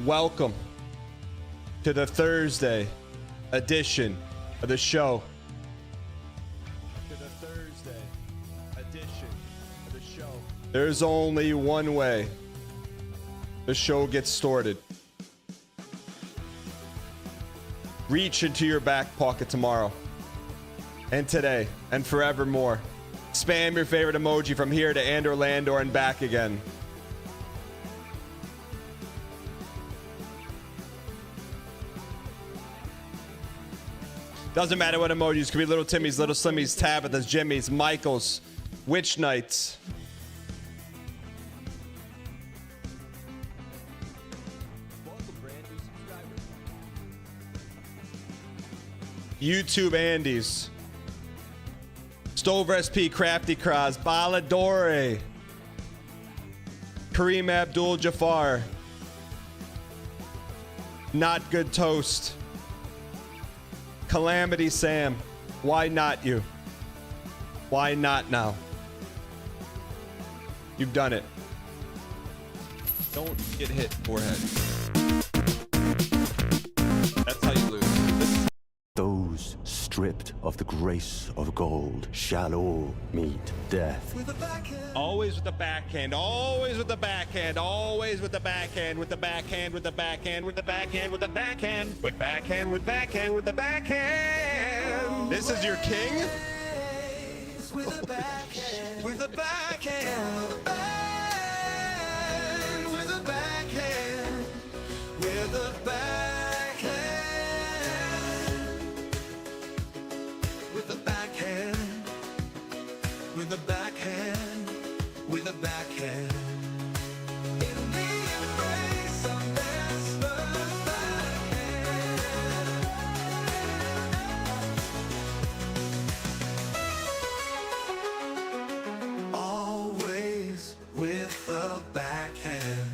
Welcome to the Thursday edition of the show. There's only one way the show gets started. Reach into your back pocket tomorrow and today and forevermore. Spam your favorite emoji from here to and Orlando and back again. Doesn't matter what emojis. Could be little Timmy's, little Slimmies, Tabitha's, Jimmy's, Michael's, Witch Knights. YouTube Andy's, Stover SP, Crafty Cross, Baladore, Kareem Abdul Jafar, Not Good Toast, Calamity Sam, why not you? Why not now? You've done it. Don't get hit forehead. That's how you lose. Those stripped of the grace of gold shall all meet death. Always with the backhand, always with the backhand, always with the backhand, with the backhand, with the backhand, with the backhand, with the backhand, with backhand, with backhand, with the backhand. This is your king? With the backhand, with the backhand, with the backhand, with the backhand, with the backhand, with the backhand, with the backhand. In the embrace of Vesper's backhand. Always with the backhand,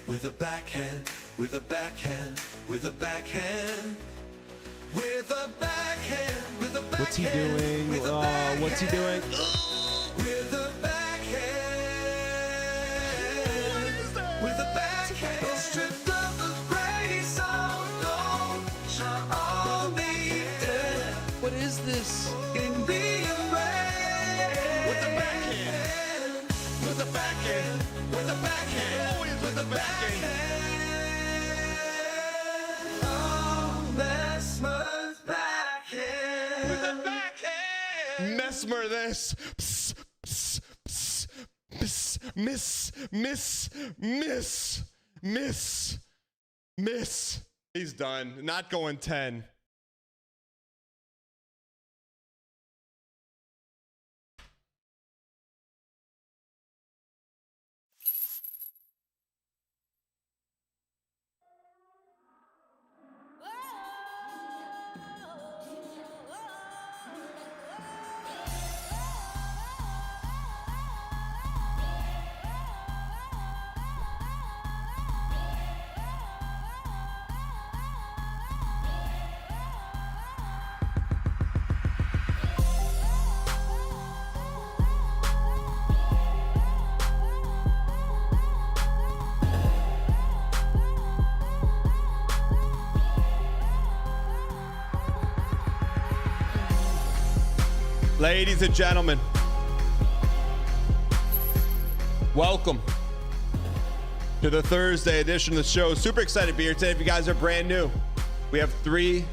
with the backhand, with the backhand, with the backhand, with the backhand, with the backhand. What's he doing? What's he doing? With the backhand, with the backhand, stripped of the grace of gold, shall all be dead. What is this? In the embrace, with the backhand, with the backhand, with the backhand, always with the backhand. Oh, Mesmer's backhand, with the backhand. Mesmer this. Psst, psst, psst, psst, miss. He's done. Not going 10. Ladies and gentlemen, welcome to the Thursday edition of the show. Super excited to be here today. If you guys are brand new, we have 3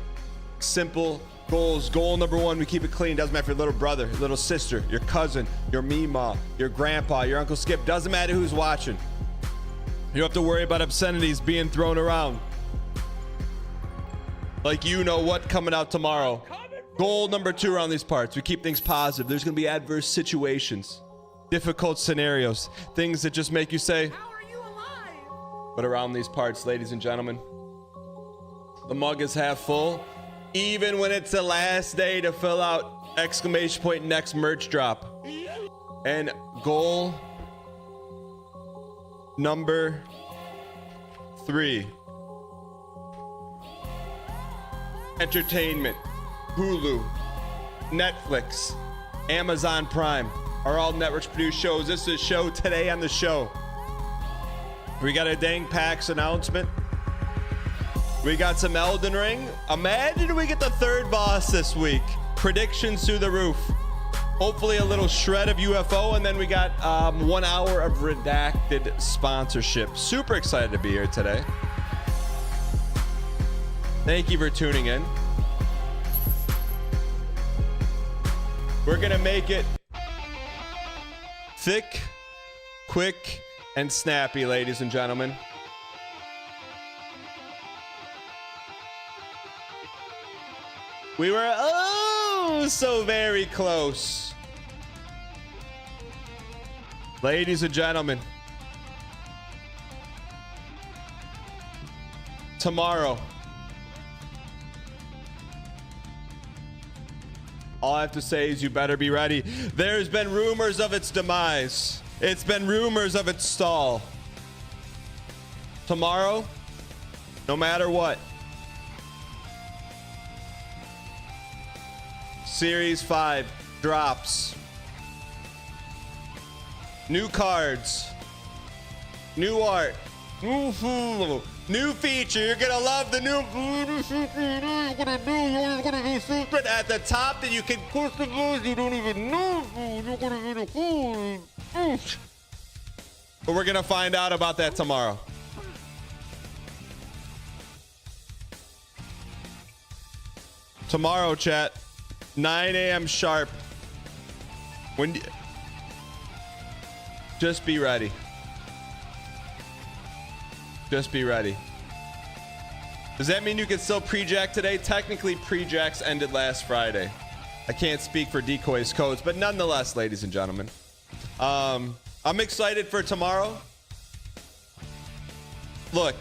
simple goals. Goal number 1, we keep it clean. Doesn't matter if your little brother, your little sister, your cousin, your Meemaw, your grandpa, your Uncle Skip. Doesn't matter who's watching. You don't have to worry about obscenities being thrown around. Like you know what coming out tomorrow. Goal number 2 around these parts, we keep things positive. There's going to be adverse situations, difficult scenarios, things that just make you say, how are you alive? But around these parts, ladies and gentlemen, the mug is half full, even when it's the last day to fill out exclamation point next merch drop. And goal number 3, entertainment. Hulu, Netflix, Amazon Prime are all networks produced shows. This is a show today on the show. We got a dang PAX announcement. We got some Elden Ring. Imagine we get the third boss this week. Predictions through the roof. Hopefully a little shred of UFO, and then we got 1 hour of redacted sponsorship. Super excited to be here today. Thank you for tuning in. We're gonna make it thick, quick, and snappy, ladies and gentlemen. We were oh so very close. Ladies and gentlemen, tomorrow, all I have to say is you better be ready. There's been rumors of its demise. It's been rumors of its stall. Tomorrow, no matter what, Series 5 drops. New cards, new art, new feature. You're gonna love the new. At the top that you can customize. You don't even know. But we're gonna find out about that tomorrow. Tomorrow, chat, 9 a.m. sharp. Just be ready. Just be ready. Does that mean you can still pre-jack today? Technically, pre-jacks ended last Friday. I can't speak for Decoy's codes, but nonetheless, ladies and gentlemen, I'm excited for tomorrow. Look,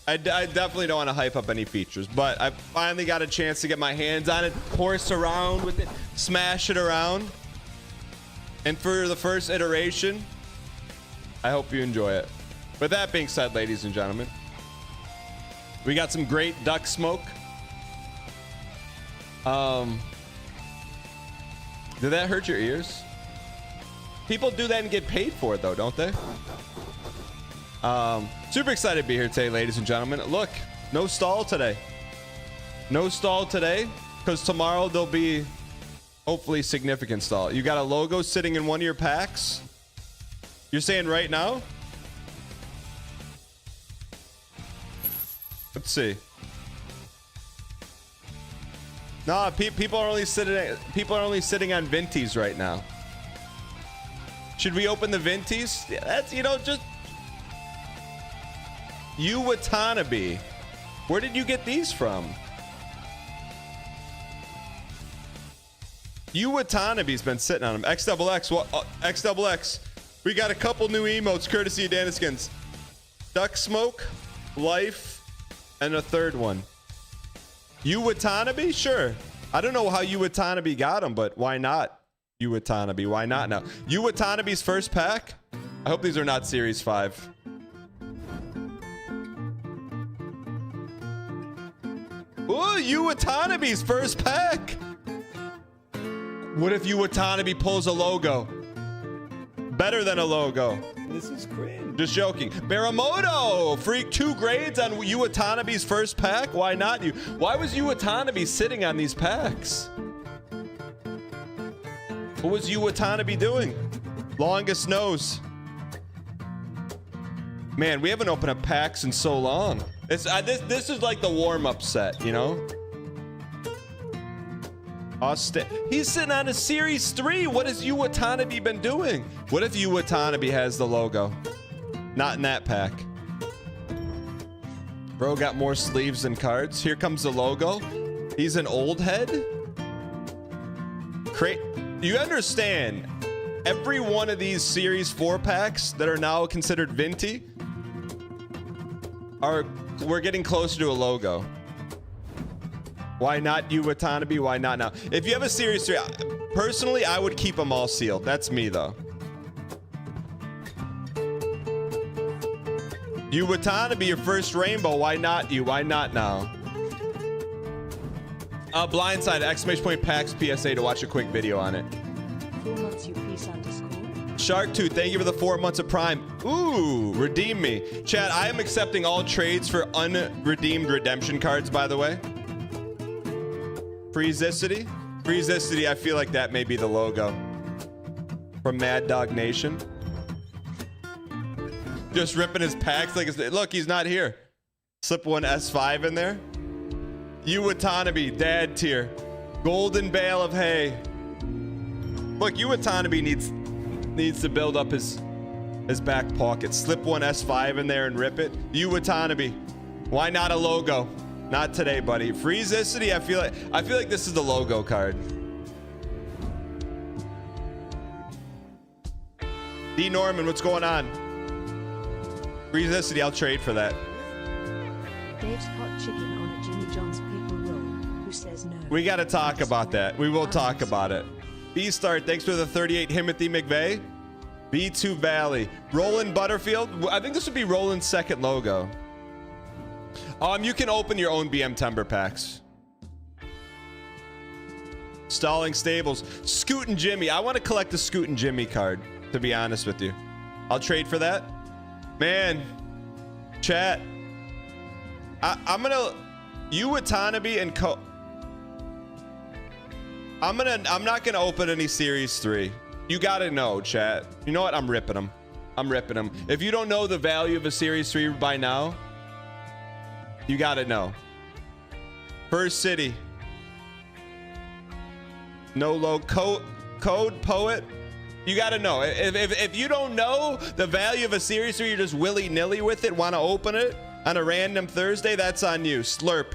I definitely don't want to hype up any features, but I finally got a chance to get my hands on it, horse around with it, smash it around. And for the first iteration, I hope you enjoy it. With that being said, ladies and gentlemen, we got some great duck smoke. Did that hurt your ears? People do that and get paid for it though, don't they? Super excited to be here today, ladies and gentlemen. Look, no stall today. No stall today, because tomorrow there'll be hopefully significant stall. You got a logo sitting in one of your packs? You're saying right now? Let's see. Nah, people are only sitting on Vinties right now. Should we open the Vinties? Yeah, that's, you know, just you Watanabe. Where did you get these from? You Watanabe's been sitting on them. XXX, what? XXX. We got a couple new emotes courtesy of Daniskins. Duck Smoke, Life, and a third one. You Watanabe? Sure. I don't know how you Watanabe got them, but why not? You Watanabe, why not now? You Watanabe's first pack? I hope these are not Series 5. Ooh, you Watanabe's first pack. What if you Watanabe pulls a logo? Better than a logo. This is cringe. Just joking. Baramoto, freak 2 grades on you Watanabe's first pack. Why not you? Why was you Watanabe sitting on these packs? What was you Watanabe doing? Longest nose. Man, we haven't opened up packs in so long. This is like the warm-up set, you know? He's sitting on a Series 3. What has you Watanabe been doing? What if you Watanabe has the logo? Not in that pack. Bro got more sleeves than cards. Here comes the logo. He's an old head. You understand, every one of these Series 4 packs that are now considered Vinty we're getting closer to a logo. Why not you Watanabe? Why not now? If you have a Series 3, personally, I would keep them all sealed. That's me, though. You Watanabe, your first rainbow. Why not you? Why not now? Blindside, ! PAX PSA to watch a quick video on it. Who wants you peace on Discord? Shark Tooth, thank you for the 4 months of Prime. Ooh, redeem me. Chat, I am accepting all trades for unredeemed redemption cards, by the way. Freezicity. Freezicity, I feel like that may be the logo. From Mad Dog Nation. Just ripping his packs like it's, look, he's not here. Slip one S5 in there. Yu Watanabe, dad tier. Golden bale of hay. Look, Yu Watanabe needs to build up his back pocket. Slip one S5 in there and rip it. Yu Watanabe. Why not a logo? Not today, buddy. Freezicity, I feel like this is the logo card. D Norman, what's going on? Freezicity, I'll trade for that. Dave's hot chicken on a Jimmy John's pickle roll. Who says no? We got to talk about that. We will talk about it. B-Start, thanks for the 38 Timothy McVeigh. B2 Valley. Roland Butterfield. I think this would be Roland's second logo. You can open your own BM Timber packs. Stalling Stables. Scoot and Jimmy. I want to collect the Scoot and Jimmy card, to be honest with you. I'll trade for that. Man, chat. I'm gonna Yu Watanabe and I'm not gonna open any Series 3. You gotta know, chat. You know what? I'm ripping them. I'm ripping them. If you don't know the value of a Series 3 by now, you gotta know. First City. No low code poet. You gotta know. If you don't know the value of a Series 3, you're just willy-nilly with it, want to open it on a random Thursday, that's on you. Slurp.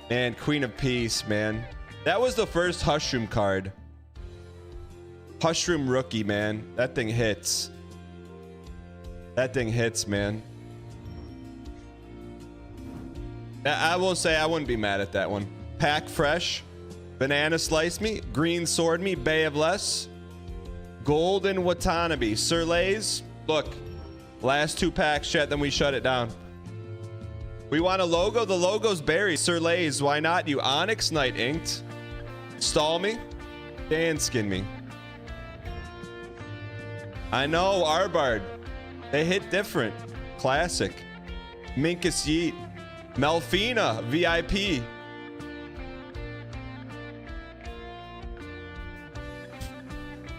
And Queen of Peace, man. That was the first Hushroom card. Hushroom rookie, man. That thing hits. That thing hits, man. I will say I wouldn't be mad at that one. Pack Fresh. Banana Slice Me. Green Sword Me. Bay of Less. Golden Watanabe. Surlays. Look. Last 2 packs, chat, then we shut it down. We want a logo? The logo's buried. Surlays, why not? You Onyx Knight Inked. Stall Me. Dan Skin Me. I know, Arbard. They hit different. Classic. Minkus Yeet. Melfina. VIP.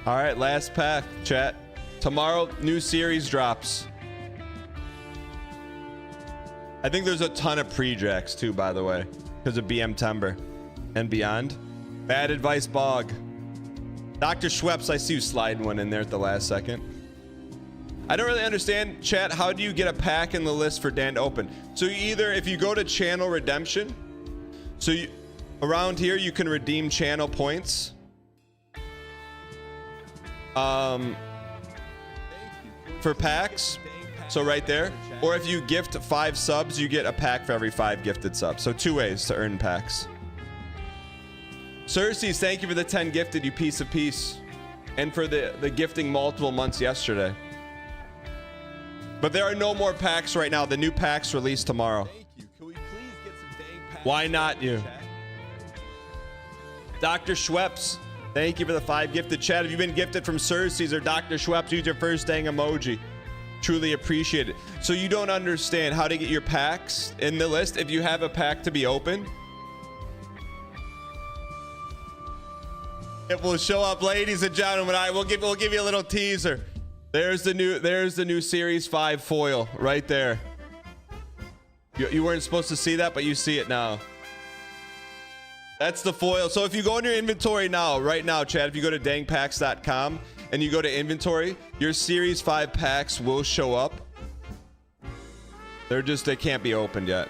All right, last pack, chat. Tomorrow, new series drops. I think there's a ton of pre-jacks too, by the way, because of BM Timber and beyond. Bad Advice Bog. Dr. Schweppes, I see you sliding one in there at the last second. I don't really understand, chat, how do you get a pack in the list for Dan to open? So you either, if you go to channel redemption, so you, around here you can redeem channel points. For packs, so right there. Or if you gift 5 subs, you get a pack for every 5 gifted subs. So 2 ways to earn packs. Cersei, thank you for the 10 gifted, you piece of peace. And for the gifting multiple months yesterday. But there are no more packs right now. The new packs released tomorrow. Thank you. Can we please get some dang packs? Why not you? Chat? Dr. Schweppes, thank you for the 5 gifted. Chat, if you've been gifted from Cersei's or Dr. Schweppes, use your first dang emoji. Truly appreciate it. So you don't understand how to get your packs in the list if you have a pack to be open. It will show up, ladies and gentlemen. All right, we'll give you a little teaser. There's the new Series 5 foil right there. You weren't supposed to see that, but you see it now. That's the foil. So if you go in your inventory now, right now, Chad, if you go to dangpacks.com and you go to inventory, your Series 5 packs will show up. They can't be opened yet.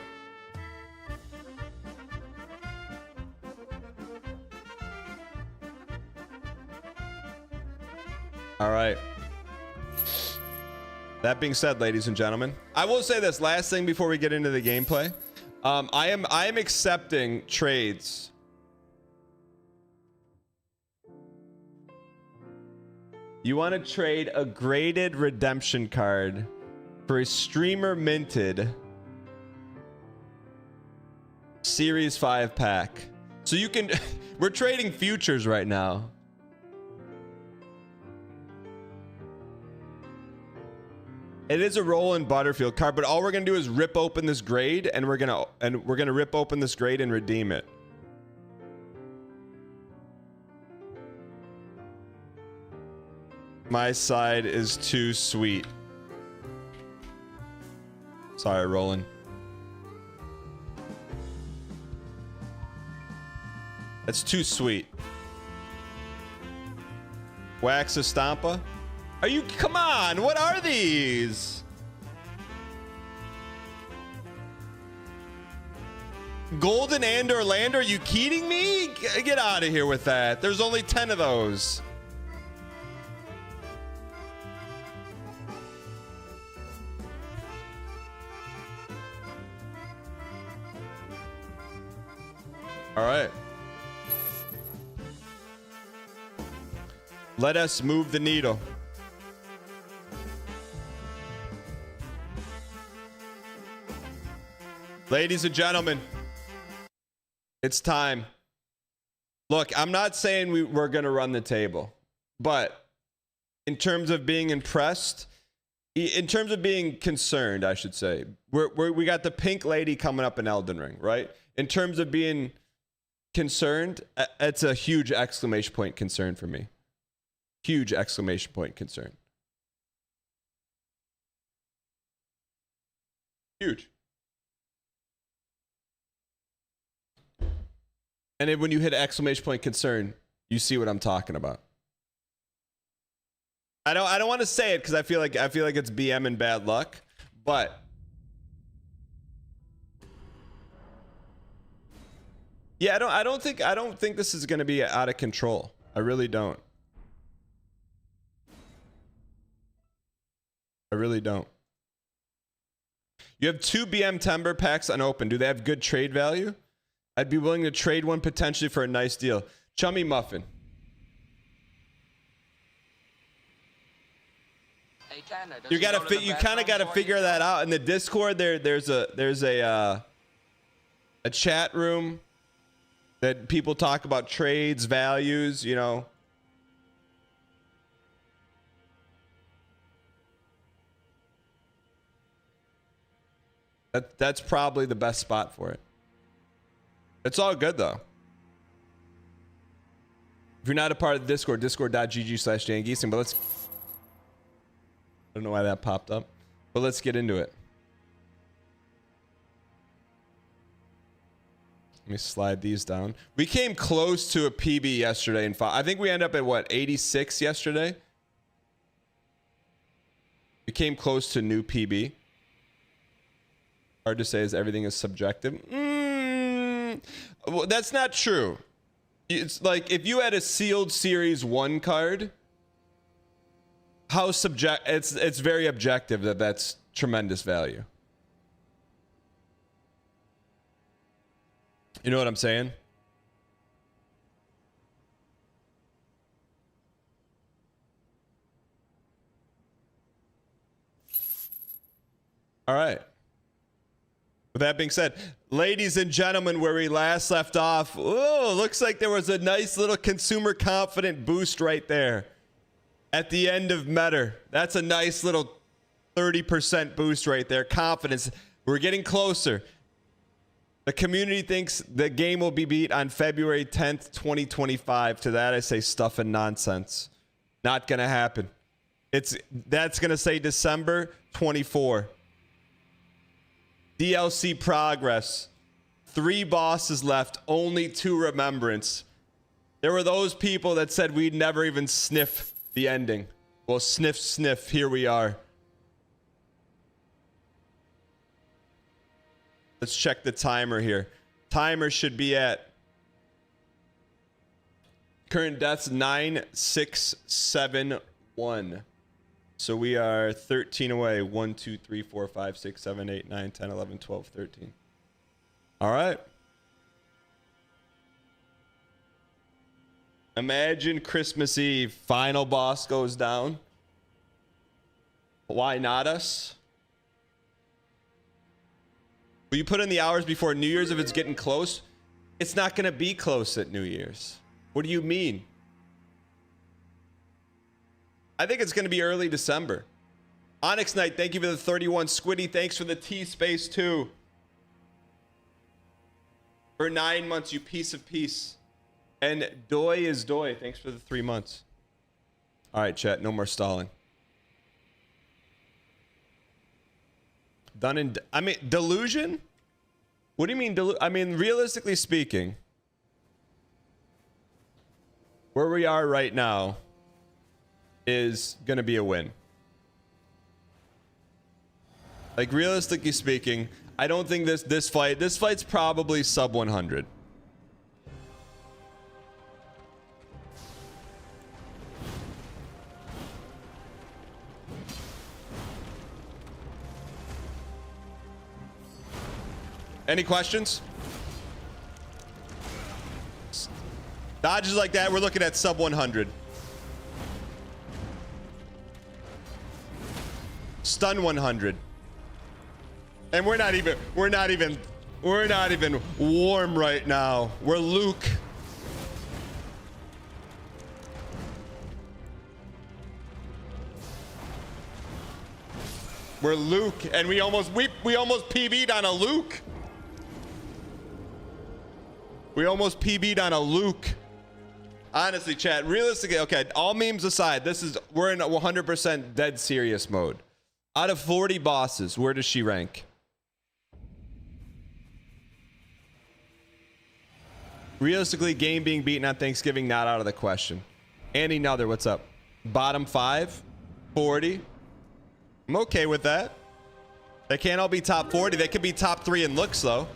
All right. That being said, ladies and gentlemen, I will say this last thing before we get into the gameplay. I am accepting trades. You want to trade a graded redemption card for a streamer minted Series 5 pack. So you can, we're trading futures right now. It is a Roland Butterfield card, but all we're gonna do is rip open this grade, and we're gonna rip open this grade and redeem it. My side is too sweet. Sorry, Roland. That's too sweet. Wax a Stompa? Are you? Come on, what are these? Golden and Orlando? Are you kidding me? Get out of here with that. There's only 10 of those. All right. Let us move the needle. Ladies and gentlemen, it's time. Look, I'm not saying we're going to run the table, but in terms of being impressed, in terms of being concerned, I should say, we got the pink lady coming up in Elden Ring, right? In terms of being concerned, it's a huge exclamation point concern for me. Huge exclamation point concern. Huge. And then when you hit exclamation point concern, you see what I'm talking about. I don't want to say it because I feel like it's BM and bad luck, but yeah, I don't think this is going to be out of control. I really don't. I really don't. You have 2 BM Timber packs unopened. Do they have good trade value? I'd be willing to trade one potentially for a nice deal. Chummy Muffin. Hey, Tanner, You kind of got to figure that out in the Discord. There's a chat room that people talk about trades, values, you know. That's probably the best spot for it. It's all good though. If you're not a part of the Discord, discord.gg/jangeasing, but let's, I don't know why that popped up, but let's get into it. Let me slide these down. We came close to a PB yesterday in 5. I think we ended up at what, 86 yesterday? We came close to new PB. Hard to say as everything is subjective. Well, that's not true. It's like if you had a sealed series 1 card, it's very objective that's tremendous value. You know what I'm saying? All right. With that being said, ladies and gentlemen, where we last left off, oh, looks like there was a nice little consumer confident boost right there at the end of Meta. That's a nice little 30% boost right there. Confidence. We're getting closer. The community thinks the game will be beat on February 10th, 2025. To that, I say stuff and nonsense. Not going to happen. That's going to say December 24. DLC progress. 3 bosses left, only 2 remembrance. There were those people that said we'd never even sniff the ending. Well, sniff, sniff, here we are. Let's check the timer here. Timer should be at current deaths 9671. So we are 13 away. 1, 2, 3, 4, 5, 6, 7, 8, 9, 10, 11, 12, 13. All right. Imagine Christmas Eve. Final boss goes down. Why not us? Will you put in the hours before New Year's if it's getting close? It's not going to be close at New Year's. What do you mean? I think it's going to be early December. Onyx Knight, thank you for the 31. Squiddy, thanks for the T space 2. For 9 months, you piece of peace. And Doi is Doi, thanks for the 3 months. All right, chat, no more stalling. Done and I mean, delusion? What do you mean I mean, realistically speaking, where we are right now is gonna be a win. Like, realistically speaking, I don't think this fight's probably sub 100. Any questions? Dodges like that, we're looking at sub 100. Stun 100. And we're not even warm right now. We're Luke. We're Luke, and we almost PB'd on a Luke. We almost PB'd on a Luke. Honestly, chat, realistically, okay, all memes aside, we're in a 100% dead serious mode. Out of 40 bosses, where does she rank? Realistically, game being beaten on Thanksgiving, not out of the question. Andy Nother, what's up? Bottom 5, 40. I'm okay with that. They can't all be top 40. They could be top 3 in looks, though.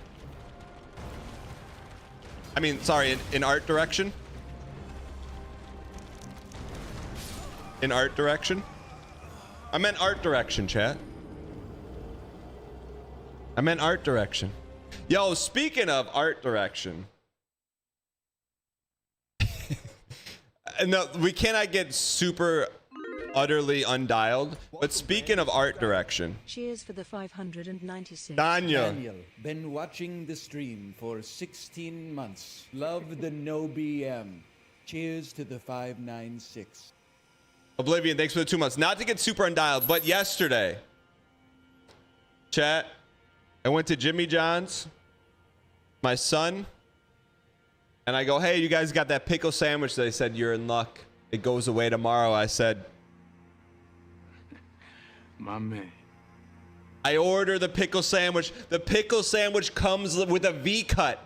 I mean, sorry, in art direction. In art direction. I meant art direction, chat. I meant art direction. Yo, speaking of art direction. No, we cannot get super utterly undialed. But speaking of art direction. Cheers for the 596. Daniel, been watching the stream for 16 months. Love the no BM. Cheers to the 596. Oblivion, thanks for the 2 months. Not to get super undialed, but yesterday, chat, I went to Jimmy John's, my son, and I go, hey, you guys got that pickle sandwich? They said, you're in luck. It goes away tomorrow. I said, my man. I order the pickle sandwich. The pickle sandwich comes with a V-cut.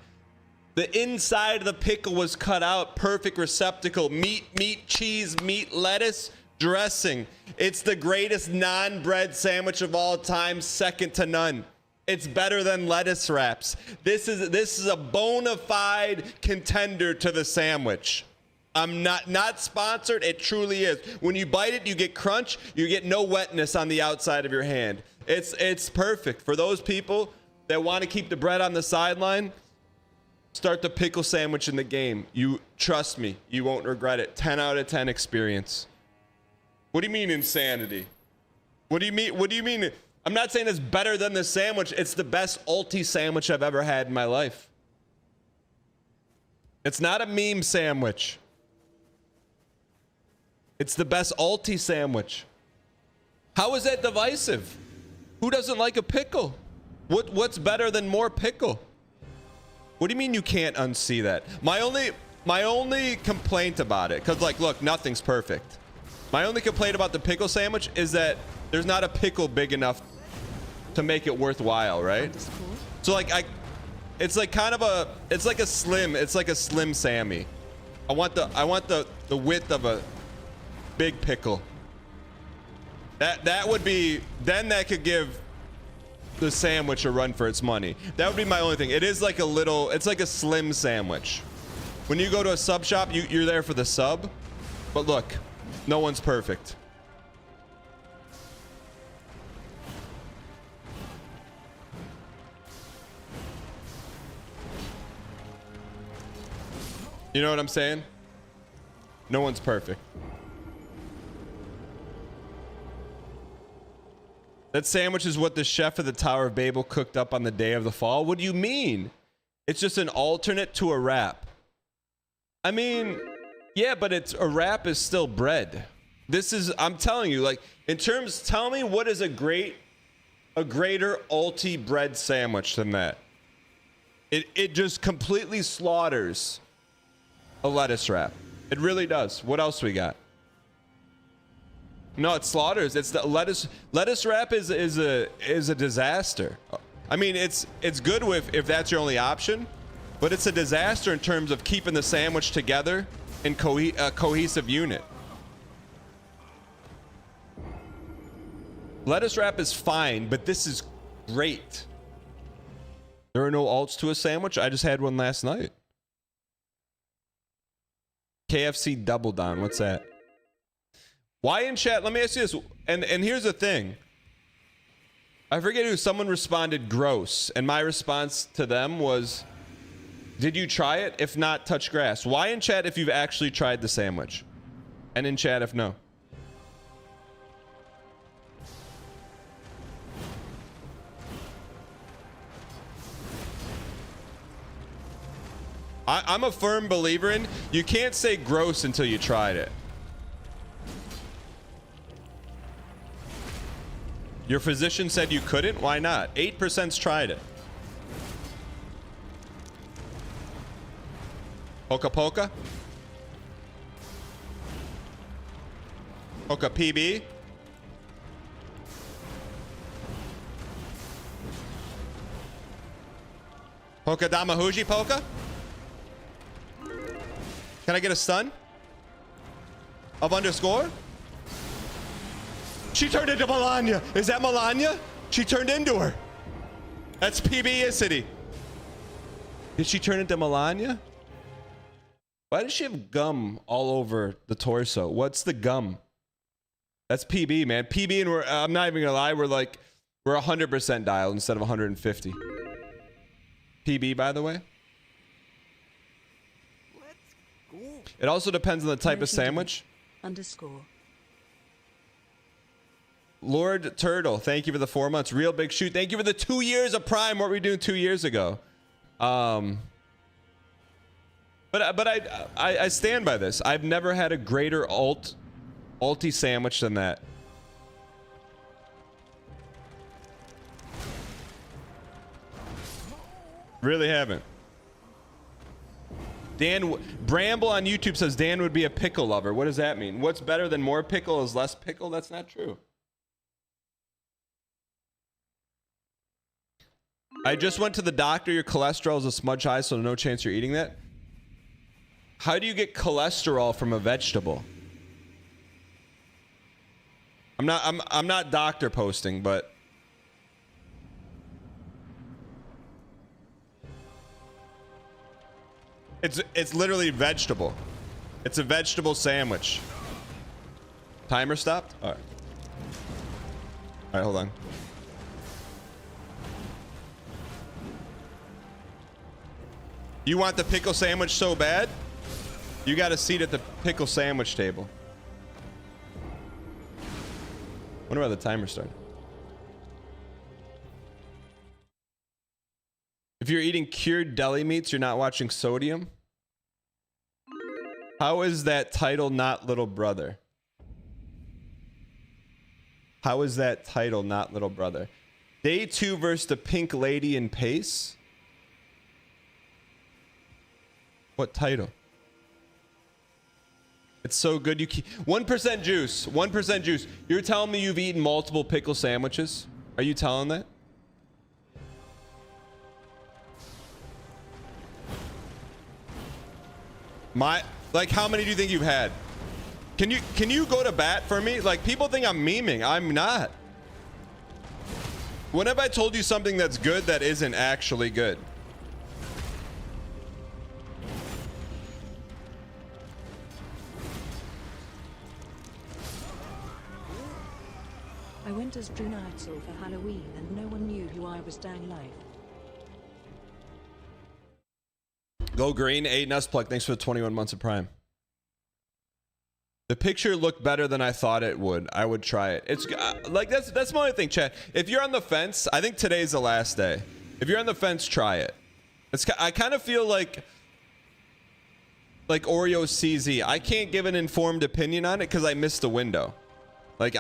The inside of the pickle was cut out. Perfect receptacle. Meat, cheese, meat, lettuce, dressing. It's the greatest non-bread sandwich of all time, second to none. It's better than lettuce wraps. This is a bona fide contender to the sandwich. I'm not sponsored. It truly is. When you bite it, you get crunch. You get no wetness on the outside of your hand. It's perfect for those people that want to keep the bread on the sideline. Start the pickle sandwich in the game. You trust me, you won't regret it. 10 out of 10 experience. What do you mean insanity? What do you mean? I'm not saying it's better than the sandwich. It's the best ulti sandwich I've ever had in my life. It's not a meme sandwich. It's the best ulti sandwich. How is that divisive? Who doesn't like a pickle? What's better than more pickle? What do you mean you can't unsee that? My only complaint about it, because like, look, nothing's perfect. My only complaint about the pickle sandwich is that there's not a pickle big enough to make it worthwhile, right? So like it's like a slim Sammy. I want the width of a big pickle. That would be, then that could give the sandwich a run for its money. That would be my only thing. It is like it's like a slim sandwich. When you go to a sub shop, you're there for the sub. But look, no one's perfect. You know what I'm saying? No one's perfect. That sandwich is what the chef of the Tower of Babel cooked up on the day of the fall. What do you mean? It's just an alternate to a wrap. I mean, yeah, but a wrap is still bread. This is, I'm telling you, like, in terms, tell me what is a greater ulti bread sandwich than that. It just completely slaughters a lettuce wrap. It really does. What else we got? No, it slaughters. It's the lettuce wrap is a disaster. I mean, it's good if that's your only option, but it's a disaster in terms of keeping the sandwich together in a cohesive unit. Lettuce wrap is fine, but this is great. There are no alts to a sandwich. I just had one last night. KFC Double Down. What's that? Why in chat? Let me ask you this. And here's the thing. I forget who. Someone responded gross, and my response to them was, "Did you try it? If not, touch grass." Why in chat if you've actually tried the sandwich, and in chat if no. I'm a firm believer in you can't say gross until you tried it. Your physician said you couldn't? Why not? 8%'s tried it. Poka Poka? Poka PB? Poka Damahuji Poka? Can I get a stun? Of underscore? She turned into Melania. Is that Melania? She turned into her. That's PB-icity. Did she turn into Melania? Why does she have gum all over the torso? What's the gum? That's PB, man. PB, and I'm not even gonna lie, we're 100% dialed instead of 150. PB, by the way. It also depends on the type of sandwich. Underscore. Lord Turtle, thank you for the 4 months. Real Big Shoot, thank you for the 2 years of Prime. What were we doing 2 years ago? But I stand by this. I've never had a greater ulti sandwich than that. Really haven't. Dan Bramble on YouTube says Dan would be a pickle lover. What does that mean? What's better than more pickle is less pickle? That's not true. I just went to the doctor. Your cholesterol is a smudge high, so no chance you're eating that. How do you get cholesterol from a vegetable? I'm not doctor posting, but it's literally vegetable. It's a vegetable sandwich. Timer stopped? All right. All right, hold on. You want the pickle sandwich so bad? You got a seat at the pickle sandwich table. Wonder why the timer started. If you're eating cured deli meats, you're not watching Sodium. How is that title not Little Brother? How is that title not Little Brother? Day 2 versus the Pink Lady in Pace? What title? It's so good. You keep 1% juice. 1% juice. You're telling me you've eaten multiple pickle sandwiches? Are you telling that? Like, how many do you think you've had? Can you go to bat for me? Like, people think I'm memeing. I'm not. When have I told you something that's good that isn't actually good? I went as Drew Neitzel for Halloween and no one knew who I was down live. Go Green, 8 Nustplug. Thanks for the 21 months of Prime. The picture looked better than I thought it would. I would try it. It's like that's my only thing, chat. If you're on the fence, I think today's the last day. If you're on the fence, try it. I kind of feel like like Oreo CZ. I can't give an informed opinion on it because I missed the window. Like,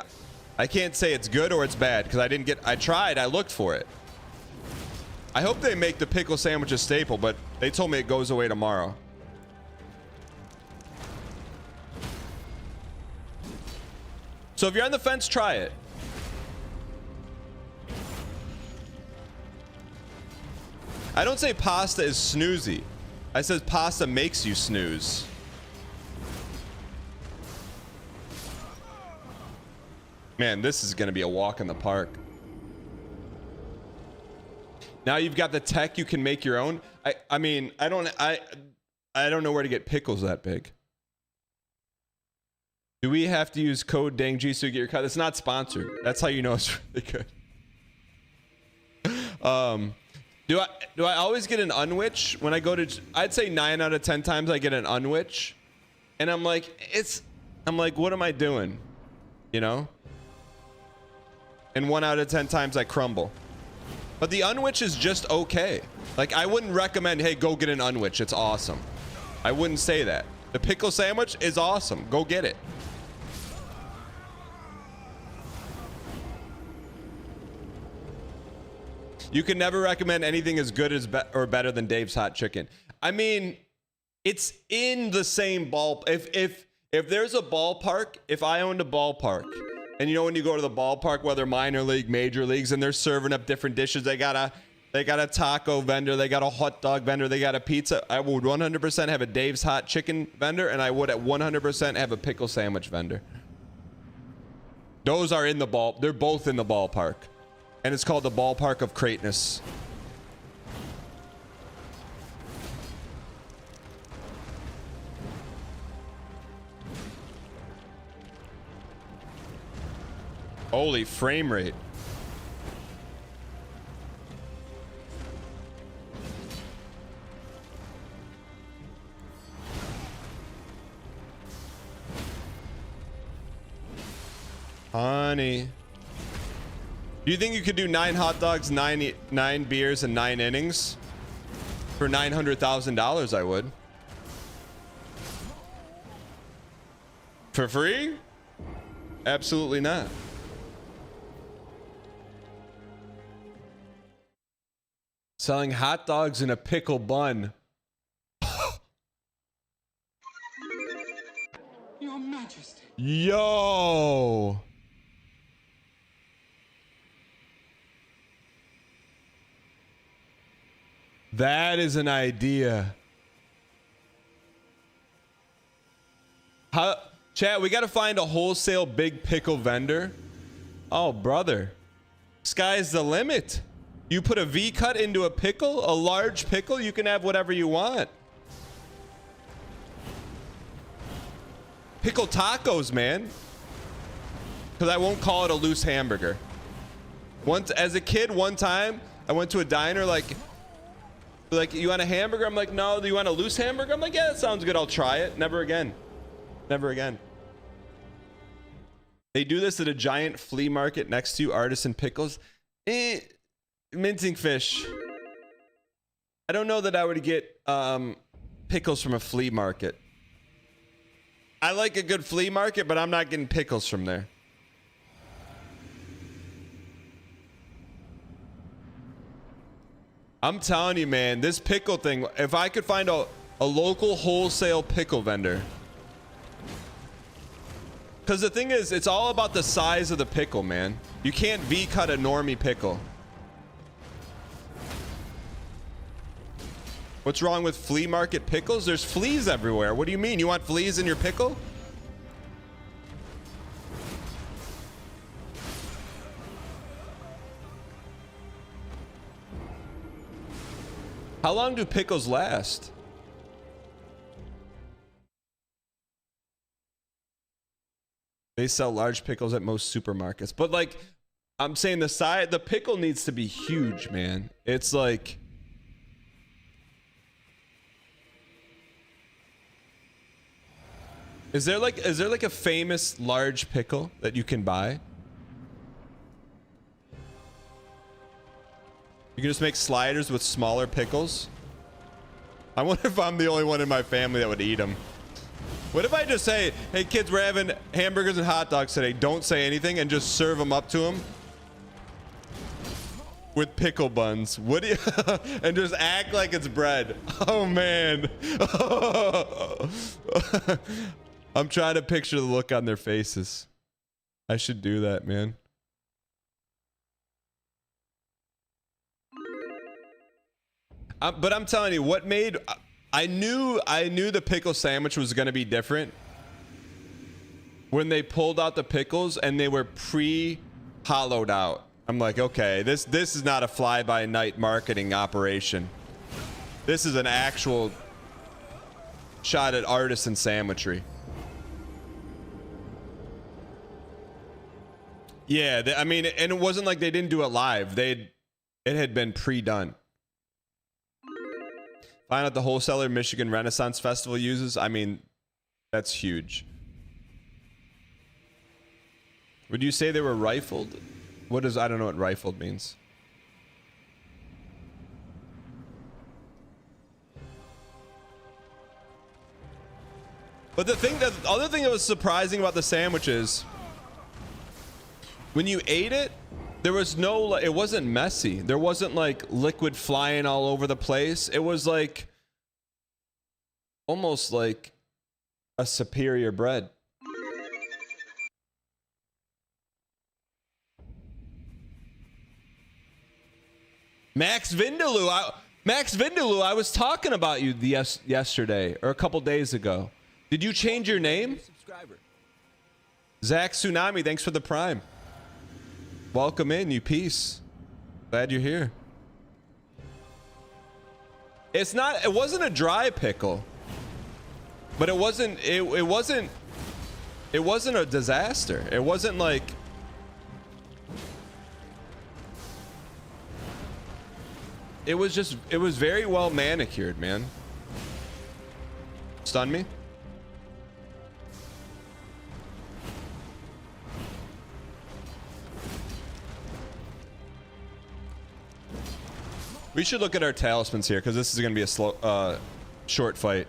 I can't say it's good or it's bad because I tried, I looked for it. I hope they make the pickle sandwich a staple, but they told me it goes away tomorrow. So if you're on the fence, try it. I don't say pasta is snoozy. I said pasta makes you snooze. Man, this is gonna be a walk in the park. Now you've got the tech, you can make your own. I mean, I don't know where to get pickles that big. Do we have to use code DANGG to get your cut? It's not sponsored. That's how you know it's really good. Do I always get an unwitch when I go to? I'd say 9 out of 10 times I get an unwitch, and I'm like, what am I doing? You know? And 1 out of 10 times I crumble. But the unwitch is just okay. Like, I wouldn't recommend, hey, go get an unwitch. It's awesome. I wouldn't say that. The pickle sandwich is awesome. Go get it. You can never recommend anything as good as or better than Dave's Hot Chicken. I mean, it's in the same ball. If there's a ballpark, if I owned a ballpark, and you know when you go to the ballpark, whether minor league, major leagues, and they're serving up different dishes, they got a taco vendor, they got a hot dog vendor, they got a pizza. I would 100% have a Dave's Hot Chicken vendor, and I would at 100% have a pickle sandwich vendor. Those are in the ball. They're both in the ballpark. And it's called the ballpark of greatness. Holy frame rate. Honey. Do you think you could do 9 hot dogs, 9 beers, and 9 innings? For $900,000, I would. For free? Absolutely not. Selling hot dogs in a pickle bun. Your Majesty. Yo. That is an idea. Chat, we got to find a wholesale big pickle vendor. Oh, brother. Sky's the limit. You put a V cut into a pickle, a large pickle, you can have whatever you want. Pickle tacos, man. Because I won't call it a loose hamburger. Once, as a kid, one time, I went to a diner like, you want a hamburger? I'm like, no. Do you want a loose hamburger? I'm like, yeah, that sounds good. I'll try it. Never again. Never again. They do this at a giant flea market next to Artisan Pickles. Mincing fish. I don't know that I would get pickles from a flea market. I like a good flea market, but I'm not getting pickles from there. I'm telling you, man, this pickle thing, if I could find a local wholesale pickle vendor. Because the thing is, it's all about the size of the pickle, man. You can't V-cut a normie pickle. What's wrong with flea market pickles? There's fleas everywhere. What do you mean? You want fleas in your pickle? How long do pickles last? They sell large pickles at most supermarkets. But like, I'm saying the pickle needs to be huge, man. It's like... Is there like a famous large pickle that you can buy? You can just make sliders with smaller pickles. I wonder if I'm the only one in my family that would eat them. What if I just say, hey kids, we're having hamburgers and hot dogs today. Don't say anything and just serve them up to them with pickle buns. What do you and just act like it's bread. Oh man. I'm trying to picture the look on their faces. I should do that, man. But I'm telling you, what made I knew the pickle sandwich was gonna be different when they pulled out the pickles and they were pre-hollowed out. I'm like, okay, this is not a fly-by-night marketing operation. This is an actual shot at artisan sandwichery. Yeah, I mean, and it wasn't like they didn't do it live. It had been pre-done. Find out the wholesaler Michigan Renaissance Festival uses. I mean, that's huge. Would you say they were rifled? What is, I don't know what rifled means. But the other thing that was surprising about the sandwiches, when you ate it, there was no, it wasn't messy. There wasn't like liquid flying all over the place. It was like almost like a superior bread. Max Vindaloo, I was talking about you yesterday or a couple days ago. Did you change your name? Zach Tsunami, thanks for the prime. Welcome in, you piece. Glad you're here. It wasn't a dry pickle, but it wasn't a disaster. It wasn't like, it was very well manicured, man. Stun me? We should look at our talismans here because this is going to be a slow, short fight.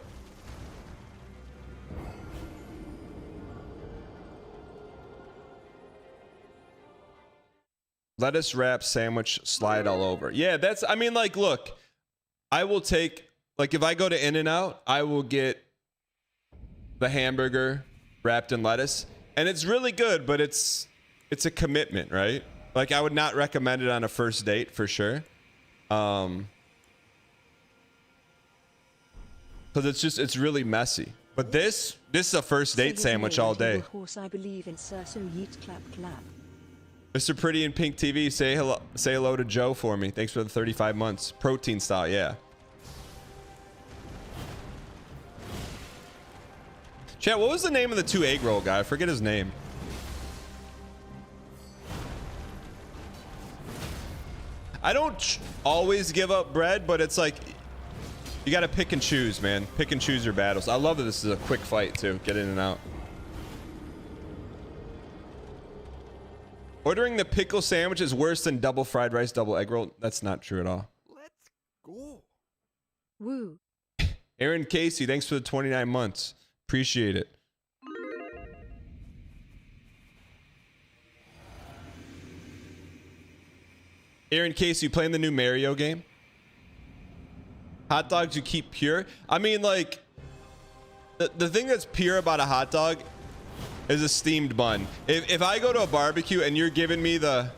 Lettuce wrap sandwich slide all over. Yeah, that's, I mean, like, look, I will take, like, if I go to In-N-Out, I will get the hamburger wrapped in lettuce, and it's really good, but it's a commitment, right? Like, I would not recommend it on a first date for sure. Because it's really messy. But this is a first date sandwich all day. Horse, I believe in Sir, so yeet clap clap. Mr. Pretty in Pink TV, say hello to Joe for me. Thanks for the 35 months. Protein style, yeah. Chat, what was the name of the 2 egg roll guy? I forget his name. I don't always give up bread, but it's like you got to pick and choose, man. Pick and choose your battles. I love that this is a quick fight too. Get in and out. Ordering the pickle sandwich is worse than double fried rice, double egg roll. That's not true at all. Let's go. Woo. Aaron Casey, thanks for the 29 months. Appreciate it. Aaron Casey, you playing the new Mario game? Hot dogs you keep pure? I mean, like, the thing that's pure about a hot dog is a steamed bun. If I go to a barbecue and you're giving me the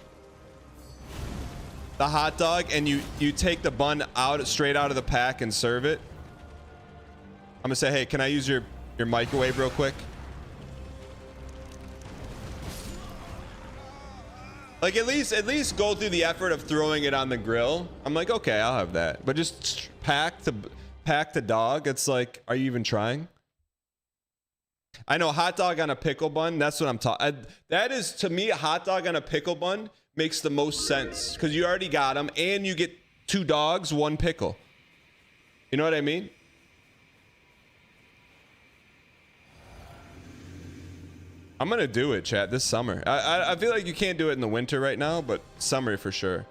hot dog and you take the bun out straight out of the pack and serve it, I'm gonna say, hey, can I use your microwave real quick? Like, at least go through the effort of throwing it on the grill. I'm like, okay, I'll have that. But just pack the dog. It's like, are you even trying? I know, hot dog on a pickle bun. That's what I'm talking. That is, to me, a hot dog on a pickle bun makes the most sense because you already got them and you get 2 dogs, 1 pickle. You know what I mean? I'm gonna do it, chat, this summer. I feel like you can't do it in the winter right now, but summer for sure.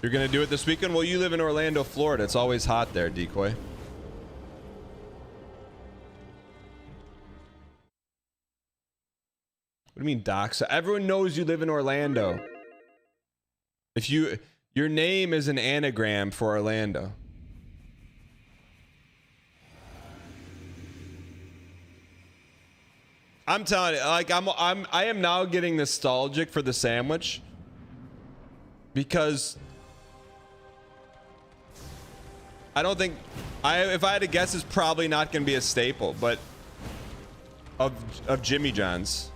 You're gonna do it this weekend? Well, you live in Orlando, Florida. It's always hot there, Decoy. What do you mean, Dox? Everyone knows you live in Orlando. If your name is an anagram for Orlando. I'm telling you, like I am now getting nostalgic for the sandwich because I don't think if I had to guess, it's probably not going to be a staple, but of Jimmy John's.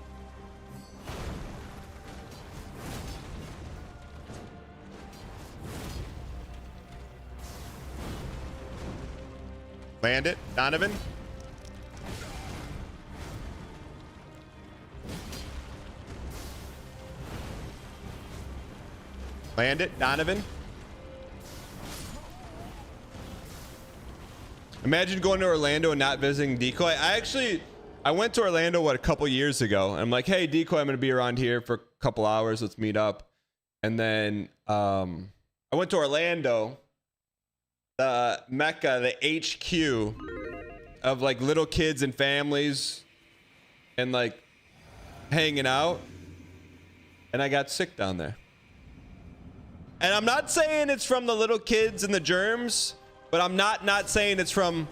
Land it, Donovan. Land it, Donovan. Imagine going to Orlando and not visiting Decoy. I went to Orlando, a couple years ago. And I'm like, hey, Decoy, I'm going to be around here for a couple hours. Let's meet up. And then I went to Orlando, the Mecca, the HQ of like little kids and families and like hanging out. And I got sick down there. And I'm not saying it's from the little kids and the germs, but I'm not saying it's from.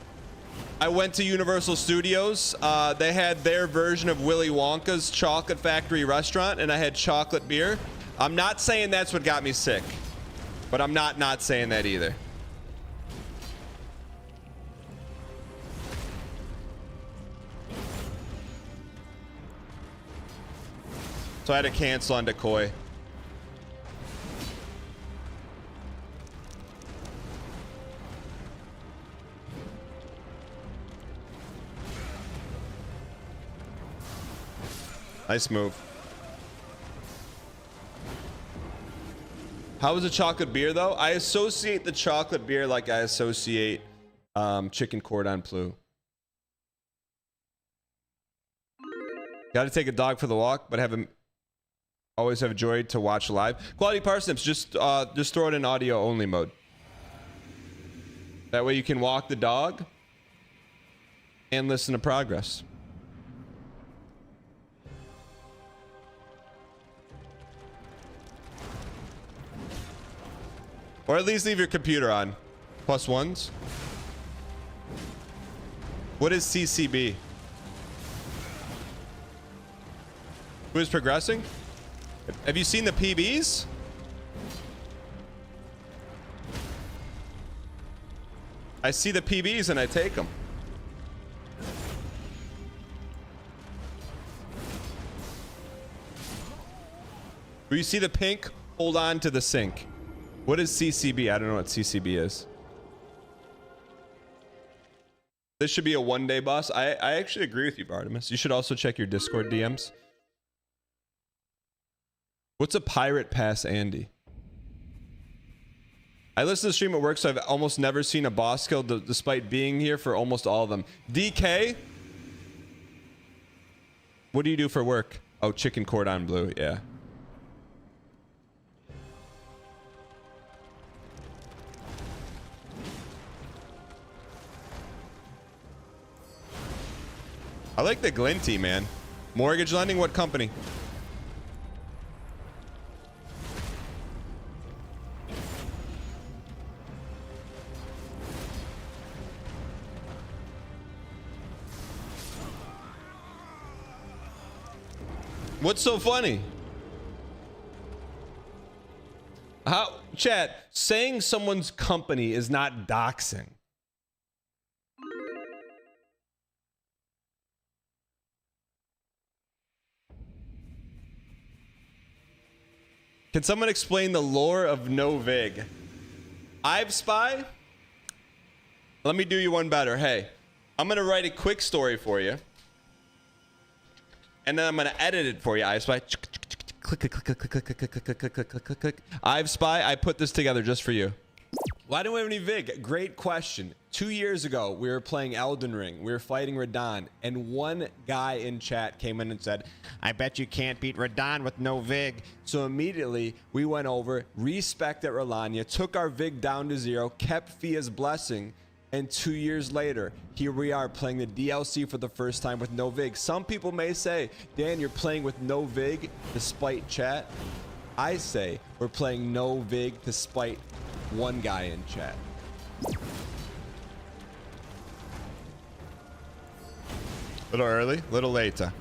I went to Universal Studios. They had their version of Willy Wonka's Chocolate Factory restaurant, and I had chocolate beer. I'm not saying that's what got me sick, but I'm not saying that either. So I had to cancel on Decoy. Nice move. How was the chocolate beer though? I associate the chocolate beer like I associate chicken cordon bleu. Got to take a dog for the walk, but always have joy to watch live. Quality Parsnips, just throw it in audio only mode. That way you can walk the dog and listen to progress. Or at least leave your computer on. +1s. What is CCB? Who is progressing? Have you seen the PBs? I see the PBs and I take them. Do you see the pink? Hold on to the sink. What is CCB? I don't know what CCB is. This should be a one-day boss. I actually agree with you, Bartimus. You should also check your Discord DMs. What's a pirate pass, Andy? I listen to the stream at work, so I've almost never seen a boss kill despite being here for almost all of them. DK? What do you do for work? Oh, chicken cordon bleu, yeah. I like the Glinty, man. Mortgage lending, what company? What's so funny? How, chat, saying someone's company is not doxing. Can someone explain the lore of no-vig? I've spy? Let me do you one better. Hey, I'm going to write a quick story for you. And then I'm going to edit it for you. I've spy. Click, click, click, click, click, click, click, click, click, click, click, click, click. I've spy. I put this together just for you. Why don't we have any Vig? Great question. 2 years ago, we were playing Elden Ring. We were fighting Radon, and one guy in chat came in and said, I bet you can't beat Radon with no Vig. So immediately, we went over, respected Rolania, took our Vig down to 0, kept Fia's blessing, and 2 years later, here we are playing the DLC for the first time with no Vig. Some people may say, Dan, you're playing with no Vig despite chat. I say we're playing no Vig despite one guy in chat. Little early, little later.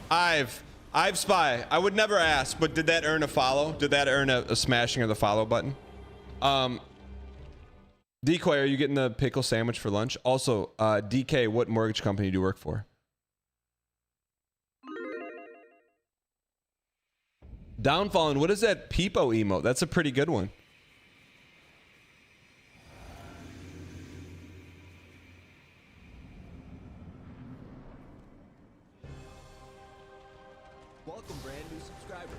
I've spy. I would never ask, but did that earn a follow? Did that earn a smashing of the follow button? Decoy, are you getting the pickle sandwich for lunch? Also, DK, what mortgage company do you work for? Downfallen, what is that Peepo emote? That's a pretty good one. Welcome, brand new subscriber.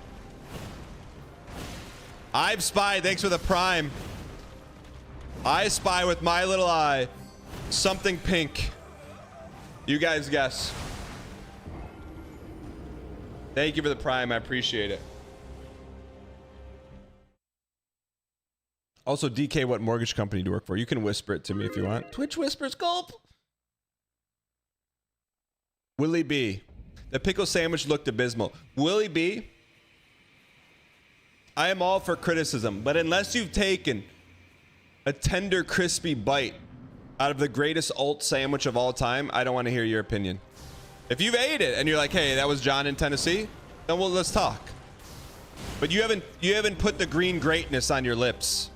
I've Spy, thanks for the prime. I spy with my little eye something pink. You guys guess. Thank you for the prime, I appreciate it. Also, DK, what mortgage company do you work for? You can whisper it to me if you want. Twitch whispers, gulp. Willie B. The pickle sandwich looked abysmal. Willie B. I am all for criticism, but unless you've taken a tender, crispy bite out of the greatest alt sandwich of all time, I don't want to hear your opinion. If you've ate it and you're like, hey, that was John in Tennessee, then well, let's talk. But you haven't put the green greatness on your lips.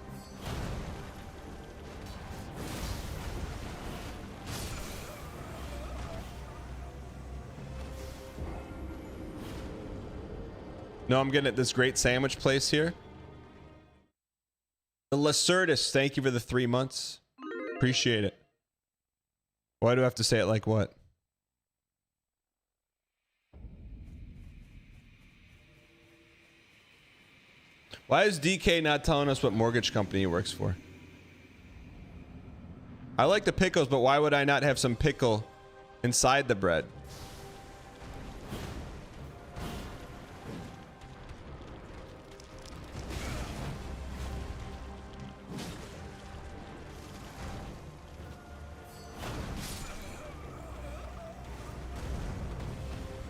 No, I'm getting at this great sandwich place here. The Lacertus, thank you for the 3 months. Appreciate it. Why do I have to say it like what? Why is DK not telling us what mortgage company he works for? I like the pickles, but why would I not have some pickle inside the bread?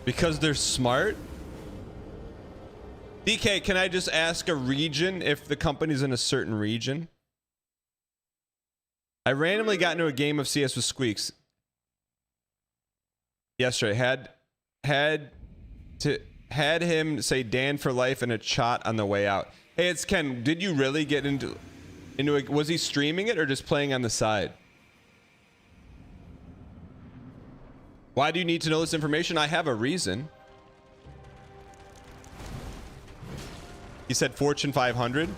Because they're smart? DK, can I just ask a region if the company's in a certain region? I randomly got into a game of CS with Squeaks yesterday. Had him say Dan for life in a chat on the way out. Hey, it's Ken. Did you really get into a, was he streaming it or just playing on the side? Why do you need to know this information? I have a reason. He said Fortune 500.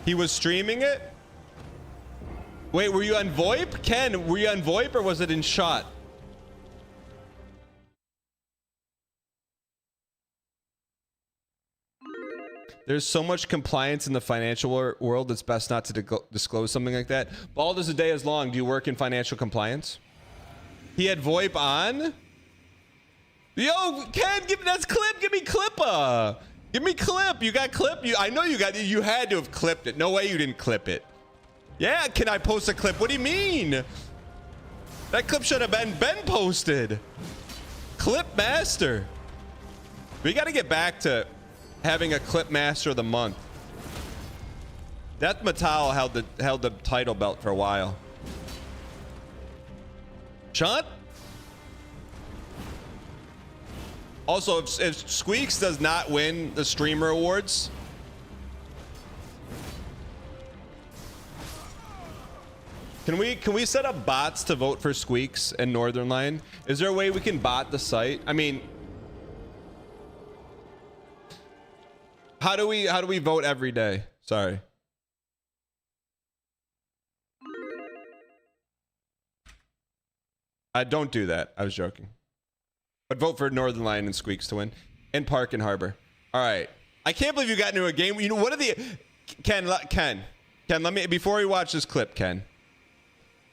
He was streaming it? Wait, were you on VoIP? Ken, were you on VoIP or was it in shot? There's so much compliance in the financial world, it's best not to disclose something like that. Bald as a day is long. Do you work in financial compliance? He had VoIP on? Yo, Ken, give me that's clip. Give me clip. Give me clip. You got clip? I know you got. You had to have clipped it. No way you didn't clip it. Yeah, can I post a clip? What do you mean? That clip should have been posted. Clip master. We got to get back to having a clip master of the month. That Mattel held the title belt for a while. Sean? Also, if Squeaks does not win the streamer awards, can we set up bots to vote for Squeaks and Northern Line? Is there a way we can bot the site? I mean, how do we vote every day? Sorry. Don't do that. I was joking. But vote for Northern Lion and Squeaks to win. And Park and Harbor. All right. I can't believe you got into a game. You know, what are the... Ken, let me... Before we watch this clip, Ken.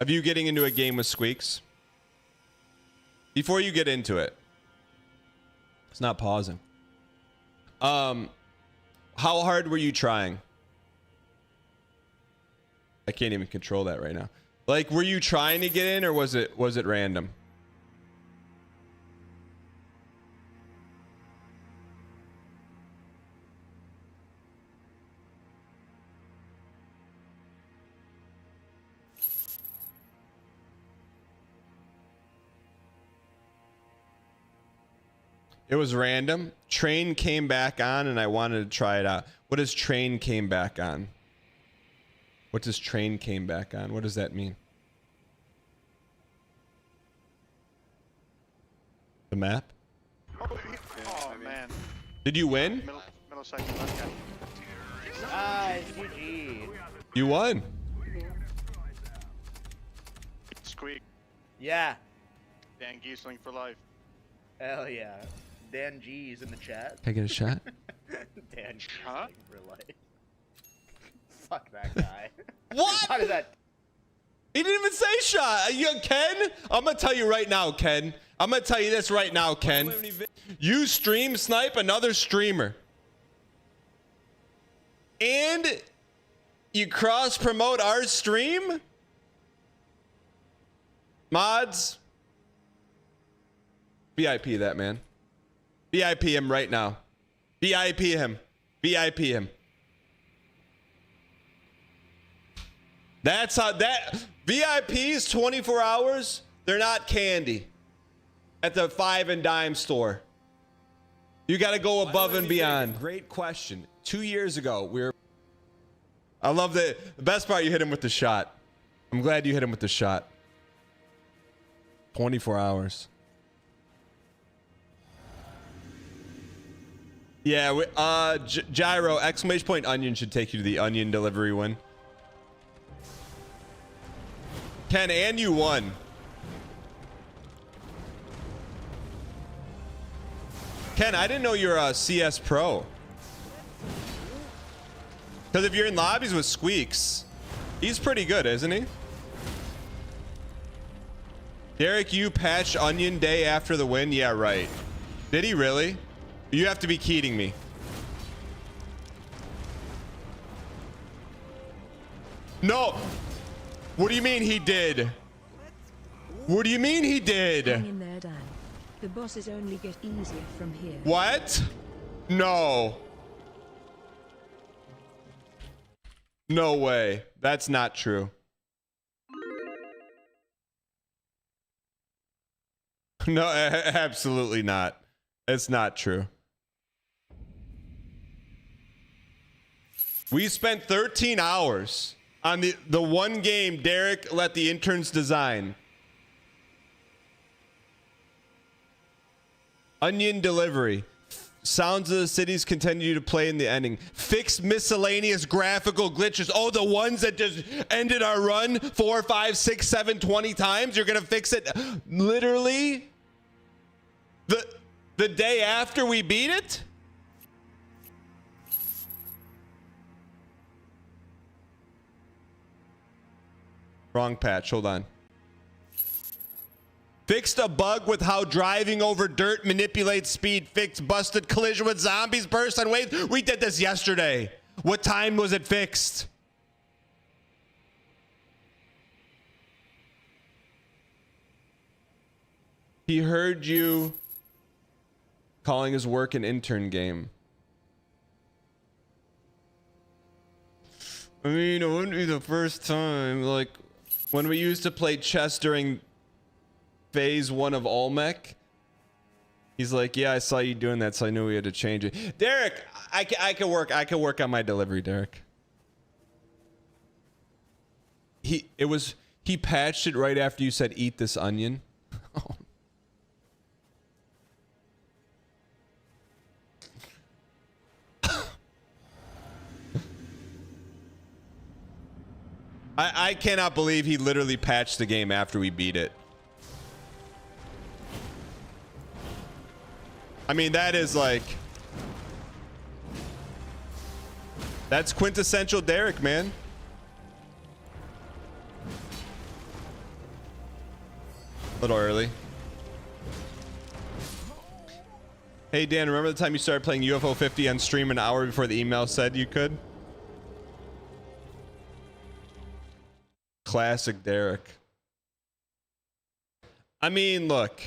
Of you getting into a game with Squeaks. Before you get into it. It's not pausing. How hard were you trying? I can't even control that right now. Like, were you trying to get in, or was it random? It was random. Train came back on, and I wanted to try it out. What does train came back on? What does train came back on? What does that mean? The map? Oh, man. Did you win? Middle section, left guy. GG. You won. Squeak. Yeah. Dan Giesling for life. Hell yeah. Dan G's in the chat. Can I get a shot? Dan G's Huh? for life. Fuck that guy. What? How did that? He didn't even say shot. Ken, I'm going to tell you right now, Ken. I'm going to tell you this right now, Ken. You stream snipe another streamer. And you cross promote our stream? Mods? VIP that, man. VIP him right now. VIP him. VIP him. That's how that VIPs 24 hours, they're not candy at the 5 and dime store. You got to go above and beyond. Great question. 2 years ago, I love the best part, you hit him with the shot. I'm glad you hit him with the shot. 24 hours. Yeah, Gyro, exclamation point onion should take you to the onion delivery win. Ken, and you won. Ken, I didn't know you're a CS pro. Because if you're in lobbies with Squeaks, he's pretty good, isn't he? Derek, you patched Onion Day after the win? Yeah, right. Did he really? You have to be kidding me. No. What do you mean he did? What do you mean he did? Hang in there, Dan. The bosses only get easier from here. What? No. No way. That's not true. No, absolutely not. It's not true. We spent 13 hours on the one game Derek let the interns design. Onion delivery. Sounds of the cities continue to play in the ending. Fixed miscellaneous graphical glitches. Oh, the ones that just ended our run 4, 5, 6, 7, 20 times. You're going to fix it literally the day after we beat it? Wrong patch. Hold on. Fixed a bug with how driving over dirt manipulates speed. Fixed busted collision with zombies burst on waves. We did this yesterday. What time was it fixed? He heard you calling his work an intern game. I mean, it wouldn't be the first time. Like, when we used to play chess during phase 1 of Olmec, he's like, yeah, I saw you doing that, so I knew we had to change it. Derek, I can work on my delivery, Derek. He patched it right after you said eat this onion. I cannot believe he literally patched the game after we beat it. I mean, that is like, that's quintessential Derek, man. A little early. Hey Dan, remember the time you started playing UFO 50 on stream an hour before the email said you could? Classic Derek. I mean, look.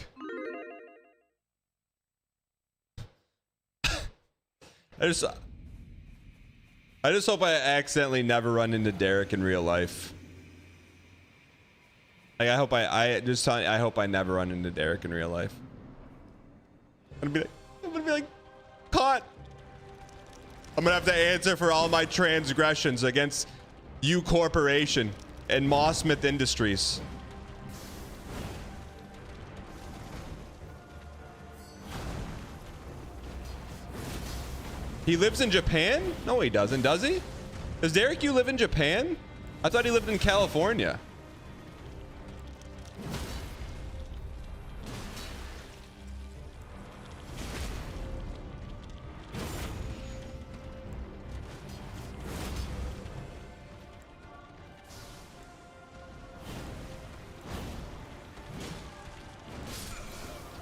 I just hope I accidentally never run into Derek in real life. Like, I hope I hope I never run into Derek in real life. I'm gonna be like, caught. I'm gonna have to answer for all my transgressions against you corporation and Moss Smith Industries. He lives in Japan? No, he doesn't, does he? Does Derek, you live in Japan? I thought he lived in California.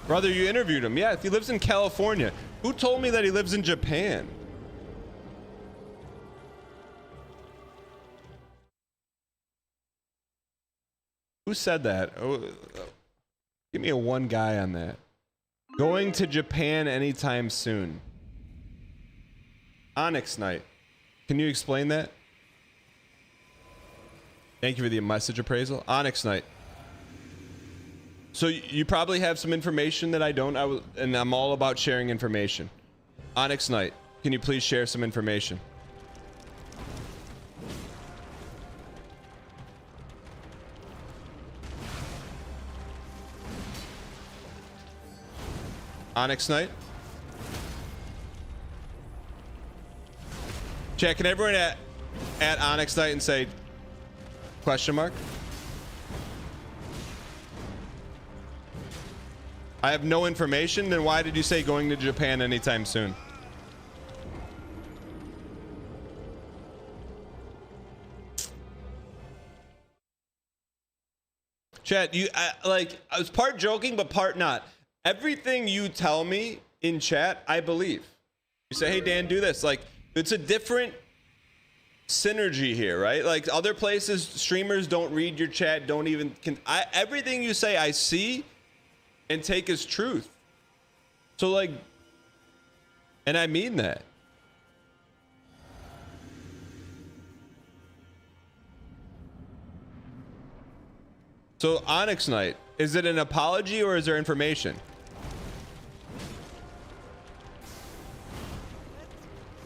Brother, you interviewed him. Yeah, if he lives in California. Who told me that he lives in Japan? Who said that? Oh, give me a one guy on that. Going to Japan anytime soon. Onyx Knight. Can you explain that? Thank you for the message appraisal. Onyx Knight. So you probably have some information that I don't, and I'm all about sharing information. Onyx Knight, can you please share some information? Onyx Knight? Chat, can everyone at Onyx Knight and say question mark? I have no information. Then why did you say going to Japan anytime soon? Chat, I was part joking, but part not. Everything you tell me in chat, I believe. You say, hey, Dan, do this. Like, it's a different synergy here, right? Like other places, streamers don't read your chat, don't even, everything you say, I see and take as truth. So like, and I mean that. So Onyx Knight, is it an apology or is there information?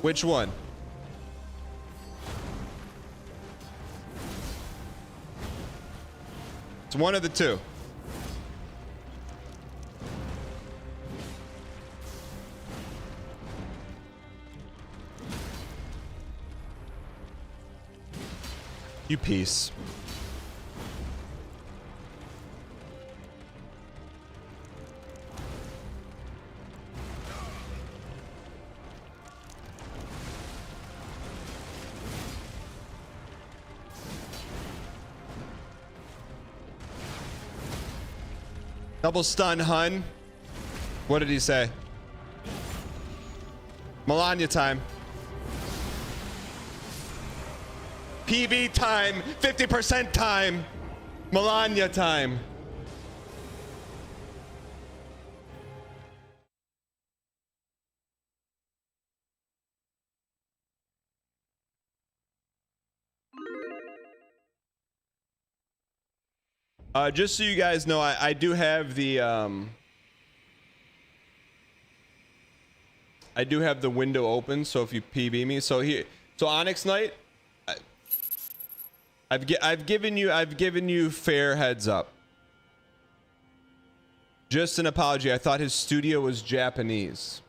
Which one? It's one of the two. You piece. Double stun, hun. What did he say? Melania time. PB time. 50% time. Melania time. Just so you guys know, I do have the I do have the window open, so if you PB me, so Onyx Knight, I've given you fair heads up. Just an apology. I thought his studio was Japanese.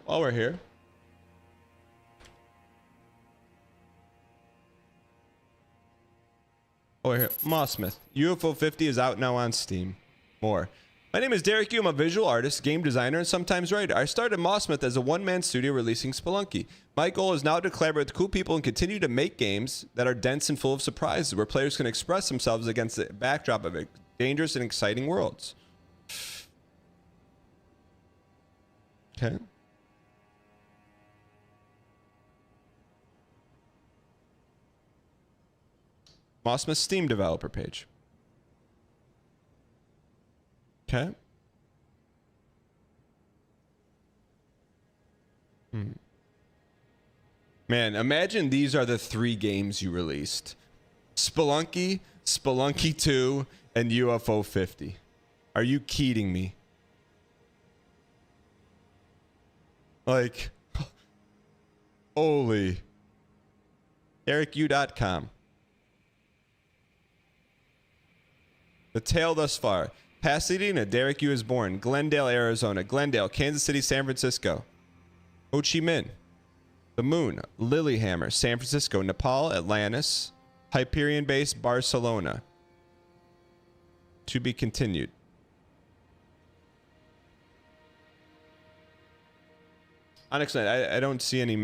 while we're here. Oh, we're here. Mossmith. UFO 50 is out now on Steam. More. My name is Derek Yu. I'm a visual artist, game designer, and sometimes writer. I started Mossmith as a one-man studio releasing Spelunky. My goal is now to collaborate with cool people and continue to make games that are dense and full of surprises, where players can express themselves against the backdrop of dangerous and exciting worlds. Okay. Mossmith Steam developer page. Okay. Man, imagine these are the 3 games you released. Spelunky, Spelunky 2, and UFO 50. Are you kidding me? Like, holy. EricU.com. The tale thus far. Pasadena, Derek Yu is born. Glendale, Arizona. Glendale, Kansas City, San Francisco. Ho Chi Minh. The Moon, Lilyhammer, San Francisco. Nepal, Atlantis. Hyperion Base, Barcelona. To be continued. Honestly, I don't see any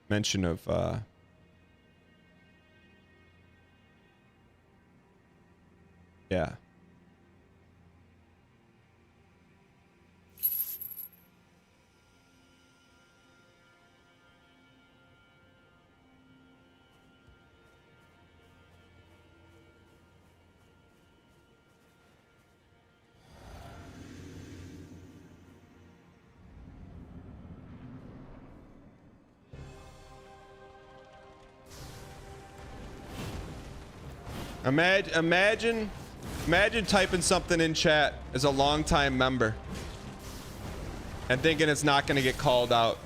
mention of yeah. Imagine typing something in chat as a longtime member and thinking it's not going to get called out.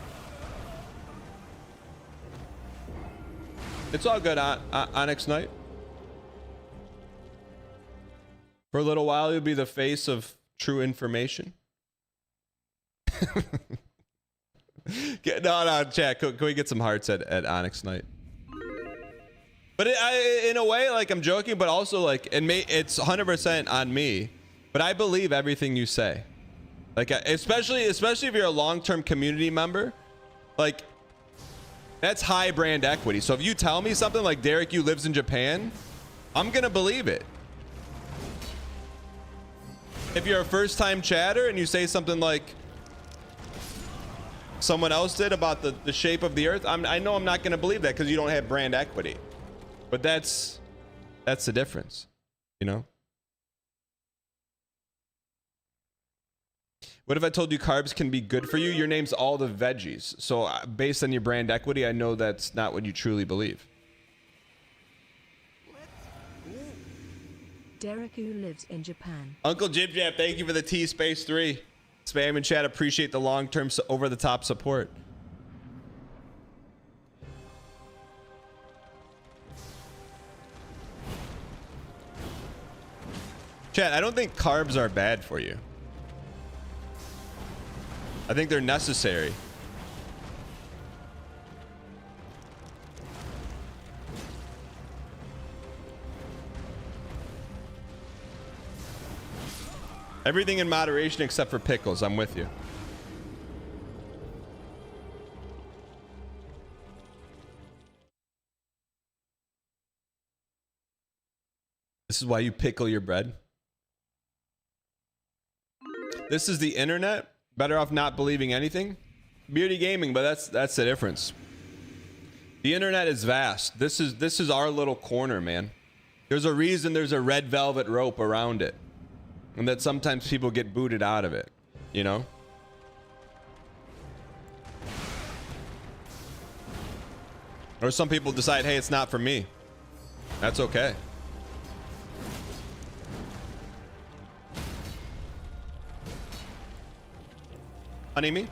It's all good, Onyx Knight. For a little while, you'll be the face of true information. No, chat. Can we get some hearts at Onyx Knight? But in a way, like, I'm joking, but also, like, it's 100% on me. But I believe everything you say. Like, especially if you're a long-term community member, like, that's high brand equity. So if you tell me something like Derek Yu lives in Japan, I'm gonna believe it. If you're a first-time chatter and you say something like someone else did about the shape of the Earth, I know I'm not gonna believe that because you don't have brand equity. But that's the difference, you know? What if I told you carbs can be good for you? Your name's all the veggies. So based on your brand equity, I know that's not what you truly believe. Derek who lives in Japan. Uncle Jib Jab, thank you for the T-Space3. Spam and chat, appreciate the long-term over-the-top support. Chat, I don't think carbs are bad for you. I think they're necessary. Everything in moderation except for pickles. I'm with you. This is why you pickle your bread. This is the internet. Better off not believing anything. Beauty gaming, but that's the difference. The internet is vast. This is our little corner, man. There's a reason there's a red velvet rope around it. And that sometimes people get booted out of it, you know? Or some people decide, hey, it's not for me. That's okay. Honey me?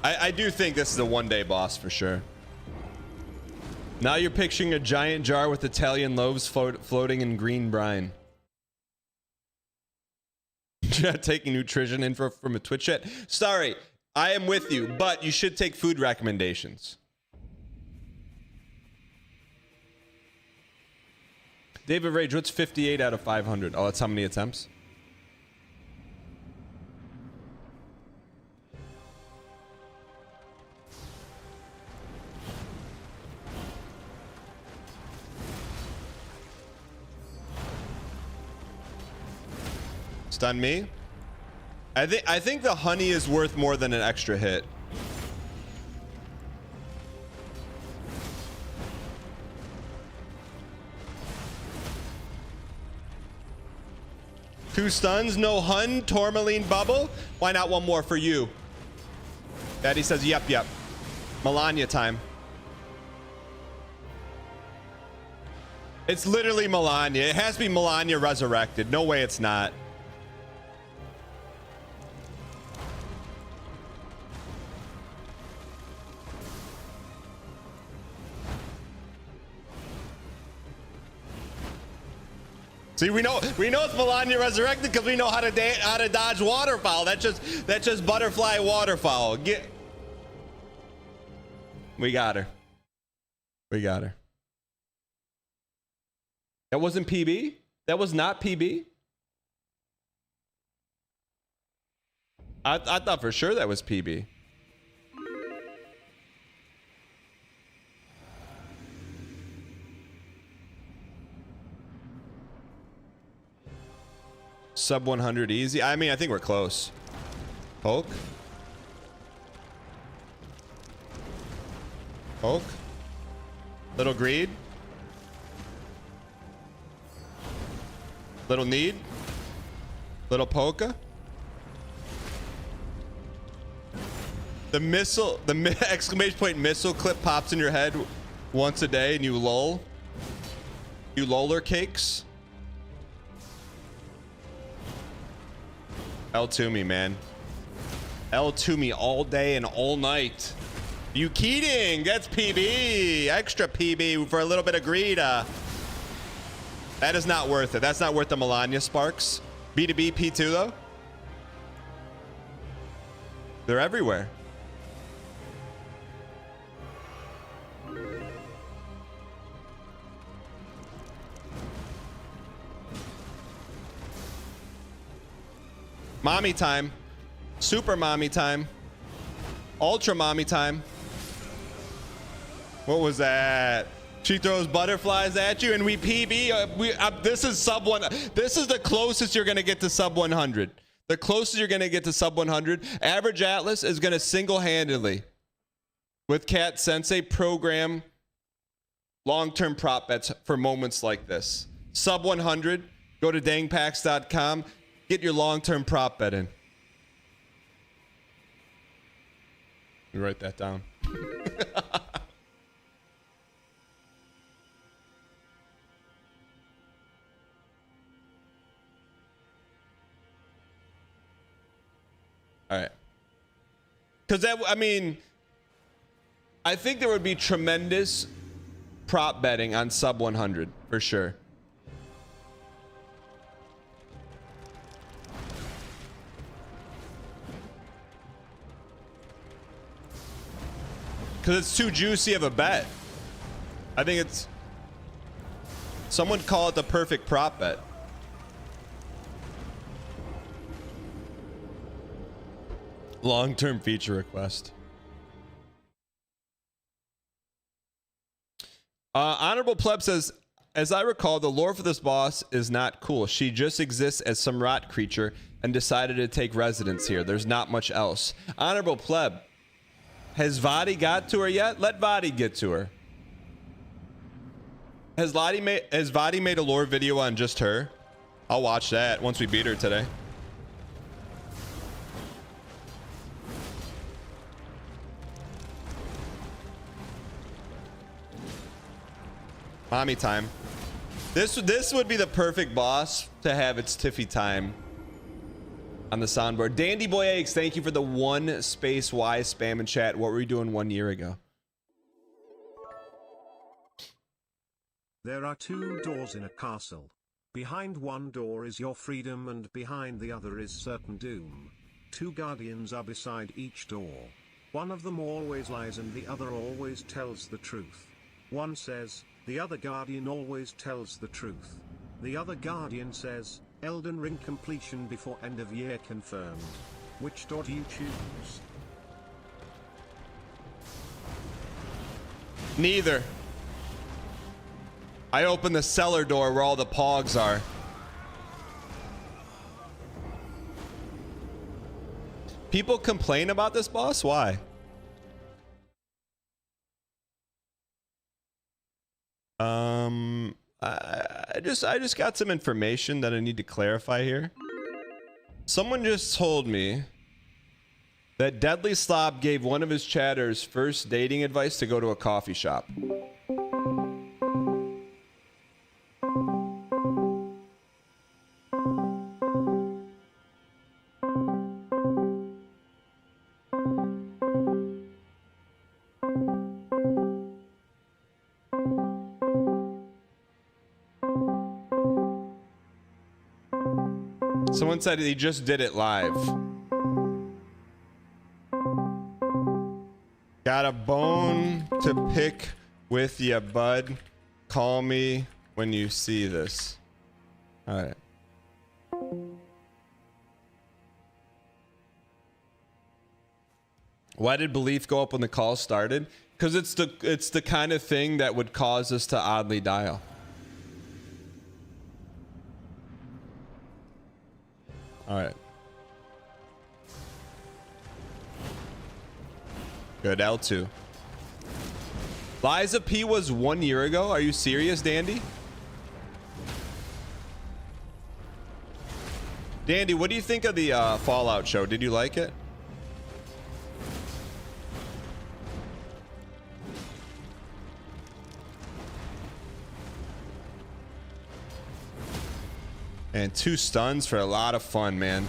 I do think this is a one-day boss for sure. Now you're picturing a giant jar with Italian loaves floating in green brine. You're not taking nutrition info from a Twitch chat. Sorry, I am with you, but you should take food recommendations. David Rage, what's 58 out of 500? Oh, that's how many attempts? Stun me. I think the honey is worth more than an extra hit. Two stuns, no hun, tourmaline bubble. Why not one more for you? Daddy says, yep. Melania time. It's literally Melania. It has to be Melania resurrected. No way it's not. See, we know it's Melania resurrected because we know how to dodge waterfowl. That's just butterfly waterfowl. We got her. That wasn't PB? That was not PB? I thought for sure that was PB. Sub 100 easy. I mean, I think we're close. Poke. Little greed. Little need. Little polka. The missile, the exclamation point missile clip pops in your head once a day and you lull. You loller cakes. L to me, man. L to me all day and all night. You kidding? That's PB. Extra PB for a little bit of greed. That is not worth it. That's not worth the Melania sparks. B2B, P2 though. They're everywhere. Mommy time. Super mommy time. Ultra mommy time. What was that? She throws butterflies at you and we PB. This is sub one. This is the closest you're going to get to sub 100. The closest you're going to get to sub 100. Average Atlas is going to single-handedly, with Cat Sensei, program long-term prop bets for moments like this. Sub 100. Go to dangpacks.com. Get your long-term prop bet in. You write that down. All right. Because that, I mean, I think there would be tremendous prop betting on sub 100 for sure. Because it's too juicy of a bet. I think it's... Someone call it the perfect prop bet. Long-term feature request. Honorable Pleb says, as I recall, the lore for this boss is not cool. She just exists as some rot creature and decided to take residence here. There's not much else. Honorable Pleb, has Vadi got to her yet? Let Vadi get to her. Has Vadi made a lore video on just her? I'll watch that once we beat her today. Mommy time. This would be the perfect boss to have its Tiffy time on the soundboard. Dandy Boy Eggs, thank you for the 1 space Y spam in chat. What were you doing 1 year ago? There are 2 doors in a castle. Behind one door is your freedom and behind the other is certain doom. Two guardians are beside each door. One of them always lies and the other always tells the truth. One says, the other guardian always tells the truth. The other guardian says, Elden Ring completion before end of year confirmed. Which door do you choose? Neither. I opened the cellar door where all the pogs are. People complain about this boss? Why? I just got some information that I need to clarify here. Someone just told me that Deadly Slob gave one of his chatters first dating advice to go to a coffee shop. Someone said he just did it live. Got a bone to pick with ya, bud. Call me when you see this. All right. Why did belief go up when the call started? Because it's the kind of thing that would cause us to oddly dial. All right. Good, L2. Liza P was 1 year ago. Are you serious, Dandy? Dandy, what do you think of the Fallout show? Did you like it? And 2 stuns for a lot of fun, man.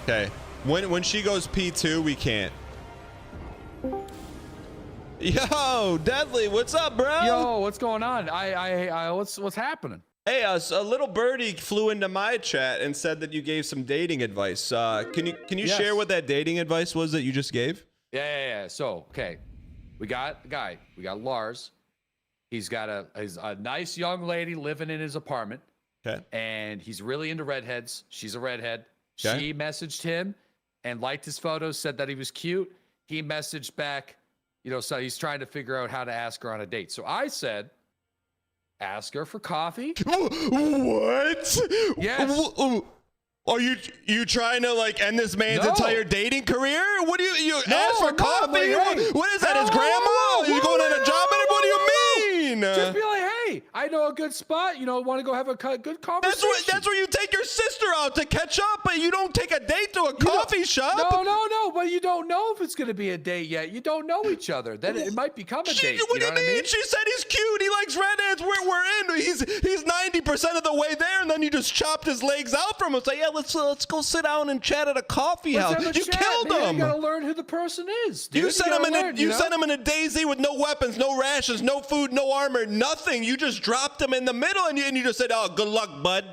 Okay, when she goes P2, we can't. Yo, Deadly, what's up, bro? Yo, what's going on? What's happening? Hey, a little birdie flew into my chat and said that you gave some dating advice. Can you share what that dating advice was that you just gave? Yeah. So, okay, we got a guy. We got Lars. He's got a nice young lady living in his apartment. Okay. And he's really into redheads. She's a redhead. Okay. She messaged him and liked his photos, said that he was cute. He messaged back, so he's trying to figure out how to ask her on a date. So I said, ask her for coffee. What? Yes. Are you trying to end this man's entire dating career? What do you ask for coffee? Hey, what is that? His grandma? You going on a job? What do you mean? Just be like, hey, I know a good spot. Want to go have a good conversation. That's where you take your sister out to catch up, but you don't take a date to a coffee shop. No, but you don't know if it's going to be a date yet. You don't know each other. Then it might become a date. What do you mean? She said he's cute. He likes redheads. We're in. He's 90% of the way there, and then you just chopped his legs out from him. Say, yeah, let's go sit down and chat at a coffee house. You killed him. You gotta learn who the person is, dude. You sent him in a daisy with no weapons, no rations, no food, no armor, nothing. You just dropped him in the middle, and you just said, "Oh, good luck, bud."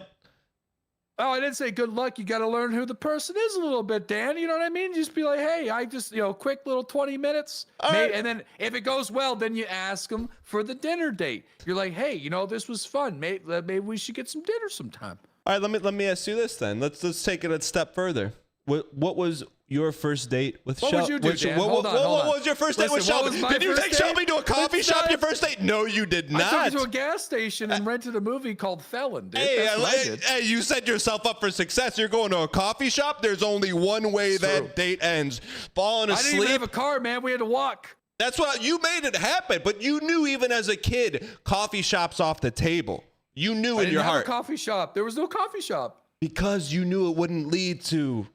Oh, I didn't say good luck. You got to learn who the person is a little bit, Dan. You know what I mean? Just be like, hey, I just, quick little 20 minutes. Right. And then if it goes well, then you ask them for the dinner date. You're like, hey, this was fun. Maybe we should get some dinner sometime. All right, let me ask you this then. Let's take it a step further. What was your first date with Shelby? What would you do, Dan? What was your first date with Shelby? Did you take Shelby to a coffee shop your first date? No, you did not. I took her to a gas station and rented a movie called Felon, dude. Hey, you set yourself up for success. You're going to a coffee shop. There's only one way that date ends. Falling asleep. I didn't even have a car, man. We had to walk. That's what you made it happen. But you knew even as a kid, coffee shops off the table. You knew in your heart. I didn't have a coffee shop. There was no coffee shop. Because you knew it wouldn't lead to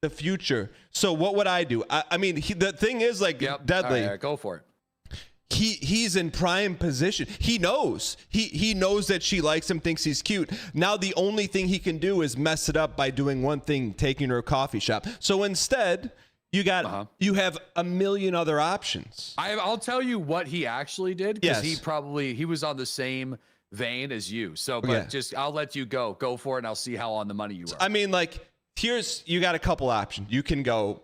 the future. So what would I do? I mean, the thing is Deadly. All right, go for it. He's in prime position. He knows. He knows that she likes him, thinks he's cute. Now the only thing he can do is mess it up by doing one thing, taking her to a coffee shop. So instead, you got you have a million other options. I'll tell you what he actually did, because Yes. he was on the same vein as you. So, but I'll let you go for it, and I'll see how on the money you are. I mean, like, you got a couple options. You can go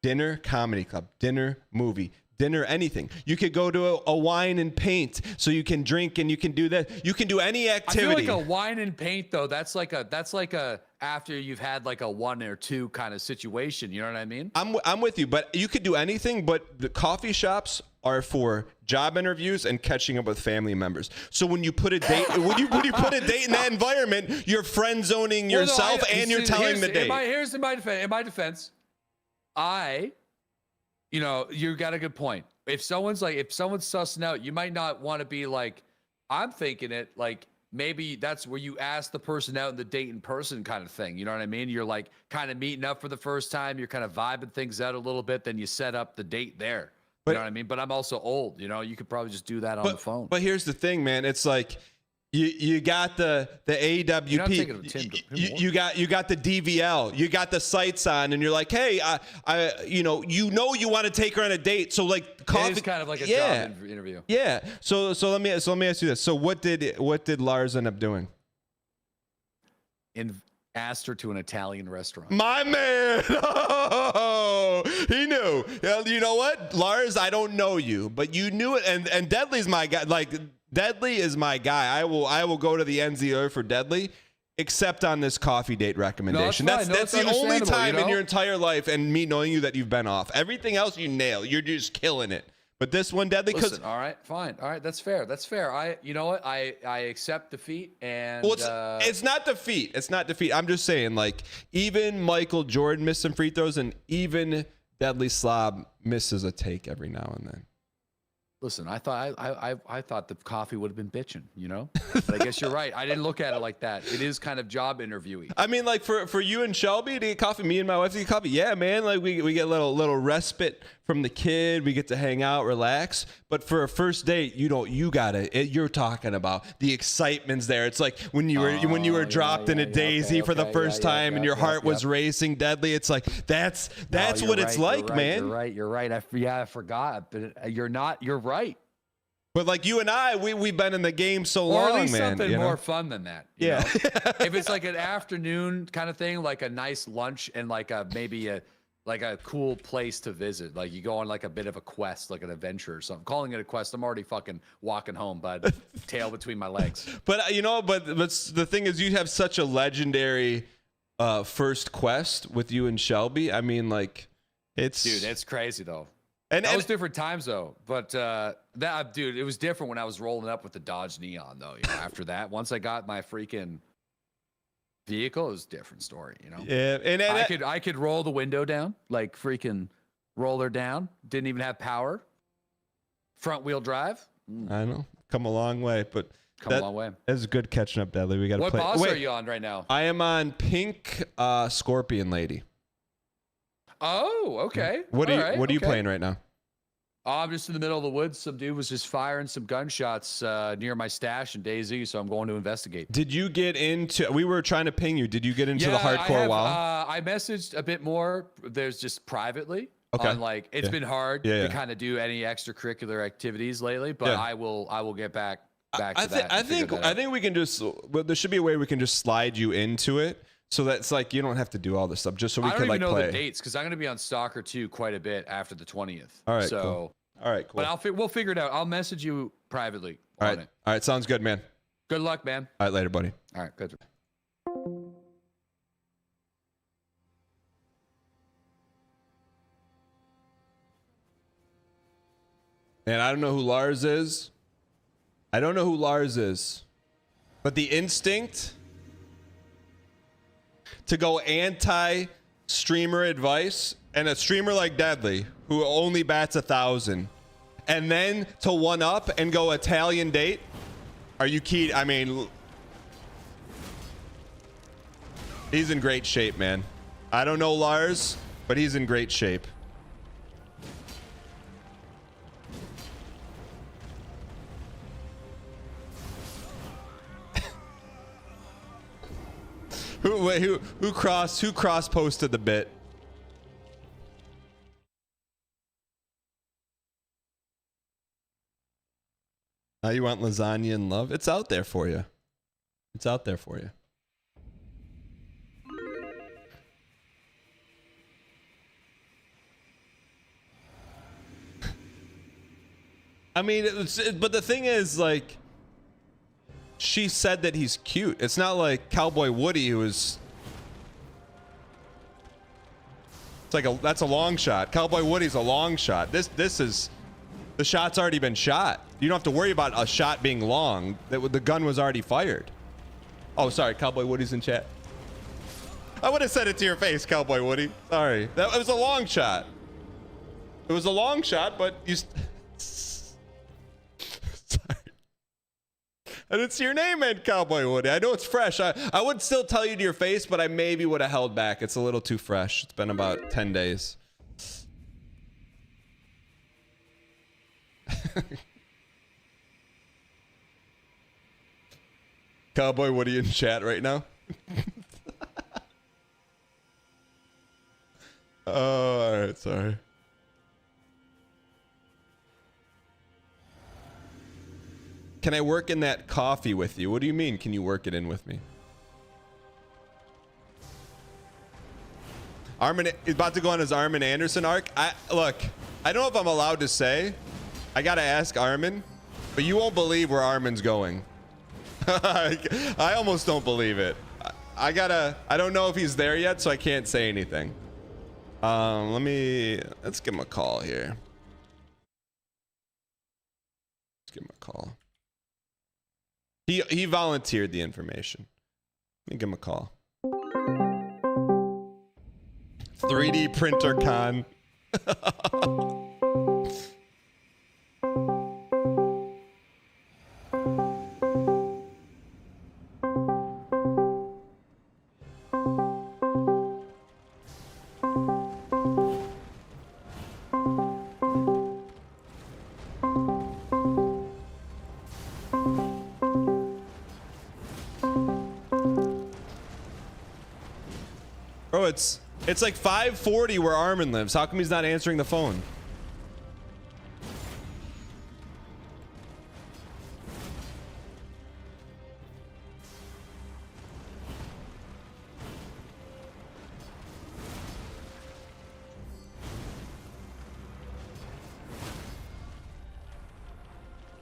dinner, comedy club, dinner, movie, dinner, anything. You could go to a wine and paint, so you can drink and you can do that. You can do any activity. I feel like a wine and paint, though, that's like a after you've had like a 1 or 2 kind of situation. You know what I mean? I'm with you, but you could do anything. But the coffee shops are for job interviews and catching up with family members. So when you put a date, when you put a date in that environment, you're friend zoning yourself and you're telling the date. In my defense, you got a good point. If someone's sussing out, you might not want to be like, I'm thinking it like, maybe that's where you ask the person out in the date in person kind of thing. You know what I mean? You're like kind of meeting up for the first time. You're kind of vibing things out a little bit. Then you set up the date there. You know what I mean? But I'm also old. You could probably just do that on the phone. But here's the thing, man. It's like you got the AWP. You got the DVL. You got the sights on, and you're like, hey, you want to take her on a date. So like, coffee. It is kind of like a job interview. Yeah. So let me ask you this. So what did Lars end up doing? Asked her to an Italian restaurant. My man. Oh, he knew. You know what, Lars? I don't know you, but you knew it. And Deadly's my guy. Like, Deadly is my guy. I will go to the ends of the earth for Deadly, except on this coffee date recommendation. No, that's the only time in your entire life, and me knowing you, that you've been off. Everything else you nail. You're just killing it. But this one, Deadly, because all right, fine, all right, that's fair. You know what? I accept defeat, and it's not defeat. It's not defeat. I'm just saying, like, even Michael Jordan missed some free throws, and even Deadly Slob misses a take every now and then. Listen, I thought the coffee would have been bitching, But I guess you're right. I didn't look at it like that. It is kind of job interviewing. I mean, like, for you and Shelby to get coffee, me and my wife to get coffee, yeah, man. Like, we get a little respite from the kid. We get to hang out, relax. But for a first date, you're talking about the excitement's there. It's like when you were dropped in a daisy for the first time and your heart was racing, Deadly. It's like that's what it's like, man. You're right. I forgot, but you're not. You're right. But like you and I, we've been in the game so long, or at least man. Something more fun than that. You know? If it's like an afternoon kind of thing, like a nice lunch and like maybe a cool place to visit. Like you go on like a bit of a quest, like an adventure or something. Calling it a quest, I'm already fucking walking home, bud. Tail between my legs. But but the thing is, you have such a legendary first quest with you and Shelby. I mean, like, it's crazy though. And that was different times though. But it was different when I was rolling up with the Dodge Neon though. After that, once I got my freaking vehicle, it was a different story. Yeah, and I could roll the window down, like freaking roll her down. Didn't even have power. Front wheel drive. I know, come a long way, but a long way. It's good catching up, Deadly. We got to play. What boss are you on right now? I am on Pink Scorpion Lady. Oh, okay. What are you playing right now? I'm just in the middle of the woods. Some dude was just firing some gunshots near my stash in DayZ, so I'm going to investigate. Did you get into? We were trying to ping you. Did you get into the hardcore WoW? I messaged a bit more. There's just privately. Okay. On like it's been hard to kind of do any extracurricular activities lately, but I will get back to that. I think we can just. Well, there should be a way we can just slide you into it. So that's like you don't have to do all this stuff, just so we can like play. I don't even know the dates because I'm going to be on Stalker 2 quite a bit after the 20th. All right, so, cool. All right, cool. But we'll figure it out. I'll message you privately. All right, sounds good, man. Good luck, man. All right, later, buddy. All right, good. And I don't know who Lars is. But the instinct to go anti-streamer advice, and a streamer like Deadly, who only bats 1,000, and then to one up and go Italian date. Are you keyed? I mean, he's in great shape, man. I don't know Lars, but he's in great shape. Who cross posted the bit? Now you want lasagna and love? It's out there for you. It's out there for you. I mean, but the thing is, like, she said that he's cute. It's not like Cowboy Woody, who is. It's like that's a long shot. Cowboy Woody's a long shot. This is, the shot's already been shot. You don't have to worry about a shot being long. The gun was already fired. Oh, sorry, Cowboy Woody's in chat. I would have said it to your face, Cowboy Woody. Sorry, it was a long shot. It was a long shot, but you. I didn't see your name, man, Cowboy Woody. I know it's fresh. I would still tell you to your face, but I maybe would have held back. It's a little too fresh. It's been about 10 days. Cowboy Woody in chat right now. Oh, all right, sorry. Can I work in that coffee with you? What do you mean, can you work it in with me? Armin is about to go on his Armin Anderson arc. Look, I don't know if I'm allowed to say. I gotta ask Armin, but you won't believe where Armin's going. I almost don't believe it. I don't know if he's there yet, so I can't say anything. Let's give him a call here. Let's give him a call. He volunteered the information. Let me give him a call. 3D printer con. Bro, it's like 5:40 where Armin lives. How come he's not answering the phone?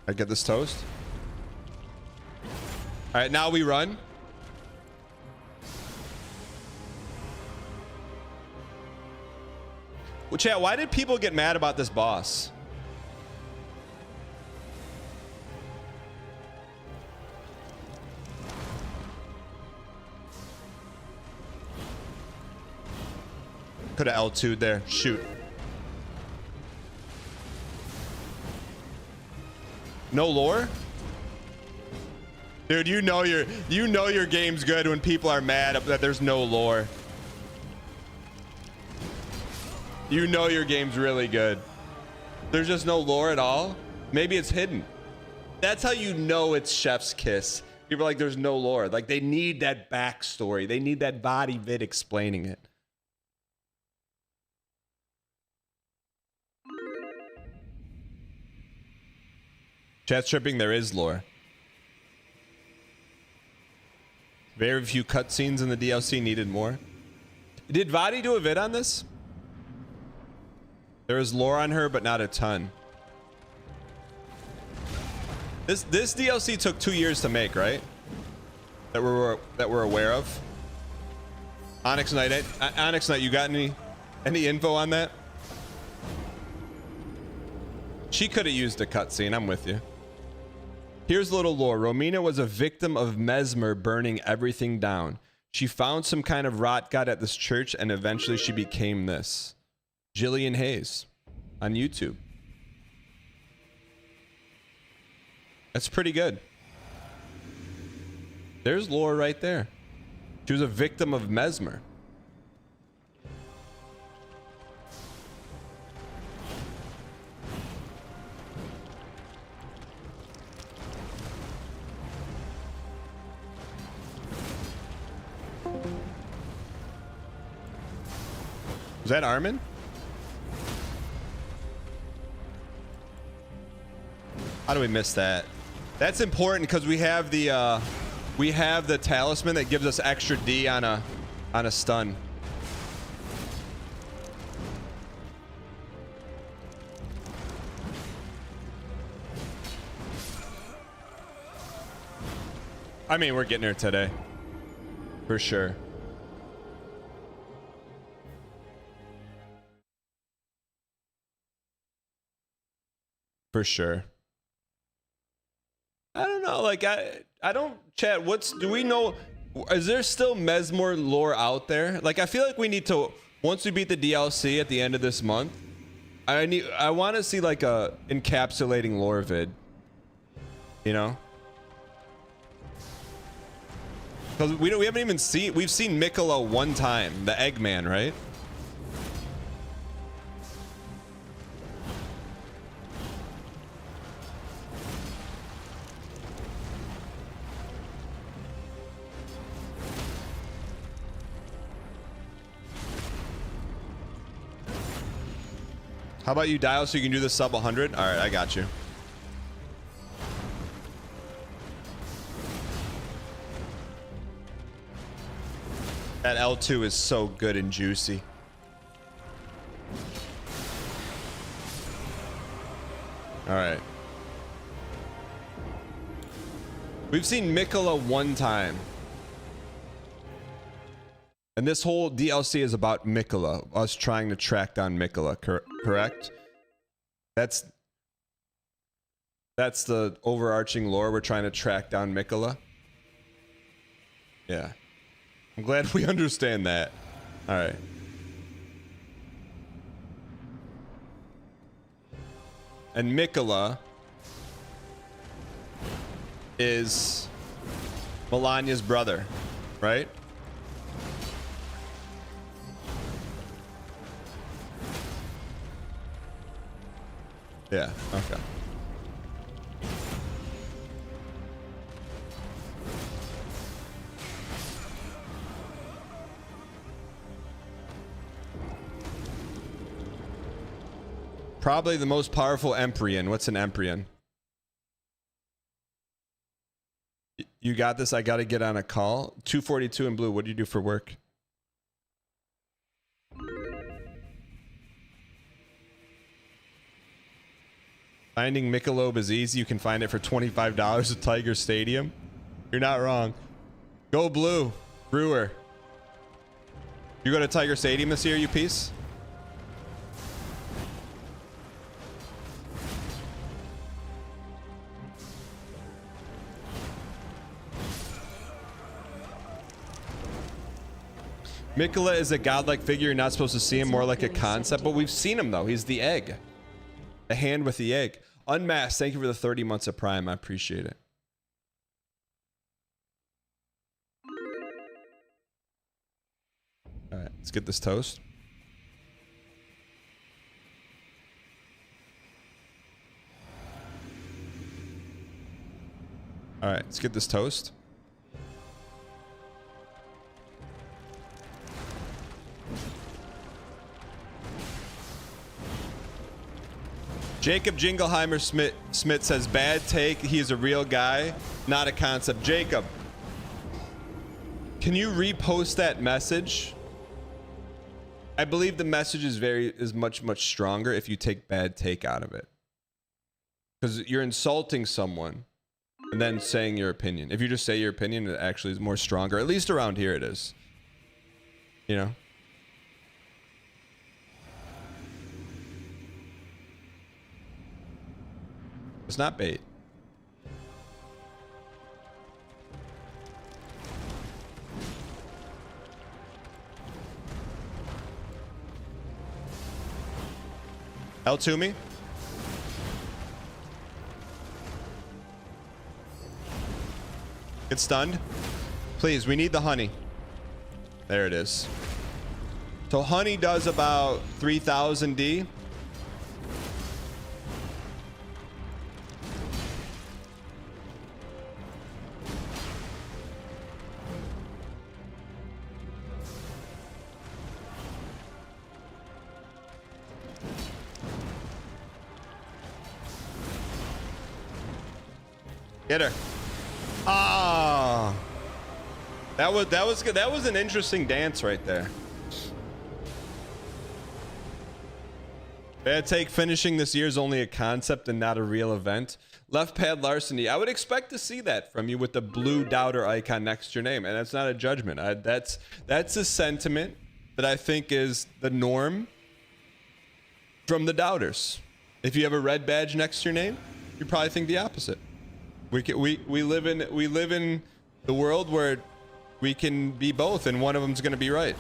I get this toast. All right, now we run. Well, chat, why did people get mad about this boss? Could have L2'd there. Shoot. No lore? Dude, you know your game's good when people are mad that there's no lore. You know your game's really good. There's just no lore at all. Maybe it's hidden. That's how you know it's Chef's Kiss. People are like, there's no lore. Like, they need that backstory. They need that body vid explaining it. Chat's tripping, there is lore. Very few cutscenes in the DLC, needed more. Did Vadi do a vid on this? There is lore on her, but not a ton. This DLC took 2 years to make, right? That we're aware of. Onyx Knight, you got any info on that? She could have used a cutscene. I'm with you. Here's a little lore. Romina was a victim of Mesmer burning everything down. She found some kind of rot god at this church, and eventually she became this. Jillian Hayes on YouTube. That's pretty good. There's lore right there. She was a victim of Mesmer. Was that Armin? How do we miss that? That's important because we have the talisman that gives us extra D on a stun. I mean, we're getting her today. For sure. For sure. I don't know, like I don't chat. Do we know, is there still Mesmer lore out there? Like I feel like we need to, once we beat the DLC at the end of this month, I want to see like a encapsulating lore vid. You know? Because we haven't even seen, we've seen Pickle one time, the Eggman, right? How about you dial so you can do the sub 100? All right, I got you. That L2 is so good and juicy. All right. We've seen Pickle one time. And this whole DLC is about Pickle, us trying to track down Pickle, correct? That's the overarching lore. We're trying to track down Pickle. Yeah. I'm glad we understand that. All right. And Pickle is Melania's brother, right? Yeah, okay. Probably the most powerful Emperor. What's an Emperor? You got this. I got to get on a call. 242 in blue. What do you do for work? Finding Michelob is easy. You can find it for $25 at Tiger Stadium. You're not wrong. Go blue. Brewer. You go to Tiger Stadium this year, you piece? Pickle is a godlike figure. You're not supposed to see him, more like a concept, but we've seen him though. He's the egg. The hand with the egg. Unmasked, thank you for the 30 months of Prime. I appreciate it. All right, let's get this toast. All right, let's get this toast. Jacob Jingleheimer Smith says, bad take. He is a real guy, not a concept. Jacob, can you repost that message? I believe the message is much stronger if you take bad take out of it. Because you're insulting someone and then saying your opinion. If you just say your opinion, it actually is more stronger. At least around here it is. You know? It's not bait. L to me. Get stunned. Please, we need the honey. There it is. So honey does about 3,000 D. Get her. Ah. That was good. That was an interesting dance right there. Bad take. Finishing this year is only a concept and not a real event. Left pad larceny. I would expect to see that from you with the blue doubter icon next to your name, and that's not a judgment. That's a sentiment that I think is the norm from the doubters. If you have a red badge next to your name, you probably think the opposite. We live in the world where we can be both, and one of them's going to be right.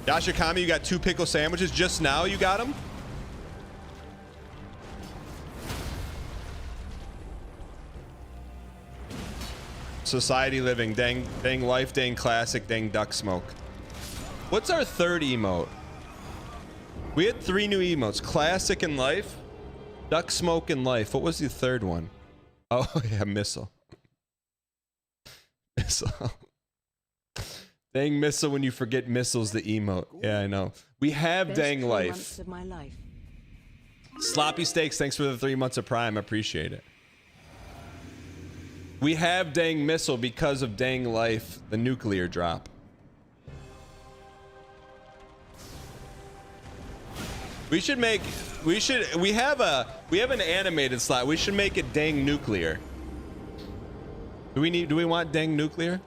Yashikami, you got 2 pickle sandwiches just now. You got them. Society living, dang life, dang classic, dang duck smoke. What's our third emote? We had 3 new emotes: classic and life, duck smoke and life. What was the third one? Oh yeah, missile. Missile. Dang missile when you forget missiles, the emote. Yeah, I know. We have Best dang 3 life. months of my life. Sloppy steaks, thanks for the 3 months of Prime. Appreciate it. We have dang missile because of dang life, the nuclear drop. We have an animated slot. We should make it dang nuclear. Do we want dang nuclear?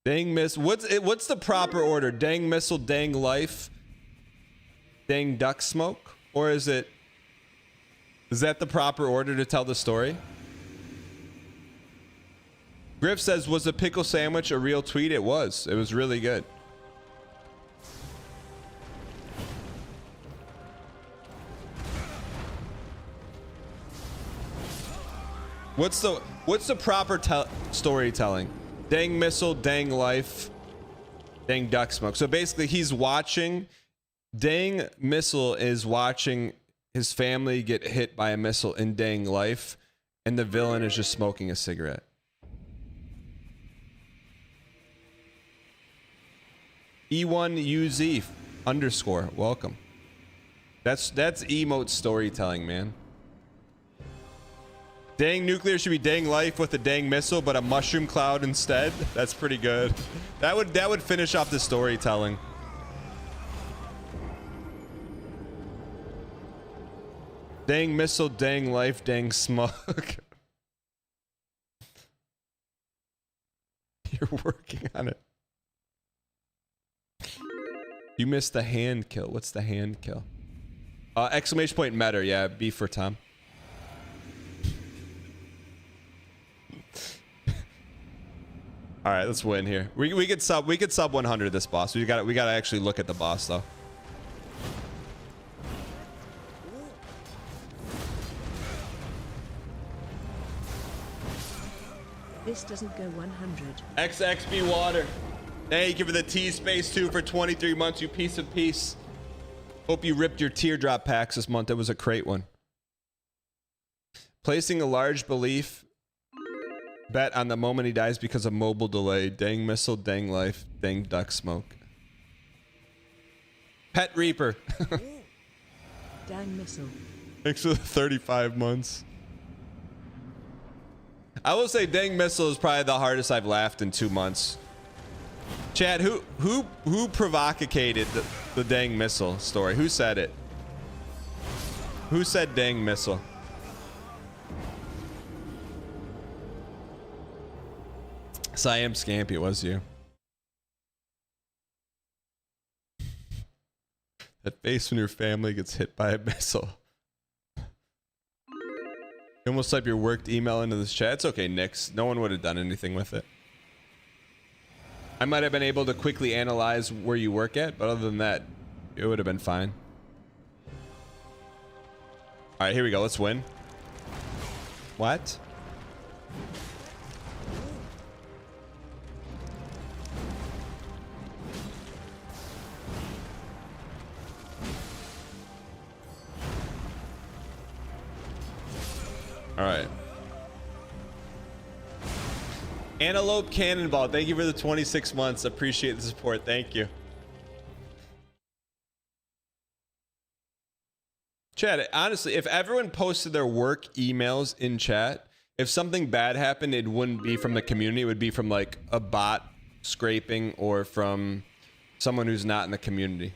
Dang miss. What's the proper order? Dang missile, dang life, dang duck smoke? Or is that the proper order to tell the story? Griff says, was the pickle sandwich a real tweet? It was. It was really good. What's the proper storytelling? Dang missile, dang life, dang duck smoke. So basically he's watching, dang missile is watching his family get hit by a missile in dang life, and the villain is just smoking a cigarette. E1UZ _ welcome. That's emote storytelling, man. Dang nuclear should be dang life with a dang missile, but a mushroom cloud instead. That's pretty good. That would finish off the storytelling. Dang missile, dang life, dang smoke. You're working on it. You missed the hand kill. What's the hand kill? Exclamation point meta. Yeah, B for Tom. All right, let's win here. We could sub 100 this boss. We gotta actually look at the boss though. This doesn't go 100. XXB water. Thank you for the T space 2 for 23 months. You piece of peace. Hope you ripped your teardrop packs this month. It was a great one. Placing a large belief bet on the moment he dies because of mobile delay. Dang missile, dang life, dang duck smoke. Pet Reaper. Dang missile. Thanks for the 35 months. I will say dang missile is probably the hardest I've laughed in 2 months. Chad, who provocated the dang missile story? Who said it? Who said dang missile? Siam Scampy, it was you. That face when your family gets hit by a missile. You almost type your worked email into this chat. It's okay, Nix. No one would have done anything with it. I might have been able to quickly analyze where you work at, but other than that, it would have been fine. All right, here we go. Let's win. What? All right. Antelope Cannonball, thank you for the 26 months. Appreciate the support. Thank you. Chat, honestly, if everyone posted their work emails in chat, if something bad happened, it wouldn't be from the community. It would be from like a bot scraping or from someone who's not in the community.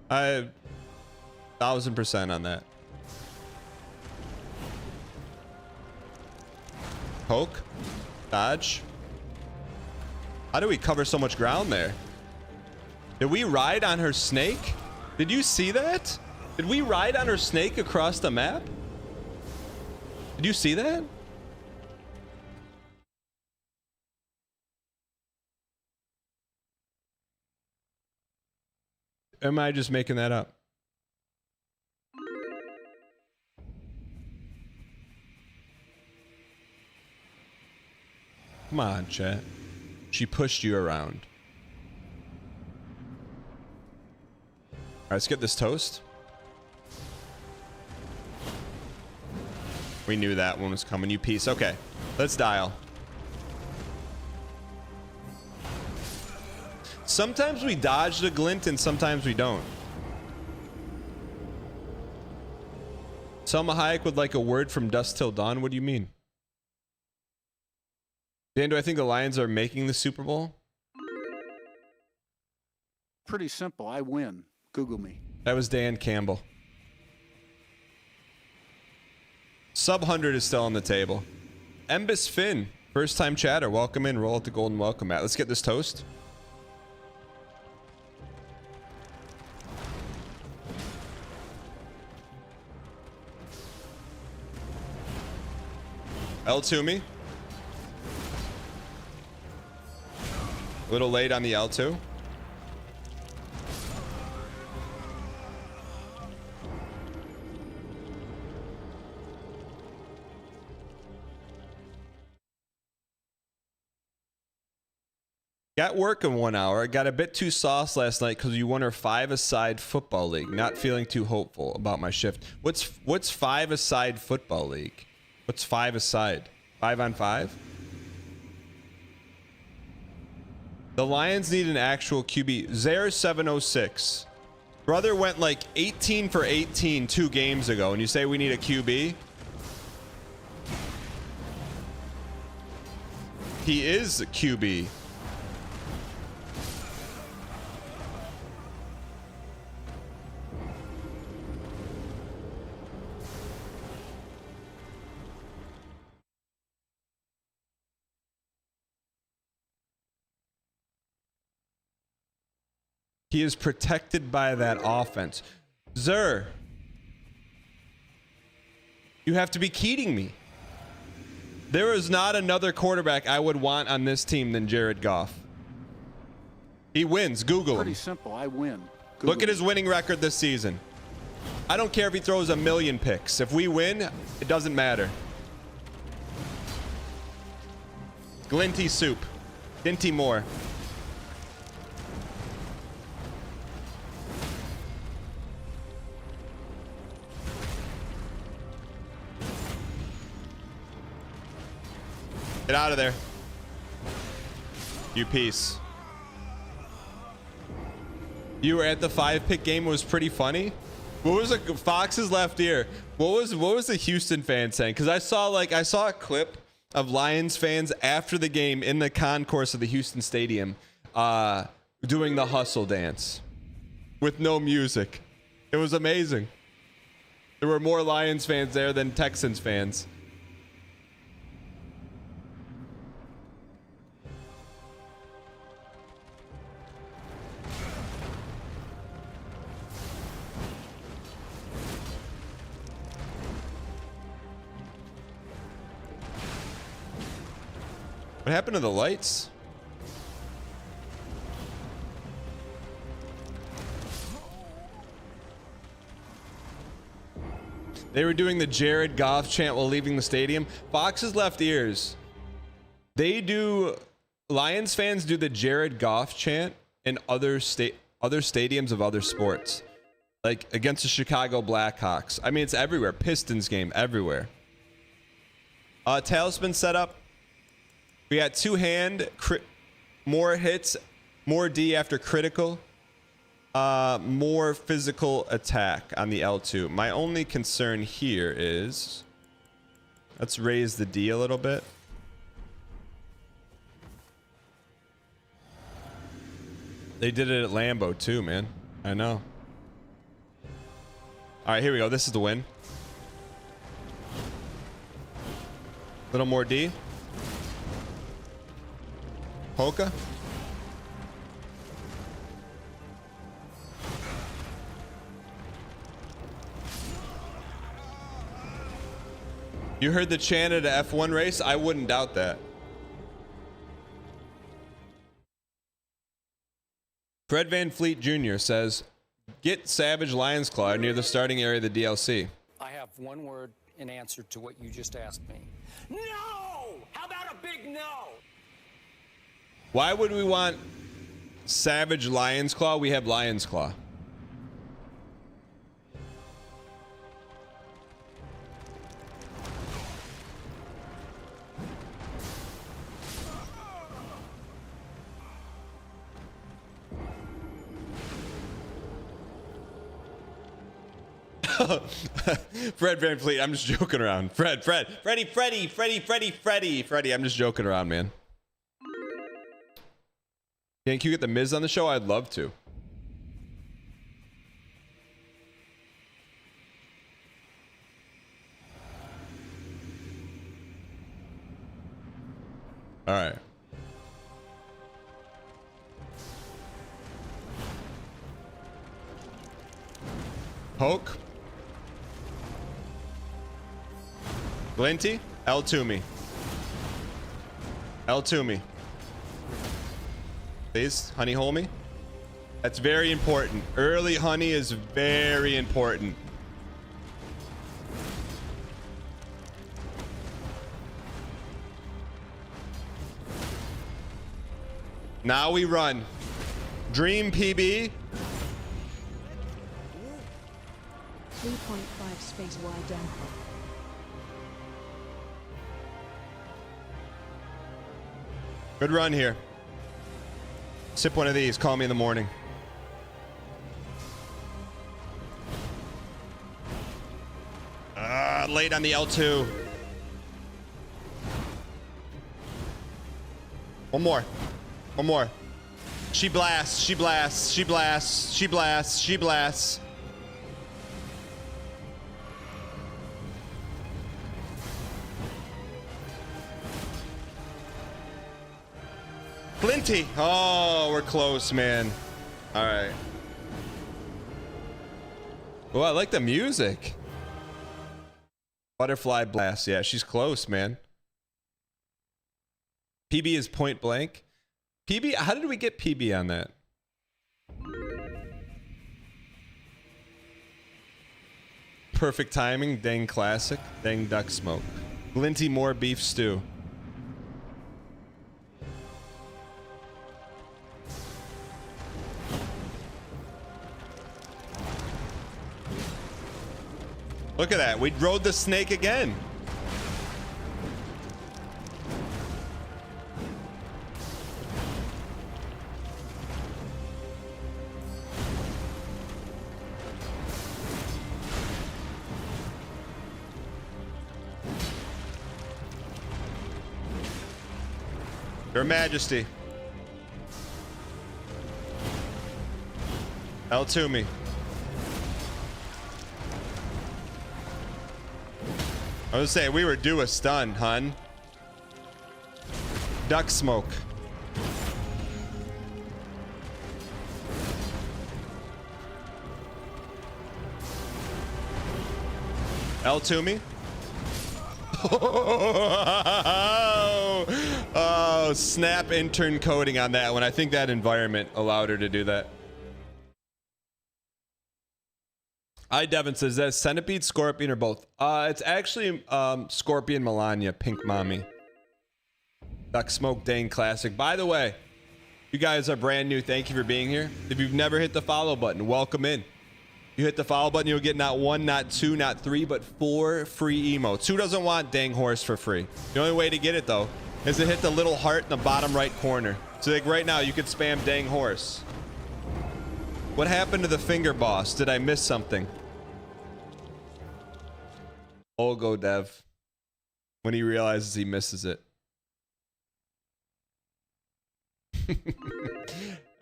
I 1000% on that. Poke, dodge. How do we cover so much ground there? Did we ride on her snake? Did you see that? Did we ride on her snake across the map? Did you see that? Am I just making that up? Come on, chat. She pushed you around. All right, let's get this toast. We knew that one was coming. You piece. Okay, let's dial. Sometimes we dodge the glint and sometimes we don't. Selma Hayek would like a word from dusk till dawn. What do you mean? Dan, do I think the Lions are making the Super Bowl? Pretty simple. I win. Google me. That was Dan Campbell. Sub 100 is still on the table. Embus Finn, first time chatter. Welcome in. Roll at the golden welcome mat. Let's get this toast. L2 me. A little late on the L2. Got work in 1 hour. Got a bit too sauce last night because you won our 5-a-side football league. Not feeling too hopeful about my shift. What's 5-a-side football league? What's 5-a-side? 5-on-5? The Lions need an actual QB. Zaire 706. Brother went like 18 for 18 2 games ago, and you say we need a QB? He is a QB. He is protected by that offense. Zer, you have to be kidding me. There is not another quarterback I would want on this team than Jared Goff. He wins. Google him. Pretty simple. I win. Google Look at his winning record this season. I don't care if he throws 1,000,000 picks. If we win, it doesn't matter. Glinty soup. Dinty Moore. Get out of there. You piece. You were at the 5-pick game. It was pretty funny. What was Fox's left ear? What was the Houston fan saying? Because I saw a clip of Lions fans after the game in the concourse of the Houston Stadium doing the hustle dance with no music. It was amazing. There were more Lions fans there than Texans fans. What happened to the lights? They were doing the Jared Goff chant while leaving the stadium. Fox's left ears. Lions fans do the Jared Goff chant in other stadiums of other sports. Like against the Chicago Blackhawks. I mean, it's everywhere. Pistons game everywhere. Tailspin setup. We got two hand, more hits, more D after critical, more physical attack on the L2. My only concern here is, let's raise the D a little bit. They did it at Lambeau too, man. I know. All right, here we go. This is the win. Little more D. Polka. You heard the chant at a F1 race? I wouldn't doubt that. Fred Van Fleet Jr. says, get Savage Lion's Claw near the starting area of the DLC. I have one word in answer to what you just asked me. No! How about a big no? Why would we want Savage Lion's Claw? We have Lion's Claw. Fred Van Fleet, I'm just joking around. Freddie, I'm just joking around, man. Can't you get the Miz on the show? I'd love to. All right. Poke. Glinty. L to me. L to me. Please, honey hole me. That's very important. Early honey is very important. Now we run. Dream PB. 3.5 space wide down. Good run here. Sip one of these. Call me in the morning. Late on the L2. One more. One more. She blasts. She blasts. She blasts. She blasts. She blasts. Flinty. Oh, we're close, man. All right. Oh, I like the music. Butterfly blast. Yeah, she's close, man. PB is point blank. PB, how did we get PB on that? Perfect timing. Dang classic. Dang duck smoke. Glinty more beef stew. Look at that. We rode the snake again. Your Majesty. L to me. I was saying we were due a stun, hun. Duck smoke. L to me. Oh, snap intern coding on that one. I think that environment allowed her to do that. Devin says that Centipede, Scorpion, or both. It's actually Scorpion, Melania, Pink Mommy. Duck Smoke Dane Classic. By the way, you guys are brand new. Thank you for being here. If you've never hit the follow button, welcome in. You hit the follow button, you'll get not 1, not 2, not 3, but 4 free emotes. Who doesn't want dang horse for free? The only way to get it though is to hit the little heart in the bottom right corner. So like right now you could spam dang horse. What happened to the finger boss? Did I miss something? Oh, go Dev. When he realizes he misses it.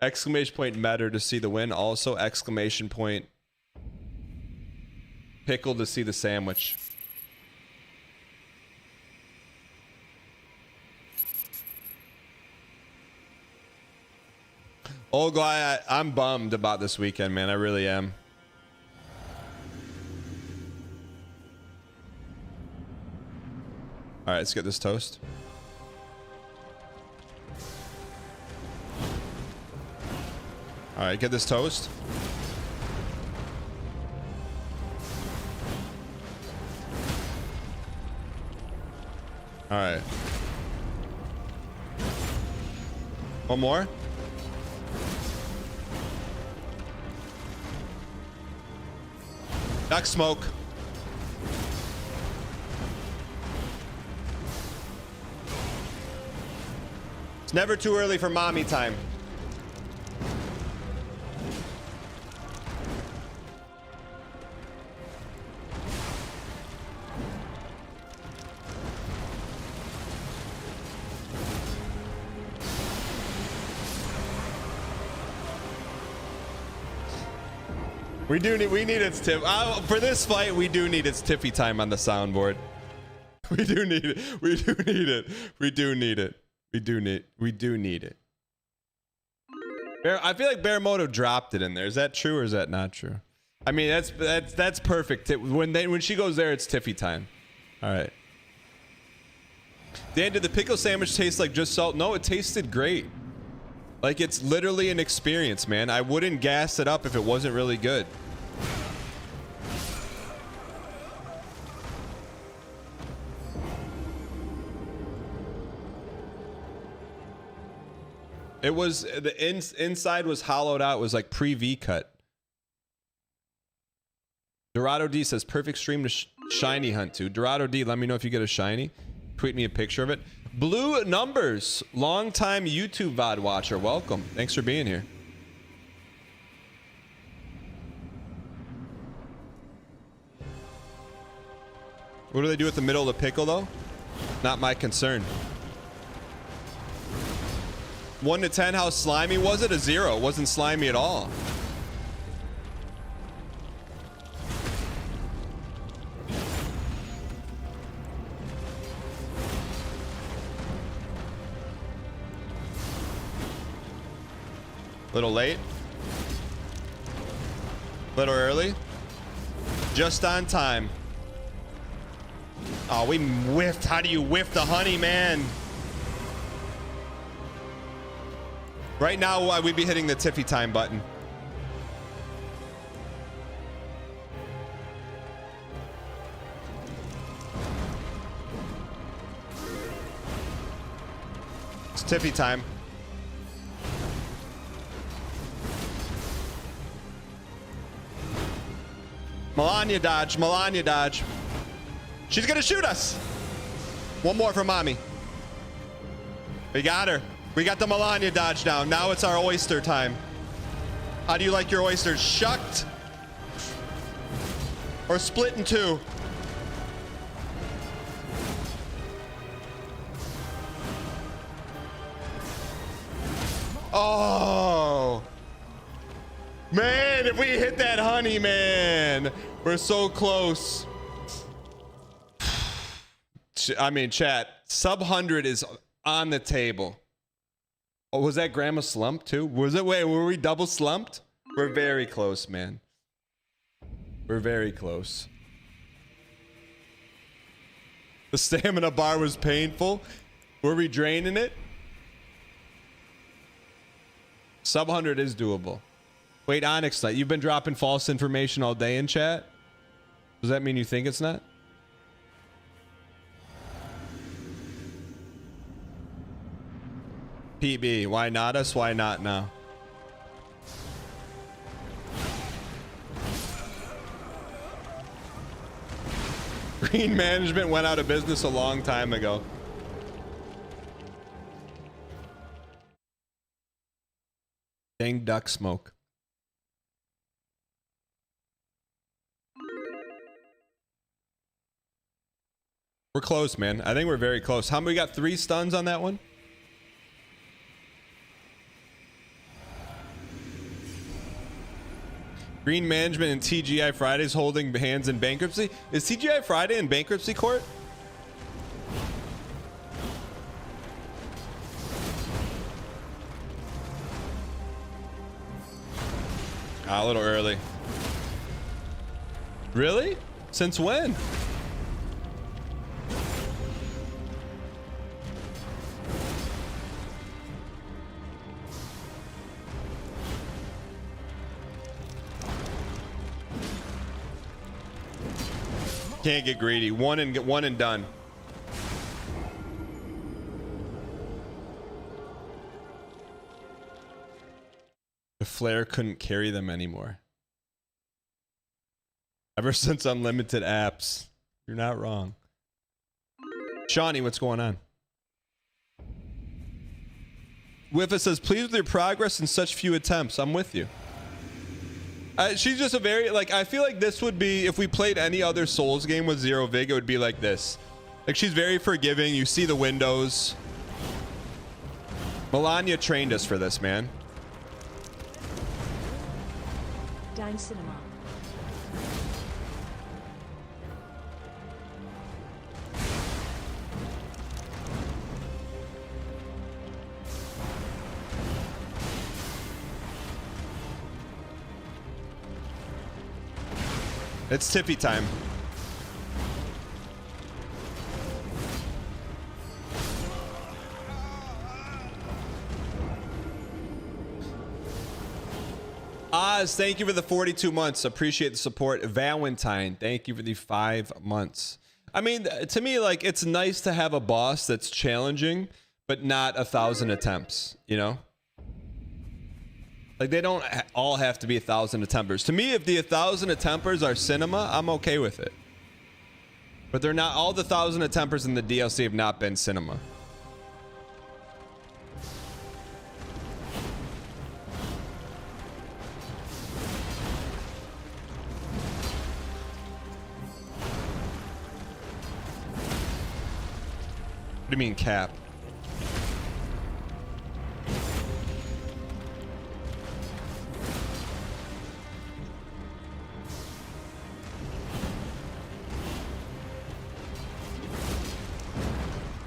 Exclamation point matter to see the win. Also exclamation point Pickle to see the sandwich. Oh, guy, I'm bummed about this weekend, man. I really am. All right, let's get this toast. All right, get this toast. All right. One more. Duck smoke. It's never too early for mommy time. We need its tip. For this fight, we do need its tiffy time on the soundboard. We do need it. We do need it. We do need it. We do need it. I feel like Emote dropped it in there. Is that true or is that not true? I mean, that's perfect. When she goes there, it's tiffy time. All right. Dan, did the pickle sandwich taste like just salt? No, it tasted great. Like, it's literally an experience, man. I wouldn't gas it up if it wasn't really good. It was, the inside was hollowed out. It was like pre-V cut. Dorado D says, perfect stream to shiny hunt to. Dorado D, let me know if you get a shiny. Tweet me a picture of it. Blue Numbers, longtime YouTube VOD watcher. Welcome. Thanks for being here. What do they do with the middle of the pickle, though? Not my concern. 1 to 10, how slimy was it? A 0. It wasn't slimy at all. Little late. Little early. Just on time. Oh, we whiffed. How do you whiff the honey, man? Right now, we'd be hitting the tiffy time button. It's tiffy time. Melania dodge, Melania dodge. She's gonna shoot us. One more for mommy. We got her. We got the Melania dodge down. Now it's our oyster time. How do you like your oysters? Shucked? Or split in two? Oh. Man, if we hit that honey, man. We're so close. I mean, chat, sub 100 is on the table. Oh, was that grandma slumped too? Was it? Wait, were we double slumped? We're very close, man. We're very close. The stamina bar was painful. Were we draining it? Sub 100 is doable. Wait, Onyx Knight, you've been dropping false information all day in chat? Does that mean you think it's not? PB, why not us? Why not now? Green management went out of business a long time ago. Dang duck smoke. We're close, man. I think we're very close. How many? We got 3 stuns on that one? Green management and TGI Fridays holding hands in bankruptcy. Is TGI Friday in bankruptcy court? A little early. Really? Since when? Can't get greedy. One and done. The flare couldn't carry them anymore. Ever since unlimited apps. You're not wrong. Shawnee, what's going on? Wiffa says, pleased with your progress in such few attempts. I'm with you. She's just a very, like, I feel like this would be, if we played any other Souls game with zero vig, it would be like this. Like, she's very forgiving. You see the windows. Melania trained us for this, man. Dine Cinema. It's Tiffy time. Oz, thank you for the 42 months. Appreciate the support. Valentine, thank you for the 5 months. I mean, to me, like, it's nice to have a boss that's challenging, but not 1,000 attempts, you know? Like, they don't all have to be 1,000 attempters. To me, if the 1,000 attempters are cinema, I'm okay with it. But they're not. All the 1,000 attempters in the DLC have not been cinema. What do you mean, cap?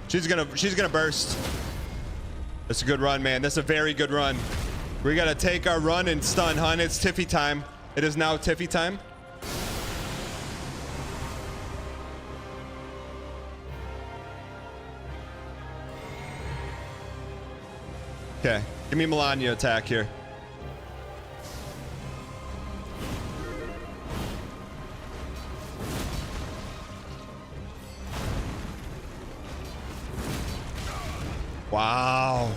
She's gonna burst. That's a good run, man. That's a very good run. We gotta take our run and stun, hun. It's Tiffy time. It is now Tiffy time. Okay, give me Melania attack here. Wow.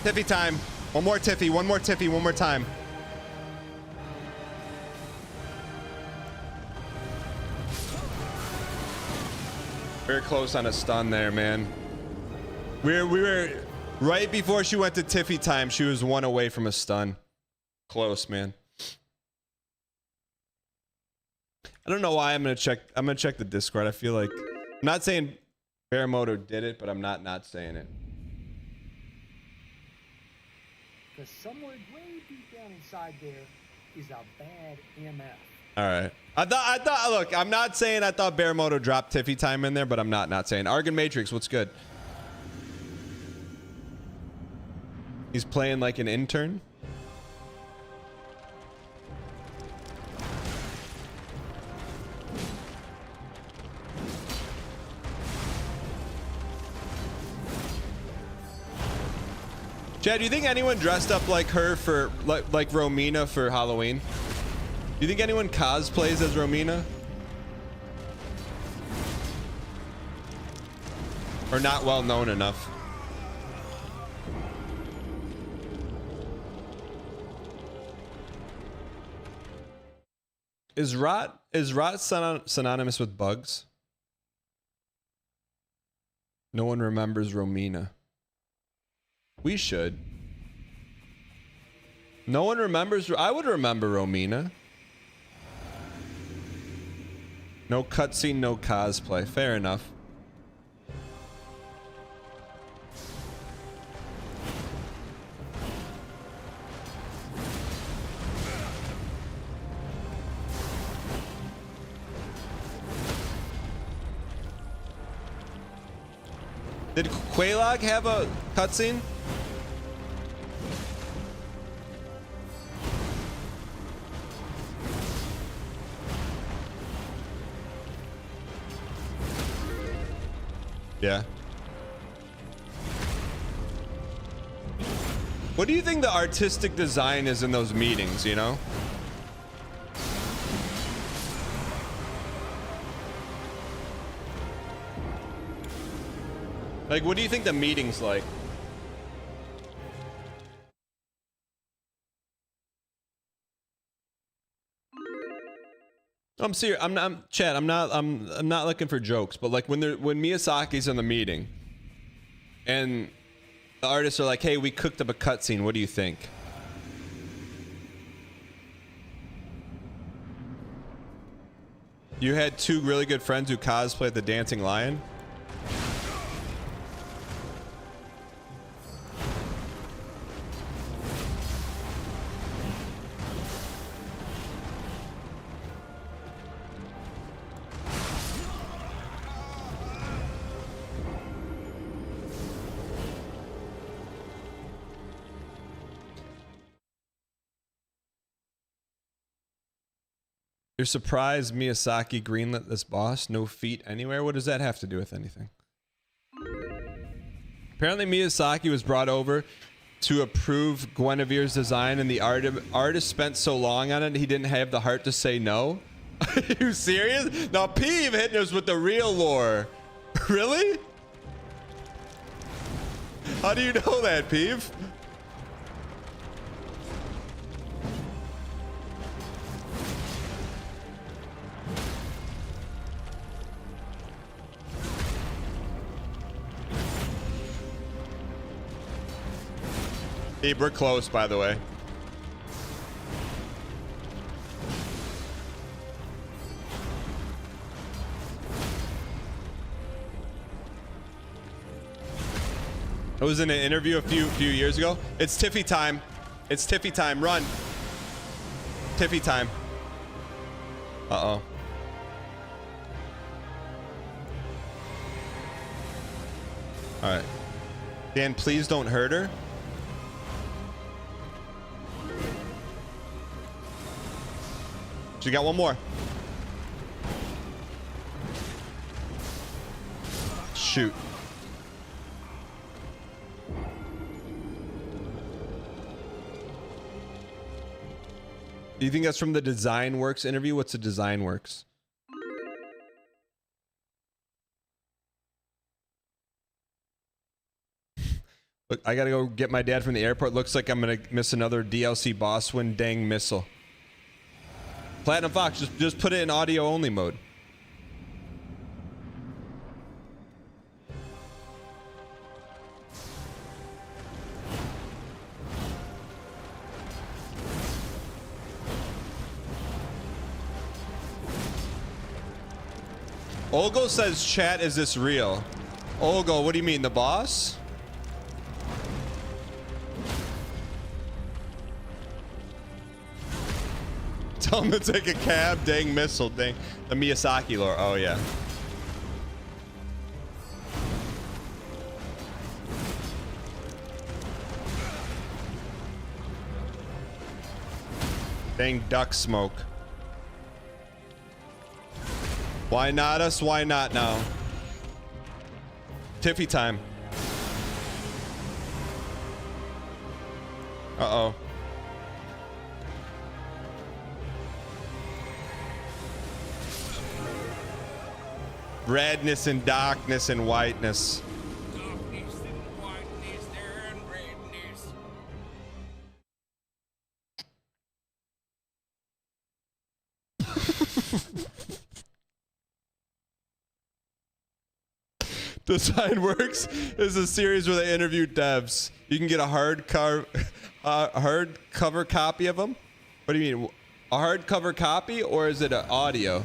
Tiffy time. One more Tiffy, one more Tiffy, one more time. Very close on a stun there, man. We were right before she went to Tiffy time. She was 1 away from a stun. Close, man. I don't know why. I'm gonna check the Discord. I feel like I'm not saying Baramoto did it, but I'm not saying it. Because somewhere way deep down inside there is a bad MF. All right. I thought. Look, I'm not saying I thought Baramoto dropped Tiffy time in there, but I'm not saying. Argon Matrix, what's good? He's playing like an intern. Chad, do you think anyone dressed up like her for like Romina for Halloween? Do you think anyone cosplays as Romina? Or not well known enough? Is rot synonymous with bugs? No one remembers Romina. We should. No one remembers. I would remember Romina. No cutscene, no cosplay. Fair enough. Did Quaylog have a cutscene? Yeah. What do you think the artistic design is in those meetings, you know? Like, what do you think the meeting's like? I'm serious. I'm not looking for jokes, but like when Miyazaki's in the meeting and the artists are like, "Hey, we cooked up a cutscene. What do you think?" You had two really good friends who cosplayed the Dancing Lion. You're surprised Miyazaki greenlit this boss? No feet anywhere? What does that have to do with anything? Apparently Miyazaki was brought over to approve Guinevere's design, and the artist spent so long on it he didn't have the heart to say no. Are you serious? Now Peeve hitting us with the real lore. Really? How do you know that, Peeve? Hey, we're close, by the way. I was in an interview a few years ago. It's Tiffy time. It's Tiffy time. Run. Tiffy time. Uh-oh. All right. Dan, please don't hurt her. She got one more. Shoot. Do you think that's from the Design Works interview? What's the Design Works? Look, I gotta go get my dad from the airport. Looks like I'm gonna miss another DLC boss win. Dang missile. Platinum Fox, just put it in audio only mode. Olgo says, chat, is this real? Olgo, what do you mean, the boss? Tell him to take a cab, dang missile, dang. The Miyazaki lore, oh yeah. Dang duck smoke. Why not us? Why not now? Tiffy time. Uh-oh. Redness and darkness and whiteness. Darkness and whiteness, there and redness. Design Works is a series where they interview devs. You can get a hardcover copy of them. What do you mean? A hardcover copy, or is it an audio?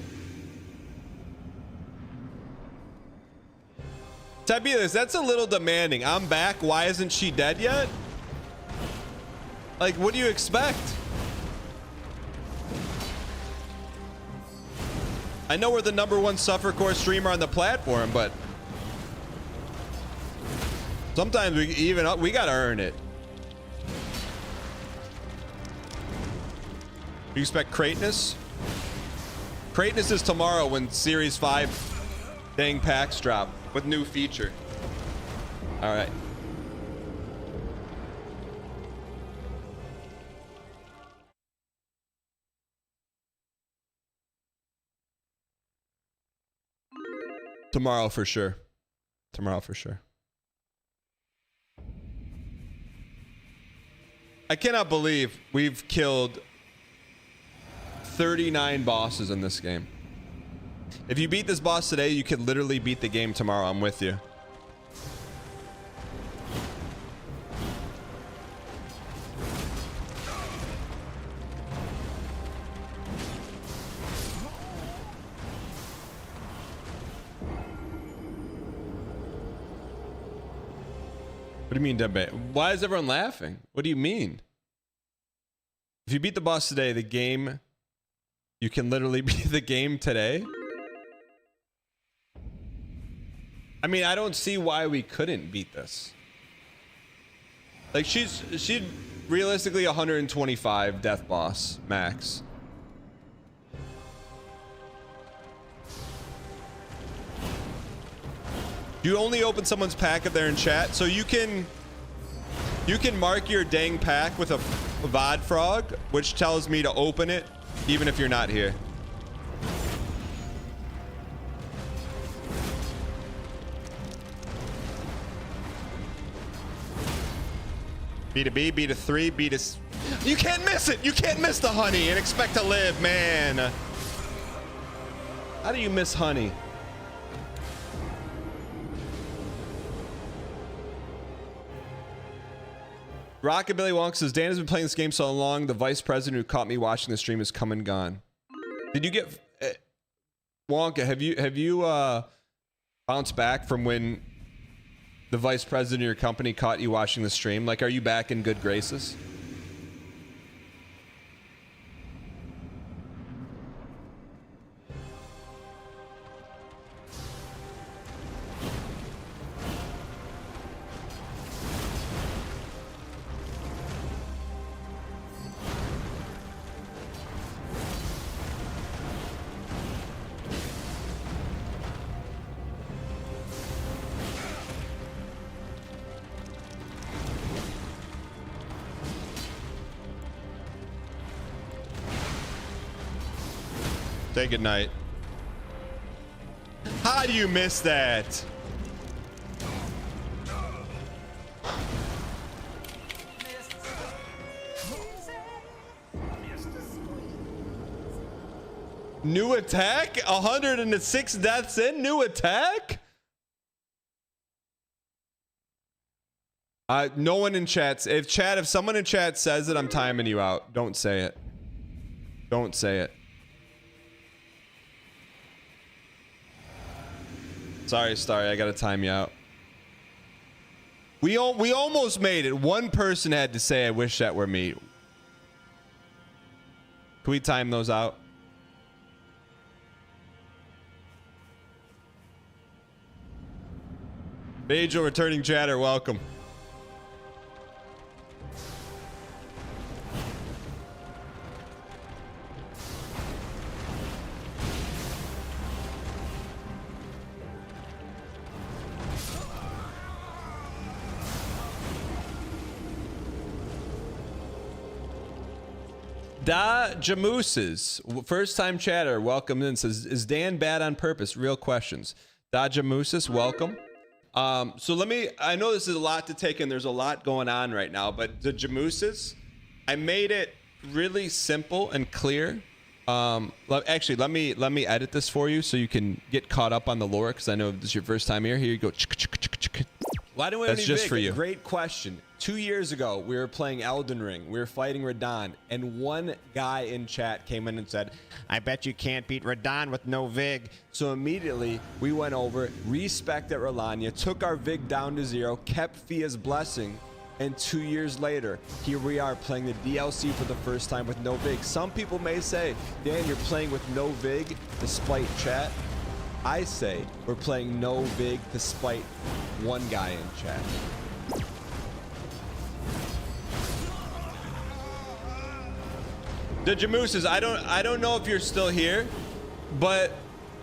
Tiberius, that's a little demanding. I'm back. Why isn't she dead yet? Like, what do you expect? I know we're the #1 suffercore streamer on the platform, but sometimes we gotta earn it. You expect Kratos? Kratos is tomorrow when Series 5 dang packs drop with new feature. All right. Tomorrow for sure. Tomorrow for sure. I cannot believe we've killed 39 bosses in this game. If you beat this boss today, you could literally beat the game tomorrow. I'm with you. What do you mean, debate? Why is everyone laughing? What do you mean? If you beat the boss today, the game, you can literally beat the game today. I mean, I don't see why we couldn't beat this. Like, she's realistically 125 death boss max. You only open someone's pack if they're in chat, so you can mark your dang pack with a VOD frog, which tells me to open it even if you're not here. B to B, B to 3, B to... You can't miss it! You can't miss the honey and expect to live, man! How do you miss honey? Rockabilly Wonk says, Dan has been playing this game so long, the vice president who caught me watching the stream is come and gone. Did you get... Wonka, have you bounced back from when the vice president of your company caught you watching the stream? Like, are you back in good graces? Say goodnight. How do you miss that? New attack? 106 deaths in? New attack? No one in chat. If someone in chat says it, I'm timing you out. Don't say it. Don't say it. Sorry, Starry, I gotta time you out. We almost made it. One person had to say, I wish that were me. Can we time those out? Angel returning chatter, welcome. Da Jamooses, first time chatter, welcome in, says, is Dan bad on purpose? Real questions. Da Jamooses, welcome. So I know this is a lot to take in, there's a lot going on right now, but the Jamooses, I made it really simple and clear Actually, let me edit this for you so you can get caught up on the lore, because I know this is your first time here. Here you go. Why do we That's have any just vig? for you. Great question. 2 years ago, we were playing Elden Ring. We were fighting Radahn, and one guy in chat came in and said, "I bet you can't beat Radahn with no vig." So immediately, we went over, respected Rolania, took our vig down to 0, kept Fia's blessing, and 2 years later, here we are playing the DLC for the first time with no vig. Some people may say, "Dan, you're playing with no vig despite chat." I say we're playing no vig despite one guy in chat. The Jamooses, I don't know if you're still here, but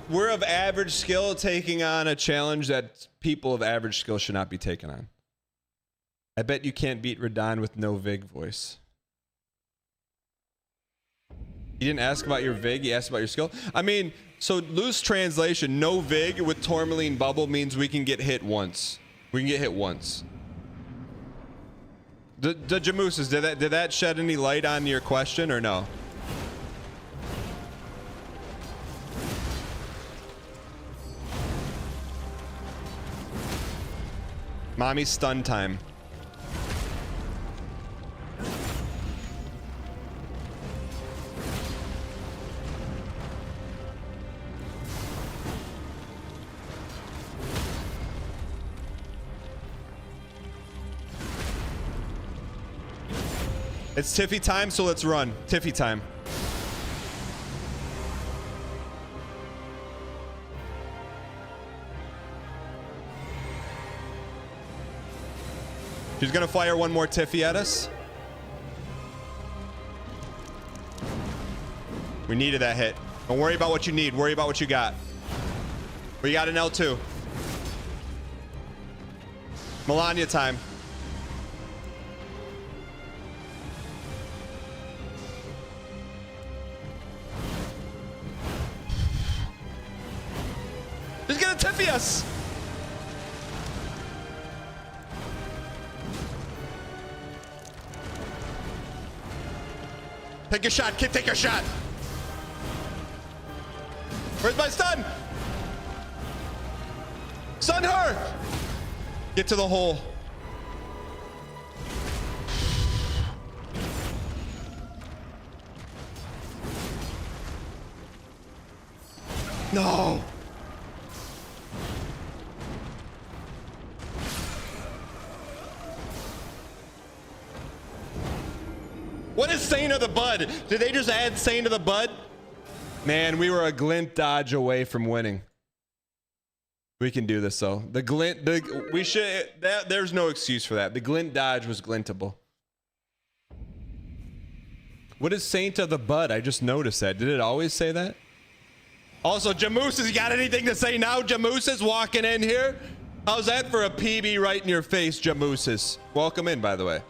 we're of average skill taking on a challenge that people of average skill should not be taking on. I bet you can't beat Radahn with no vig voice. You didn't ask about your vig, you asked about your skill. I mean, so loose translation, no vig with Tourmaline Bubble means we can get hit once. We can get hit once. The Jamooses, did that shed any light on your question or no? Mommy stun time. It's Tiffy time, so let's run. Tiffy time. She's gonna fire one more Tiffy at us. We needed that hit. Don't worry about what you need. Worry about what you got. We got an L2. Melania time. He's gonna Tiffy us. Take your shot, kid. Take your shot. Where's my stun? Stun her. Get to the hole. No. What is Saint of the Bud? Did they just add Saint of the Bud? Man, we were a glint dodge away from winning. We can do this though. The glint, there's no excuse for that. The glint dodge was glintable. What is Saint of the Bud? I just noticed that. Did it always say that? Also, Jamooses, you got anything to say now? Jamooses walking in here? How's that for a PB right in your face, Jamooses? Welcome in, by the way.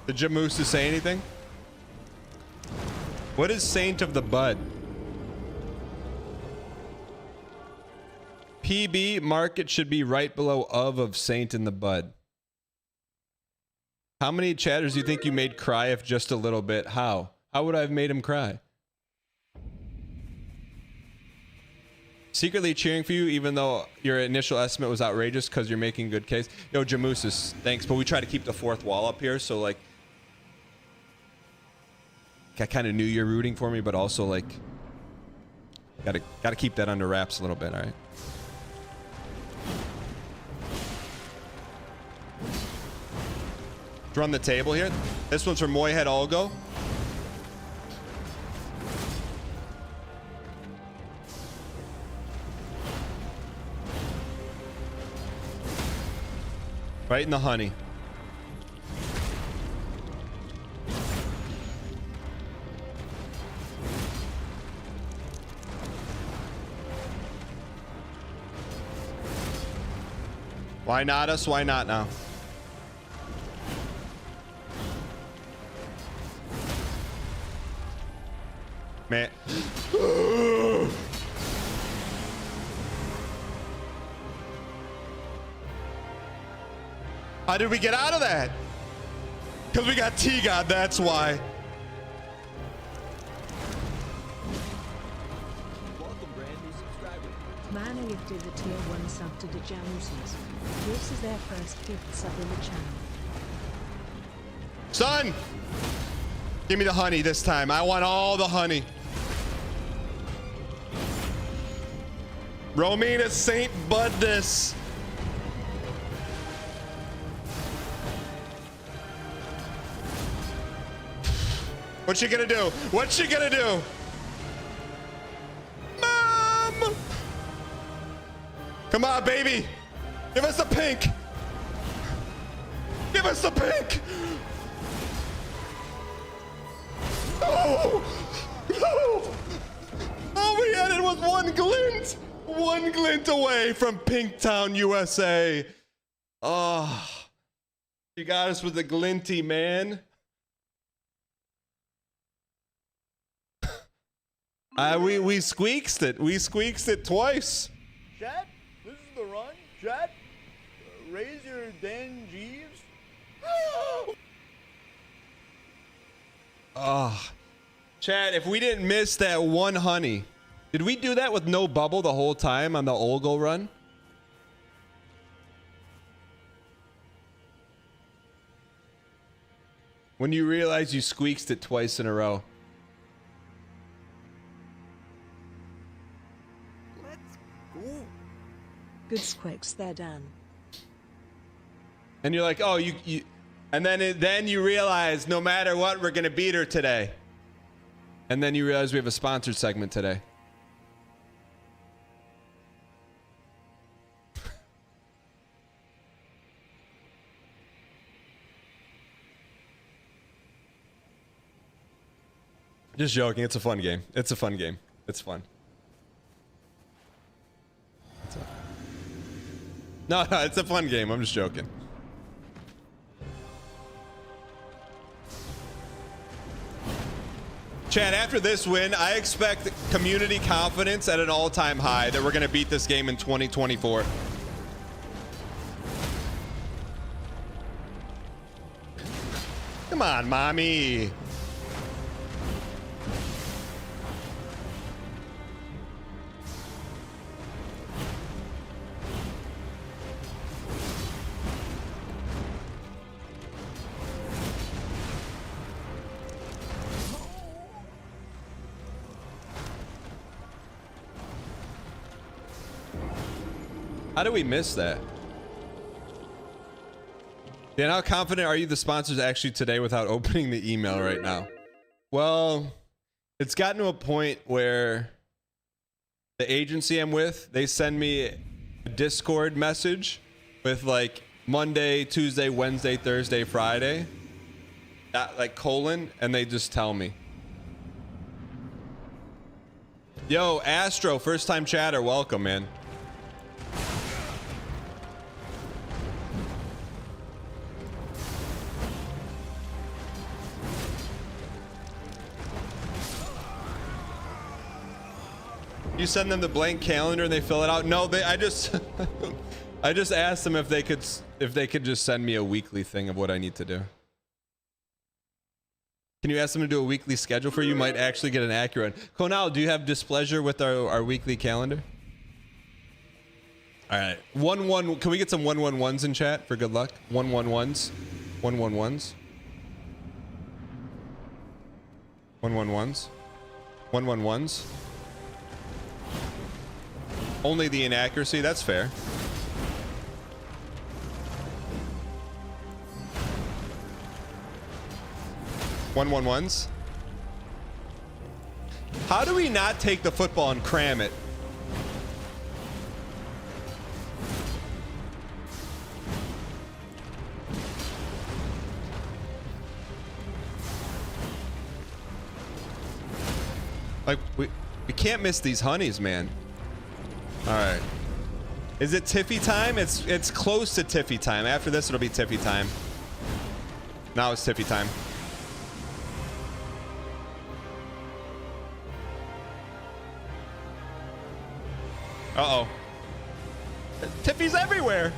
Did Jamooses say anything? What is Saint of the Bud? PB market should be right below of Saint in the Bud. How many chatters do you think you made cry if just a little bit? How? How would I have made him cry? Secretly cheering for you even though your initial estimate was outrageous because you're making good case. Yo, Jamooses, thanks. But we try to keep the fourth wall up here, so like I kind of knew you're rooting for me, but also like gotta keep that under wraps a little bit, all right? Let's run the table here. This one's for Moyhead Olgo. Right in the honey. Why not us? Why not now? Man. How did we get out of that? Because we got T-God, that's why. Mana gifted a tier 1 sub to the Jamuses. This is their first gift sub in the channel. Son! Give me the honey this time. I want all the honey. Romina Saint Bud this. What's she gonna do? What's she gonna do? Mom! Come on, baby. Give us the pink. Give us the pink. No! No! All we had was one glint. One glint away from Pinktown, USA. Oh, you got us with the glinty, man. We squeaked it. We squeaked it twice. Chat, this is the run. Chat, raise your Dan Jeeves. Oh, Chad, if we didn't miss that one honey, did we do that with no bubble the whole time on the Olgo run? When you realize you squeaked it twice in a row. Good squeaks there, Dan. And you're like, oh, you and then you realize no matter what, we're gonna beat her today. And then you realize we have a sponsored segment today. Just joking. It's a fun game. It's a fun game. It's fun. No, it's a fun game. I'm just joking. Chad, after this win, I expect community confidence at an all-time high that we're going to beat this game in 2024. Come on, mommy. How do we miss that? Dan, how confident are you the sponsors actually today without opening the email right now? Well, it's gotten to a point where the agency I'm with, they send me a Discord message with like Monday, Tuesday, Wednesday, Thursday, Friday, like colon, and they just tell me. Yo, Astro, first time chatter, welcome, man. You send them the blank calendar and they fill it out? No, I just I just asked them if they could just send me a weekly thing of what I need to do. Can you ask them to do a weekly schedule for you? You might actually get an accurate one. Konal, do you have displeasure with our weekly calendar? All right. 1-1. Can we get some 1-1-1s in chat for good luck? 1-1-1s. 1-1-1s. 1-1-1s. 1-1-1s. Only the inaccuracy. That's fair. One 1-1s. How do we not take the football and cram it? Like we can't miss these honeys, man. All right. Is it Tiffy time? It's close to Tiffy time. After this, it'll be Tiffy time. Now it's Tiffy time. Uh-oh. Tiffy's everywhere.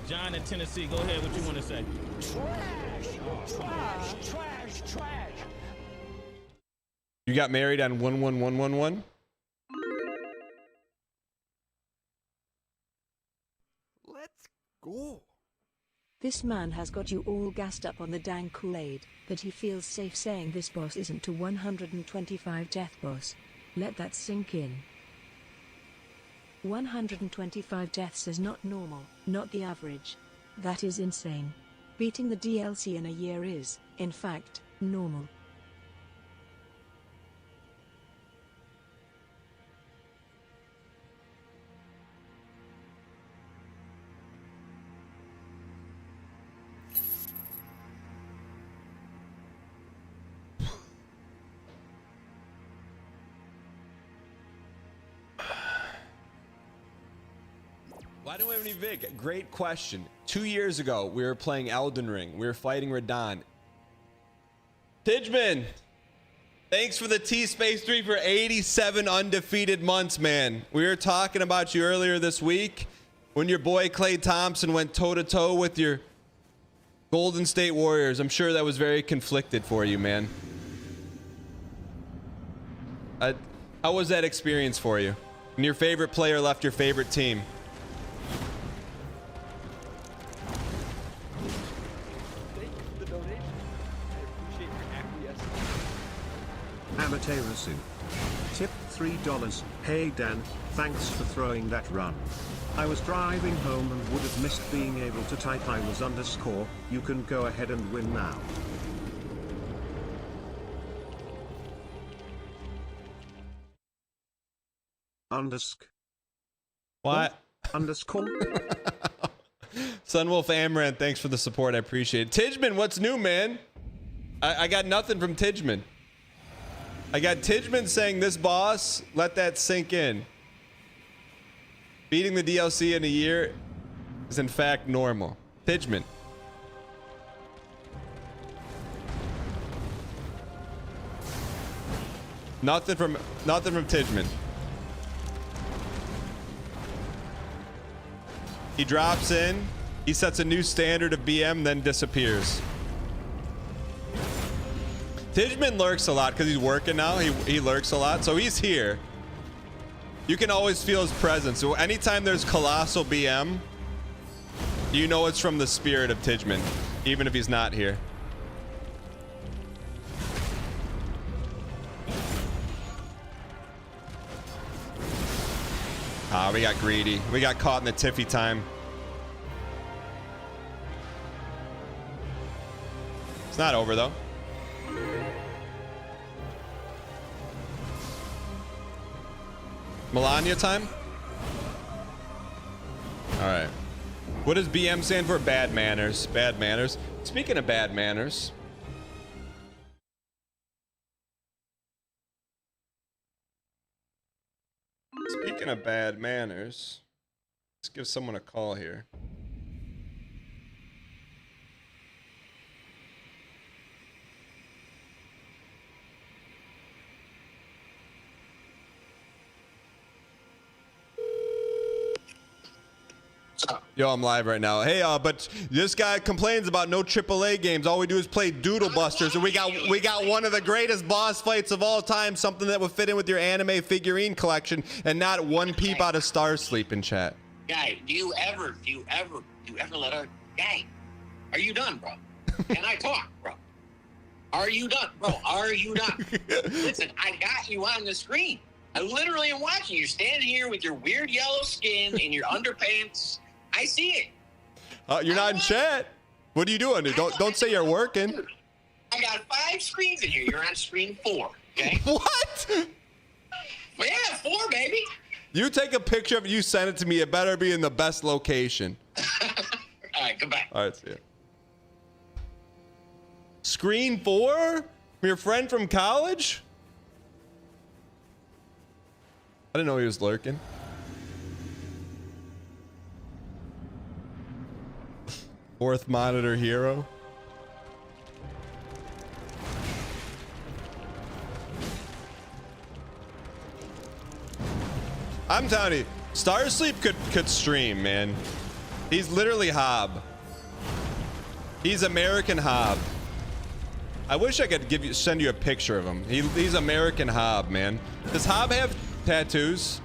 John in Tennessee, go ahead. What you want to say? Trash. You got married on 11111? Let's go. This man has got you all gassed up on the dang Kool-Aid, that he feels safe saying this boss isn't to 125 death boss. Let that sink in. 125 deaths is not normal, not the average. That is insane. Beating the DLC in a year is, in fact, normal. Why don't we have any Vig? Great question. 2 years ago, we were playing Elden Ring. We were fighting Radon. Tidgeman, thanks for the T-Space 3 for 87 undefeated months, man. We were talking about you earlier this week when your boy Klay Thompson went toe-to-toe with your Golden State Warriors. I'm sure that was very conflicted for you, man. How was that experience for you? When your favorite player left your favorite team? Amaterasu. Tip $3. Hey Dan, thanks for throwing that run. I was driving home and would have missed being able to type I was underscore. You can go ahead and win now. Underscore. What? Underscore? Sunwolf Amaranth, thanks for the support. I appreciate it. Tidgeman, what's new, man? I got nothing from Tidgeman. I got Tidgeman saying this boss, let that sink in. Beating the DLC in a year is in fact normal. Tidgeman. Nothing from Tidgeman. He drops in, he sets a new standard of BM, then disappears. Tidgeman lurks a lot because he's working now. He lurks a lot, so he's here. You can always feel his presence. So anytime there's colossal BM, you know it's from the spirit of Tidgeman, even if he's not here. Ah, we got greedy. We got caught in the Tiffy time. It's not over though. Melania time? Alright. What does BM stand for? Bad manners. Bad manners. Speaking of bad manners. Speaking of bad manners. Let's give someone a call here. Yo, I'm live right now. Hey, but this guy complains about no AAA games. All we do is play Doodle Busters, and we got one of the greatest boss fights of all time. Something that would fit in with your anime figurine collection, and not one peep out of Star Sleep in chat. Guy, do you ever let a guy? Are you done, bro? Can I talk, bro? Are you done, bro? Are you done? Listen, I got you on the screen. I literally am watching. You're standing here with your weird yellow skin and your underpants. I see it. You're not in chat. What are you doing? Don't say you're working. I got 5 screens in here. You're on screen 4. Okay. What? Yeah, 4, baby. You take a picture of it. You send it to me. It better be in the best location. All right. Goodbye. All right. See ya. Screen 4? From your friend from college? I didn't know he was lurking. Fourth monitor hero. I'm telling you, Starsleep could stream, man. He's literally Hob. He's American Hob. I wish I could send you a picture of him. He's American Hob, man. Does Hob have tattoos?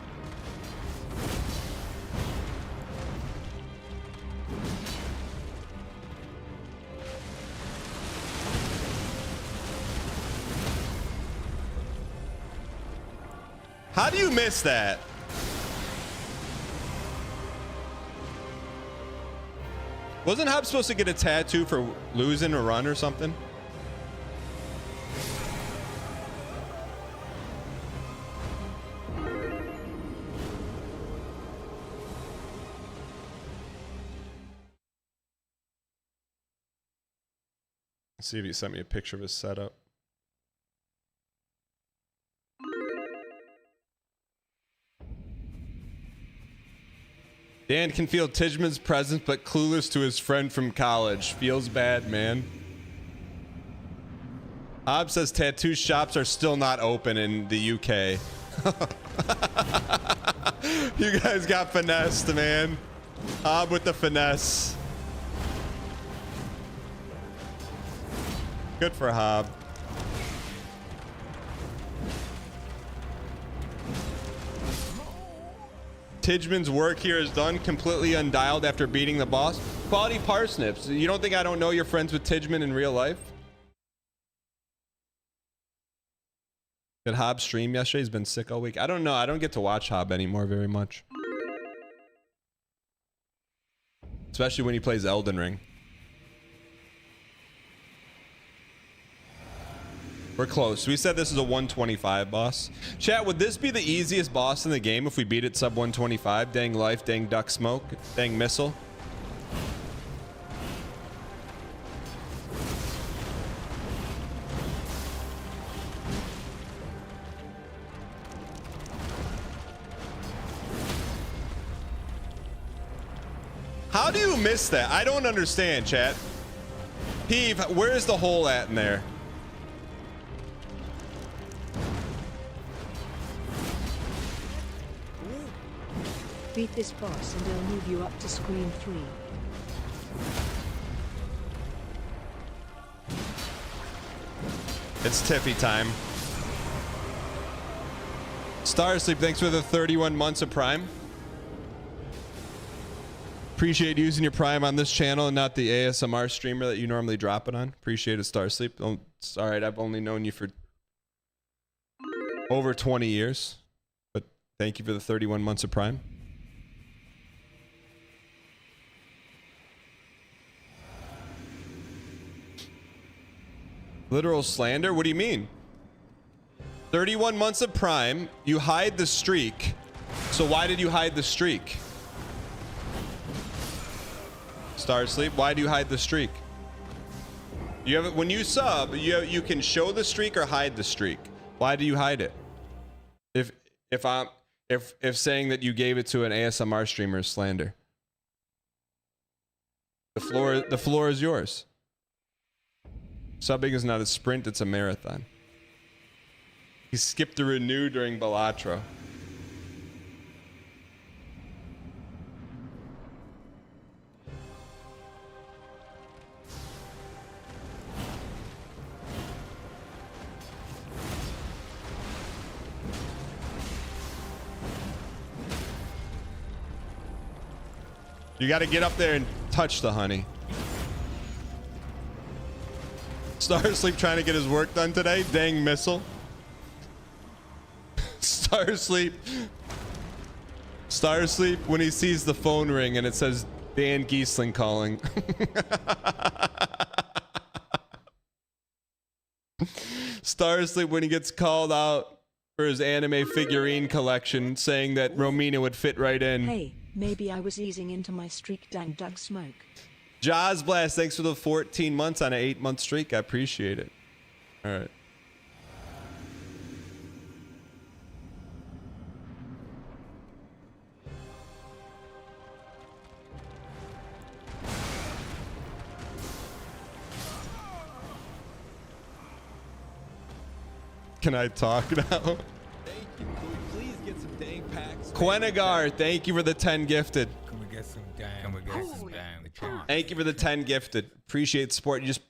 How do you miss that? Wasn't Hob supposed to get a tattoo for losing a run or something? Let's see if he sent me a picture of his setup. Dan can feel Tijman's presence, but clueless to his friend from college. Feels bad, man. Hob says tattoo shops are still not open in the UK. You guys got finessed, man. Hob with the finesse. Good for Hob. Tijman's work here is done, completely undialed after beating the boss. Quality parsnips. You don't think I don't know you're friends with Tijman in real life? Did Hob stream yesterday? He's been sick all week. I don't know. I don't get to watch Hob anymore very much. Especially when he plays Elden Ring. We're close. We said this is a 125 boss. Chat, would this be the easiest boss in the game if we beat it sub 125? Dang life, dang duck smoke, dang missile. How do you miss that? I don't understand, chat. Peeve, where's the hole at in there? Beat this boss and I'll move you up to screen 3. It's Tiffy time. Starsleep, thanks for the 31 months of Prime. Appreciate using your Prime on this channel and not the ASMR streamer that you normally drop it on. Appreciate it, Starsleep. Oh, it's all right, I've only known you for over 20 years, but thank you for the 31 months of Prime. Literal slander? What do you mean? 31 months of Prime, you hide the streak. So why did you hide the streak? Starsleep, why do you hide the streak? You have it when you sub, you can show the streak or hide the streak. Why do you hide it? If saying that you gave it to an ASMR streamer is slander. The floor is yours. Subbing is not a sprint, it's a marathon. He skipped the renew during Balatro. You got to get up there and touch the honey. Starsleep trying to get his work done today. Dang missile. Starsleep when he sees the phone ring and it says Dan Giesling calling. Starsleep when he gets called out for his anime figurine collection, saying that Romina would fit right in. Hey, maybe I was easing into my streak, dang duck smoke. Jaws Blast, thanks for the 14 months on an 8-month streak. I appreciate it. All right. Can I talk now? Thank you. Can we please get some dang packs? Quenegar, thank you for the 10 gifted. Can we get some dang? Can we get some dang? Thank you for the 10 gifted. Appreciate the support. You just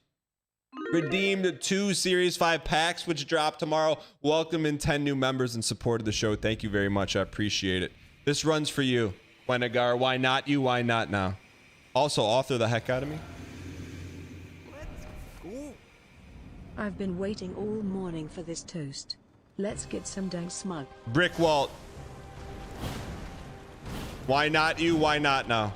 redeemed 2 Series 5 packs, which drop tomorrow. Welcome in 10 new members and supported the show. Thank you very much. I appreciate it. This runs for you, Quenegar. Why not you? Why not now? Also, author the heck out of me. I've been waiting all morning for this toast. Let's get some dang smug. Brick Walt. Why not you? Why not now?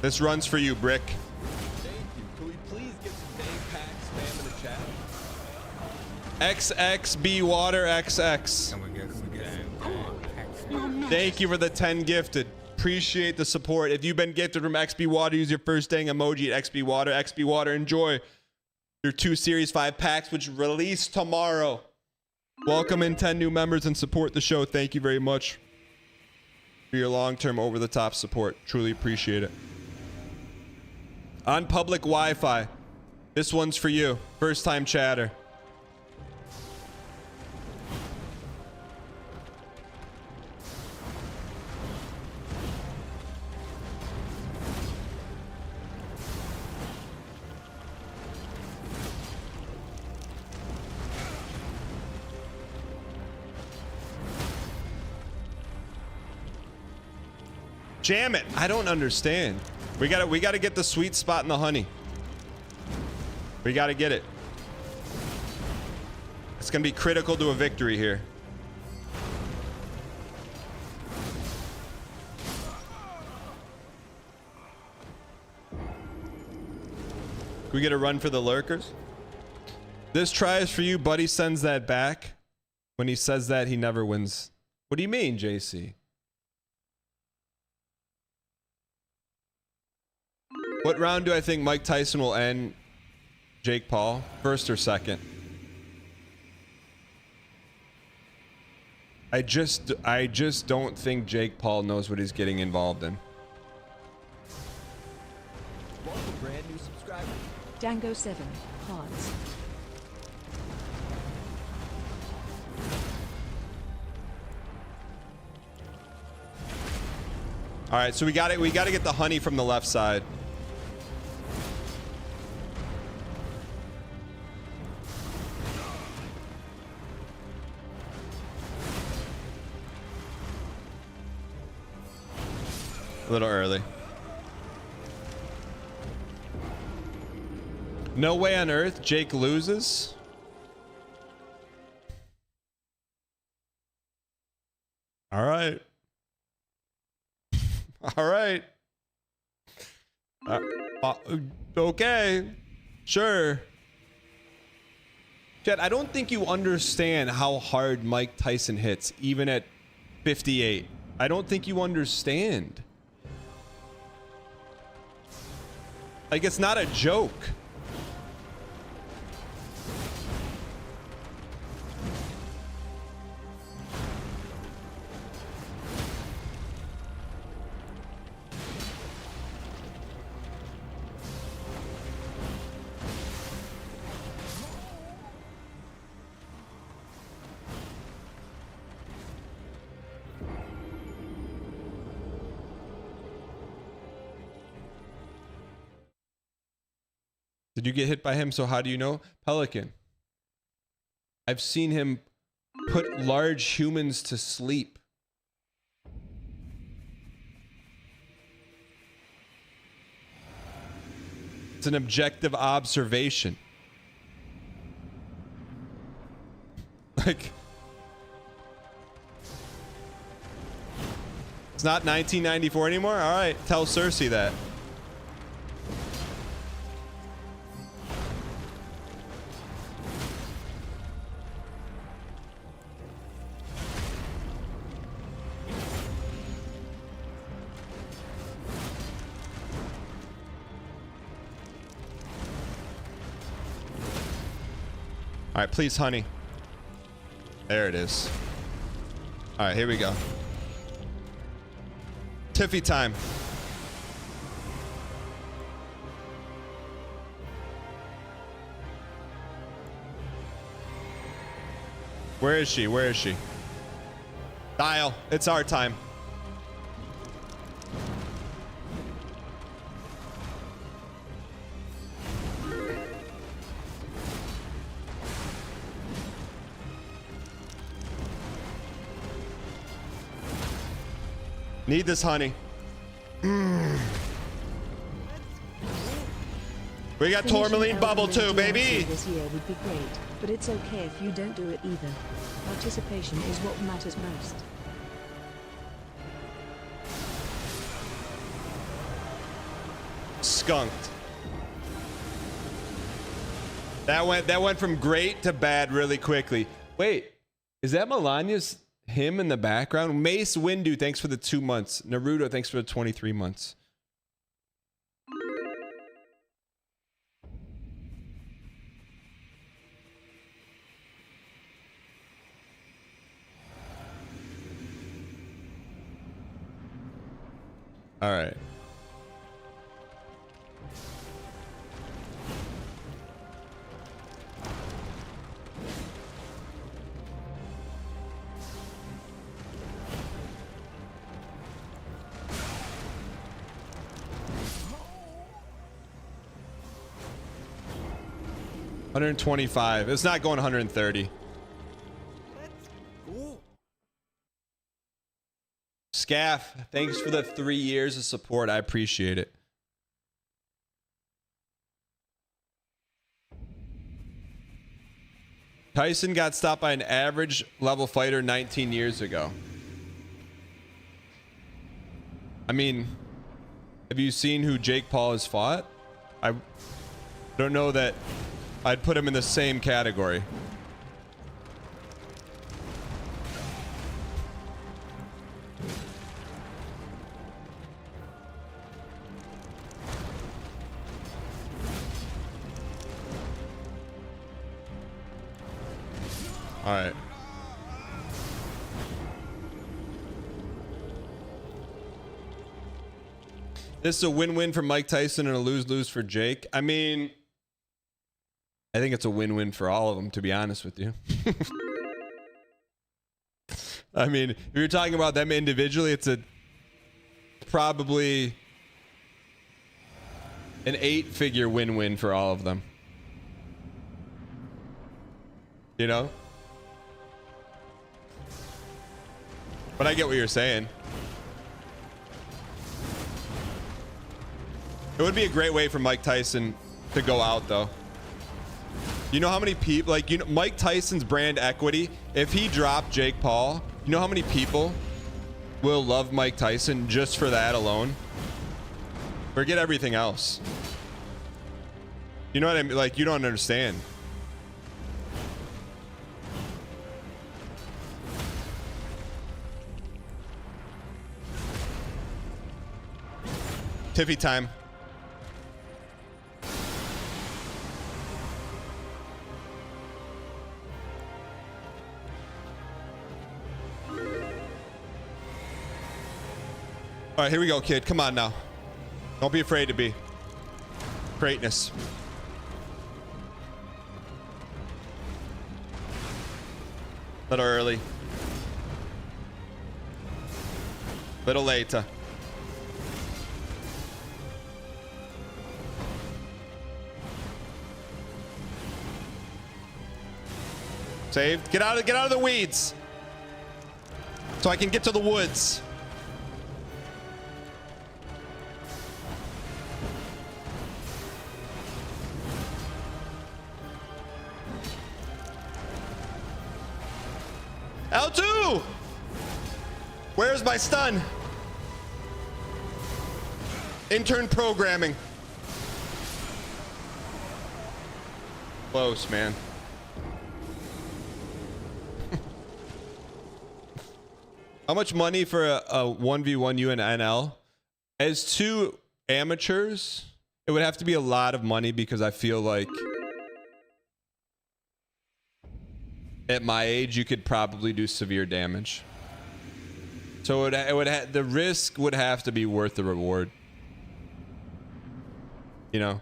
This runs for you, Brick. Thank you. Can we please get some dang packs? Spam in the chat. XXB Water XX. Can we get some dang? Thank you for the 10 gifted. Appreciate the support. If you've been gifted from XB Water, use your first dang emoji at XB Water. XB Water, enjoy your 2 Series 5 packs, which release tomorrow. Welcome in 10 new members and support the show. Thank you very much for your long-term over-the-top support. Truly appreciate it. On public Wi-Fi, this one's for you. First-time chatter. Jam it. I don't understand. We gotta get the sweet spot in the honey. We gotta get it. It's gonna be critical to a victory here. Can we get a run for the lurkers? This try is for you. Buddy sends that back. When he says that, he never wins. What do you mean, JC? What round do I think Mike Tyson will end Jake Paul? First or second? I just don't think Jake Paul knows what he's getting involved in. Welcome, brand new subscriber. Dango 7 hearts. All right, so we got to get the honey from the left side. A little early. No way on earth Jake loses. All right. All right. Okay. Sure. Chad, I don't think you understand how hard Mike Tyson hits, even at 58. I don't think you understand. Like, it's not a joke. Did you get hit by him? So how do you know? Pelican. I've seen him put large humans to sleep. It's an objective observation. Like, it's not 1994 anymore? All right, tell Cersei that. All right, please, honey. There it is. All right, here we go. Tiffy time. Where is she? Where is she? Dial. It's our time. Need this honey. We got tourmaline bubble too, baby. This year would be great, but it's okay if you don't do it either. Participation is what matters most. Skunked. That went from great to bad really quickly. Wait, is that Melania's him in the background? Mace Windu, thanks for the 2 months. Naruto, thanks for the 23 months. All right. $125. It's not going 130. Scaff, thanks for the 3 years of support. I appreciate it. Tyson got stopped by an average level fighter 19 years ago. I mean, have you seen who Jake Paul has fought? I don't know that I'd put him in the same category. All right. This is a win-win for Mike Tyson and a lose-lose for Jake. I mean, I think it's a win-win for all of them, to be honest with you. I mean, if you're talking about them individually, it's probably an 8-figure win-win for all of them. You know? But I get what you're saying. It would be a great way for Mike Tyson to go out, though. You know how many people, like, you know, Mike Tyson's brand equity, if he dropped Jake Paul, you know how many people will love Mike Tyson just for that alone? Forget everything else. You know what I mean? Like, you don't understand. Tiffy time. All right, here we go, kid. Come on now. Don't be afraid to be. Greatness. Little early. Little later. Saved. Get out of the weeds. So I can get to the woods. L2! Where's my stun? Intern programming. Close, man. How much money for a 1v1 UNL? As two amateurs, it would have to be a lot of money because I feel like at my age, you could probably do severe damage. So the risk would have to be worth the reward. You know?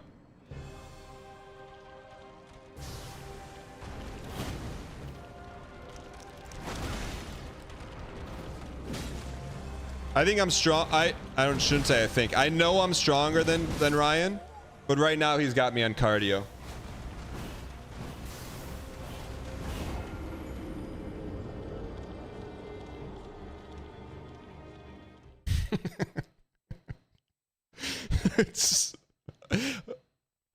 I think I'm strong. Shouldn't say I think. I know I'm stronger than Ryan, but right now he's got me on cardio.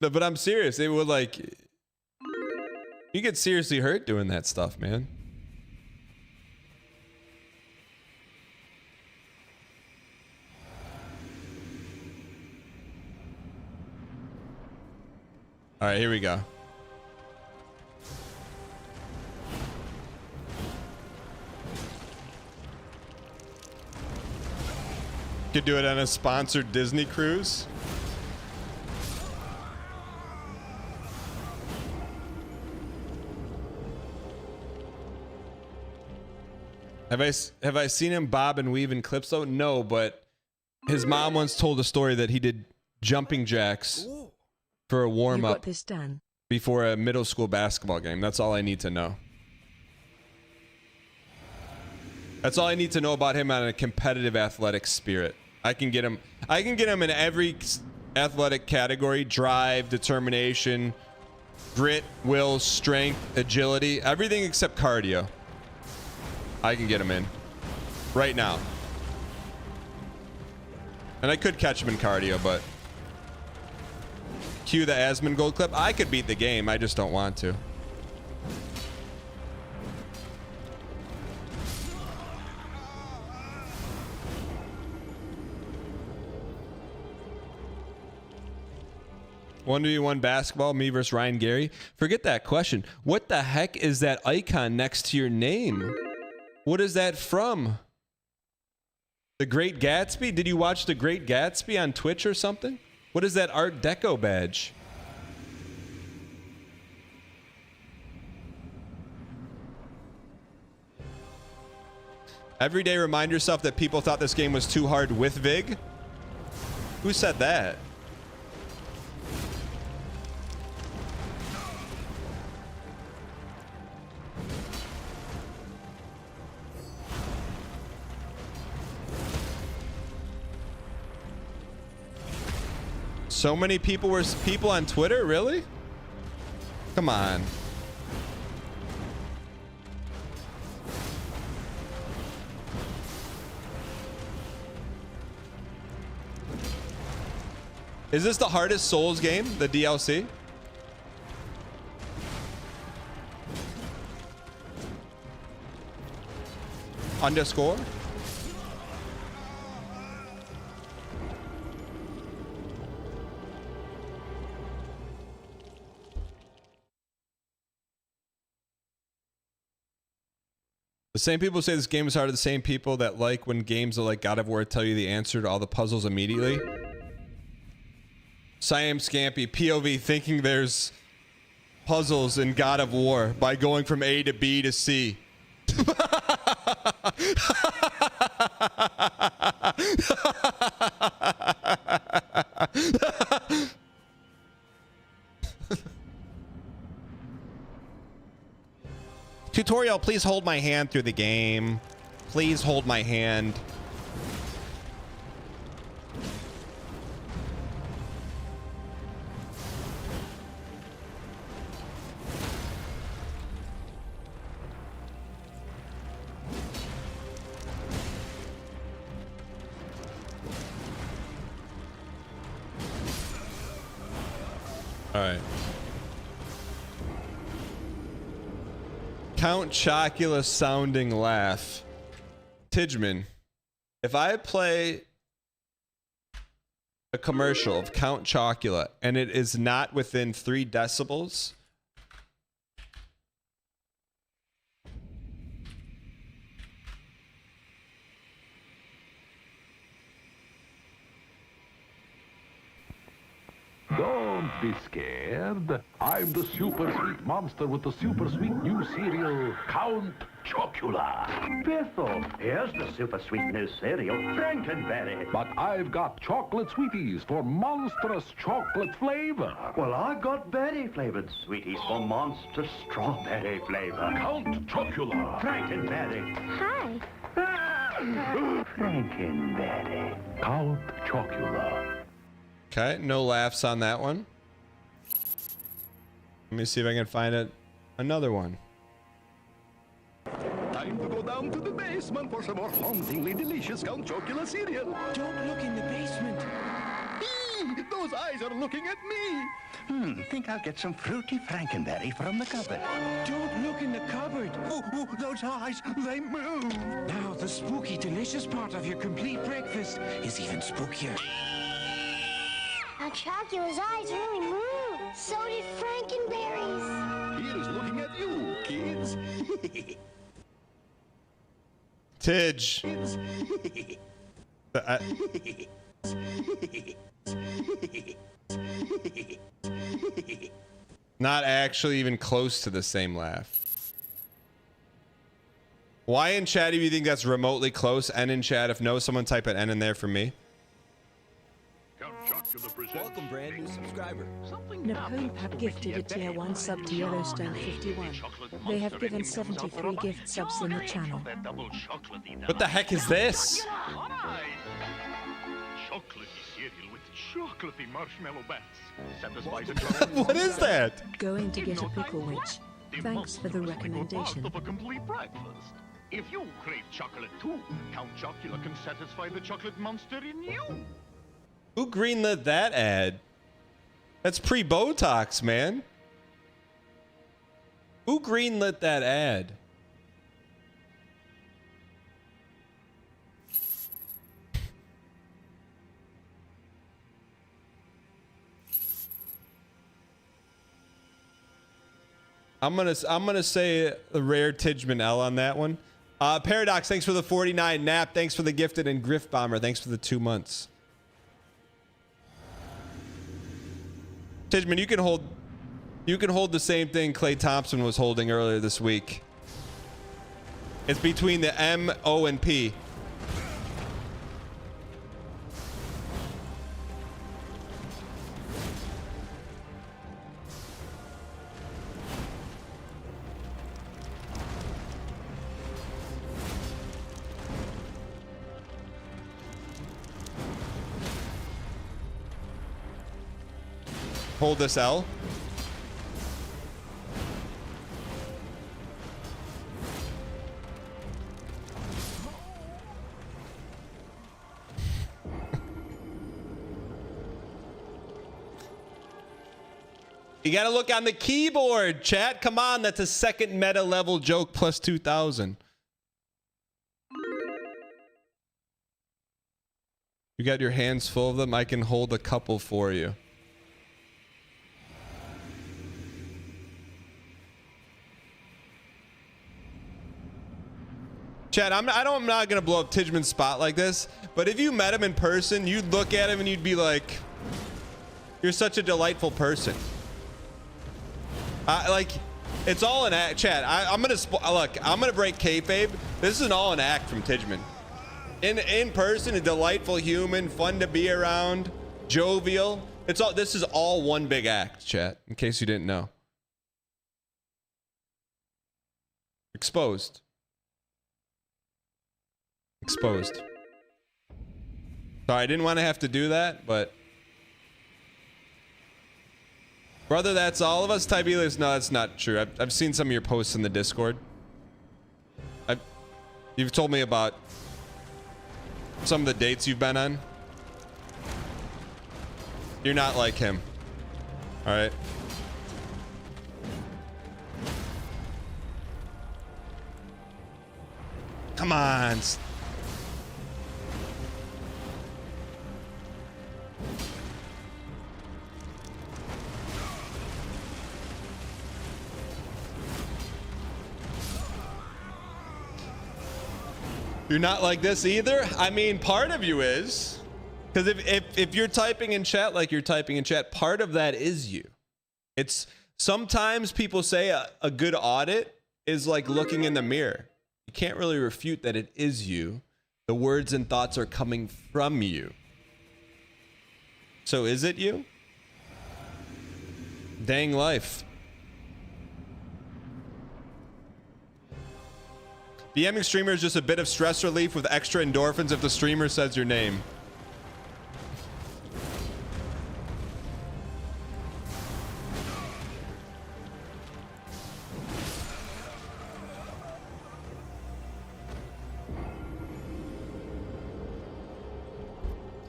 No, but I'm serious. It would like you get seriously hurt doing that stuff, man. All right, here we go. Could do it on a sponsored Disney cruise. Have I seen him bob and weave in clips though? No, but his mom once told a story that he did jumping jacks for a warm up before a middle school basketball game. That's all I need to know. That's all I need to know about him on a competitive athletic spirit. I can get him in every athletic category: drive, determination, grit, will, strength, agility, everything except cardio. I can get him in right now. And I could catch him in cardio, but cue the Asmongold clip. I could beat the game. I just don't want to. One v one basketball, me versus Ryan Gary. Forget that question. What the heck is that icon next to your name? What is that from? The Great Gatsby? Did you watch The Great Gatsby on Twitch or something? What is that Art Deco badge? Every day remind yourself that people thought this game was too hard with Vig. Who said that? So many people were people on Twitter, really? Come on. Is this the hardest Souls game, the DLC? Underscore? The same people say this game is hard are the same people that like when games like God of War tell you the answer to all the puzzles immediately. Siam Scampy, POV thinking there's puzzles in God of War by going from A to B to C. Tutorial, please hold my hand through the game. Please hold my hand. All right. Count Chocula sounding laugh. Tidgeman, if I play a commercial of Count Chocula and it is not within 3 decibels, Go! Don't be scared. I'm the super sweet monster with the super sweet new cereal, Count Chocula. Biffle, here's the super sweet new cereal, Frankenberry. But I've got chocolate sweeties for monstrous chocolate flavor. Well, I got berry-flavored sweeties for monster strawberry flavor. Count Chocula. Frankenberry. Hi. Frankenberry. Count Chocula. Okay, no laughs on that one. Let me see if I can find another one. Time to go down to the basement for some more hauntingly delicious Count Chocula cereal. Don't look in the basement. Eee, those eyes are looking at me. Think I'll get some fruity Frankenberry from the cupboard. Don't look in the cupboard. Oh, those eyes, they move. Now, the spooky, delicious part of your complete breakfast is even spookier. Now Chocula's eyes really move. So did Frankenberry's. He is looking at you, kids. Tidge. Not actually even close to the same laugh. Why in chat do you think that's remotely close? N in chat. If no, someone type an N in there for me. Welcome, brand new subscriber. Napoleon gifted a tier 1 sub to Yellowstone 51. They have given 73 gift subs in the channel. What the heck is this? Chocolatey cereal with chocolatey marshmallow bats. What is that? Going to get a pickle witch. Thanks for the recommendation. Of a complete breakfast. If you crave chocolate too, Count Chocula can satisfy the chocolate monster in you. Who greenlit that ad? That's pre-Botox, man. Who greenlit that ad? I'm gonna say the rare Tidgeman L on that one. Paradox, thanks for the 49. Nap, thanks for the gifted, and Griff Bomber, thanks for the 2 months. Tidgeman, you can hold the same thing Clay Thompson was holding earlier this week. It's between the M, O, and P. Hold this L. You gotta look on the keyboard, chat. Come on, that's a second meta level joke plus 2,000. You got your hands full of them? I can hold a couple for you. Chad, I'm not gonna blow up Tidgeman's spot like this, but if you met him in person, you'd look at him and you'd be like, "You're such a delightful person." Like, it's all an act. Chad, I'm gonna break kayfabe. This is all an act from Tidgeman. In person, a delightful human, fun to be around, jovial. This is all one big act, chat. In case you didn't know. Exposed. Exposed. Sorry, I didn't want to have to do that, but brother, that's all of us. Tiberius, no, that's not true. I've seen some of your posts in the Discord. You've told me about some of the dates you've been on. You're not like him. All right. Come on. You're not like this either? I mean, part of you is. Because if you're typing in chat like you're typing in chat, part of that is you. It's sometimes people say a good audit is like looking in the mirror. You can't really refute that it is you. The words and thoughts are coming from you. So is it you? Dang life. DMing streamer is just a bit of stress relief with extra endorphins if the streamer says your name.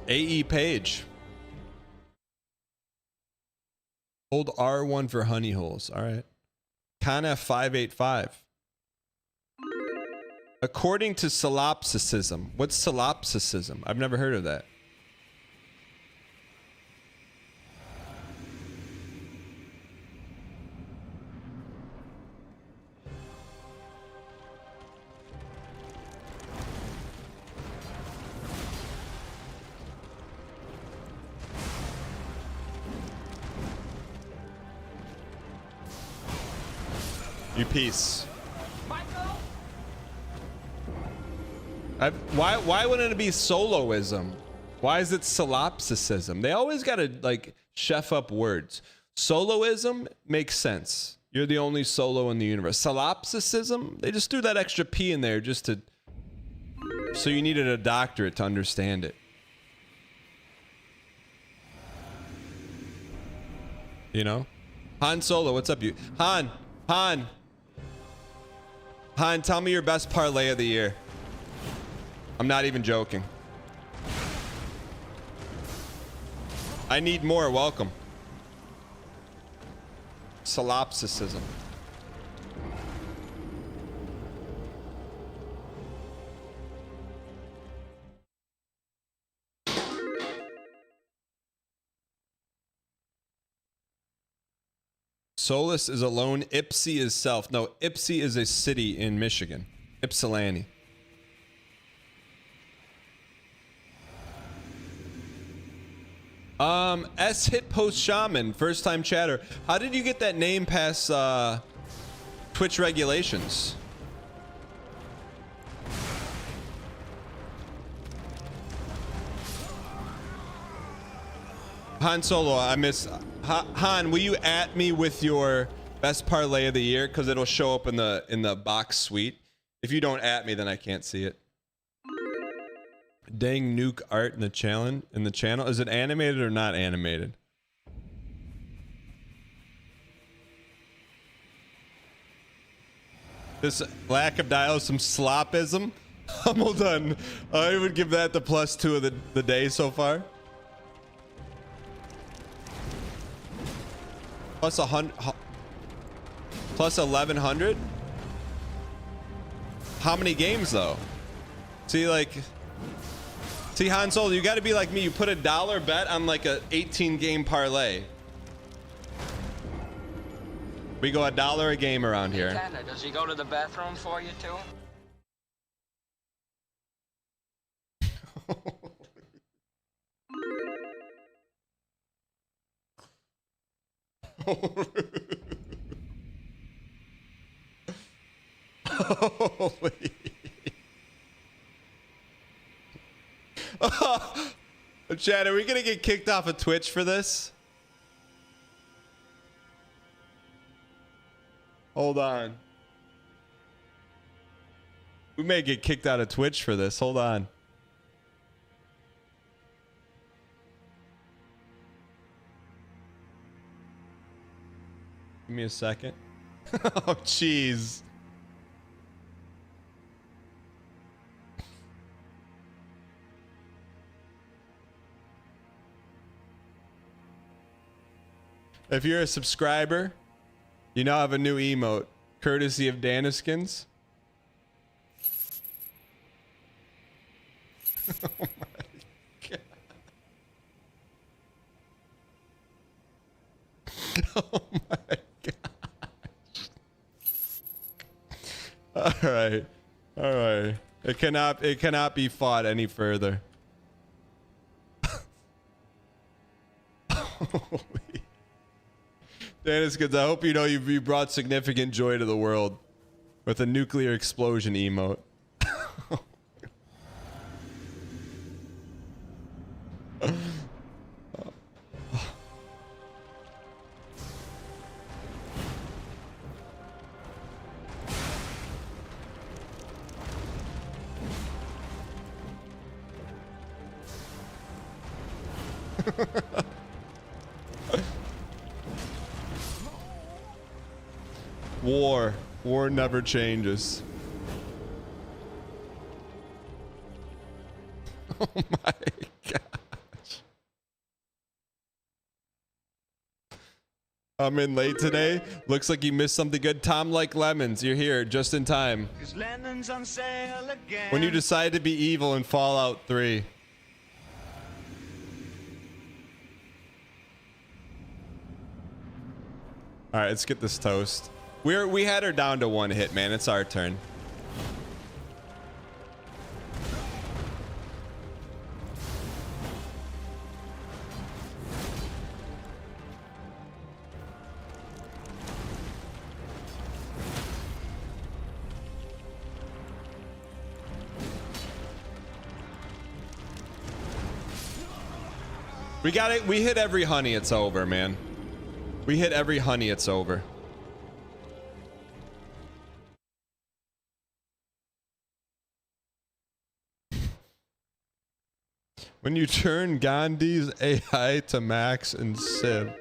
AE Page. Hold R1 for honey holes. All right. Kana 585. According to solipsism. What's solipsism? I've never heard of that. You piece. Why wouldn't it be soloism? Why is it solipsism? They always gotta like chef up words. Soloism makes sense. You're the only solo in the universe. Solipsism, they just threw that extra P in there just to, so you needed a doctorate to understand it. You know? Han Solo, what's up, you? Han, tell me your best parlay of the year. I'm not even joking. I need more. Welcome. Solipsism. Solus is alone. Ypsi is self. No, Ypsi is a city in Michigan. Ypsilanti. S hit post shaman, first time chatter. How did you get that name past Twitch regulations? Han Solo, I miss Han. Will you at me with your best parlay of the year? Because it'll show up in the box suite. If you don't at me, then I can't see it. Dang nuke art in the channel. Is it animated or not animated? This lack of dial is some slopism. I'm all done. I would give that the +2 of the day so far. Plus 100. Plus 1100. How many games though? See, like. See, Han Solo, you got to be like me. You put $1 bet on like a 18-game parlay. We go $1 a game around here. Kinda. Does he go to the bathroom for you too? Holy. Chad, are we gonna get kicked off of Twitch for this? Hold on. We may get kicked out of Twitch for this. Hold on. Give me a second. Oh, jeez. If you're a subscriber, you now have a new emote, courtesy of Daniskins. Oh my god. Oh my gosh. All right. All right. It cannot be fought any further. Dennis Goods, I hope you know you brought significant joy to the world with a nuclear explosion emote. War never changes. Oh my gosh. I'm in late today. Looks like you missed something good. Tom like lemons, you're here just in time. On sale again. When you decide to be evil in Fallout 3. All right, let's get this toast. We had her down to 1 hit, man. It's our turn. We got it. We hit every honey. It's over, man. We hit every honey. It's over. When you turn Gandhi's AI to Max and Civ.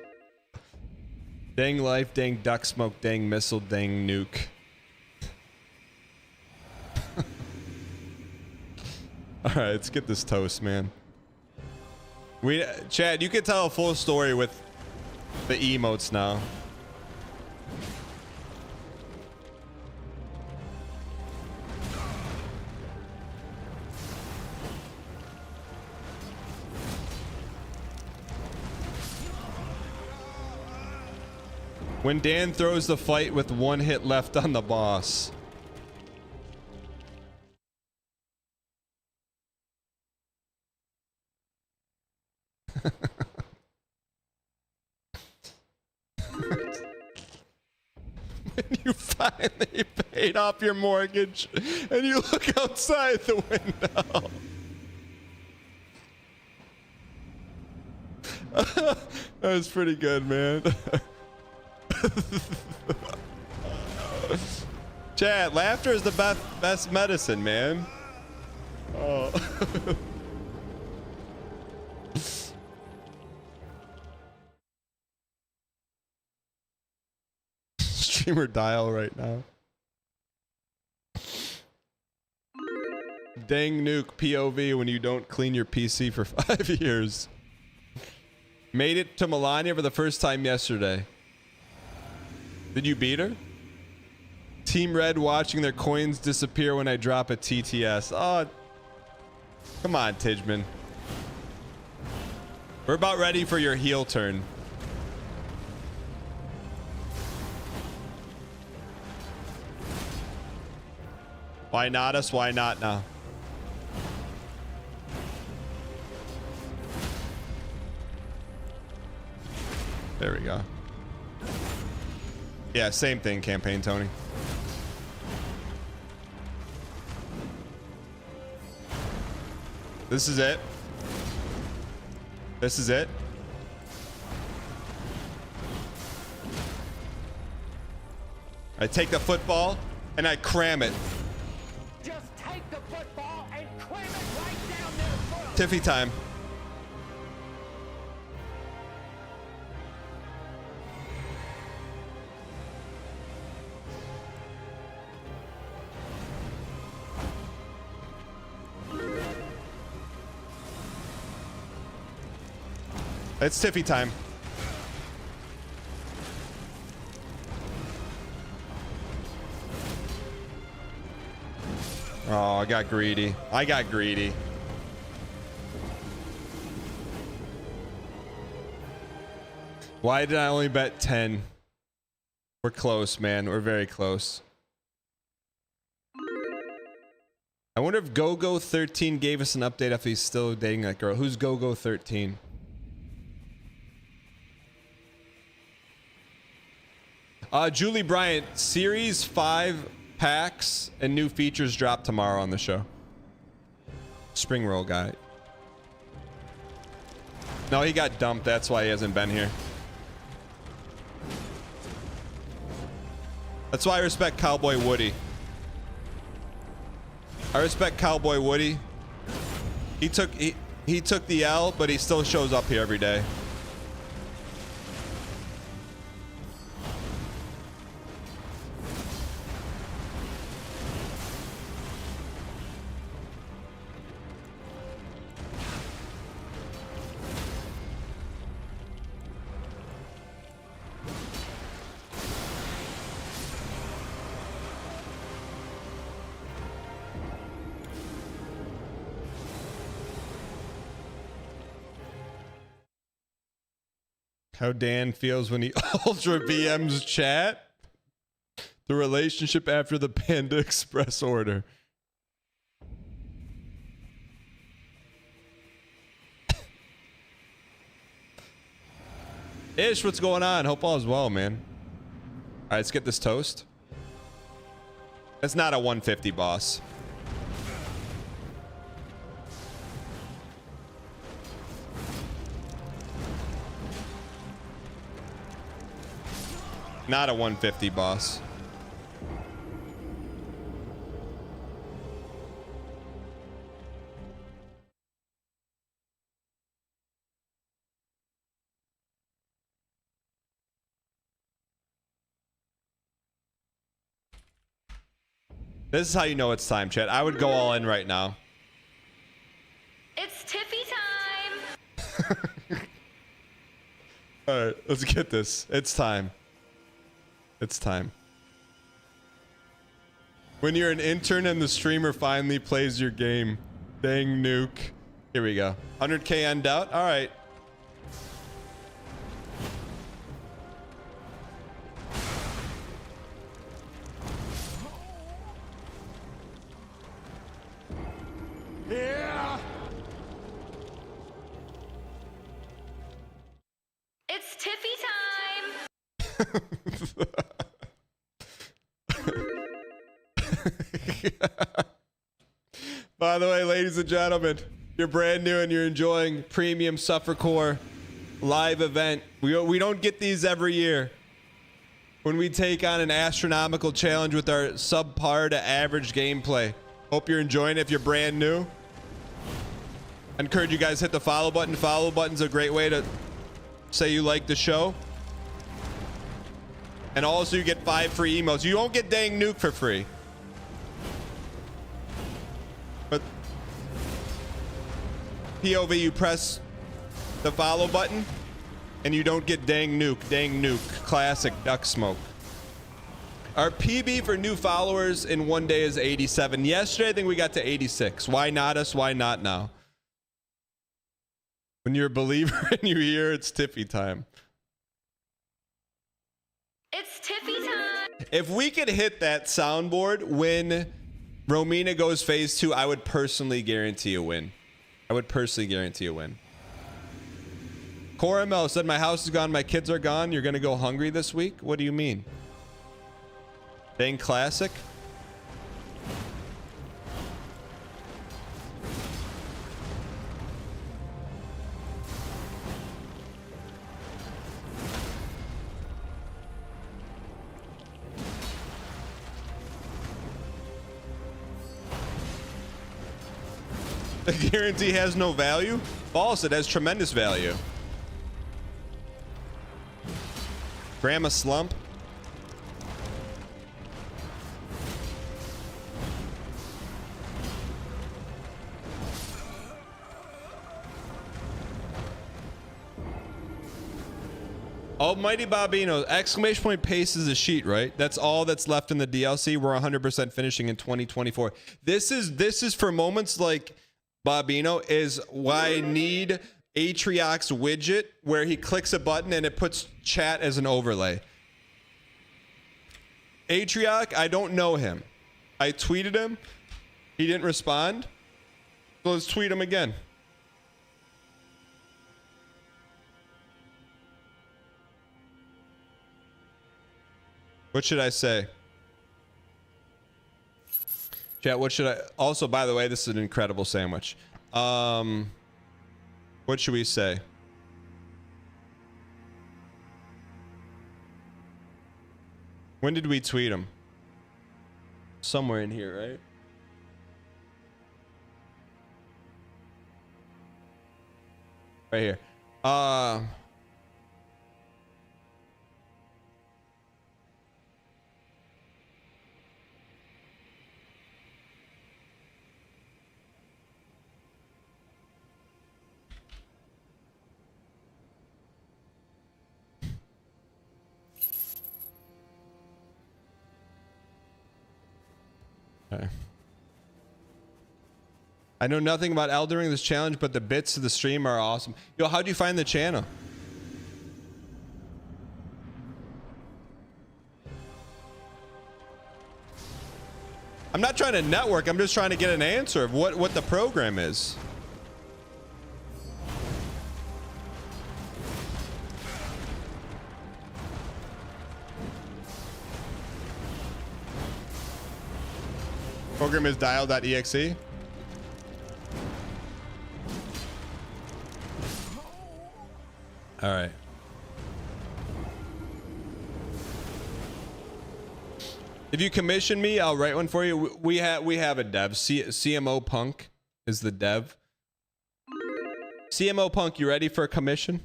Dang life, dang duck smoke, dang missile, dang nuke. All right, let's get this toast, man. Chad, you can tell a full story with the emotes now. When Dan throws the fight with 1 hit left on the boss. When you finally paid off your mortgage and you look outside the window. That was pretty good, man. Chat, laughter is the best medicine, man. Oh. Streamer dial right now. Dang nuke POV when you don't clean your PC for 5 years. Made it to Melania for the first time yesterday. Did you beat her? Team Red watching their coins disappear when I drop a TTS. Oh, come on, Tidgeman. We're about ready for your heel turn. Why not us? Why not now? There we go. Yeah, same thing, campaign Tony. This is it. This is it. I take the football and I cram it. Just take the football and cram it right down their throat. Tiffy time. It's Tiffy time. Oh, I got greedy. I got greedy. Why did I only bet 10? We're close, man. We're very close. I wonder if GoGo13 gave us an update if he's still dating that girl. Who's GoGo13? Julie Bryant, Series 5 packs and new features drop tomorrow on the show. Spring roll guy. No, he got dumped. That's why he hasn't been here. That's why I respect Cowboy Woody. I respect Cowboy Woody. He took the L, but he still shows up here every day. How Dan feels when he ultra VMs chat. The relationship after the Panda Express order. Ish, what's going on? Hope all is well, man. All right, let's get this toast. It's not a 150 boss. Not a 150 boss. This is how you know it's time, chat. I would go all in right now. It's Tiffy time. All right, let's get this. It's time. It's time. When you're an intern and the streamer finally plays your game. Dang nuke. Here we go. 100K on doubt. All right. Yeah. It's Tiffy time. By the way, ladies and gentlemen, you're brand new and you're enjoying Premium Suffercore live event. We don't get these every year. When we take on an astronomical challenge with our subpar to average gameplay. Hope you're enjoying it if you're brand new. I encourage you guys to hit the follow button. Follow button's a great way to say you like the show. And also you get 5 free emotes. You won't get dang nuke for free. But POV, you press the follow button and you don't get dang nuke. Dang nuke. Classic duck smoke. Our PB for new followers in one day is 87. Yesterday, I think we got to 86. Why not us? Why not now? When you're a believer and you hear it's Tiffy time. It's Tiffy time. If we could hit that soundboard when Romina goes phase 2, I would personally guarantee a win. I would personally guarantee a win. Coramel said, my house is gone, my kids are gone. You're going to go hungry this week? What do you mean? Dang classic. The guarantee has no value? False, it has tremendous value. Grandma slump. Almighty Bobino, exclamation point paste is a sheet, right? That's all that's left in the DLC. We're 100% finishing in 2024. This is for moments like Bobino is why I need Atriox's widget where he clicks a button and it puts chat as an overlay. Atriox, I don't know him. I tweeted him. He didn't respond. So let's tweet him again. What should I say? Chat, what should I... Also, by the way, this is an incredible sandwich. What should we say? When did we tweet him? Somewhere in here, right? Right here. Okay. I know nothing about Elden Ring, this challenge, but the bits of the stream are awesome. Yo, how'd you find the channel? I'm not trying to network. I'm just trying to get an answer of what the program is. Program is dial.exe. All right. If you commission me, I'll write one for you. We have a dev. CMO Punk is the dev. CMO Punk, you ready for a commission?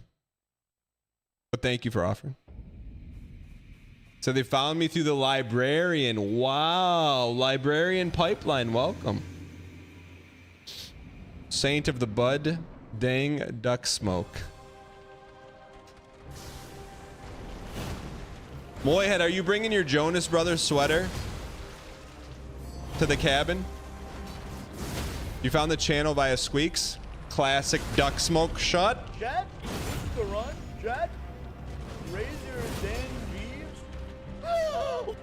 But thank you for offering. So they found me through the librarian. Wow, librarian pipeline. Welcome. Saint of the Bud, dang duck smoke. Moyhead, are you bringing your Jonas Brothers sweater to the cabin? You found the channel via Squeaks. Classic duck smoke shot. Chat, the run, chat. Raise your Dan Jeeves. Oh!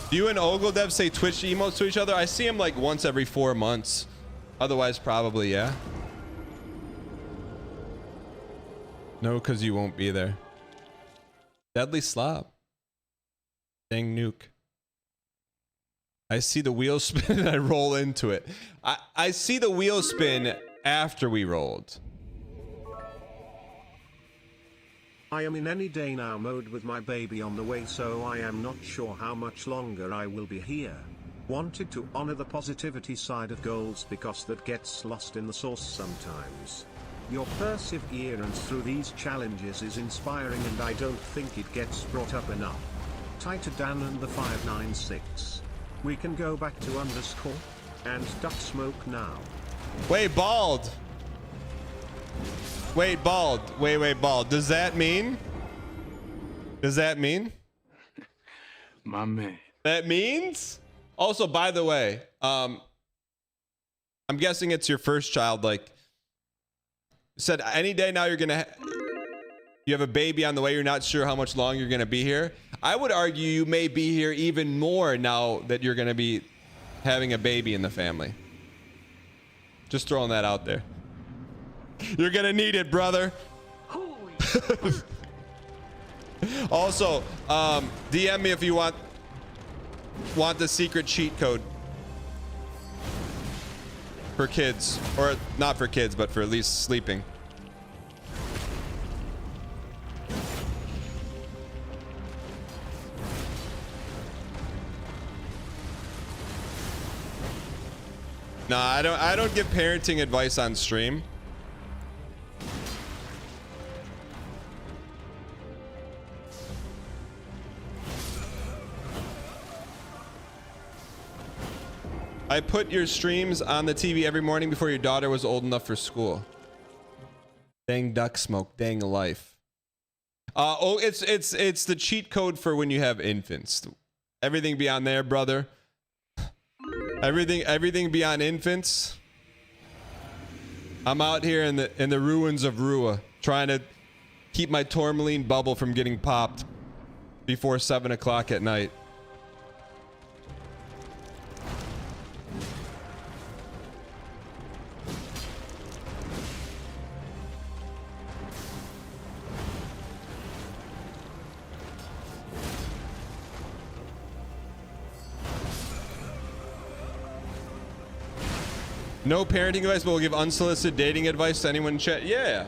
Do you and Ogledev say Twitch emotes to each other? I see him like once every 4 months. Otherwise, probably, yeah. No, because you won't be there. Deadly Slop. Dang nuke. I see the wheel spin and I roll into it. I see the wheel spin after we rolled. I am in any day now mode with my baby on the way, so I am not sure how much longer I will be here. Wanted to honor the positivity side of goals because that gets lost in the sauce sometimes. Your perseverance through these challenges is inspiring and I don't think it gets brought up enough. Tighter Dan and the 596. We can go back to underscore and duck smoke now. Wait, bald. Wait, bald. Wait, bald. Does that mean? My man. That means? Also, by the way, I'm guessing it's your first child. Like, said any day now you're gonna you have a baby on the way. You're not sure how much longer you're gonna be here. I would argue you may be here even more now that you're gonna be having a baby in the family. Just throwing that out there. You're gonna need it, brother. Also, DM me if you want the secret cheat code for kids, or not for kids, but for at least sleeping. No, I don't give parenting advice on stream. I put your streams on the TV every morning before your daughter was old enough for school. Dang duck smoke, dang life. Oh, it's the cheat code for when you have infants. Everything beyond there, brother. Everything beyond infants. I'm out here in the ruins of Rua, trying to keep my tourmaline bubble from getting popped before 7 o'clock at night. No parenting advice, but we'll give unsolicited dating advice to anyone in chat. Yeah.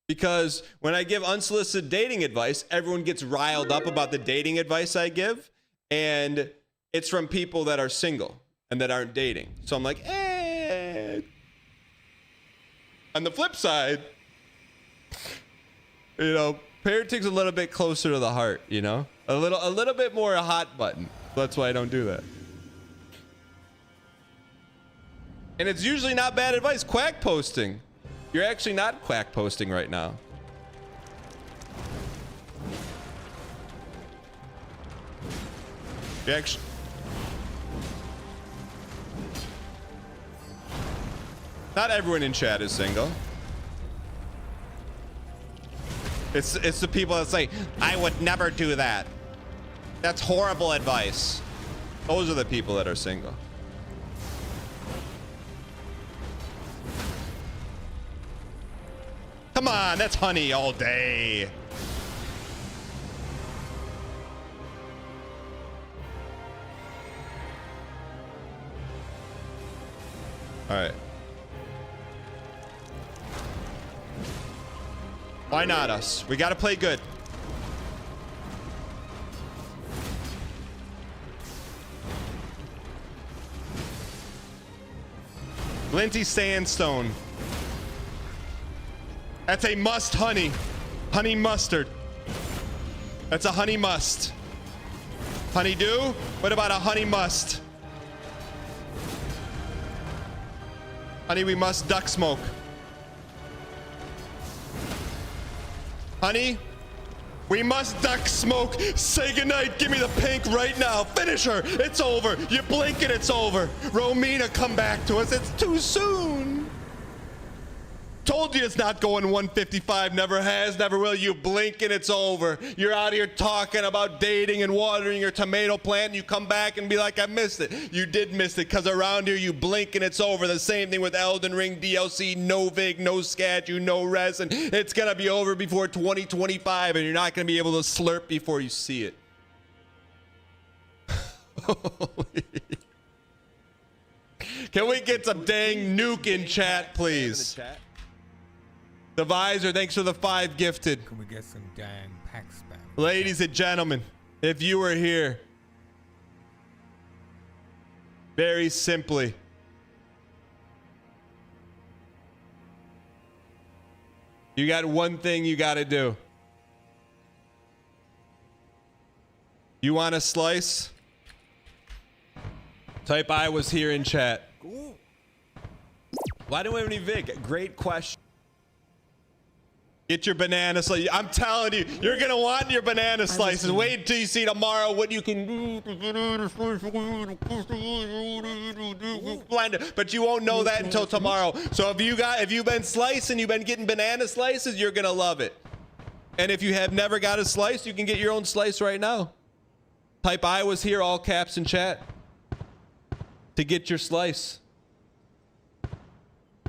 Because when I give unsolicited dating advice, everyone gets riled up about the dating advice I give. And it's from people that are single and that aren't dating. So I'm like, eh. On the flip side, you know, parenting's a little bit closer to the heart, you know? A little bit more a hot button. That's why I don't do that. And it's usually not bad advice. Quack posting. You're actually not quack posting right now. You actually... Not everyone in chat is single. It's the people that say, I would never do that. That's horrible advice. Those are the people that are single. Come on, that's honey all day. All right. Why not us? We got to play good. Linty Sandstone. That's a must honey. Honey mustard. That's a honey must. Honeydew? What about a honey must? Honey, we must duck smoke. Honey, we must duck smoke. Say goodnight. Give me the pink right now. Finish her. It's over. You blink and it's over. Romina, come back to us. It's too soon. Told you it's not going 155. Never has, never will. You blink and it's over. You're out here talking about dating and watering your tomato plant. And you come back and be like, I missed it. You did miss it because around here you blink and it's over. The same thing with Elden Ring DLC. No vig, no scat, no resin. It's going to be over before 2025 and you're not going to be able to slurp before you see it. Can we get some dang nuke in chat, please? The Visor, thanks for the 5 gifted. Can we get some dang pack spam? Ladies and gentlemen, if you were here, very simply, you got one thing you got to do. You want a slice? Type I was here in chat. Why don't we have any vig? Great question. Get your banana slice. I'm telling you, you're going to want your banana slices. Wait until you see tomorrow what you can do. But you won't know that until tomorrow. So if you've been slicing, you've been getting banana slices, you're going to love it. And if you have never got a slice, you can get your own slice right now. Type I was here, all caps in chat, to get your slice.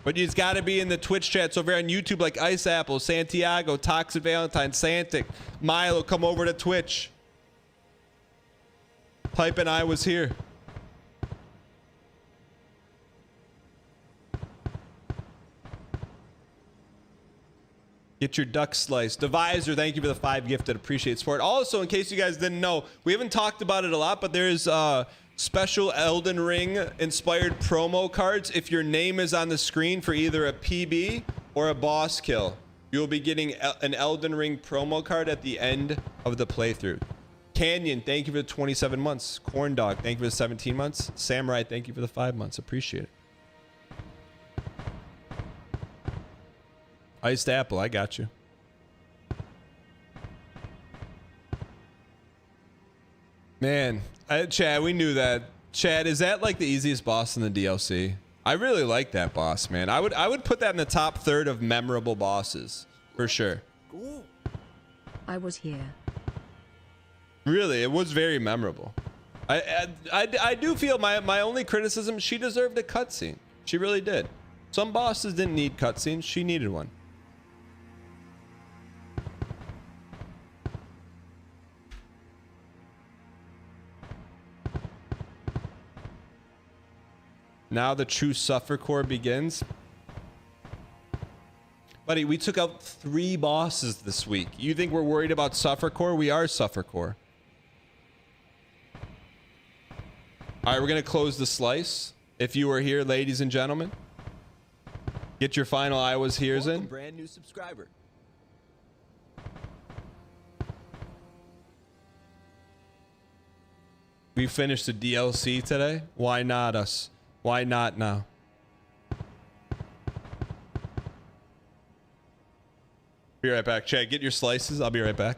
But it's got to be in the Twitch chat. So if you're on YouTube, like Ice Apple, Santiago, Toxic Valentine, Santic, Milo, come over to Twitch. Type in I was here. Get your duck slice. Divisor, thank you for the 5 gifted. Appreciate support. Also, in case you guys didn't know, we haven't talked about it a lot, but there's special Elden Ring inspired promo cards. If your name is on the screen for either a PB or a boss kill, you'll be getting an Elden Ring promo card at the end of the playthrough. Canyon, thank you for the 27 months. Corn Dog, thank you for the 17 months. Samurai, thank you for the 5 months. Appreciate it. Iced Apple, I got you. Man, Chad, we knew that. Chad, is that like the easiest boss in the DLC? I really like that boss, man. I would put that in the top third of memorable bosses, for sure. I was here. Really, it was very memorable. I do feel my only criticism, she deserved a cutscene. She really did. Some bosses didn't need cutscenes. She needed one. Now the true suffercore begins. Buddy, we took out 3 bosses this week. You think we're worried about suffercore? We are suffercore. All right, we're going to close the slice. If you were here, ladies and gentlemen, get your final I was here's in. Brand new subscriber. We finished the DLC today. Why not us? Why not now? Be right back. Chad, get your slices. I'll be right back.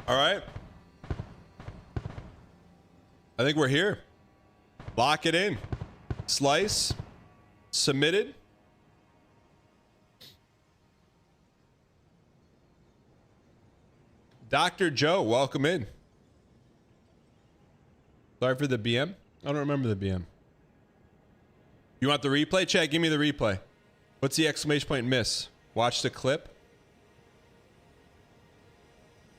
All right. I think we're here. Lock it in. Slice. Submitted. Dr. Joe, welcome in. Sorry for the BM. I don't remember the BM. You want the replay? Chat, give me the replay. What's the exclamation point miss? Watch the clip.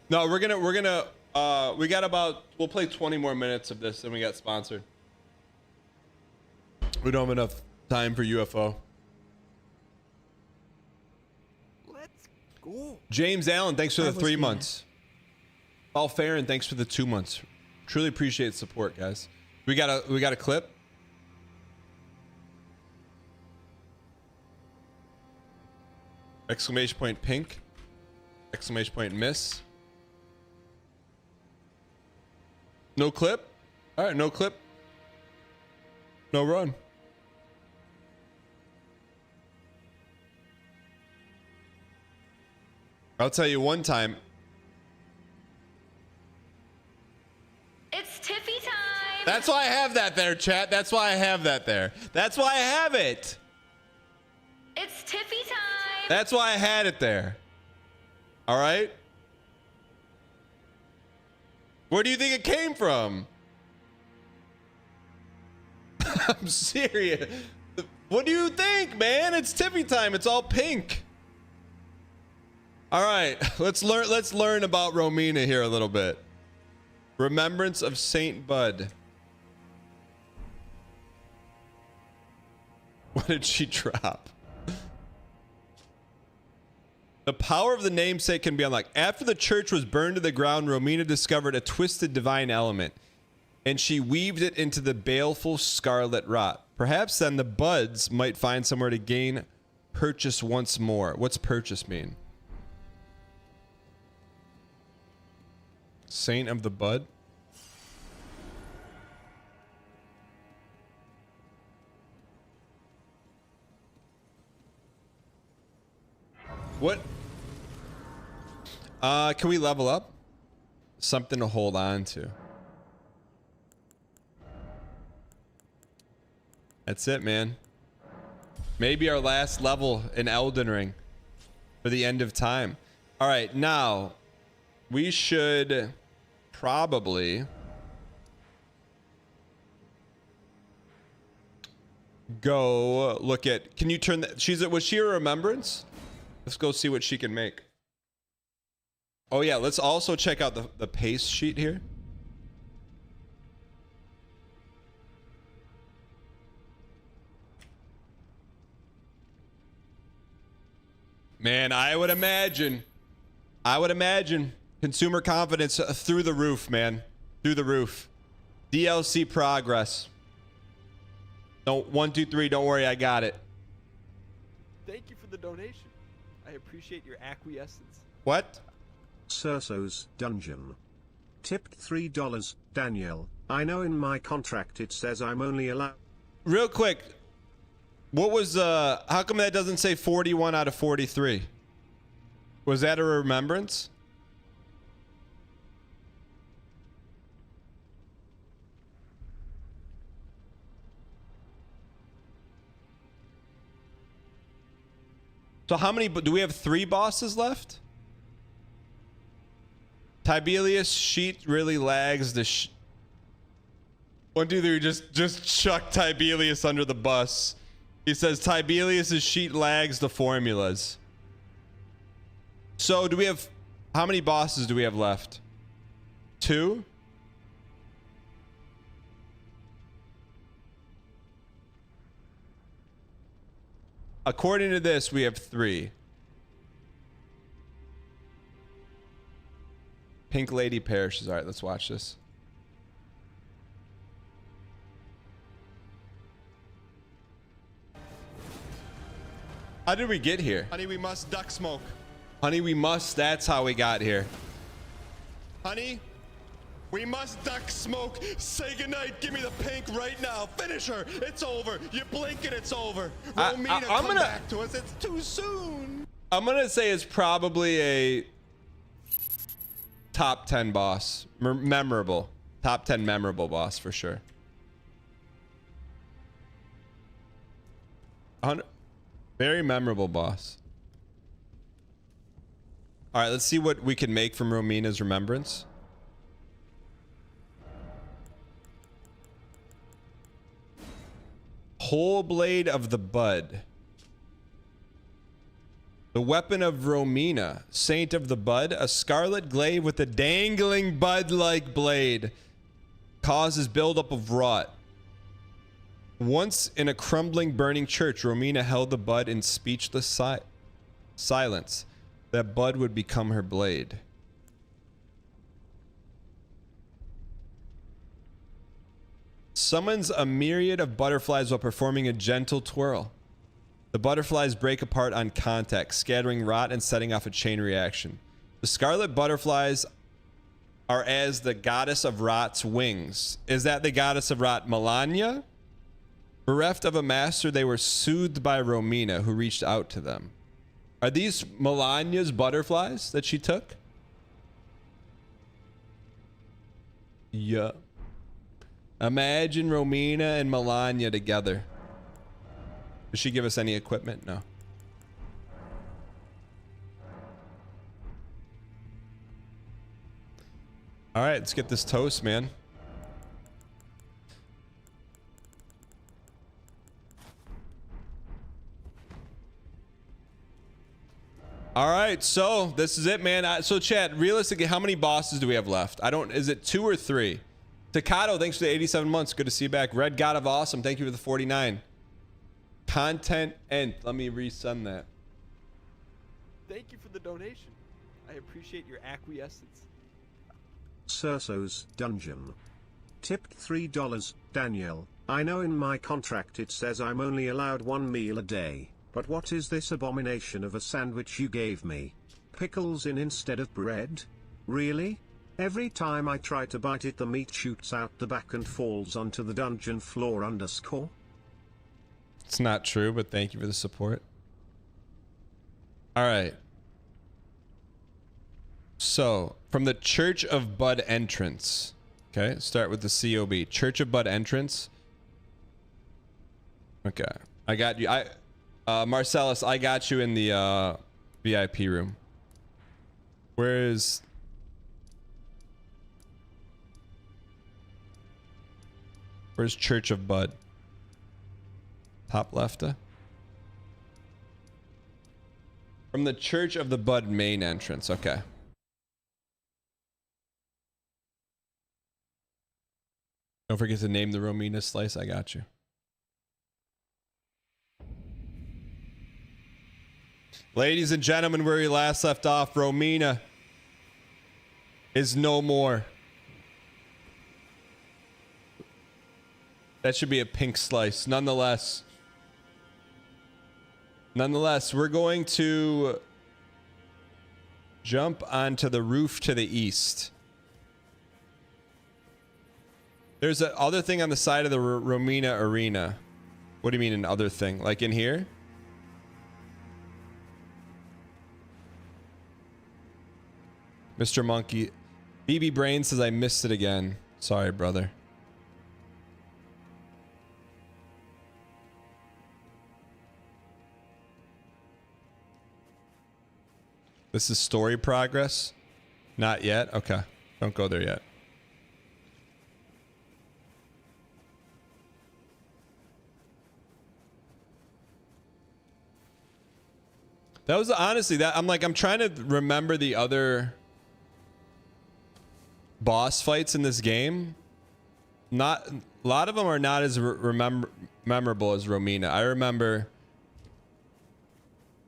No, we got about, we'll play 20 more minutes of this and we got sponsored. We don't have enough time for UFO. Let's go. James Allen, thanks for the 3 months. Paul Farron, thanks for the 2 months. Truly appreciate the support, guys. We got a clip. Exclamation point pink. Exclamation point miss. No clip. All right, no clip. No run. I'll tell you one time. It's Tiffy time. That's why I have that there, chat. That's why I have that there. That's why I have it. It's Tiffy time. That's why I had it there. All right. Where do you think it came from? I'm serious. What do you think, man? It's Tiffy time. It's all pink. All right, let's learn about Romina here a little bit. Remembrance of Saint Bud. What did she drop? The power of the namesake can be unlocked. After the church was burned to the ground, Romina discovered a twisted divine element, and she weaved it into the baleful scarlet rot. Perhaps then the buds might find somewhere to gain purchase once more. What's purchase mean? Saint of the Bud? What? Can we level up? Something to hold on to. That's it, man. Maybe our last level in Elden Ring for the end of time. All right, now we should probably go look at, can you turn that? Was she a remembrance? Let's go see what she can make. Oh yeah, let's also check out the pace sheet here. Man, I would imagine consumer confidence through the roof, man. Through the roof. DLC progress. Don't 1, 2, 3. Don't worry, I got it. Thank you for the donation. I appreciate your acquiescence. What? Cerso's Dungeon. Tipped $3. Danielle, I know in my contract it says I'm only allowed. Real quick. What was how come that doesn't say 41 out of 43? Was that a remembrance? So how many, do we have 3 bosses left? Tibelius sheet really lags the 1, 2, 3, just chuck Tibelius under the bus. He says Tibelius's sheet lags the formulas. So do we have, how many bosses do we have left? 2? According to this, we have 3. Pink Lady perishes. All right, let's watch this. How did we get here? Honey, we must duck smoke. Honey, we must. That's how we got here. Honey, we must duck smoke. Say goodnight. Give me the pink right now. Finish her. It's over. You blink and it's over. Romina, come back to us. It's too soon. I'm gonna say it's probably a top 10 boss. Memorable. Top 10 memorable boss for sure. 100. Very memorable boss. All right, let's see what we can make from Romina's remembrance. Whole blade of the bud. The weapon of Romina, saint of the bud, a scarlet glaive with a dangling bud-like blade, causes buildup of rot. Once in a crumbling, burning church, Romina held the bud in speechless silence. That bud would become her blade. Summons a myriad of butterflies while performing a gentle twirl. The butterflies break apart on contact, scattering rot and setting off a chain reaction. The scarlet butterflies are as the goddess of rot's wings. Is that the goddess of rot, Melania? Bereft of a master, they were soothed by Romina, who reached out to them. Are these Melania's butterflies that she took? Yeah. Imagine Romina and Melania together. Does she give us any equipment? No. All right, let's get this toast, man. All right, so this is it, man. So chat, realistically, how many bosses do we have left? Is it 2 or 3? Takato, thanks for the 87 months. Good to see you back. Red God of Awesome, thank you for the 49. Content end. Let me resend that. Thank you for the donation. I appreciate your acquiescence. Cerso's Dungeon. Tipped $3. Daniel, I know in my contract it says I'm only allowed 1 meal a day, but what is this abomination of a sandwich you gave me? Pickles in instead of bread? Really? Every time I try to bite it, the meat shoots out the back and falls onto the dungeon floor _. It's not true, but thank you for the support. All right. So, from the Church of Bud entrance. Okay, start with the COB. Church of Bud entrance. Okay. I got you. Marcellus, I got you in the VIP room. Where's Church of Bud? Top left. From the Church of the Bud main entrance. Okay. Don't forget to name the Romina slice. I got you. Ladies and gentlemen, where we last left off, Romina is no more. That should be a pink slice. Nonetheless, we're going to jump onto the roof to the east. There's a other thing on the side of the Romina arena. What do you mean an other thing? Like in here? Mr. Monkey. BB Brain says I missed it again. Sorry, brother. This is story progress? Not yet? Okay. Don't go there yet. That was honestly that I'm trying to remember the other boss fights in this game. Not a lot of them are not as memorable as Romina. I remember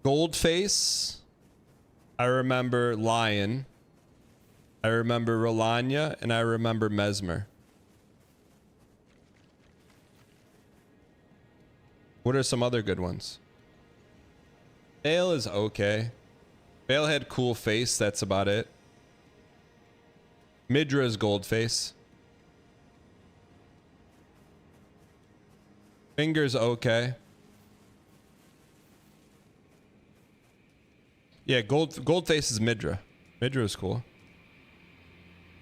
Goldface. I remember Lion. I remember Rolania, and I remember Mesmer. What are some other good ones? Bale is okay. Bale had cool face. That's about it. Midra's Goldface. Finger's okay. Yeah, Goldface is Midra. Midra is cool.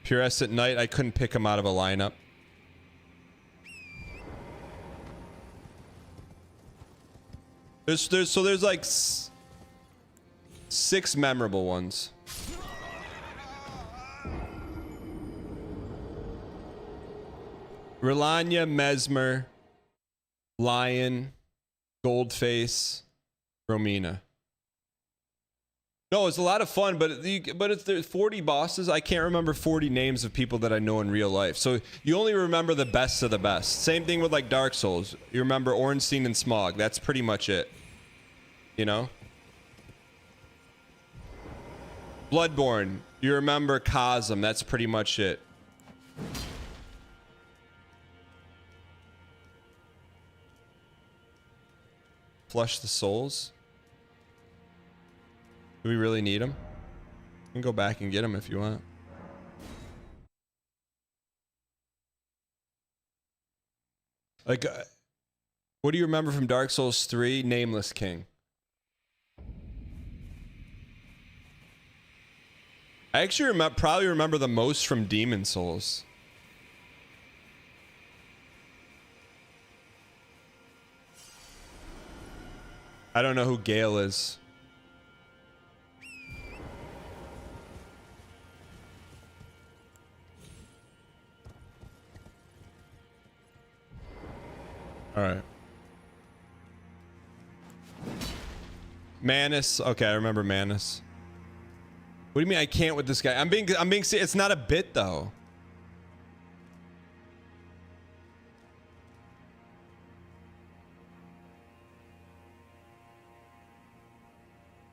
Pure Essence Knight, I couldn't pick him out of a lineup. There's like 6 memorable ones. Relania, Mesmer, Lion, Goldface, Romina. No, it's a lot of fun, but it's the 40 bosses. I can't remember 40 names of people that I know in real life. So you only remember the best of the best. Same thing with like Dark Souls. You remember Ornstein and Smog. That's pretty much it. You know? Bloodborne. You remember Cosm. That's pretty much it. Flush the souls. Do we really need them? You can go back and get them if you want. Like, what do you remember from Dark Souls 3? Nameless King. I actually probably remember the most from Demon Souls. I don't know who Gale is. All right. Manus. Okay, I remember Manus. What do you mean I can't with this guy? I'm being it's not a bit though.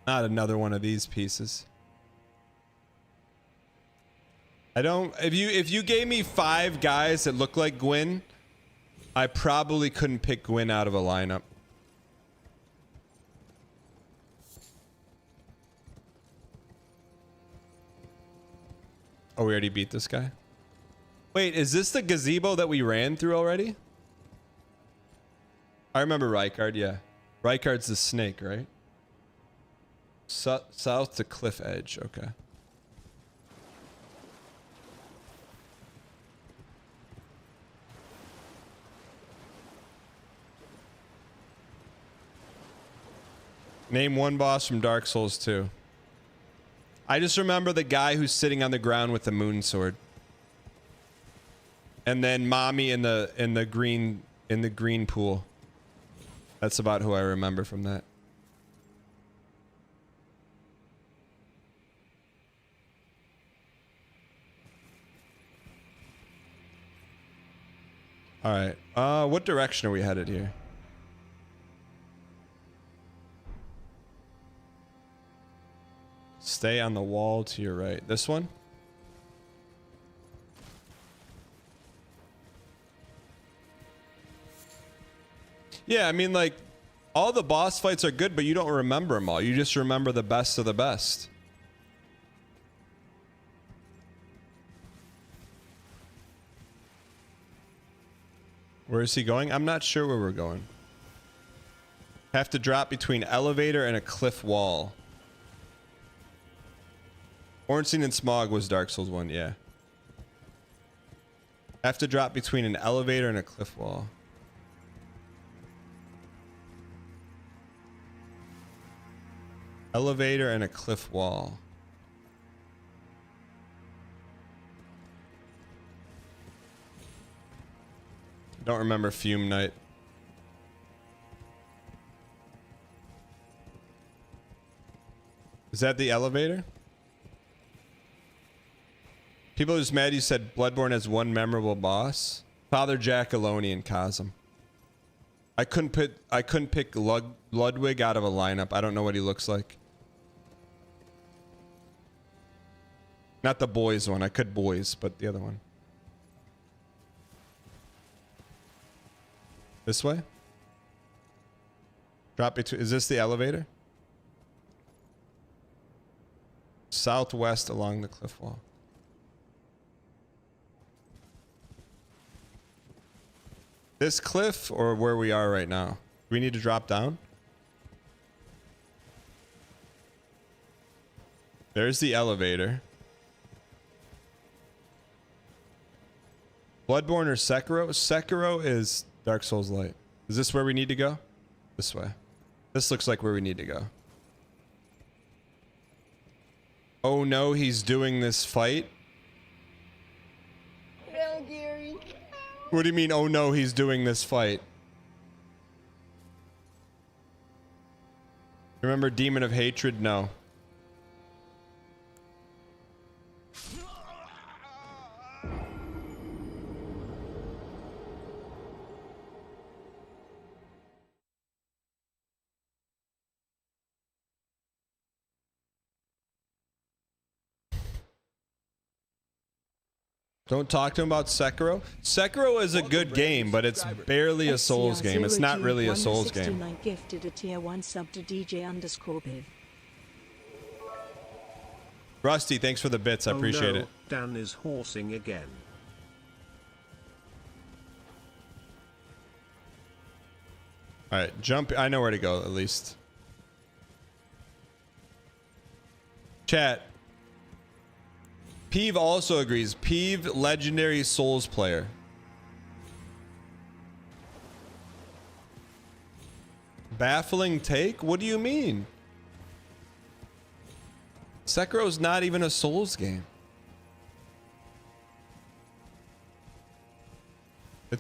Not another one of these pieces. I don't if you gave me 5 guys that look like Gwyn, I probably couldn't pick Gwyn out of a lineup. Oh, we already beat this guy? Wait, is this the gazebo that we ran through already? I remember Rykard, yeah. Rykard's the snake, right? South to cliff edge, okay. Name one boss from Dark Souls 2. I just remember the guy who's sitting on the ground with the moon sword. And then Mommy in the green pool. That's about who I remember from that. All right. What direction are we headed here? Stay on the wall to your right. This one? Yeah, I mean, like, all the boss fights are good, but you don't remember them all. You just remember the best of the best. Where is he going? I'm not sure where we're going. Have to drop between elevator and a cliff wall. Ornstein and Smog was Dark Souls 1, yeah. Have to drop between an elevator and a cliff wall. Elevator and a cliff wall. Don't remember Fume Night. Is that the elevator? People are just mad you said Bloodborne has one memorable boss. Father Jackaloni and Cosm. I couldn't pick Ludwig out of a lineup. I don't know what he looks like. Not the boys one. I could boys, but the other one. This way? Drop between. Is this the elevator? Southwest along the cliff wall. This cliff or where we are right now? Do we need to drop down? There's the elevator. Bloodborne or Sekiro? Sekiro is Dark Souls Light. Is this where we need to go? This way. This looks like where we need to go. Oh no, he's doing this fight. No, Gary. What do you mean, oh no, he's doing this fight? Remember Demon of Hatred? No. Don't talk to him about Sekiro. Sekiro is a good game, but it's barely a Souls game. It's not really a Souls game. Gifted a tier 1 sub to DJ_Biv. Rusty, thanks for the bits. I appreciate it. Dan is horsing again. All right, jump. I know where to go at least. Chat. Peeve also agrees. Peeve, legendary Souls player. Baffling take? What do you mean? Sekiro's not even a Souls game.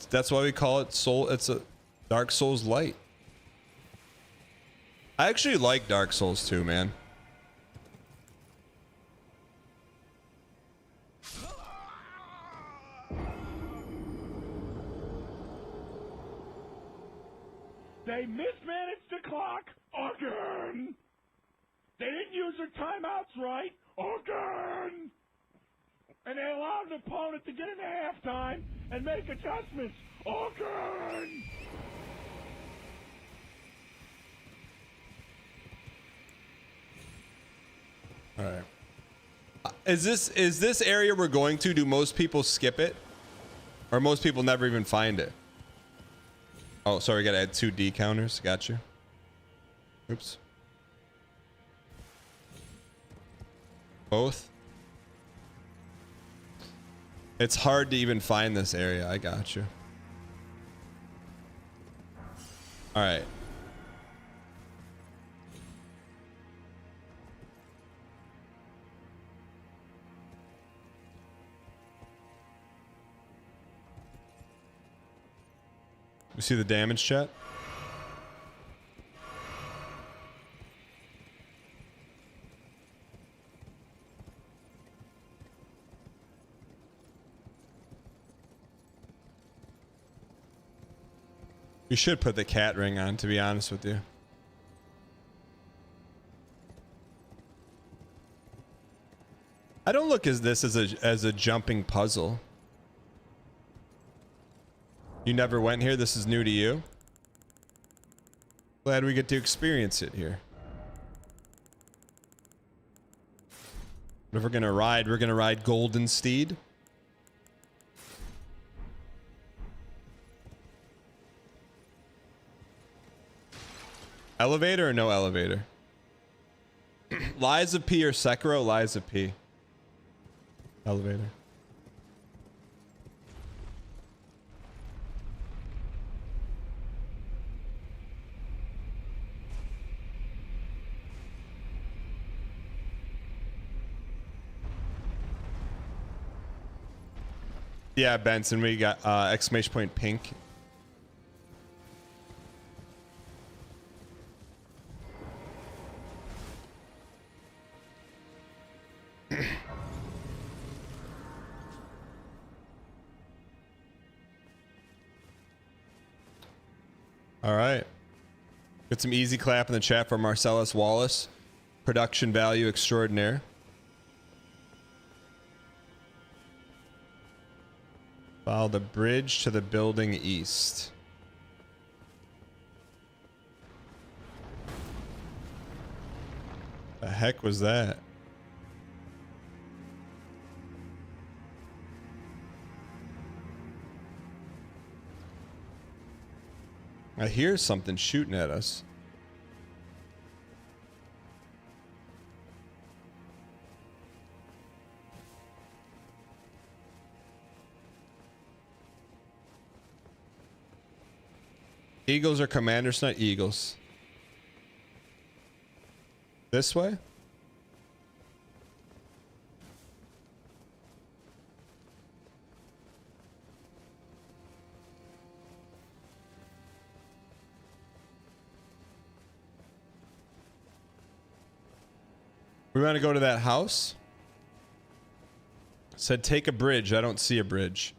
That's why we call it Soul. It's a Dark Souls light. I actually like Dark Souls 2, man. They mismanaged the clock again. They didn't use their timeouts right again. And they allowed an opponent to get into halftime and make adjustments again. All right. Is this area we're going to? Do most people skip it, or most people never even find it? Oh, sorry. Got to add 2 D counters. Got you. Oops. Both. It's hard to even find this area. I got you. All right. You see the damage, chat? You should put the cat ring on, to be honest with you. I don't look at this as a jumping puzzle. You never went here? This is new to you? Glad we get to experience it here. If we're gonna ride Golden Steed. Elevator or no elevator? Lies of P or Sekiro? Lies of P. Elevator. Yeah, Benson, we got exclamation point pink. All right. Get some easy clap in the chat for Marcellus Wallace. Production value extraordinaire. Follow the bridge to the building east. The heck was that? I hear something shooting at us. Eagles or commanders? Not eagles. This way? We want to go to that house. Said take a bridge. I don't see a bridge.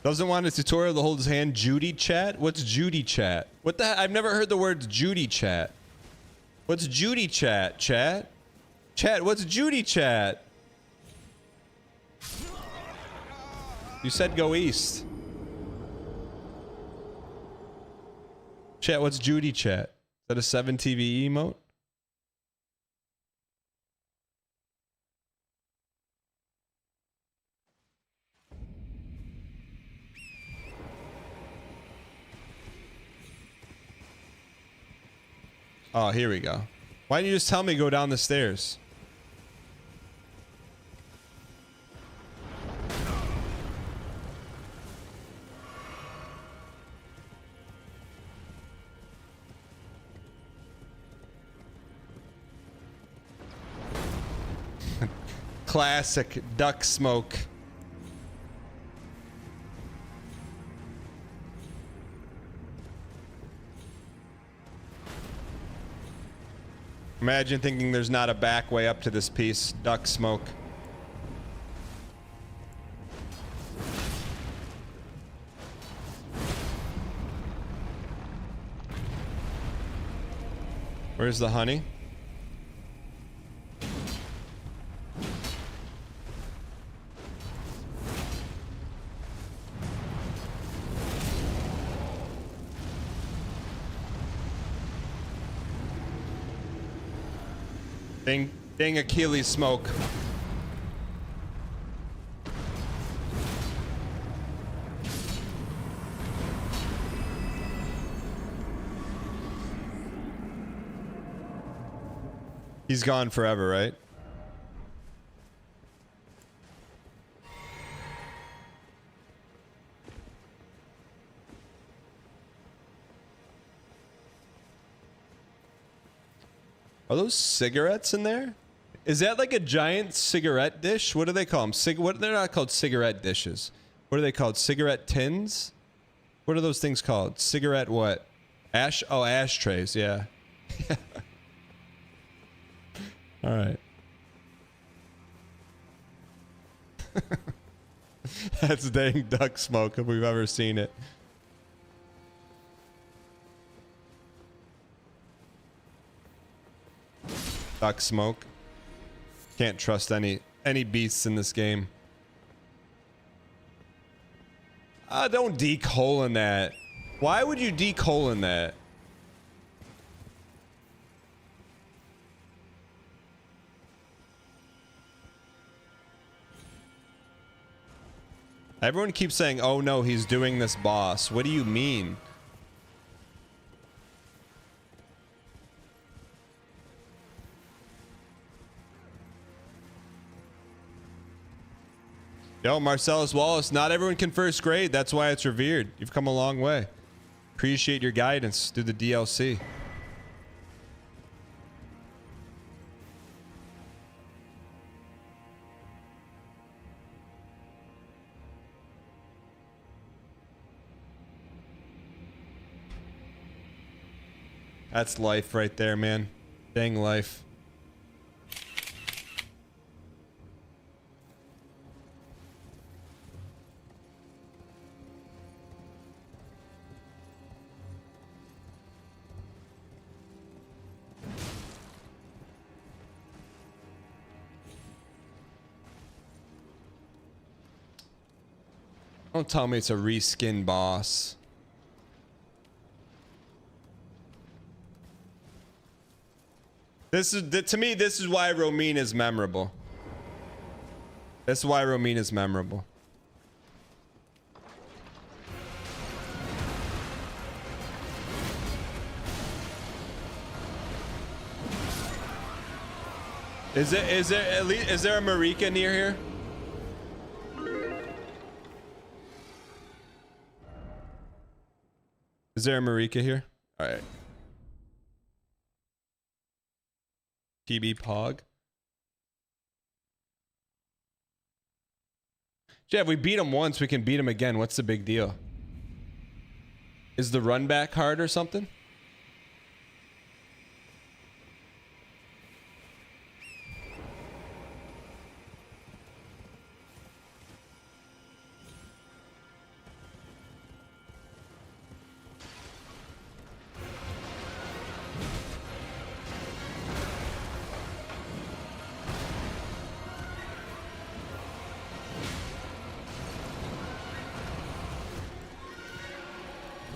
Doesn't want a tutorial to hold his hand. Judy chat? What's Judy chat? What the? I've never heard the word Judy chat. What's Judy chat? Chat? Chat, what's Judy chat? You said go east. Chat, what's Judy chat? Is that a 7TV emote? Oh, here we go. Why didn't you just tell me to go down the stairs? Classic duck smoke. Imagine thinking there's not a back way up to this piece. Duck smoke. Where's the honey? Dang Achilles smoke. He's gone forever, right? Are those cigarettes in there? Is that like a giant cigarette dish? What do they call them? They're not called cigarette dishes. What are they called? Cigarette tins? What are those things called? Cigarette what? Oh, ashtrays. Yeah. All right. That's dang duck smoke if we've ever seen it. Duck smoke. Can't trust any beasts in this game. Don't decolon that. Why would you decolon that? Everyone keeps saying, oh no, he's doing this boss. What do you mean? Yo, Marcellus Wallace, not everyone can first grade. That's why it's revered. You've come a long way. Appreciate your guidance through the DLC. That's life right there, man. Dang life. Don't tell me it's a reskin boss. This is to me. This is why Romina is memorable. This is why Romina is memorable. Is there a Marika near here? Is there a Marika here? All right. PB Pog. Yeah, if we beat him once, we can beat him again. What's the big deal? Is the run back hard or something?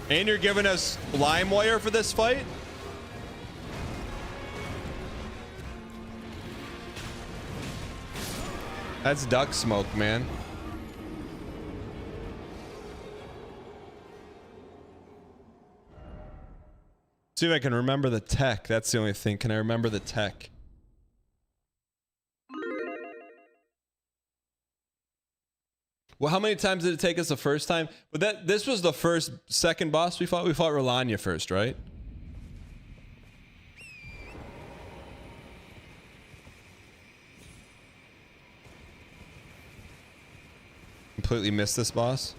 And you're giving us LimeWire for this fight? That's duck smoke, man. See if I can remember the tech. That's the only thing. Can I remember the tech? Well, how many times did it take us the first time? But this was the second boss we fought. We fought Rolania first, right? Completely missed this boss.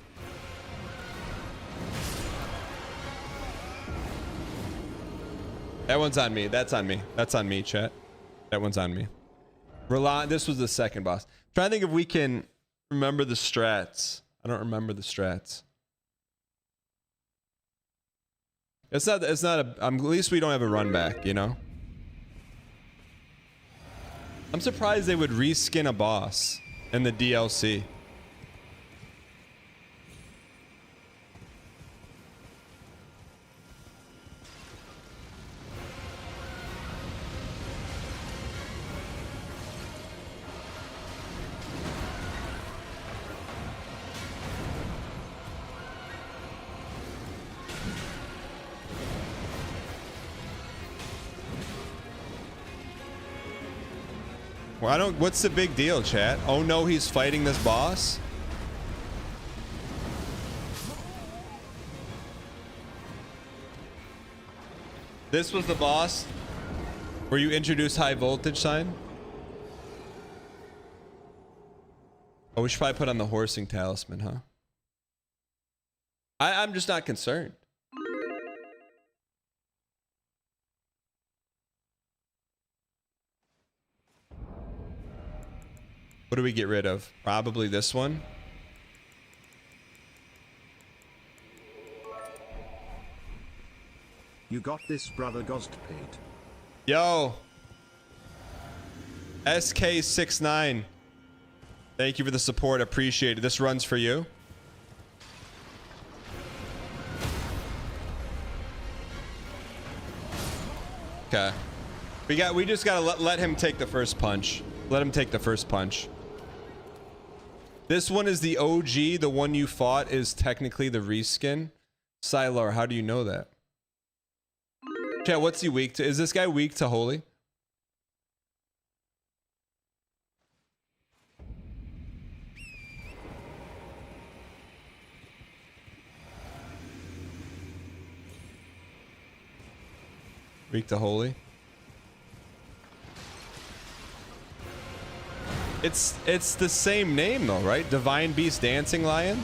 That one's on me. That's on me. That's on me, chat. That one's on me. This was the second boss. I'm trying to think if we can remember the strats. I don't remember the strats. It's not at least we don't have a run back, you know? I'm surprised they would reskin a boss in the DLC. Well, what's the big deal, chat? Oh no, he's fighting this boss? This was the boss where you introduce high voltage sign? Oh, we should probably put on the horsing talisman, huh? I'm just not concerned. What do we get rid of? Probably this one. You got this, brother Ghostpate. Yo. SK69. Thank you for the support. Appreciate it. This runs for you. Okay. We just gotta let him take the first punch. Let him take the first punch. This one is the OG. The one you fought is technically the reskin. Sylar, how do you know that? Chat, what's he weak to? Is this guy weak to holy? Weak to holy? It's the same name though, right? Divine Beast Dancing Lion?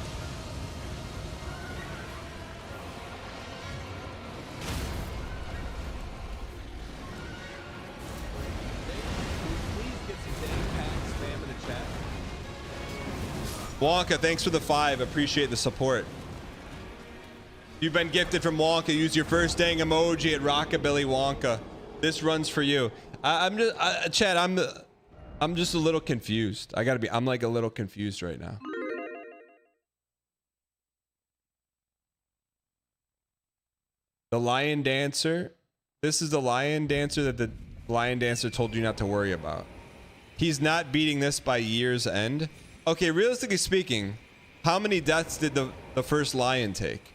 Wonka, thanks for the 5. Appreciate the support. You've been gifted from Wonka. Use your first dang emoji at Rockabilly Wonka. This runs for you. Chad, I'm just a little confused. I'm like a little confused right now. The lion dancer. This is the lion dancer that the lion dancer told you not to worry about. He's not beating this by year's end. Okay, realistically speaking, how many deaths did the first lion take?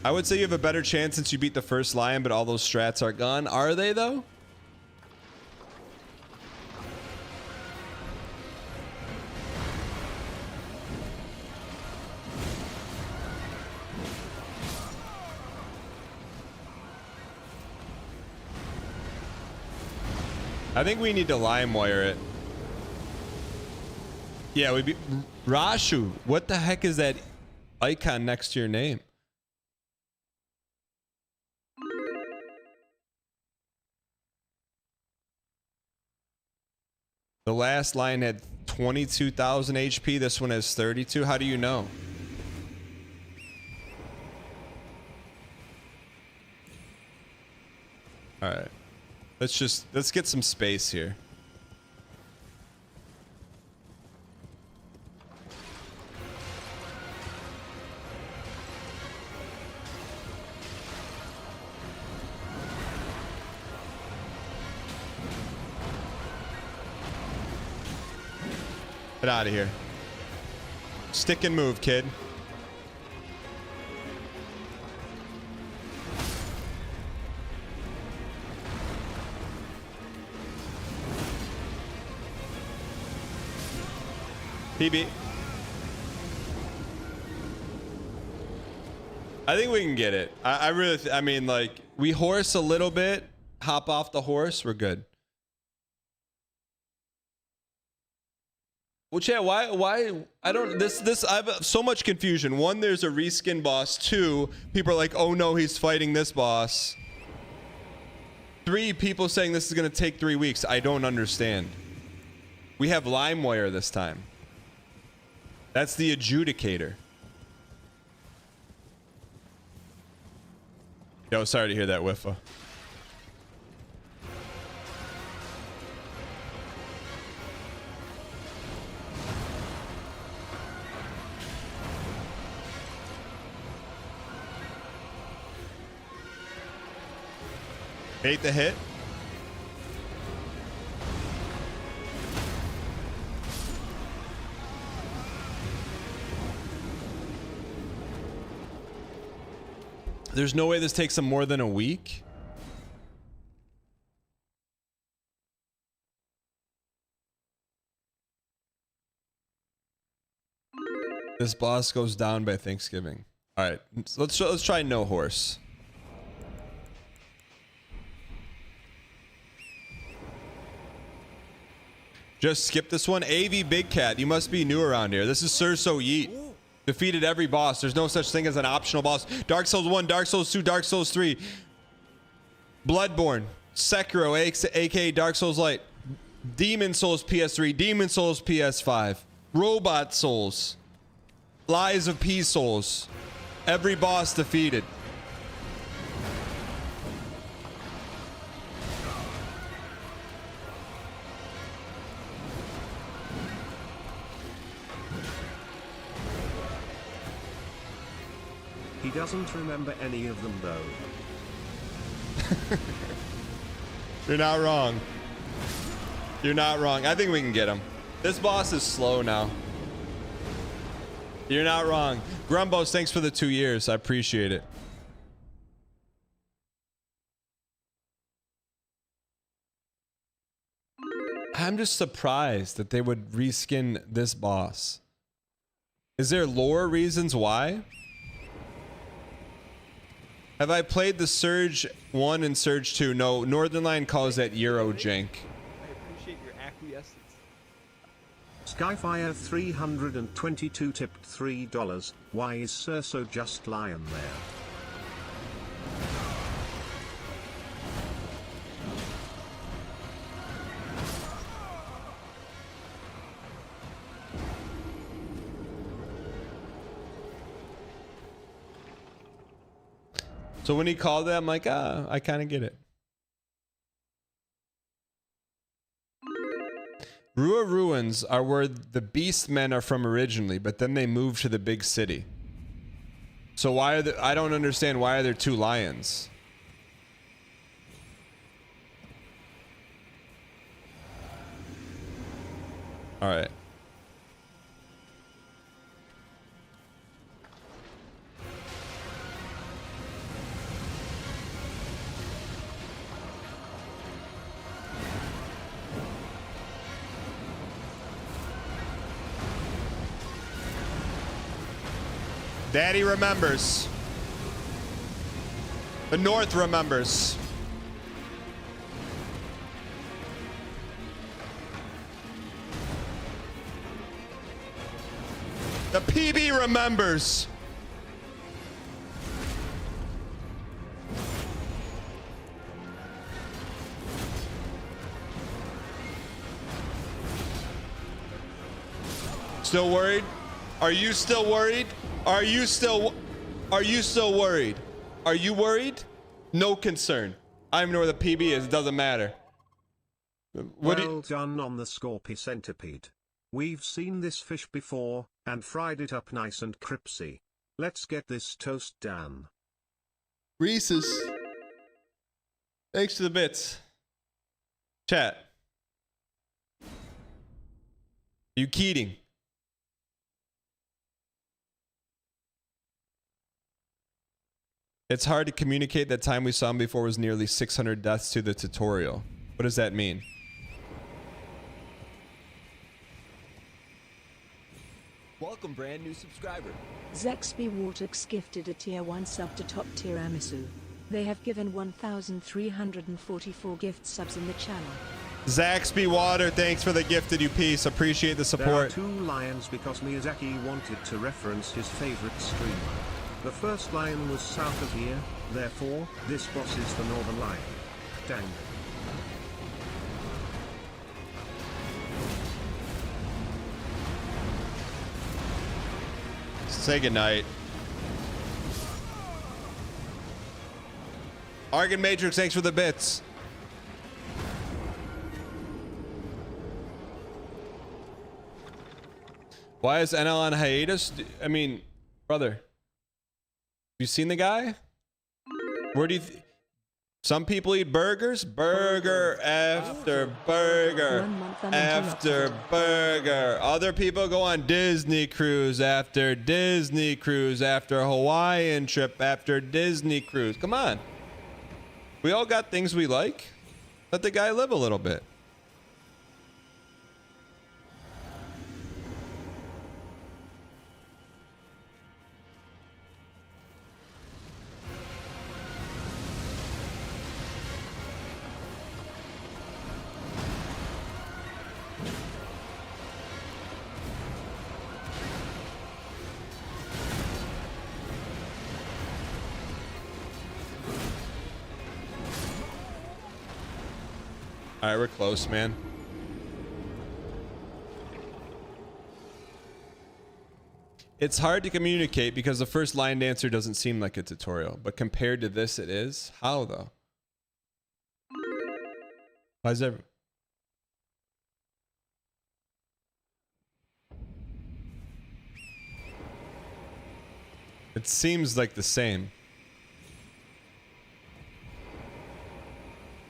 I would say you have a better chance since you beat the first lion, but all those strats are gone. Are they though? I think we need to LimeWire it. Yeah, we be Rashu. What the heck is that icon next to your name? The last line had 22,000 HP. This one has 32. How do you know? All right. Let's get some space here. Get out of here. Stick and move, kid. PB. I think we can get it. I really, I mean, like, we horse a little bit, hop off the horse, we're good. Well, chat, why, I don't, I have so much confusion. One, there's a reskin boss. Two, people are like, oh no, he's fighting this boss. Three, people saying this is going to take 3 weeks. I don't understand. We have LimeWire this time. That's the adjudicator. Yo, sorry to hear that, Wiffa. Hate the hit. There's no way this takes them more than a week. This boss goes down by Thanksgiving. All right, so let's try no horse. Just skip this one. AV Big Cat, you must be new around here. This is Sir So Yeet. Defeated every boss. There's no such thing as an optional boss. Dark Souls 1, Dark Souls 2, Dark Souls 3. Bloodborne, Sekiro, aka Dark Souls Light. Demon Souls PS3, Demon Souls PS5. Robot Souls. Lies of P Souls. Every boss defeated. He doesn't remember any of them though. You're not wrong. You're not wrong. I think we can get him. This boss is slow now. You're not wrong. Grumbos, thanks for the 2 years. I appreciate it. I'm just surprised that they would reskin this boss. Is there lore reasons why? Have I played the Surge 1 and Surge 2? No, Northernline calls that Eurojank. I appreciate your acquiescence. Skyfire 322 tipped $3. Why is Sir So just lying there? So when he called that, I'm like, I kind of get it. Rua Ruins are where the beast men are from originally, but then they moved to the big city. So why are there, I don't understand, why are there 2 lions? All right. Daddy remembers. The North remembers. The PB remembers. Still worried? Are you still worried? Are you still worried? Are you worried? No concern. I don't even know where the PB is. It doesn't matter. Well done on the Scorpy centipede. We've seen this fish before, and fried it up nice and crispy. Let's get this toast done. Reese's. Thanks to the bits. Chat. You Keating? It's hard to communicate. That time we saw him before was nearly 600 deaths to the tutorial. What does that mean? Welcome, brand new subscriber. Zexby Waterx gifted a tier 1 sub to top tier Amisu. They have given 1,344 gift subs in the channel. Zaxby Water, thanks for the gifted you piece. Appreciate the There are support. 2 lions because Miyazaki wanted to reference his favorite streamer. The first lion was south of here, therefore, this boss is the northern lion. Dang. Say goodnight. Argon Matrix, thanks for the bits. Why is NL on hiatus? I mean, brother, you seen the guy? Where do you... Some people eat burgers. Burger after burger after burger. Other people go on Disney cruise after Disney cruise after Hawaiian trip after Disney cruise. Come on. We all got things we like. Let the guy live a little bit. All right, we're close, man. It's hard to communicate because the first line dancer doesn't seem like a tutorial, but compared to this, it is. How though? Why is that? It seems like the same.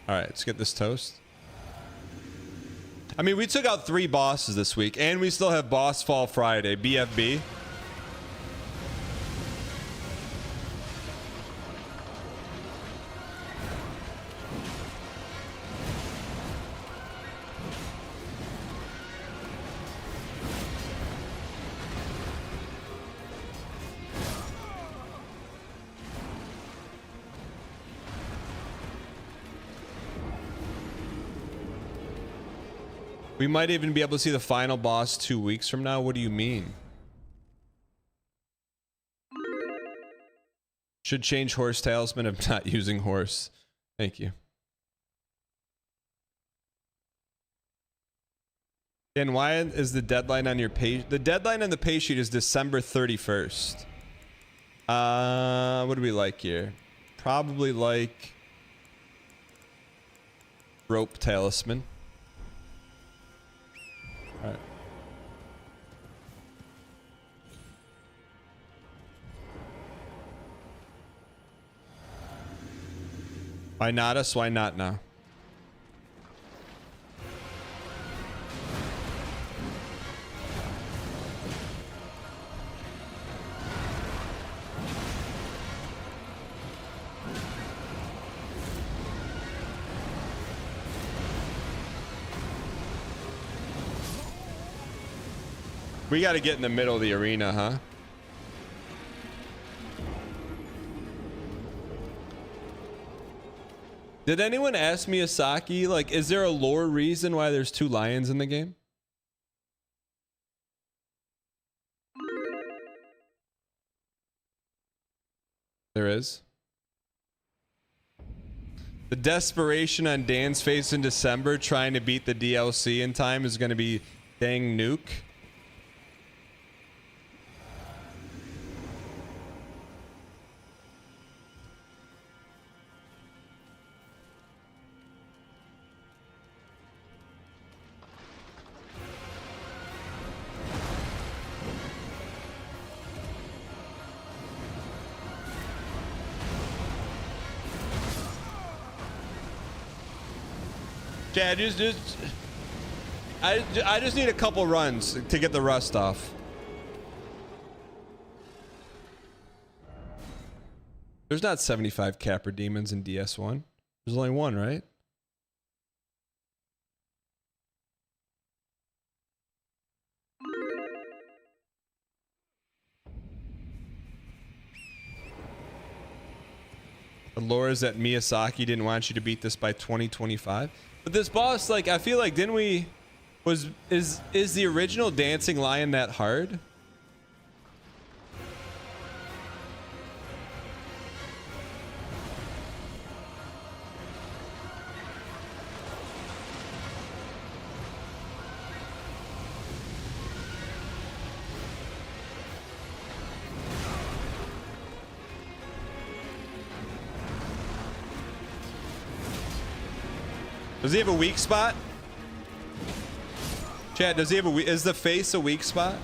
All right, let's get this toast. I mean, we took out 3 bosses this week, and we still have Boss Fall Friday, BFB. We might even be able to see the final boss 2 weeks from now. What do you mean? Should change horse talisman of not using horse. Thank you. And why is the deadline on your page? The deadline on the pay sheet is December 31st. What do we like here? Probably like rope talisman. All right. Why not us? Why not now? We got to get in the middle of the arena, huh? Did anyone ask Miyazaki, like, is there a lore reason why there's 2 lions in the game? There is. The desperation on Dan's face in December trying to beat the DLC in time is going to be dang nuke. Yeah, I just need a couple runs to get the rust off. There's not 75 Capra demons in DS1. There's only one, right? The lore is that Miyazaki didn't want you to beat this by 2025. But this boss, like, I feel like is the original Dancing Lion that hard? Does he have a weak spot? Chad, does he have is the face a weak spot?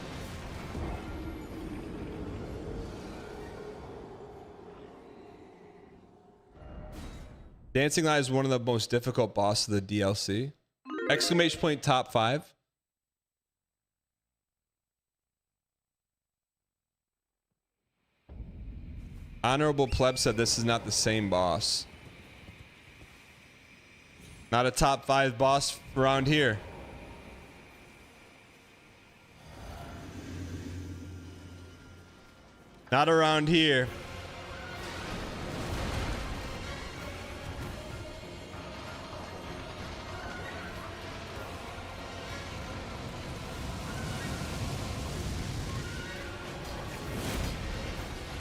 Dancing Lion is one of the most difficult bosses of the DLC. Exclamation point top 5. Honorable Pleb said this is not the same boss. Not a top 5 boss around here. Not around here.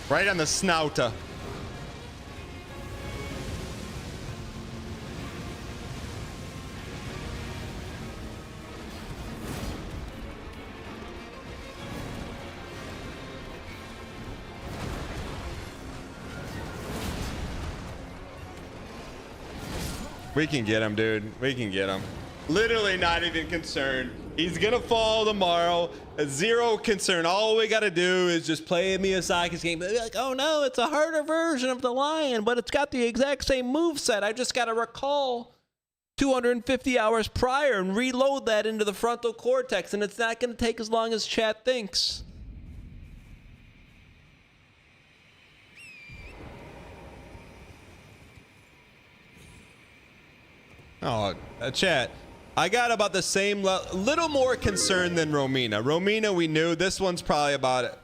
Right on the snouter. We can get him, dude. We can get him. Literally not even concerned. He's gonna fall tomorrow. Zero concern. All we gotta do is just play Miyazaki's game. They'll be like, oh no, it's a harder version of the lion, but it's got the exact same moveset. I just gotta recall 250 hours prior and reload that into the frontal cortex, and it's not gonna take as long as chat thinks. Oh, chat. I got about the same little more concern than Romina. Romina, we knew. This one's probably about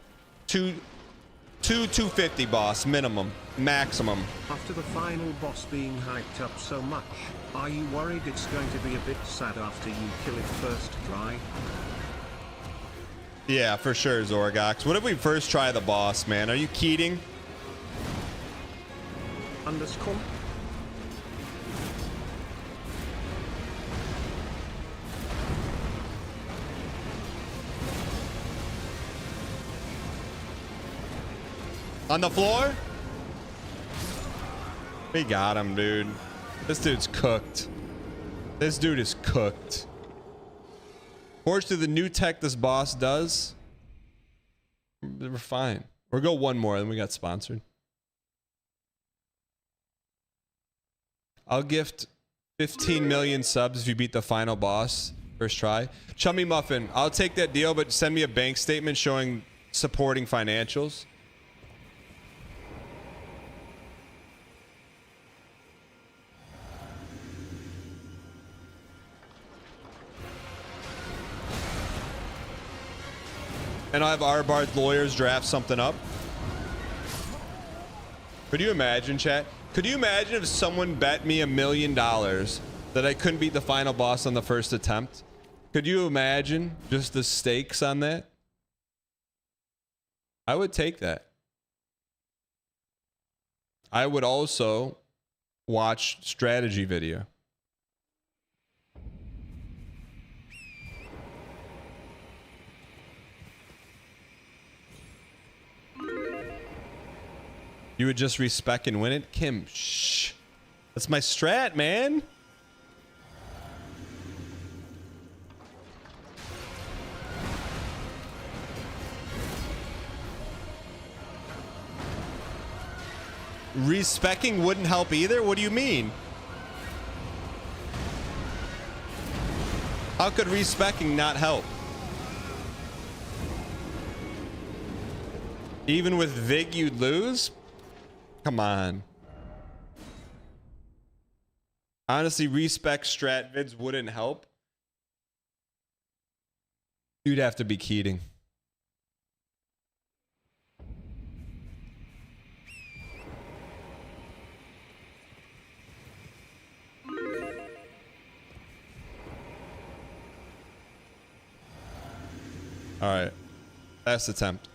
250 boss minimum, maximum. After the final boss being hyped up so much, are you worried it's going to be a bit sad after you kill it first try? Yeah, for sure, Zorgox. What if we first try the boss, man? Are you kidding? Underscore? On the floor? We got him, dude. This dude's cooked. This dude is cooked. Fortunately, the new tech this boss does, we're fine. We'll go one more, then we got sponsored. I'll gift 15 million subs if you beat the final boss first try. Chummy Muffin, I'll take that deal, but send me a bank statement showing supporting financials. And I'll have Arbard's lawyers draft something up. Could you imagine, chat? Could you imagine if someone bet me $1 million that I couldn't beat the final boss on the first attempt? Could you imagine just the stakes on that? I would take that. I would also watch strategy video. You would just respec and win it? Kim, shh. That's my strat, man. Respecking wouldn't help either? What do you mean? How could respecking not help? Even with Vig, you'd lose? Come on. Honestly, respec strat vids wouldn't help. You'd have to be Keating. All right. Last attempt.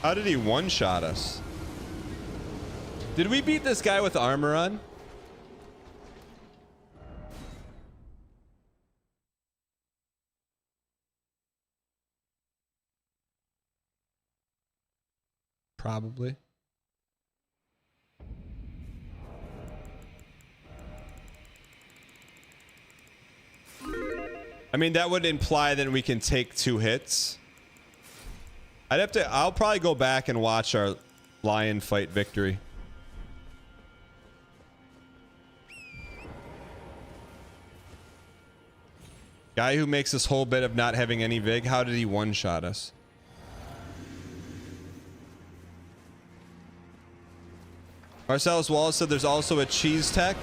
How did he one-shot us? Did we beat this guy with armor on? Probably. I mean, that would imply that we can take 2 hits. I'll probably go back and watch our lion fight victory. Guy who makes this whole bit of not having any Vig, how did he one-shot us? Marcellus Wallace said there's also a cheese tech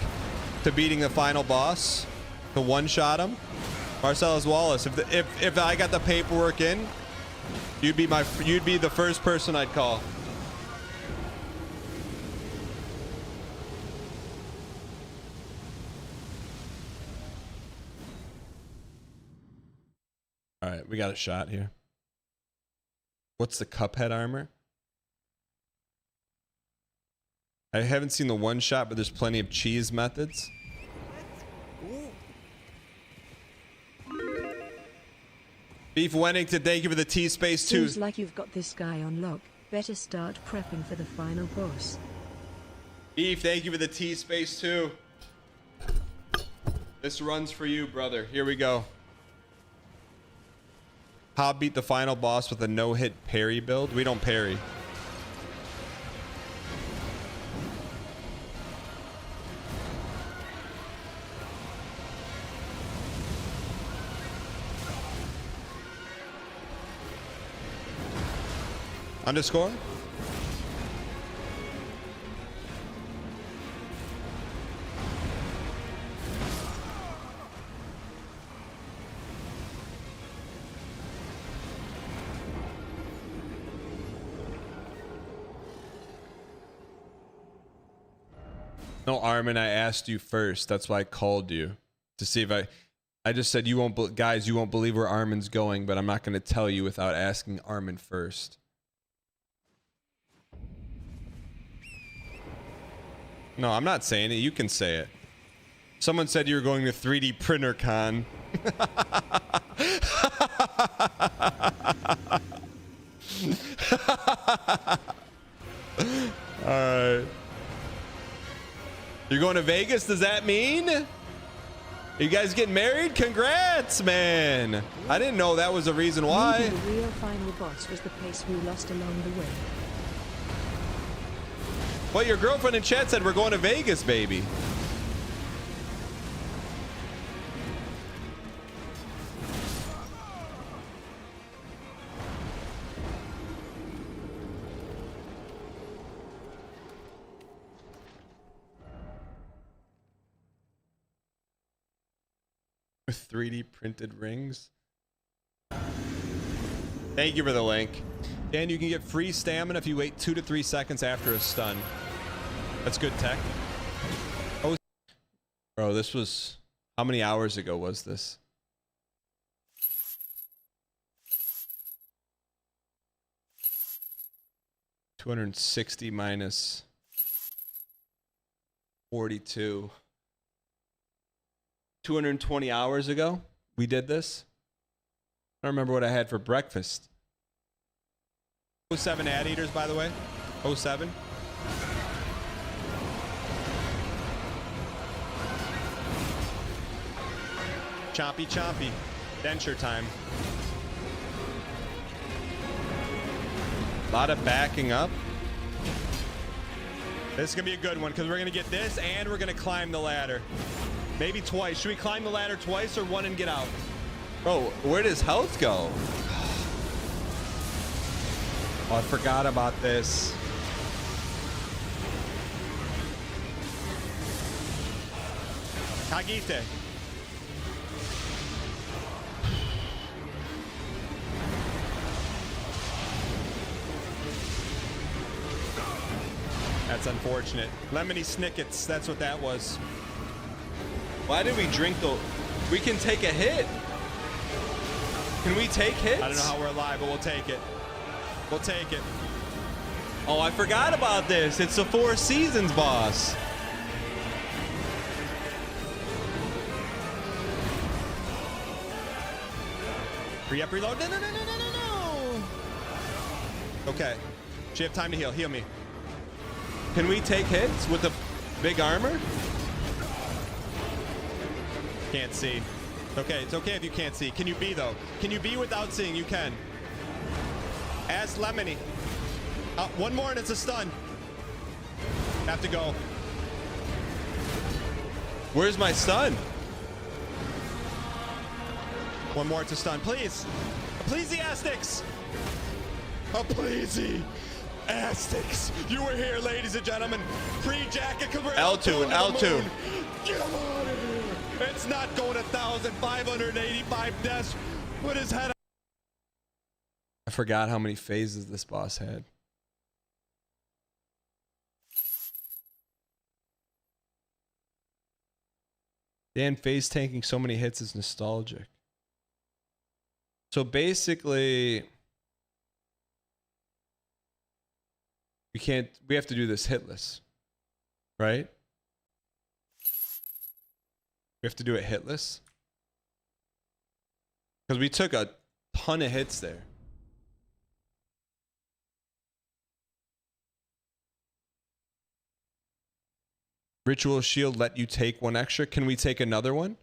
to beating the final boss to one-shot him. Marcellus Wallace, if I got the paperwork in, you'd be the first person I'd call. All right, we got a shot here. What's the Cuphead armor? I haven't seen the one shot, but there's plenty of cheese methods. Beef Wennington, thank you for the T-Space 2. Seems like you've got this guy on lock. Better start prepping for the final boss. Beef, thank you for the T-Space 2. This runs for you, brother. Here we go. How beat the final boss with a no-hit parry build? We don't parry. Underscore? No, Armin, I asked you first. That's why I called you to see if I just said you won't, guys, you won't believe where Armin's going, but I'm not going to tell you without asking Armin first. No, I'm not saying it. You can say it. Someone said you were going to 3D Printer Con. All right. You're going to Vegas? Does that mean? You guys getting married? Congrats, man. I didn't know that was a reason why. Maybe the real final boss was the pace we lost along the way. Well, your girlfriend in chat said we're going to Vegas, baby. With 3D printed rings. Thank you for the link. Dan, you can get free stamina if you wait 2 to 3 seconds after a stun. That's good tech. Oh, bro, this was... How many hours ago was this? $260 minus 42. 220 hours ago we did this. I don't remember what I had for breakfast. 07 ad eaters, by the way. 07. Chompy chompy. Denture time. A lot of backing up. This is going to be a good one because we're going to get this and we're going to climb the ladder. Maybe twice. Should we climb the ladder twice or one and get out? Bro, where does health go? Oh, I forgot about this. Kagite. That's unfortunate. Lemony Snickets, that's what that was. Why did we drink the... We can take a hit. Can we take hits? I don't know how we're alive, but we'll take it. We'll take it. Oh, I forgot about this. It's the Four Seasons boss. Free up, reload. No, no, no, no, no, no, no. Okay. Do you have time to heal? Heal me. Can we take hits with the big armor? Can't see. Okay, it's okay if you can't see. Can you be, though? Can you be without seeing? You can. Ask Lemony. One more and it's a stun. Have to go. Where's my stun? One more, it's a stun. Please. Please, the Aztecs. Oh, please. Aztecs. You were here, ladies and gentlemen. Free jacket. L2 and L2. Get him out of here. It's not going 1,585 deaths. Put his head. I forgot how many phases this boss had. Dan, phase tanking so many hits is nostalgic. So basically, we have to do this hitless, right? We have to do it hitless. Because we took a ton of hits there. Ritual shield let you take one extra. Can we take another one?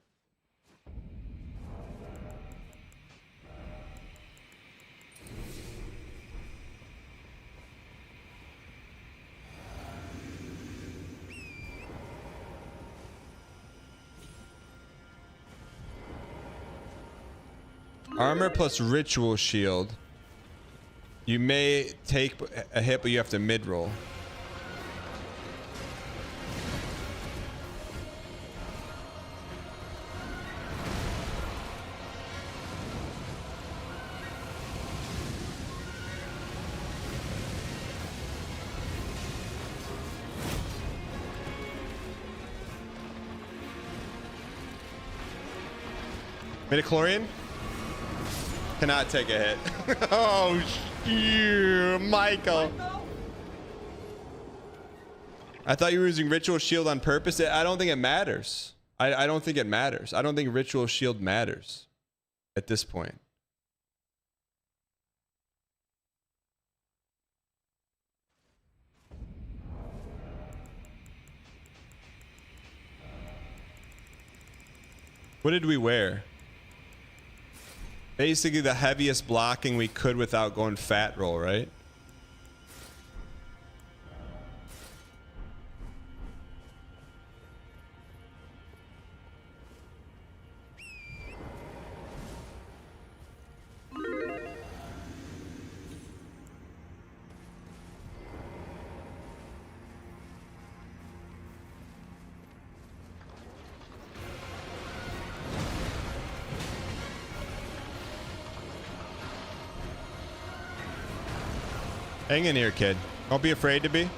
Armor plus ritual shield. You may take a hit, but you have to mid-roll. Midichlorian? Cannot take a hit. Oh, shit, Michael. I thought you were using Ritual Shield on purpose. I don't think it matters. I don't think it matters. I don't think Ritual Shield matters at this point. What did we wear? Basically the heaviest blocking we could without going fat roll, right? Hang in here, kid. Don't be afraid to be.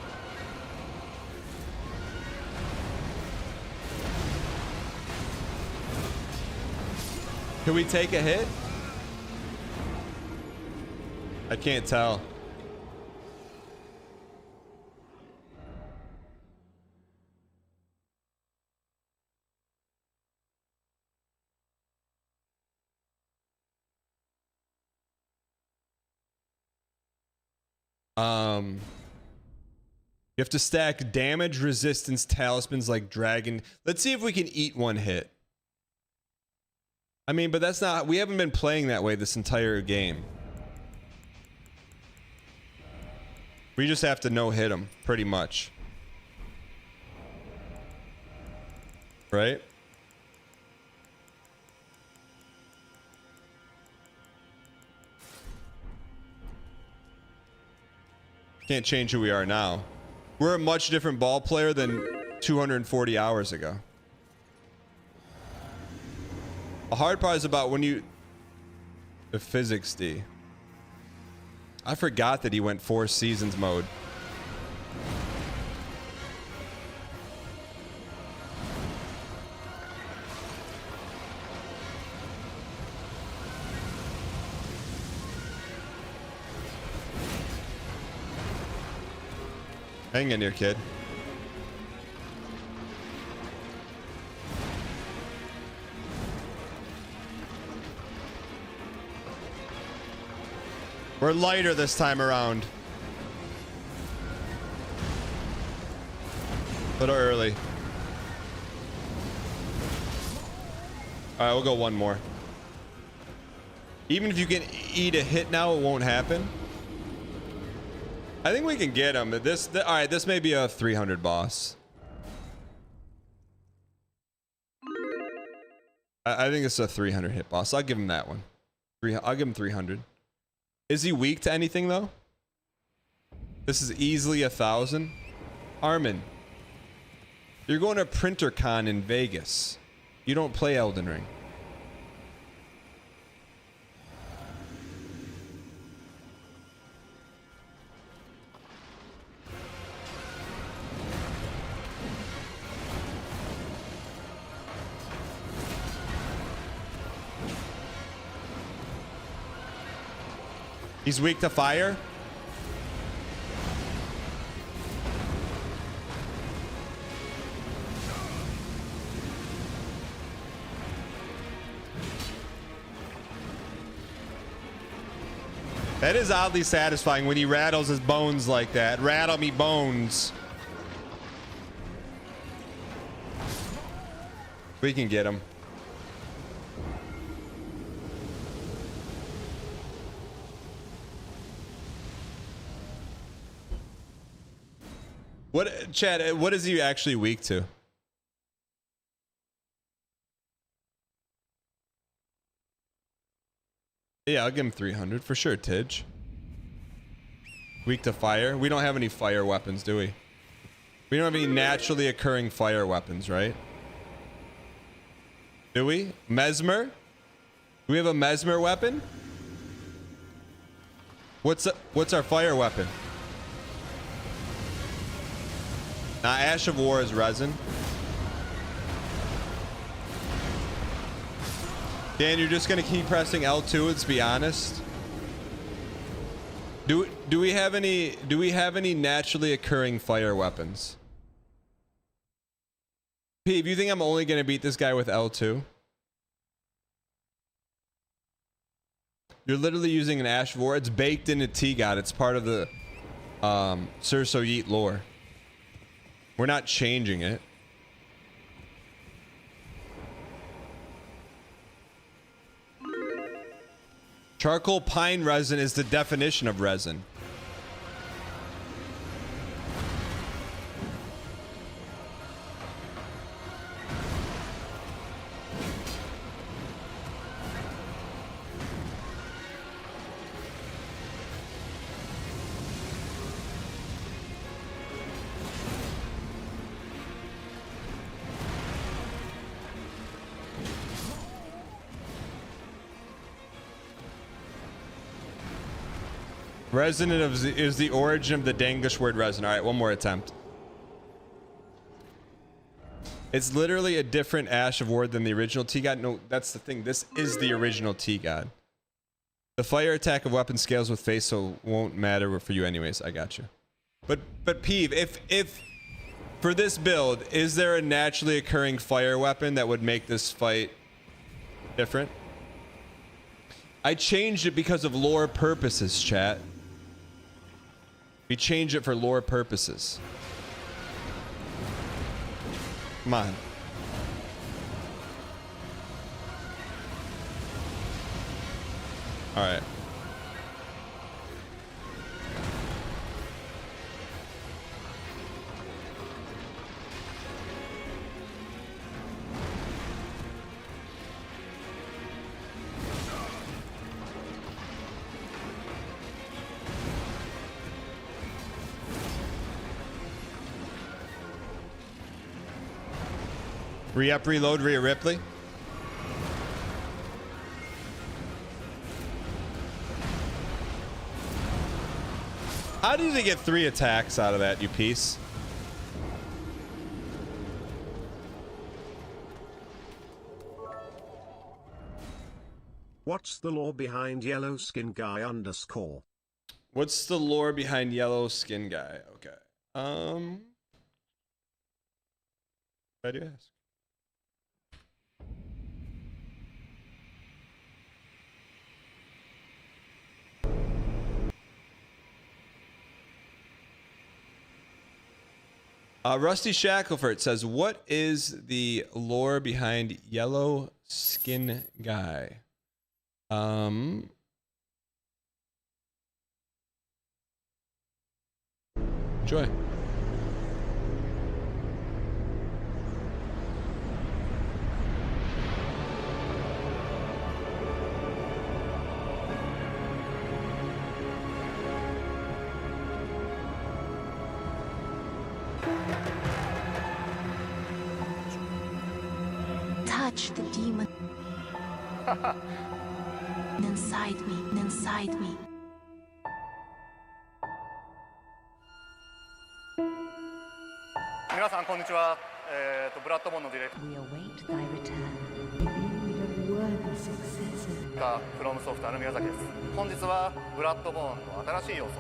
Can we take a hit? I can't tell. You have to stack damage, resistance, talismans like dragon. Let's see if we can eat one hit. I mean, but that's not, we haven't been playing that way this entire game. We just have to no-hit them, pretty much. Right? Can't change who we are now. We're a much different ball player than 240 hours ago. The hard part is about when you... The physics D. I forgot that he went 4 seasons mode. Hang in here, kid. We're lighter this time around. A little early. All right, we'll go one more. Even if you can eat a hit now, it won't happen. I think we can get him. All right, this may be a 300 boss. I think it's a 300 hit boss. I'll give him that one. I'll give him 300. Is he weak to anything though? This is easily 1,000. Armin, you're going to PrinterCon in Vegas. You don't play Elden Ring. He's weak to fire. That is oddly satisfying when he rattles his bones like that. Rattle me bones. We can get him. What, Chad, what is he actually weak to? Yeah, I'll give him 300 for sure, Tidge. Weak to fire? We don't have any fire weapons, do we? We don't have any naturally occurring fire weapons, right? Do we? Mesmer? Do we have a Mesmer weapon? What's our fire weapon? Ash of War is resin. Dan, you're just gonna keep pressing L2. Let's be honest. Do we have any naturally occurring fire weapons? P, if you think I'm only gonna beat this guy with L2, you're literally using an Ash of War. It's baked into T-God. It's part of the Sir Soyit lore. We're not changing it. Charcoal pine resin is the definition of resin. Resin is the origin of the Danglish word resin. All right, one more attempt. It's literally a different Ash of War than the original T-God. No, that's the thing. This is the original T-God. The fire attack of weapon scales with face, so won't matter for you anyways. I got you. But Peeve, if for this build, is there a naturally occurring fire weapon that would make this fight different? I changed it because of lore purposes, chat. We changed it for lore purposes. Come on. All right. Re-up, reload, Rhea Ripley. How did he get 3 attacks out of that, you piece? What's the lore behind yellow skin guy _? What's the lore behind yellow skin guy? Okay. Why do you ask? Rusty Shackleford says, what is the lore behind yellow skin guy? Enjoy. Touch the demon inside me, inside me. We await thy return. Be a worthy successor. フロムソフトの宮崎です。本日はブラッドボーンの新しい要素、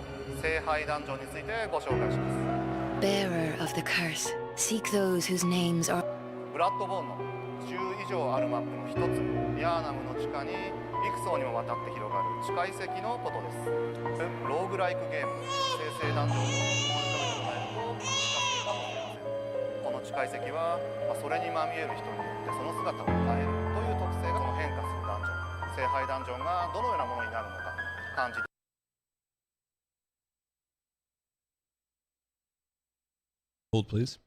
聖杯ダンジョンについてご紹介します。 Bearer of the curse, seek those whose names are. ブラッドボーンの10以上あるマップの一つ、ヤーナムの地下に幾層にもわたって広がる地下遺跡のことです。ローグライクゲーム、生成ダンジョンの思い浮かべてもらえると近しいかもしれません。この地下遺跡は、それにまみえる人によってその姿を変えるという特性がその変化するダンジョン、聖杯ダンジョンがどのようなものになるのか感じて。 Hold, please.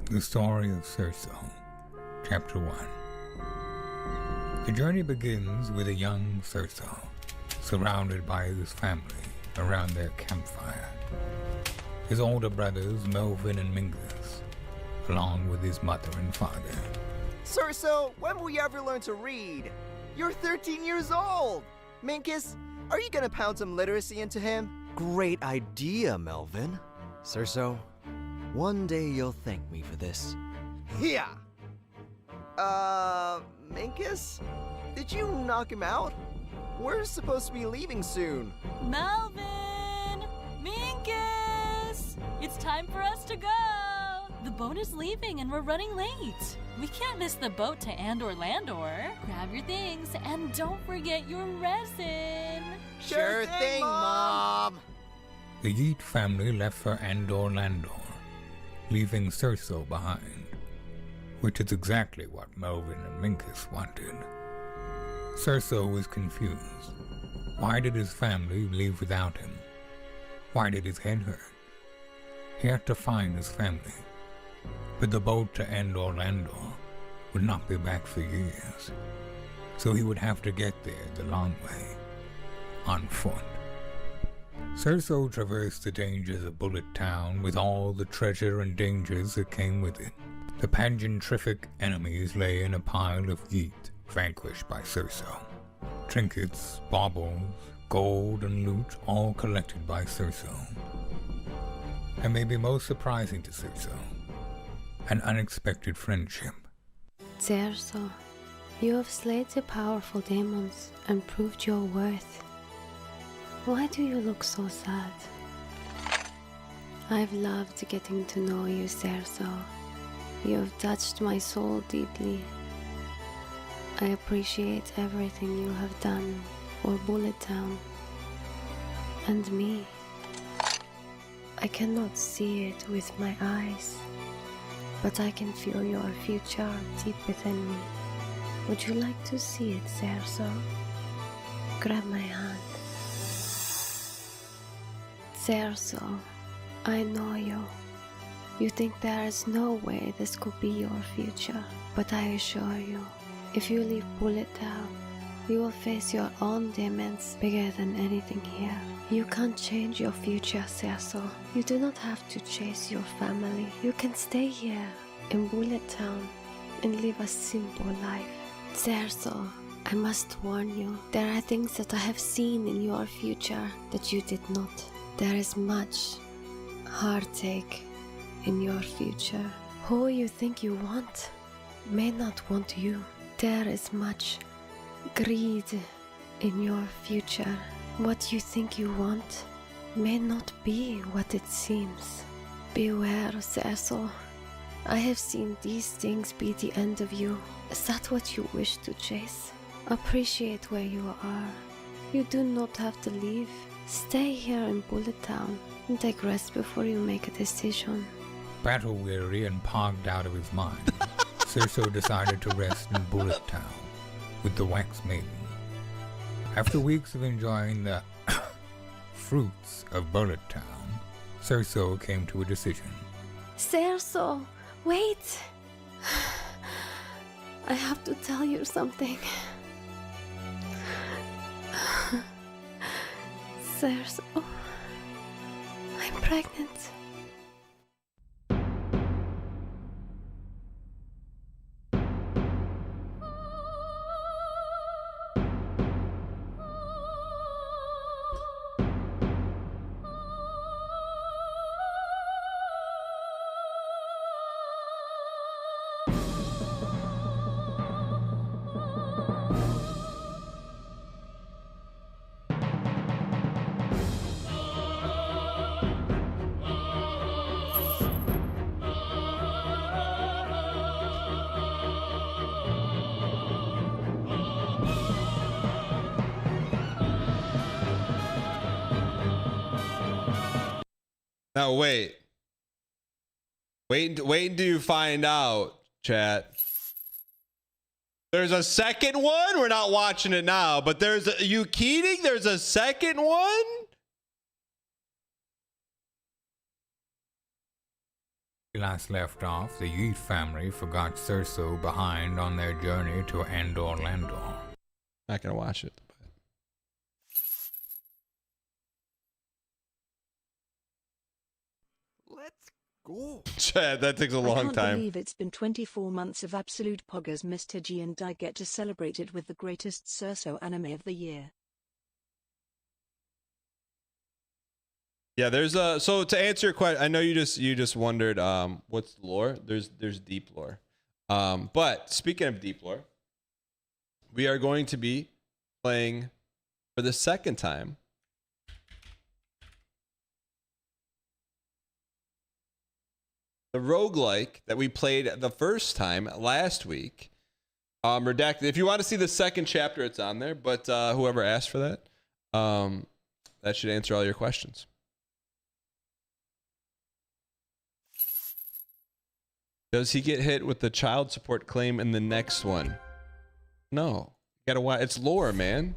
The Story of Thurso, Chapter 1. The journey begins with a young Thurso, surrounded by his family around their campfire. His older brothers, Melvin and Mingus, along with his mother and father. Thurso, when will you ever learn to read? You're 13 years old! Minkus, are you gonna pound some literacy into him? Great idea, Melvin. Thurso, one day you'll thank me for this. Yeah! Minkus? Did you knock him out? We're supposed to be leaving soon. Melvin! Minkus! It's time for us to go! The boat is leaving and we're running late. We can't miss the boat to Andor Landor. Grab your things and don't forget your resin. Sure thing, Mom! The Yeet family left for Andor Landor, leaving Thurso behind, which is exactly what Melvin and Minkus wanted. Thurso was confused. Why did his family leave without him? Why did his head hurt? He had to find his family, but the boat to Andor Landor would not be back for years, so he would have to get there the long way, on foot. Thurso traversed the dangers of Bullet Town with all the treasure and dangers that came with it. The pageantrific enemies lay in a pile of yeet, vanquished by Cerso. Trinkets, baubles, gold, and loot all collected by Cerso. And maybe most surprising to Cerso, an unexpected friendship. Cerso, you have slayed the powerful demons and proved your worth. Why do you look so sad? I've loved getting to know you, Cerso. You have touched my soul deeply. I appreciate everything you have done for Bullet Town and me. I cannot see it with my eyes, but I can feel your future deep within me. Would you like to see it, Cerso? Grab my hand. Cerso, I know you. You think there is no way this could be your future, but I assure you, if you leave Bullet Town, you will face your own demons bigger than anything here. You can't change your future, Cerso. You do not have to chase your family. You can stay here in Bullet Town and live a simple life. Cerso, I must warn you, there are things that I have seen in your future that you did not. There is much heartache in your future. Who you think you want may not want you. There is much greed in your future. What you think you want may not be what it seems. Beware, Cerso. I have seen these things be the end of you. Is that what you wish to chase? Appreciate where you are. You do not have to leave. Stay here in Bullet Town and take rest before you make a decision. Battle-weary and pogged out of his mind, Cerso decided to rest in Bullet Town with the Wax Maiden. After weeks of enjoying the fruits of Bullet Town, Cerso came to a decision. Cerso, wait! I have to tell you something. Cerso, I'm pregnant. Now wait until you find out, chat. There's a second one. We're not watching it now, but there's a, you kidding? There's a second one. Last left off, the Yeet family forgot Cerso behind on their journey to Andor Landor. Not gonna watch it. Let's go. Chad, that takes a long I can't time. believe it's been 24 months of absolute poggers, Mr. G, and I get to celebrate it with the greatest Cerso anime of the year. Yeah, there's a so to answer your question, I know you just wondered what's lore? There's deep lore. But speaking of deep lore, we are going to be playing for the second time the roguelike that we played the first time last week. Redacted. If you want to see the second chapter, it's on there, but whoever asked for that, that should answer all your questions. Does he get hit with the child support claim in the next one? No. You gotta watch. It's lore, man.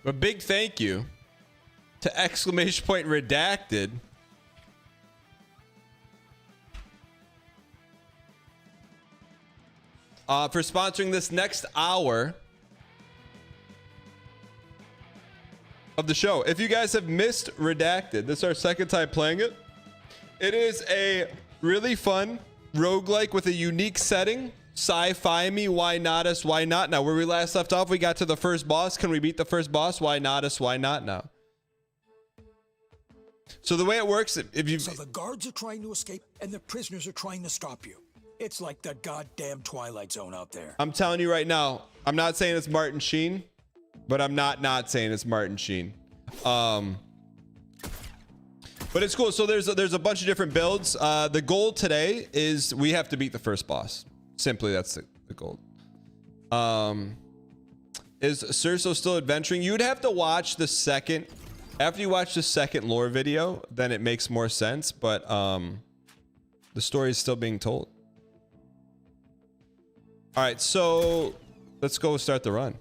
A big thank you to ! Redacted for sponsoring this next hour of the show. If you guys have missed Redacted, this is our second time playing it. It is a really fun roguelike with a unique setting. Sci-fi me, why not us, why not now? Where we last left off, we got to the first boss. Can we beat the first boss? Why not us, why not now? So the way it works, if you... So the guards are trying to escape and the prisoners are trying to stop you. It's like the goddamn Twilight Zone out there. I'm telling you right now, I'm not saying it's Martin Sheen, but I'm not saying it's Martin Sheen. But it's cool. So there's a bunch of different builds. The goal today is we have to beat the first boss. Simply, that's the goal. Is Cerso still adventuring? You would have to watch the second. After you watch the second lore video, then it makes more sense. But the story is still being told. All right, so let's go start the run.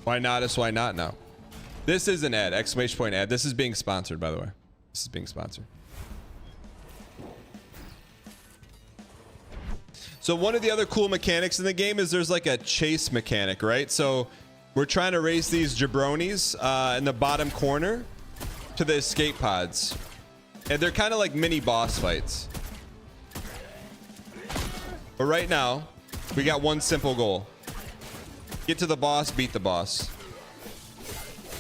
Why not us? Why not now? This is an ad, exclamation point ad. This is being sponsored, by the way. This is being sponsored. So one of the other cool mechanics in the game is there's like a chase mechanic, right? So we're trying to race these jabronis in the bottom corner to the escape pods. And they're kind of like mini boss fights. But right now, we got one simple goal. Get to the boss, beat the boss.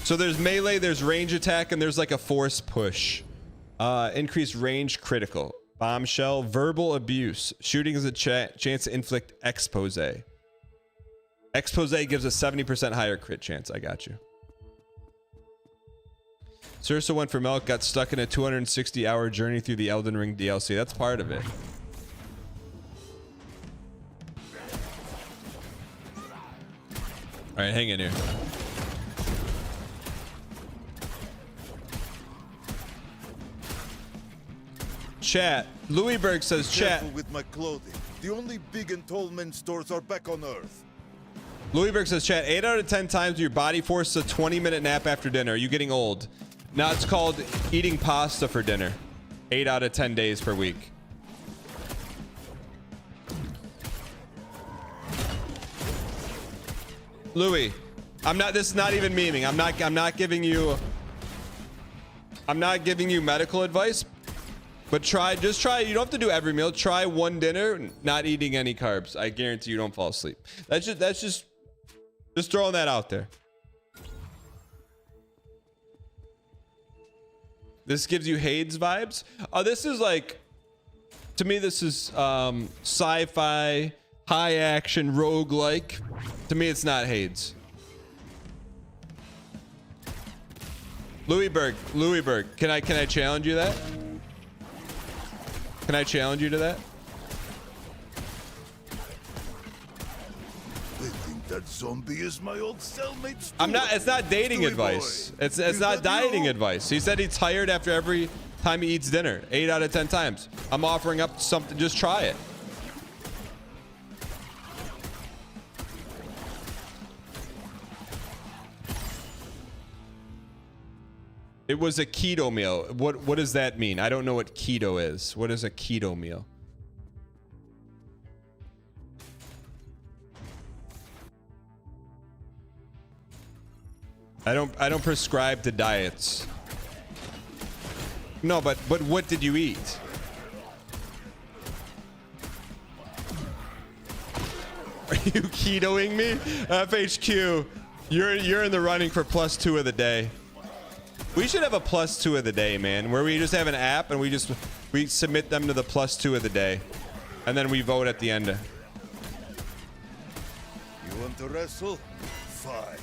So there's melee, there's range attack, and there's like a force push. Increased range critical. Bombshell, verbal abuse. Shooting is a chance to inflict expose. Expose gives a 70% higher crit chance. I got you. Cerso went for milk, got stuck in a 260-hour journey through the Elden Ring DLC. That's part of it. All right, hang in here. Chat. Louisberg says, chat. Careful with my clothing. The only big and tall men's stores are back on Earth. Louisberg says, chat, 8 out of 10 times your body forces a 20-minute nap after dinner. Are you getting old? Now it's called eating pasta for dinner. 8 out of 10 days per week. Louis, this is not even memeing. I'm not giving you medical advice. But just try. You don't have to do every meal. Try one dinner, not eating any carbs. I guarantee you don't fall asleep. That's just throwing that out there. This gives you Hades vibes. Oh, this is like, to me, this is sci-fi, high action, roguelike. To me, it's not Hades. Louisberg, can I challenge you that? Can I challenge you to that? They think that zombie is my old cellmate. It's not dating advice. It's not dieting advice. He said he's tired after every time he eats dinner. 8 out of 10 times. I'm offering up something. Just try it. It was a keto meal. What does that mean? I don't know what keto is. What is a keto meal? I don't prescribe to diets. No, but what did you eat? Are you ketoing me? FHQ, you're in the running for +2 of the day. We should have a +2 of the day, man, where we just have an app and we submit them to the +2 of the day, and then we vote at the end. You want to wrestle? Fine.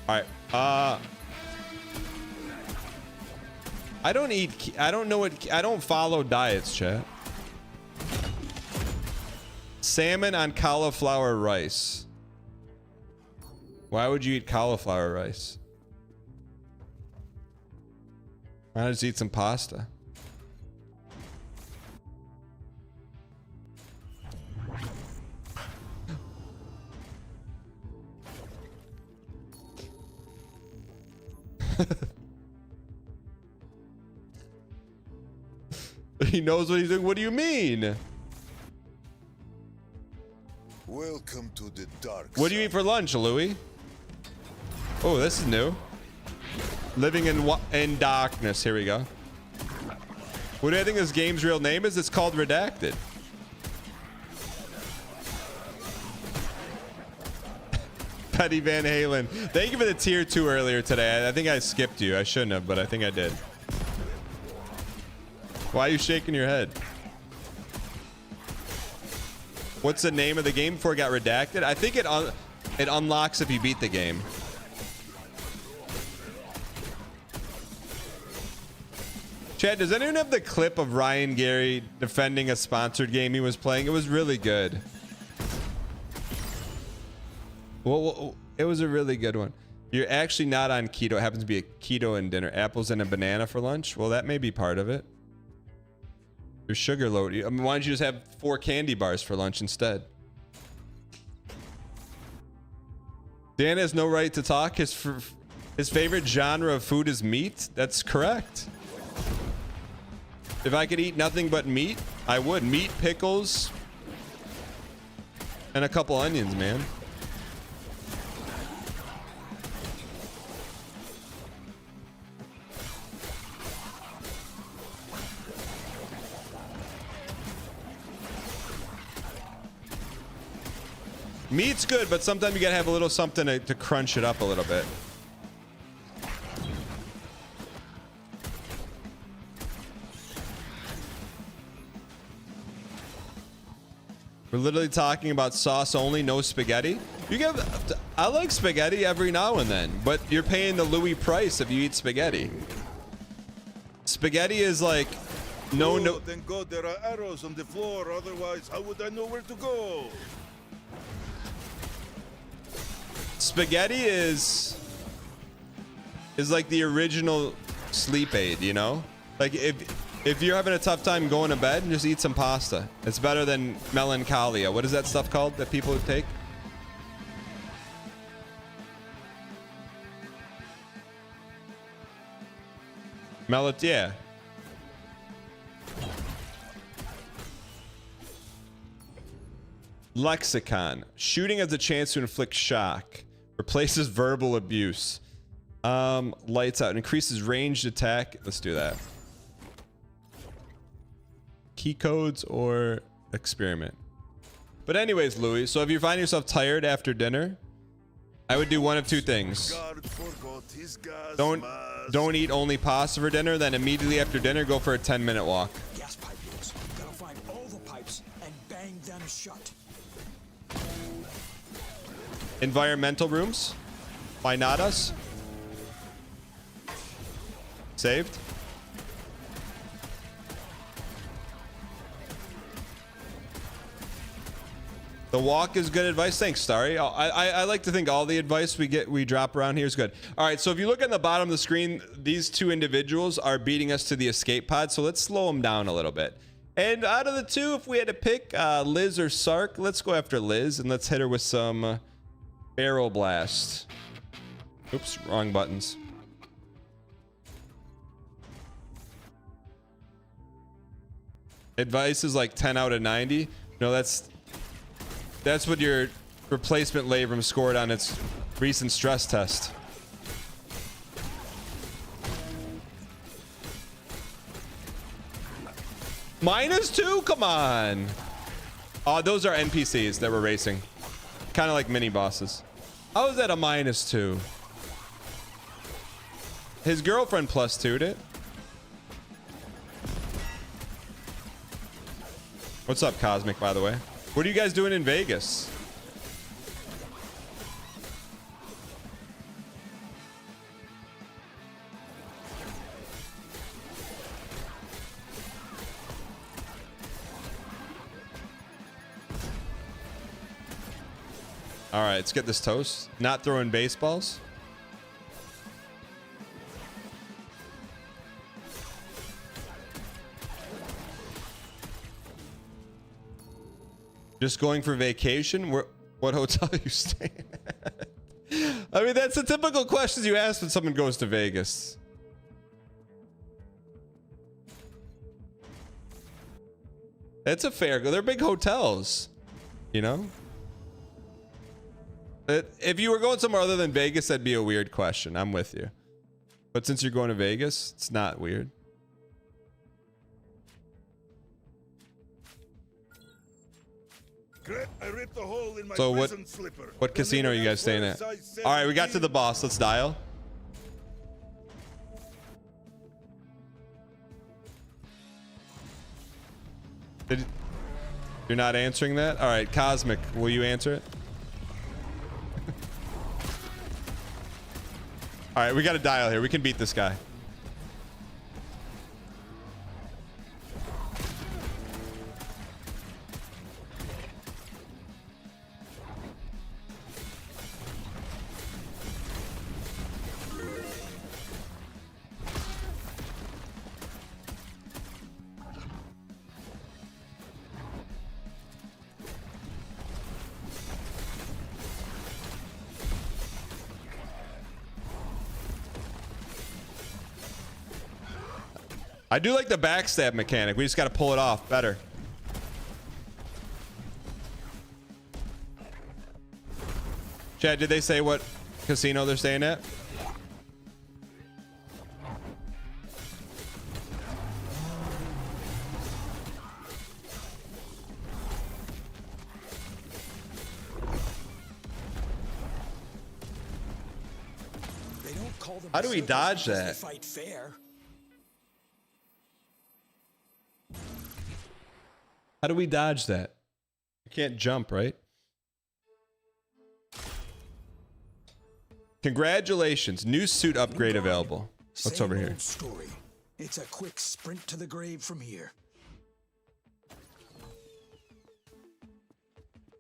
All right. I don't follow diets, chat. Salmon on cauliflower rice. Why would you eat cauliflower rice? Why not just eat some pasta? He knows what he's doing. What do you mean? Welcome to the dark What do you eat for lunch, Louis? Oh, this is new. Living in darkness. Here we go. What do I think this game's real name is? It's called Redacted. Petty Van Halen. Thank you for the tier 2 earlier today. I think I skipped you. I shouldn't have, but I think I did. Why are you shaking your head? What's the name of the game before it got redacted? I think it unlocks if you beat the game. Chad, does anyone have the clip of Ryan Gary defending a sponsored game he was playing? It was really good. Well, it was a really good one. You're actually not on keto. It happens to be a keto and dinner. Apples and a banana for lunch. Well, that may be part of it. Your sugar load. I mean, why don't you just have 4 candy bars for lunch instead? Dan has no right to talk. His favorite genre of food is meat. That's correct. If I could eat nothing but meat, I would. Meat, pickles, and a couple onions, man. Meat's good, but sometimes you gotta have a little something to crunch it up a little bit. We're literally talking about sauce only, no spaghetti. I like spaghetti every now and then, but you're paying the Louis price if you eat spaghetti. Spaghetti is like no. Thank God there are arrows on the floor. Otherwise, how would I know where to go? Spaghetti is like the original sleep aid, you know? Like if you're having a tough time going to bed, just eat some pasta. It's better than melancholia. What is that stuff called that people take? Yeah. Lexicon. Shooting has a chance to inflict shock. Replaces verbal abuse. Lights out. Increases ranged attack. Let's do that. Key codes or experiment. But anyways, Louis, so if you find yourself tired after dinner, I would do one of two things. Don't eat only pasta for dinner, then immediately after dinner, go for a 10-minute walk. Gas pipe loose. Gotta find all the pipes and bang them shut. Environmental rooms. Why not us? Saved. The walk is good advice. Thanks, Starry. I like to think all the advice we drop around here is good. All right, so if you look on the bottom of the screen, these two individuals are beating us to the escape pod, so let's slow them down a little bit. And out of the two, if we had to pick Liz or Sark, let's go after Liz and let's hit her with some barrel blast. Oops, wrong buttons. Advice is like 10 out of 90. No, that's what your replacement labrum scored on its recent stress test. -2? Come on. Oh, those are NPCs that we're racing. Kind of like mini bosses. How is that a -2? His girlfriend +2'd it. What's up, Cosmic, by the way? What are you guys doing in Vegas? All right, let's get this toast. Not throwing baseballs. Just going for vacation? What hotel are you staying at? I mean, that's the typical questions you ask when someone goes to Vegas. It's a fair go. They're big hotels, you know? If you were going somewhere other than Vegas, that'd be a weird question. I'm with you. But since you're going to Vegas, it's not weird. I ripped a hole in my So prison slipper. what casino are you guys staying at? All right, we got to the boss. Let's dial. You're not answering that? All right, Cosmic, will you answer it? All right, we got to dial here. We can beat this guy. I do like the backstab mechanic. We just got to pull it off better. Chad, did they say what casino they're staying at? They don't call them How do we dodge because that? They fight fair. How do we dodge that? You can't jump, right? Congratulations. New suit upgrade available. What's Same over here? old story. It's a quick sprint to the grave from here.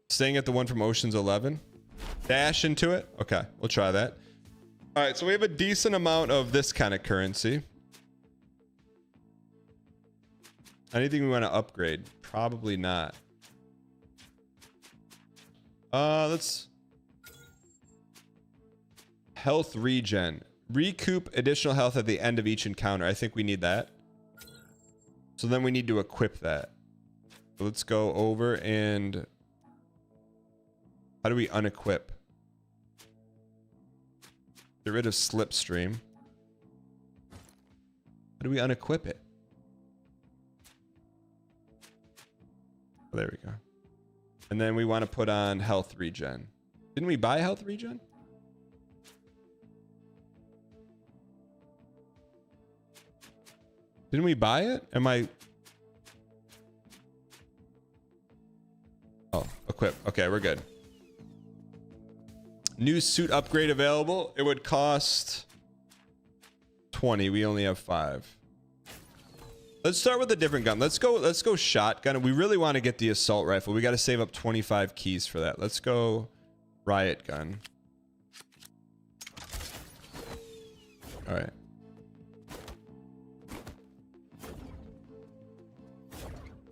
Staying at the one from Ocean's 11. Dash into it. Okay, we'll try that. All right, so we have a decent amount of this kind of currency. Anything we want to upgrade? Probably not. Let's health regen. Recoup additional health at the end of each encounter. I think we need that. So then we need to equip that. So let's go over and how do we unequip? Get rid of slipstream. How do we unequip it? Oh, there we go. And then we want to put on health regen. Didn't we buy health regen? Didn't we buy it? Am I? Oh, equip. Okay, we're good. New suit upgrade available. It would cost 20. We only have 5. Let's start with a different gun. Let's go shotgun. We really want to get the assault rifle. We got to save up 25 keys for that. Let's go riot gun. All right.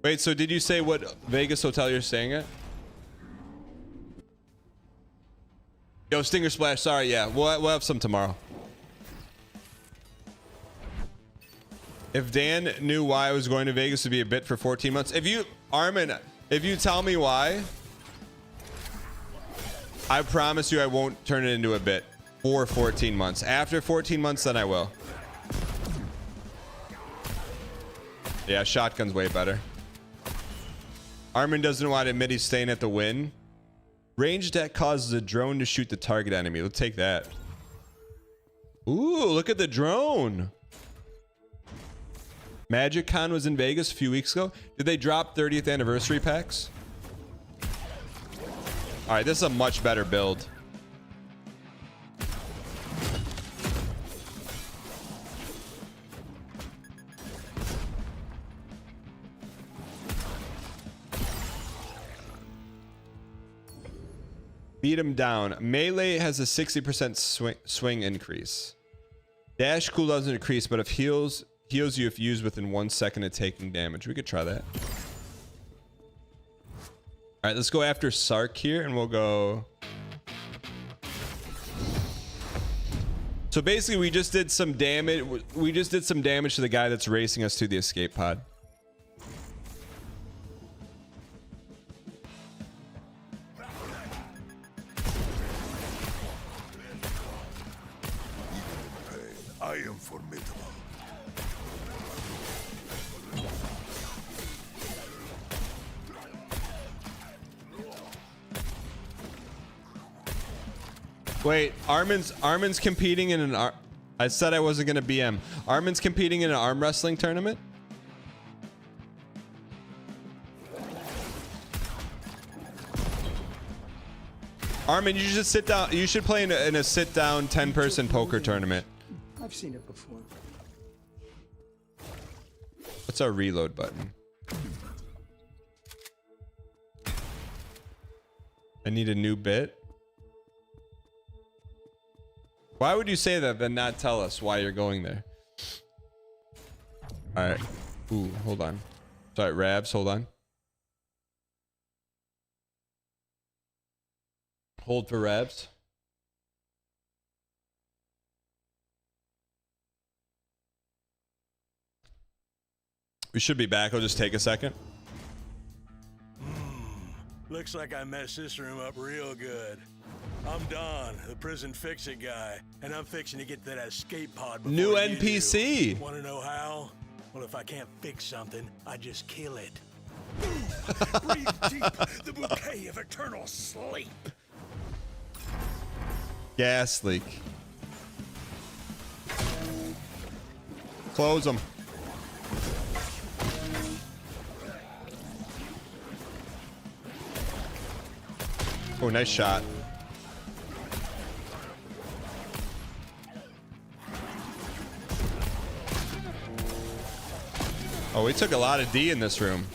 Wait, so did you say what Vegas hotel you're staying at? Yo, Stinger Splash. Sorry, yeah. We'll have some tomorrow. If Dan knew why I was going to Vegas to be a bit for 14 months. If you, Armin, if you tell me why, I promise you I won't turn it into a bit for 14 months. After 14 months, then I will. Yeah, shotgun's way better. Armin doesn't want to admit he's staying at the win. Range attack causes a drone to shoot the target enemy. Let's take that. Ooh, look at the drone. MagicCon was in Vegas a few weeks ago. Did they drop 30th anniversary packs? All right, this is a much better build. Beat him down. Melee has a 60% swing increase. Dash cooldown doesn't increase, but if heals you if used within 1 second of taking damage. We could try that. All right, let's go after Sark here, and we'll go. So basically, we just did some damage. We just did some damage to the guy that's racing us to the escape pod. I am formidable. Wait, Armin's competing in an I said I wasn't gonna BM. Armin's competing in an arm wrestling tournament? Armin, you should sit down. You should play in a sit-down 10-person poker tournament. I've seen it before. What's our reload button? I need a new bit. Why would you say that, then not tell us why you're going there? All right. Ooh, hold on. Sorry, Rabs, hold on. Hold for Rabs. We should be back. I'll just take a second. Looks like I messed this room up real good. I'm Don, the prison fix-it guy, and I'm fixing to get to that escape pod before New you NPC. do. Want to know how? Well, if I can't fix something, I just kill it. Breathe deep, the bouquet of eternal sleep. Gas leak. Close them. Oh, nice shot. Oh, we took a lot of D in this room.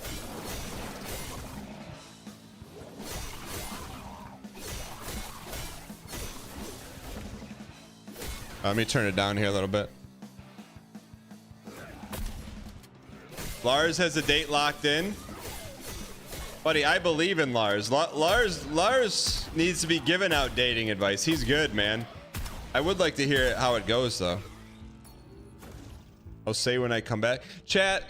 Let me turn it down here a little bit. Lars has a date locked in. Buddy, I believe in Lars. Lars needs to be giving out dating advice. He's good, man. I would like to hear how it goes, though. I'll say when I come back. Chat.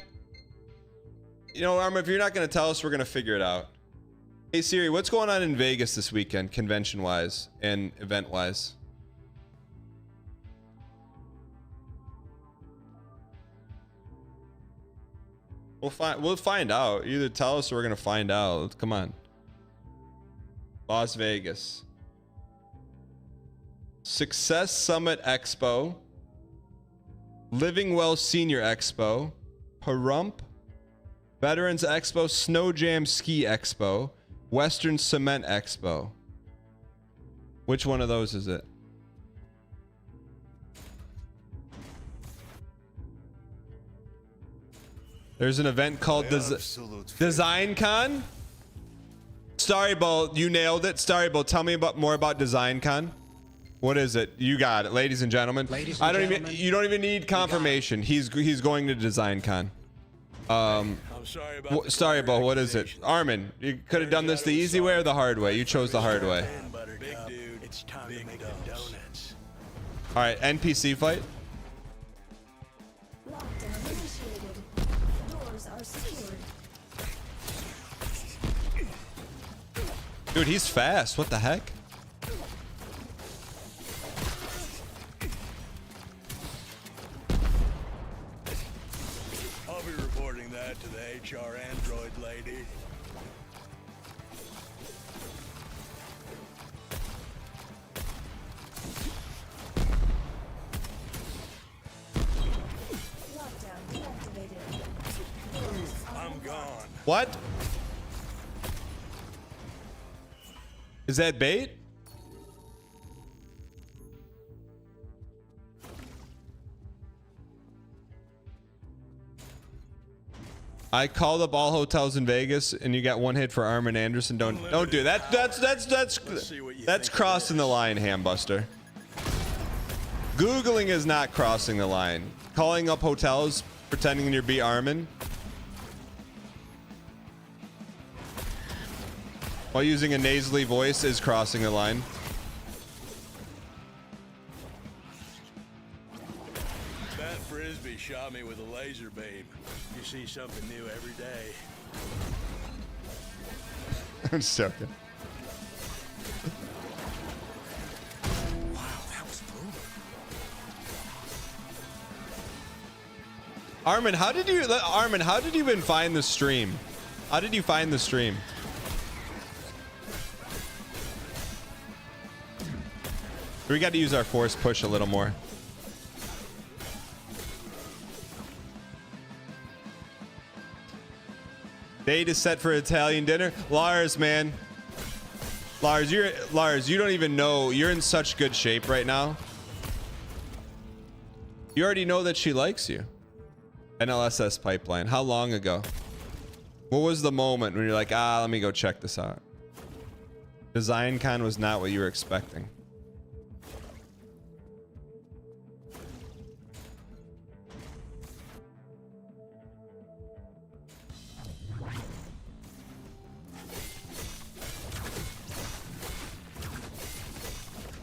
You know, Arma, if you're not going to tell us, we're going to figure it out. Hey, Siri, what's going on in Vegas this weekend, convention-wise and event-wise? We'll find out. Either tell us or we're gonna find out. Come on. Las Vegas. Success Summit Expo. Living Well Senior Expo. Pahrump. Veterans Expo. Snow Jam Ski Expo. Western Cement Expo. Which one of those is it? There's an event called Design Con. Starryball, you nailed it. Starryball, tell me more about Design Con. What is it? You got it, ladies and gentlemen. You don't even need confirmation. He's going to Design Con. I'm sorry about Starryball, what is it? Armin, you could have done this the easy way or the hard way. You chose the hard way. Big dude, it's time to make donuts. All right, NPC fight. Dude, he's fast. What the heck? I'll be reporting that to the HR android lady. I'm gone. What? Is that bait? I called up all hotels in Vegas, and you got one hit for Armin Anderson. Don't do that. That's crossing the line, Hambuster. Googling is not crossing the line. Calling up hotels, pretending you're B. Armin, while using a nasally voice is crossing the line. That frisbee shot me with a laser beam. You see something new every day. I'm just joking. Wow, that was brutal. Armin, how did you even find the stream? How did you find the stream? We got to use our force push a little more. Date is set for Italian dinner. Lars, man. Lars, you don't even know. You're in such good shape right now. You already know that she likes you. NLSS pipeline. How long ago? What was the moment when you're like, let me go check this out? DesignCon was not what you were expecting.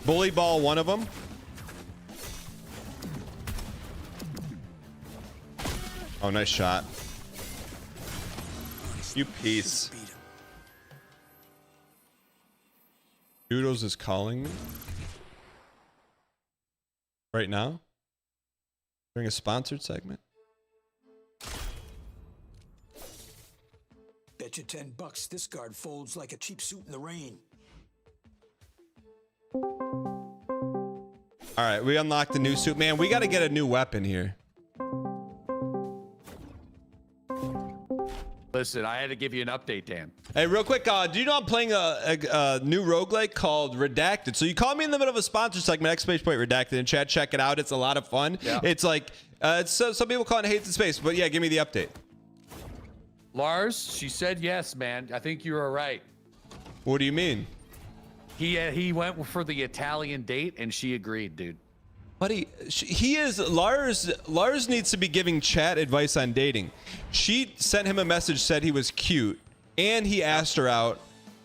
Bully ball, one of them. Oh, nice shot. You piece. Doodles is calling me right now during a sponsored segment. Bet you $10 this guard folds like a cheap suit in the rain. All right, we unlocked the new suit. Man, we got to get a new weapon here. Listen, I had to give you an update, Dan. Hey, real quick, do you know I'm playing a new roguelike called Redacted? So you call me in the middle of a sponsor segment, ! Redacted in chat. Check it out. It's a lot of fun. Yeah. It's like, some people call it Hates in Space, but yeah, give me the update. Lars, she said yes, man. I think you were right. What do you mean? He went for the Italian date, and she agreed, dude. Buddy, Lars needs to be giving chat advice on dating. She sent him a message, said he was cute, and he asked her out.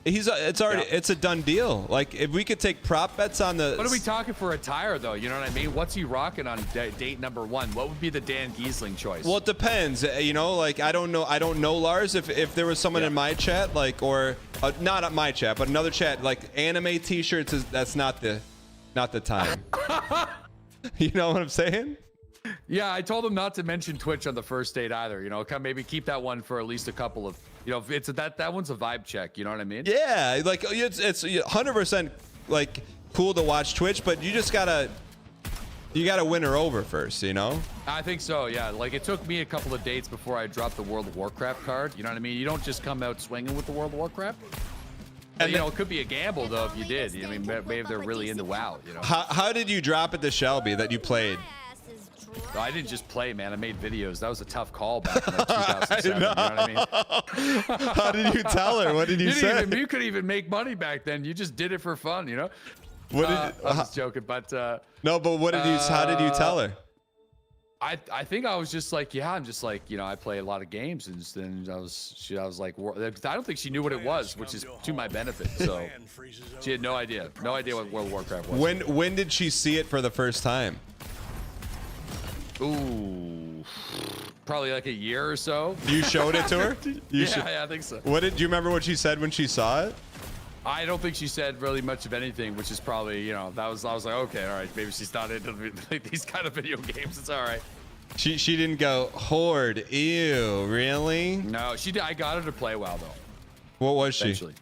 It's a done deal. Like, if we could take prop bets on the... What are we talking for attire, though? You know what I mean? What's he rocking on date number one? What would be the Dan Giesling choice? Well, it depends. You know, like, I don't know, Lars. If there was someone in my chat, like, or not at my chat, but another chat, like anime t-shirts, that's not the time. You know what I'm saying? Yeah, I told him not to mention Twitch on the first date either. You know, maybe keep that one for at least a couple of, you know, it's that one's a vibe check. You know what I mean? Yeah, like it's 100% like cool to watch Twitch, but you gotta win her over first. You know? I think so. Yeah, like it took me a couple of dates before I dropped the World of Warcraft card. You know what I mean? You don't just come out swinging with the World of Warcraft. And you know, it could be a gamble though if you did. I mean, maybe they're really into WoW. You know? How did you drop it to Shelby that you played? I didn't just play, man. I made videos. That was a tough call back in like 2007. You know what I mean? How did you tell her? What did you say? You couldn't even make money back then. You just did it for fun, you know? I'm just joking, but no. But what did you? How did you tell her? I think I was just like, yeah, I'm just like, you know, I play a lot of games, and then I was like, I don't think she knew what it was, which is to my benefit. So she had no idea what World of Warcraft was. When did she see it for the first time? Ooh, probably like a year or so. You showed it to her? Yeah, I think so. Do you remember what she said when she saw it? I don't think she said really much of anything, which is probably, you know, I was like, okay, all right, maybe she's not into these kind of video games. It's all right. She didn't go horde. Ew, really? No, she did. I got her to play WoW though. What was she? Eventually.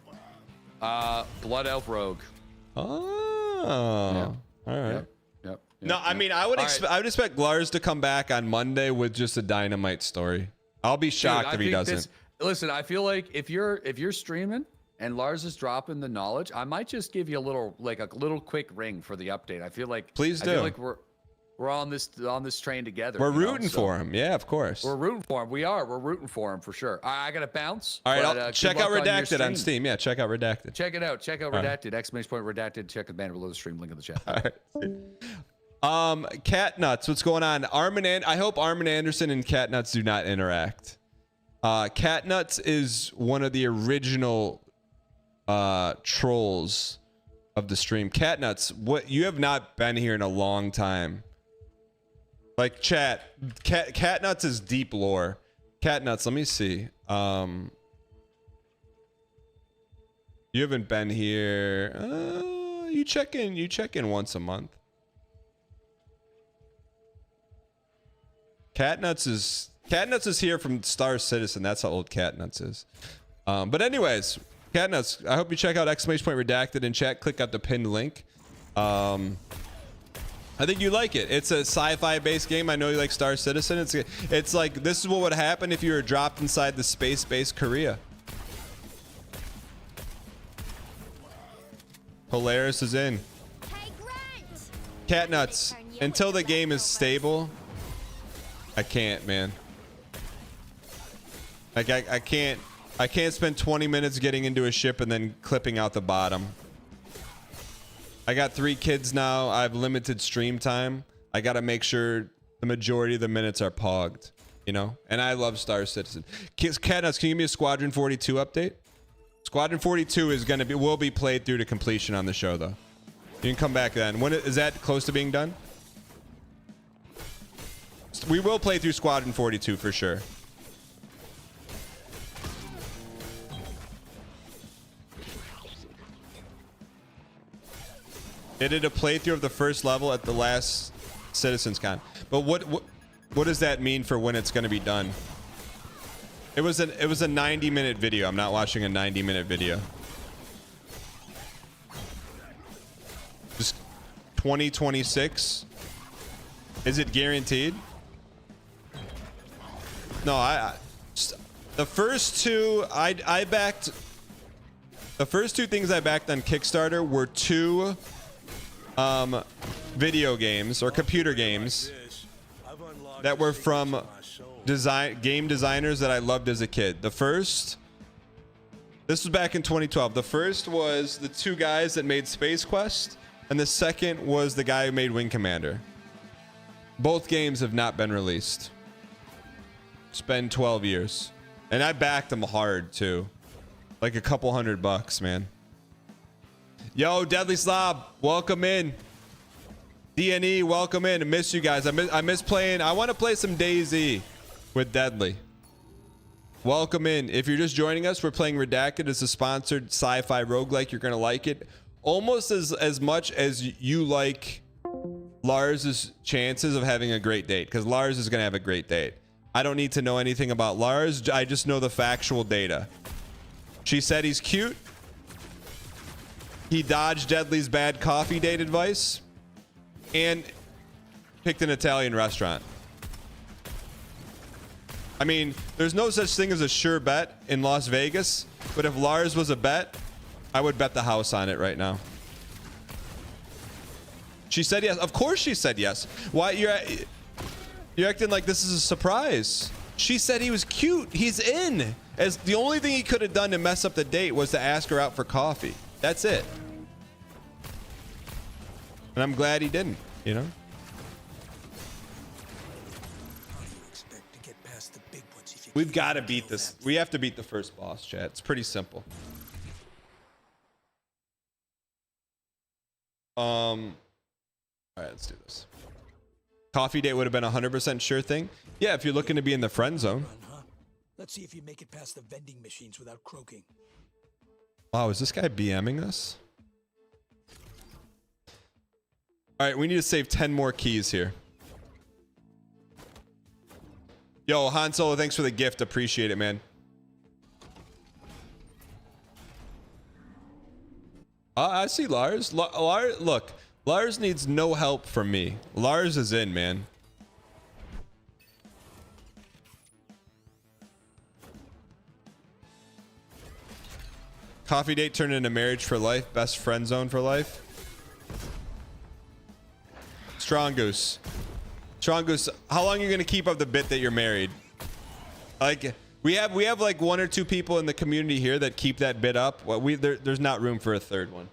Blood Elf Rogue. Oh, yeah. All right. Yep. No, I mean, I would expect Lars to come back on Monday with just a dynamite story. I'll be shocked if he doesn't. Listen, I feel like if you're streaming and Lars is dropping the knowledge, I might just give you a little quick ring for the update. I feel like please do. I feel like we're on this train together. We're rooting for him. Yeah, of course. We're rooting for him. We're rooting for him for sure. I gotta bounce. All right, check out Redacted on Steam. Yeah, check out Redacted. Check it out. Check out Redacted. !Redacted. Check the banner below the stream. Link in the chat. All right. Cat Nuts, what's going on? I hope Armin Anderson and Cat Nuts do not interact. Cat Nuts is one of the original trolls of the stream. Cat Nuts, you have not been here in a long time. Like chat, Cat Nuts is deep lore. Cat Nuts, let me see. You haven't been here. You check in once a month. Catnuts is here from Star Citizen. That's how old Catnuts is. But anyways, Catnuts, I hope you check out !redacted in chat. Click out the pinned link. I think you like it. It's a sci-fi based game. I know you like Star Citizen. It's like, this is what would happen if you were dropped inside the space-based Korea. Polaris is in. Catnuts, until the game is stable, I can't, man. Like I can't spend 20 minutes getting into a ship and then clipping out the bottom. I got 3 kids now. I have limited stream time. I got to make sure the majority of the minutes are pogged, you know? And I love Star Citizen. Catnuts, can you give me a Squadron 42 update? Squadron 42 will be played through to completion on the show, though. You can come back then. When is that close to being done? We will play through Squadron 42 for sure. They did a playthrough of the first level at the last Citizens Con. But what does that mean for when it's going to be done? It was a 90-minute video. I'm not watching a 90-minute video. Just 2026. Is it guaranteed? No, the first two I backed. The first 2 things I backed on Kickstarter were 2 video games or computer games that were from game designers that I loved as a kid. The first, this was back in 2012. The first was the 2 guys that made Space Quest, and the second was the guy who made Wing Commander. Both games have not been released. It's been 12 years. And I backed them hard too. Like a couple $100, man. Yo, Deadly Slob, welcome in. DNE, welcome in. I miss you guys. I miss playing. I want to play some DayZ with Deadly. Welcome in. If you're just joining us, we're playing Redacted. It's a sponsored sci-fi roguelike. You're going to like it almost as much as you like Lars's chances of having a great date, because Lars is going to have a great date. I don't need to know anything about Lars. I just know the factual data. She said he's cute. He dodged Deadly's bad coffee date advice and picked an Italian restaurant. I mean, there's no such thing as a sure bet in Las Vegas, but if Lars was a bet, I would bet the house on it right now. She said yes. Of course she said yes. Why you're acting like this is a surprise? She said he was cute. He's in. As the only thing he could have done to mess up the date was to ask her out for coffee. That's it. And I'm glad he didn't, you know? We've got to beat this. We have to beat the first boss, chat. It's pretty simple. All right, let's do this. Coffee date would have been 100% sure thing. Yeah, if you're looking to be in the friend zone. Let's see if you make it past the vending machines without croaking. Wow, is this guy BMing us? All right, we need to save 10 more keys here. Yo, Han Solo, thanks for the gift. Appreciate it, man. I see Lars. Look, Lars needs no help from me. Lars is in, man. Coffee date turned into marriage for life. Best friend zone for life. Strong Goose. Strong Goose, how long are you going to keep up the bit that you're married? Like, we have like 1 or 2 people in the community here that keep that bit up. Well, there's not room for a third one.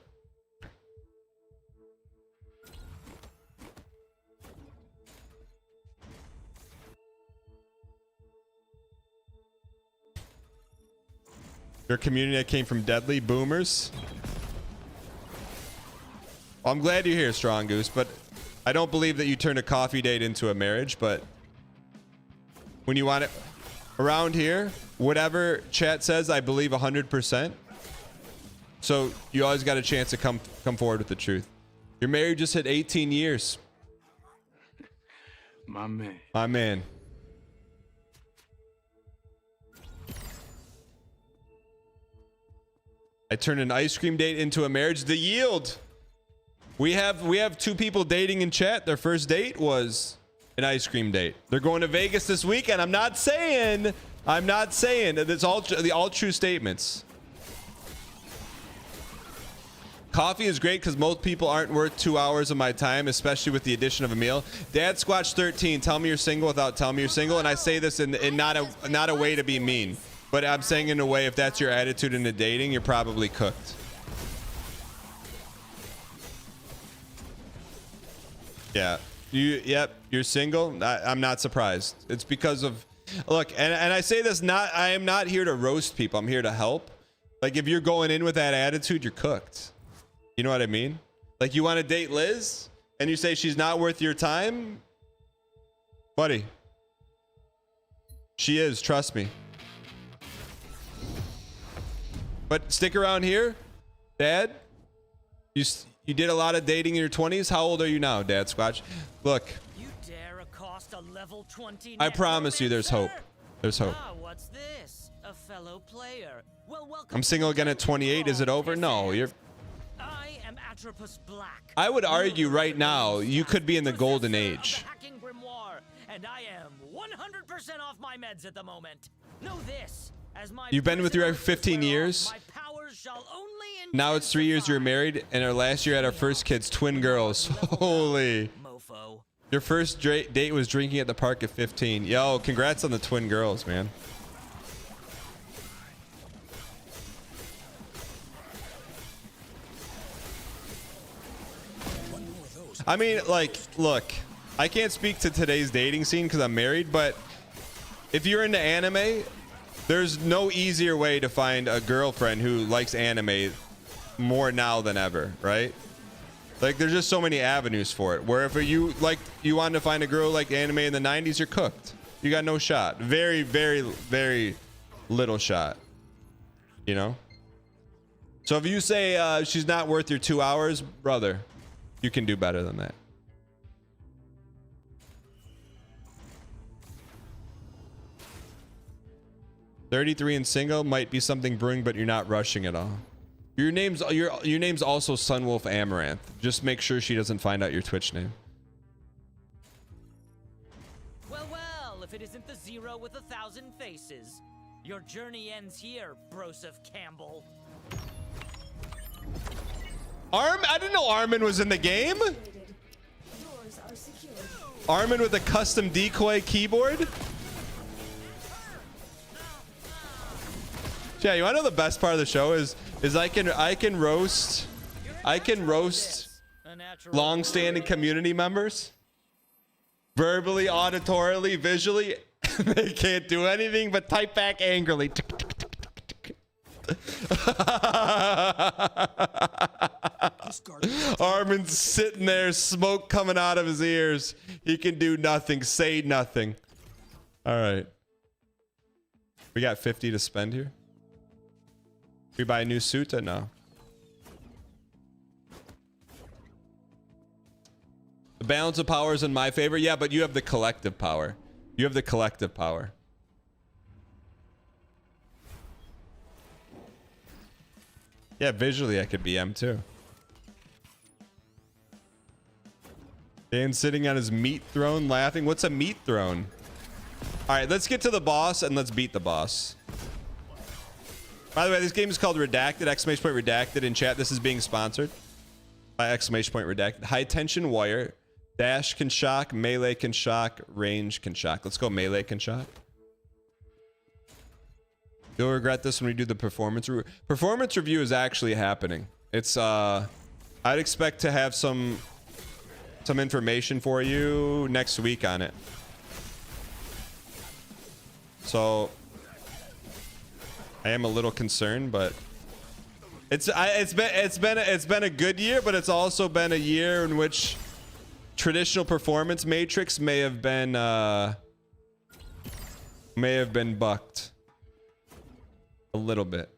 Your community that came from Deadly Boomers. Well, I'm glad you're here, Strong Goose, but I don't believe that you turn a coffee date into a marriage. But when you want it around here, whatever chat says, I believe 100%. So you always got a chance to come forward with the truth. Your marriage just hit 18 years. My man. My man. I turned an ice cream date into a marriage. The yield. We have 2 people dating in chat. Their first date was an ice cream date. They're going to Vegas this weekend. I'm not saying. It's all true statements. Coffee is great because most people aren't worth 2 hours of my time, especially with the addition of a meal. Dad Squatch 13, tell me you're single without telling me you're single. And I say this in not a way to be mean, but I'm saying in a way, if that's your attitude into dating, you're probably cooked. Yeah. You're single. I'm not surprised. It's because of, look, and I say this I am not here to roast people. I'm here to help. Like, if you're going in with that attitude, you're cooked. You know what I mean? Like, you want to date Liz and you say she's not worth your time? Buddy. She is, trust me. But stick around here. Dad, you did a lot of dating in your 20s. How old are you now, Dad Squatch? Look. You dare accost a level 20 I promise you there's hope. There's hope. Ah, what's this? A fellow player. Well, welcome. I'm single again at 28. Is it over? No, you're... I am Atropus Black. I would argue right now you could be in the golden age. Hacking grimoire, and I am 100% off my meds at the moment. Know this, as my You've been with your wife for 15 years. Now it's 3 years you're married, and our last year had our first kids, twin girls. Holy. Mofo. Your first date was drinking at the park at 15. Yo, congrats on the twin girls, man. I mean, like, look, I can't speak to today's dating scene because I'm married, but if you're into anime, there's no easier way to find a girlfriend who likes anime more now than ever, right? Like, there's just so many avenues for it. Where if you wanted to find a girl like anime in the 90s, you're cooked. You got no shot. Very, very, very little shot. You know? So if you say she's not worth your 2 hours, brother, you can do better than that. $33 and single might be something brewing, but you're not rushing at all. Your name's also Sunwolf Amaranth. Just make sure she doesn't find out your Twitch name. Well, if it isn't the zero with 1,000 faces. Your journey ends here, Broseph Campbell. I didn't know Armin was in the game. Armin with a custom decoy keyboard. Yeah, you wanna know the best part of the show is I can roast long-standing community members verbally, auditorily, visually. They can't do anything but type back angrily. Armin's sitting there, smoke coming out of his ears. He can do nothing, say nothing. All right. We got 50 to spend here. We buy a new suit or no? The balance of power is in my favor. Yeah, but you have the collective power. You have the collective power. Yeah, visually I could be M too. Dan sitting on his meat throne laughing. What's a meat throne? All right, let's get to the boss and let's beat the boss. By the way, this game is called Redacted, !Redacted in chat. This is being sponsored by !Redacted. High tension wire. Dash can shock, melee can shock, range can shock. Let's go melee can shock. You'll regret this when we do the performance review. Performance review is actually happening. It's I'd expect to have some information for you next week on it. So I am a little concerned, but it's been a good year, but it's also been a year in which traditional performance matrix may have been bucked a little bit.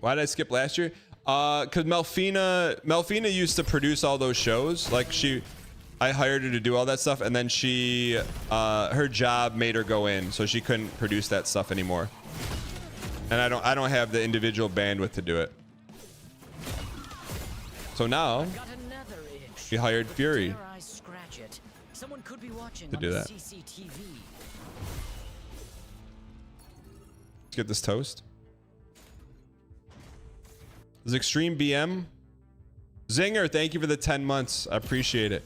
Why did I skip last year? Because Melfina used to produce all those shows. Like I hired her to do all that stuff, and then her job made her go in, so she couldn't produce that stuff anymore. And I don't have the individual bandwidth to do it. So now we hired Fury to do that. Let's get this toast. This is Extreme BM. Zinger, thank you for the 10 months. I appreciate it.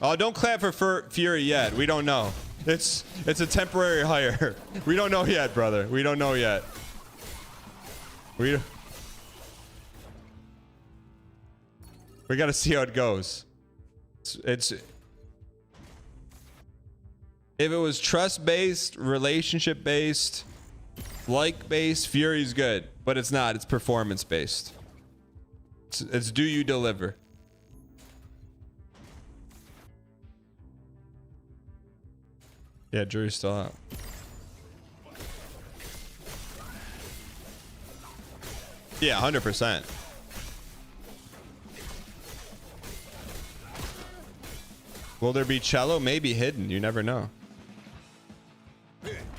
Oh, don't clap for Fury yet. We don't know. It's a temporary hire. We don't know yet, brother. We don't know yet. We got to see how it goes. It's if it was trust-based, relationship-based, like-based, Fury's good, but it's not. It's performance-based. It's do you deliver? Yeah, jury's still out. Yeah, 100%. Will there be cello? Maybe hidden. You never know.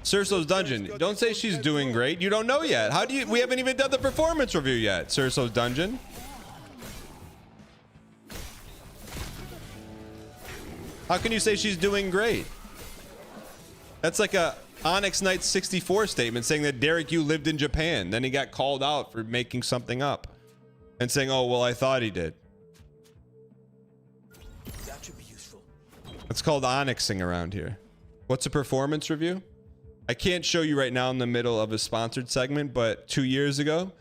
Cerso's Dungeon. Don't say she's doing great. You don't know yet. How do you? We haven't even done the performance review yet. Cerso's Dungeon. How can you say she's doing great? That's like a Onyx Knight 64 statement saying that Derek Yu lived in Japan. Then he got called out for making something up and saying, oh, well, I thought he did. That should be useful. It's called Onyxing around here. What's a performance review? I can't show you right now in the middle of a sponsored segment, but 2 years ago,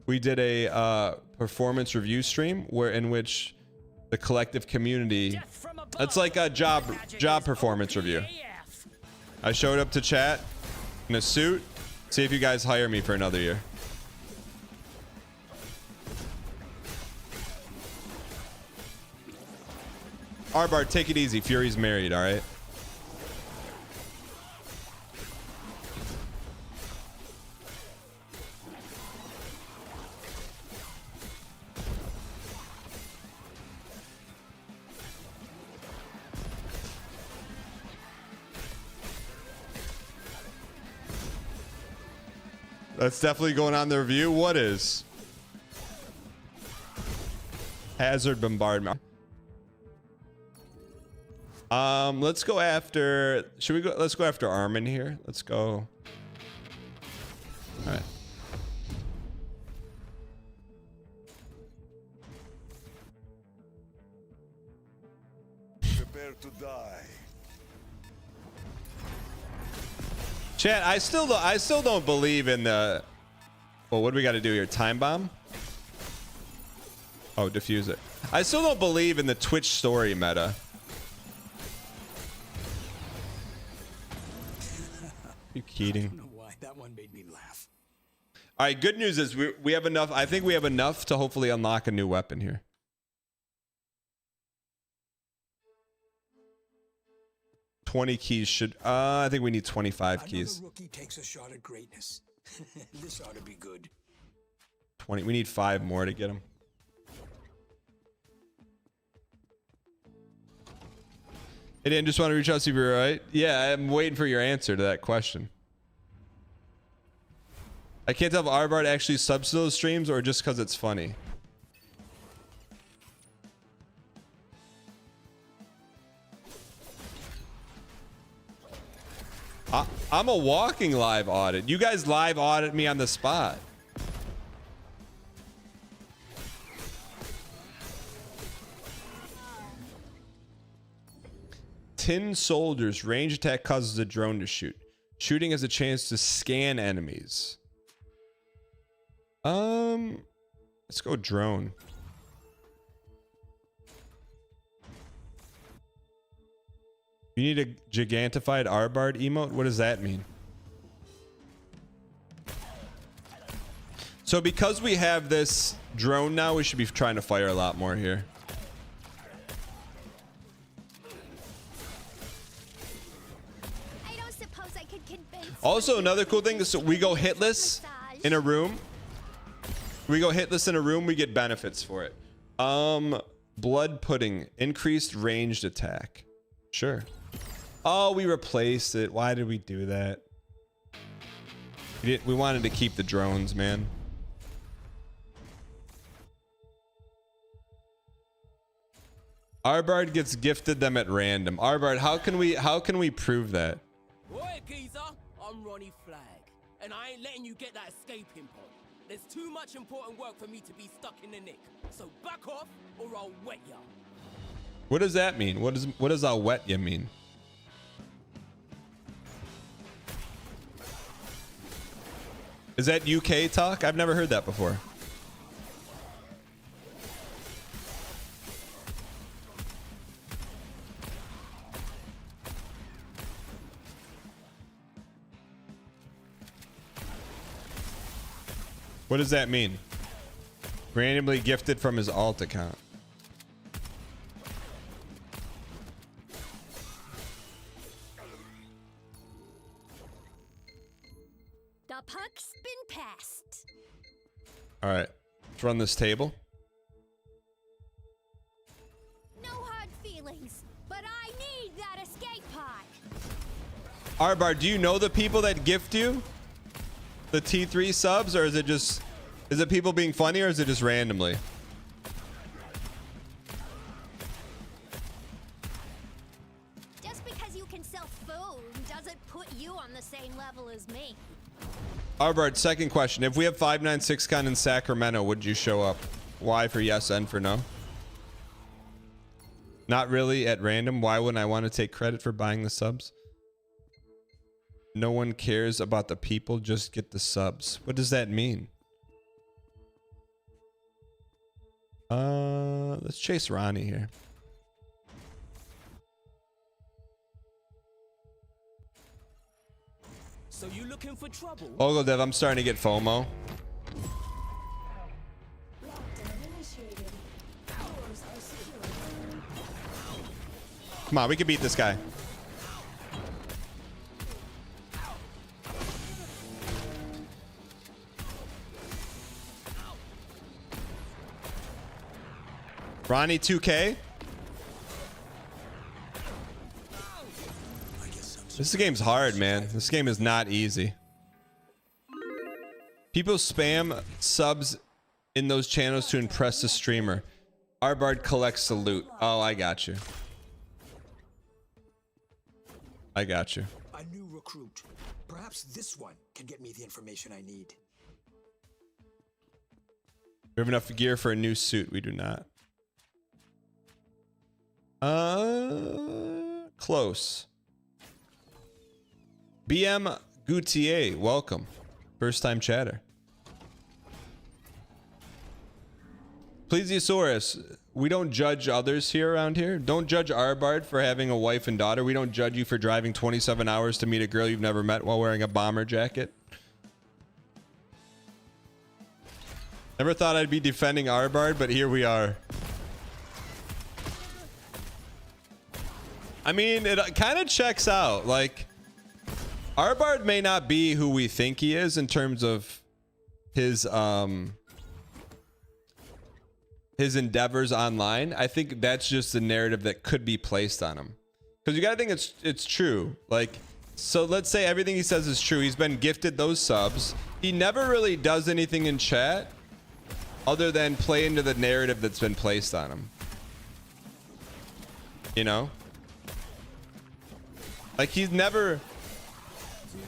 we did a performance review stream in which the collective community, it's like a job performance review. I showed up to chat in a suit. See if you guys hire me for another year. Arbart, take it easy. Fury's married, all right? That's definitely going on the review. What is? Hazard bombardment. Let's go after. Should we go? Let's go after Armin here. Let's go. All right. Prepare to die. Chat, I still don't believe in the. Well, what do we got to do here? Time bomb? Oh, diffuse it. I still don't believe in the Twitch story meta. You kidding? I don't know why that one made me laugh. All right, good news is we have enough. I think we have enough to hopefully unlock a new weapon here. $20 keys should. I think we need 25 keys. Another rookie takes a shot at greatness. This ought to be good. 20. We need 5 more to get them. Hey Dan, just want to reach out to see if you're all right. Yeah, I'm waiting for your answer to that question. I can't tell if Arbart actually subs to those streams or just because it's funny. I'm a walking live audit. You guys live audit me on the spot. Tin soldiers. Range attack causes a drone to shoot. Shooting has a chance to scan enemies. Let's go drone. You need a gigantified Arbard emote? What does that mean? So because we have this drone now, we should be trying to fire a lot more here. I don't suppose I could convince. Also, another cool thing is so we go hitless in a room. We go hitless in a room, we get benefits for it. Blood pudding, increased ranged attack. Sure. Oh, we replaced it. Why did we do that? We wanted to keep the drones, man. Arbard gets gifted them at random. Arbard, how can we prove that? Oi, geezer, I'm Ronnie Flag, and I ain't letting you get that escaping pod. There's too much important work for me to be stuck in the nick. So back off, or I'll wet ya. What does that mean? What does I'll wet ya mean? Is that UK talk? I've never heard that before. What does that mean? Randomly gifted from his alt account. The puck's been passed. All right, let's run this table. No hard feelings, but I need that escape pod. Arbar, do you know the people that gift you the T3 subs, or is it people being funny, or is it just randomly? Just because you can sell food doesn't put you on the same level as me. Arbard, second question. If we have 596con in Sacramento, would you show up? Y for yes, N for no. Not really at random. Why wouldn't I want to take credit for buying the subs? No one cares about the people, just get the subs. What does that mean? Let's chase Ronnie here. So you looking for trouble? Ogodev, I'm starting to get FOMO. Come on, we can beat this guy. Ronnie 2K. This game's hard, man. This game is not easy. People spam subs in those channels to impress the streamer. Arbard collects the loot. Oh, I got you. I got you. A new recruit. Perhaps this one can get me the information I need. We have enough gear for a new suit. We do not. Close. BM Goutier, welcome. First time chatter. Plesiosaurus, we don't judge others here around here. Don't judge Arbard for having a wife and daughter. We don't judge you for driving 27 hours to meet a girl you've never met while wearing a bomber jacket. Never thought I'd be defending Arbard, but here we are. I mean, it kind of checks out. Like, Arbard may not be who we think he is in terms of his endeavors online. I think that's just the narrative that could be placed on him. Because you gotta think it's true. Like, so let's say everything he says is true. He's been gifted those subs. He never really does anything in chat other than play into the narrative that's been placed on him. You know? Like, he's never...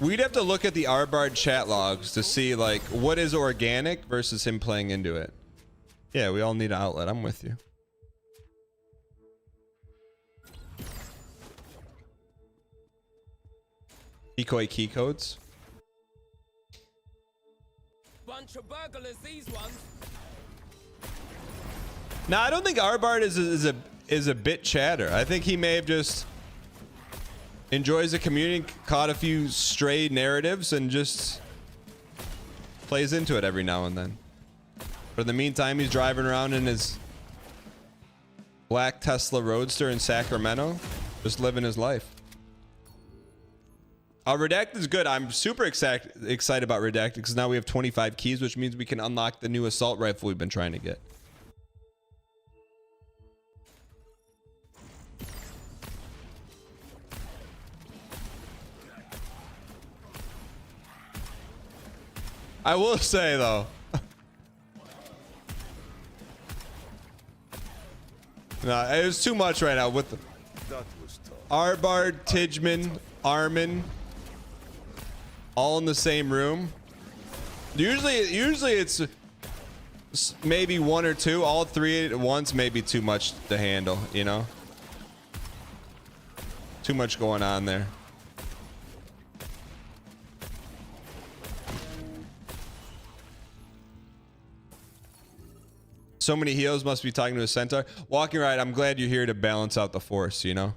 We'd have to look at the Arbard chat logs to see, like, what is organic versus him playing into it. Yeah, we all need an outlet. I'm with you. Decoy key codes. Bunch of burglars, these ones. No, I don't think Arbard is a bit chatter. I think he may have just enjoys the community, caught a few stray narratives, and just plays into it every now and then. But in the meantime, he's driving around in his black Tesla Roadster in Sacramento, just living his life. Redacted is good. I'm super excited about Redacted because now we have 25 keys, which means we can unlock the new assault rifle we've been trying to get. I will say though. No, it was too much right now with the Arbard, Tidgeman, Armin, all in the same room. Usually it's maybe one or two. All three at once may be too much to handle, you know? Too much going on there. So many heals must be talking to a centaur. Walking right, I'm glad you're here to balance out the force, you know?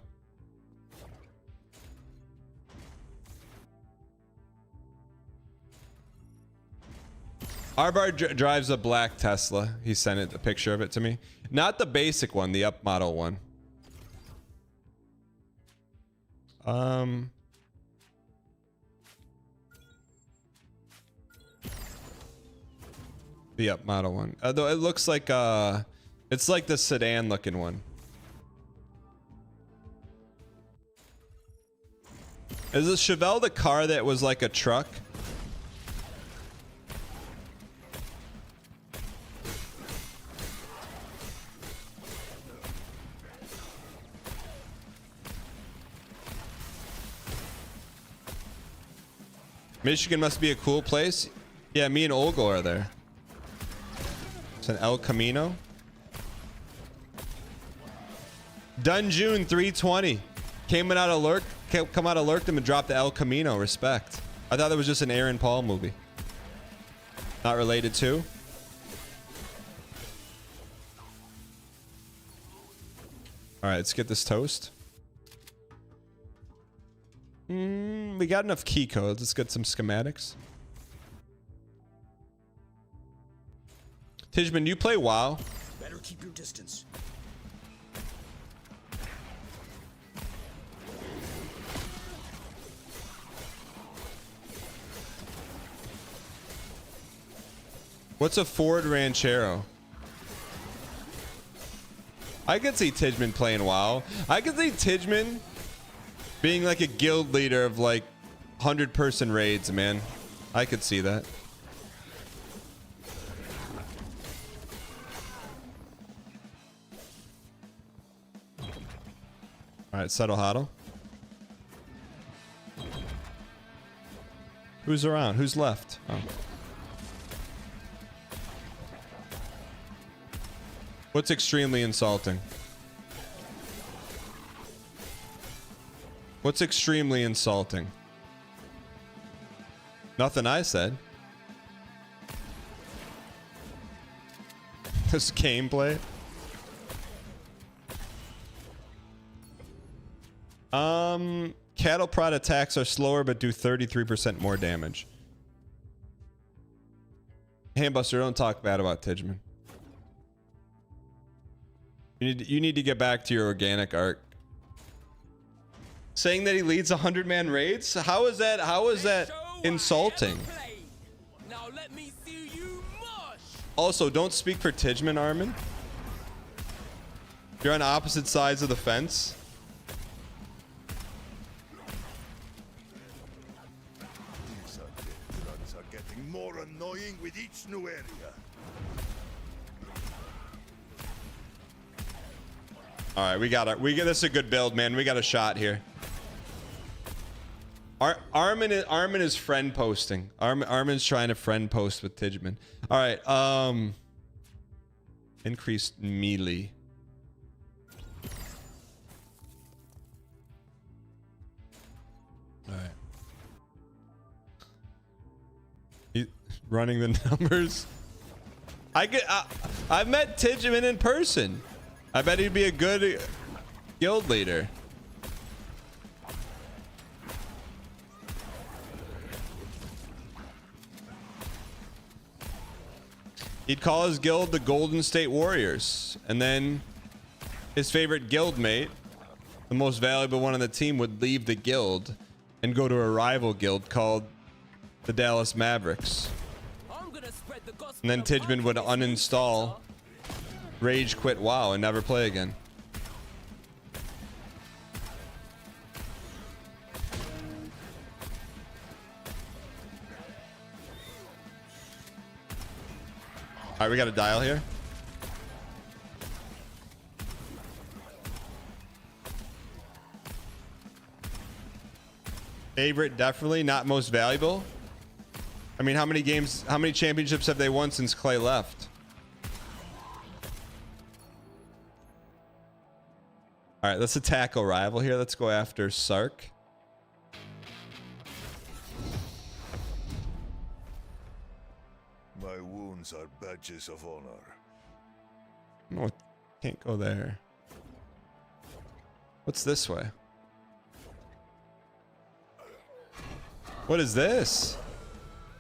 Arbard drives a black Tesla. He sent a picture of it to me. Not the basic one, the up model one. The up model one. Although it looks like it's like the sedan looking one. Is the Chevelle the car that was like a truck? Michigan must be a cool place. Yeah, me and Olga are there. It's an El Camino. Dunjune 320 came out of Lurkdom and dropped the El Camino. Respect. I thought that was just an Aaron Paul movie. Not related to. All right, let's get this toast. We got enough key codes. Let's get some schematics. Tidgeman, you play WoW? Better keep your distance. What's a Ford Ranchero? I could see Tidgeman playing WoW. I could see Tidgeman being like a guild leader of like 100-person raids, man. I could see that. All right, settle hodl. Who's around? Who's left? Oh. What's extremely insulting? What's extremely insulting? Nothing I said. This gameplay. Cattle prod attacks are slower but do 33% more damage. Handbuster, don't talk bad about Tidgeman. You need to get back to your organic arc. Saying that he leads 100-man raids? How is that insulting? Now let me see you mush. Also, don't speak for Tidgeman, Armin. You're on opposite sides of the fence. These runs are getting more annoying with each new area. All right, we got this is a good build, man. We got a shot here. Armin is friend posting. Armin's trying to friend post with Tidgeman. All right, increased melee. All right. Running the numbers. I've met Tidgeman in person. I bet he'd be a good guild leader. He'd call his guild the Golden State Warriors, and then his favorite guild mate, the most valuable one on the team, would leave the guild and go to a rival guild called the Dallas Mavericks. And then Tidgeman would uninstall, rage quit WoW, and never play again. All right, we got a dial here. Favorite, definitely. Not most valuable. I mean, how many games, how many championships have they won since Clay left? All right, let's attack a rival here. Let's go after Sark. My wounds are badges of honor. No, can't go there. What's this way? What is this?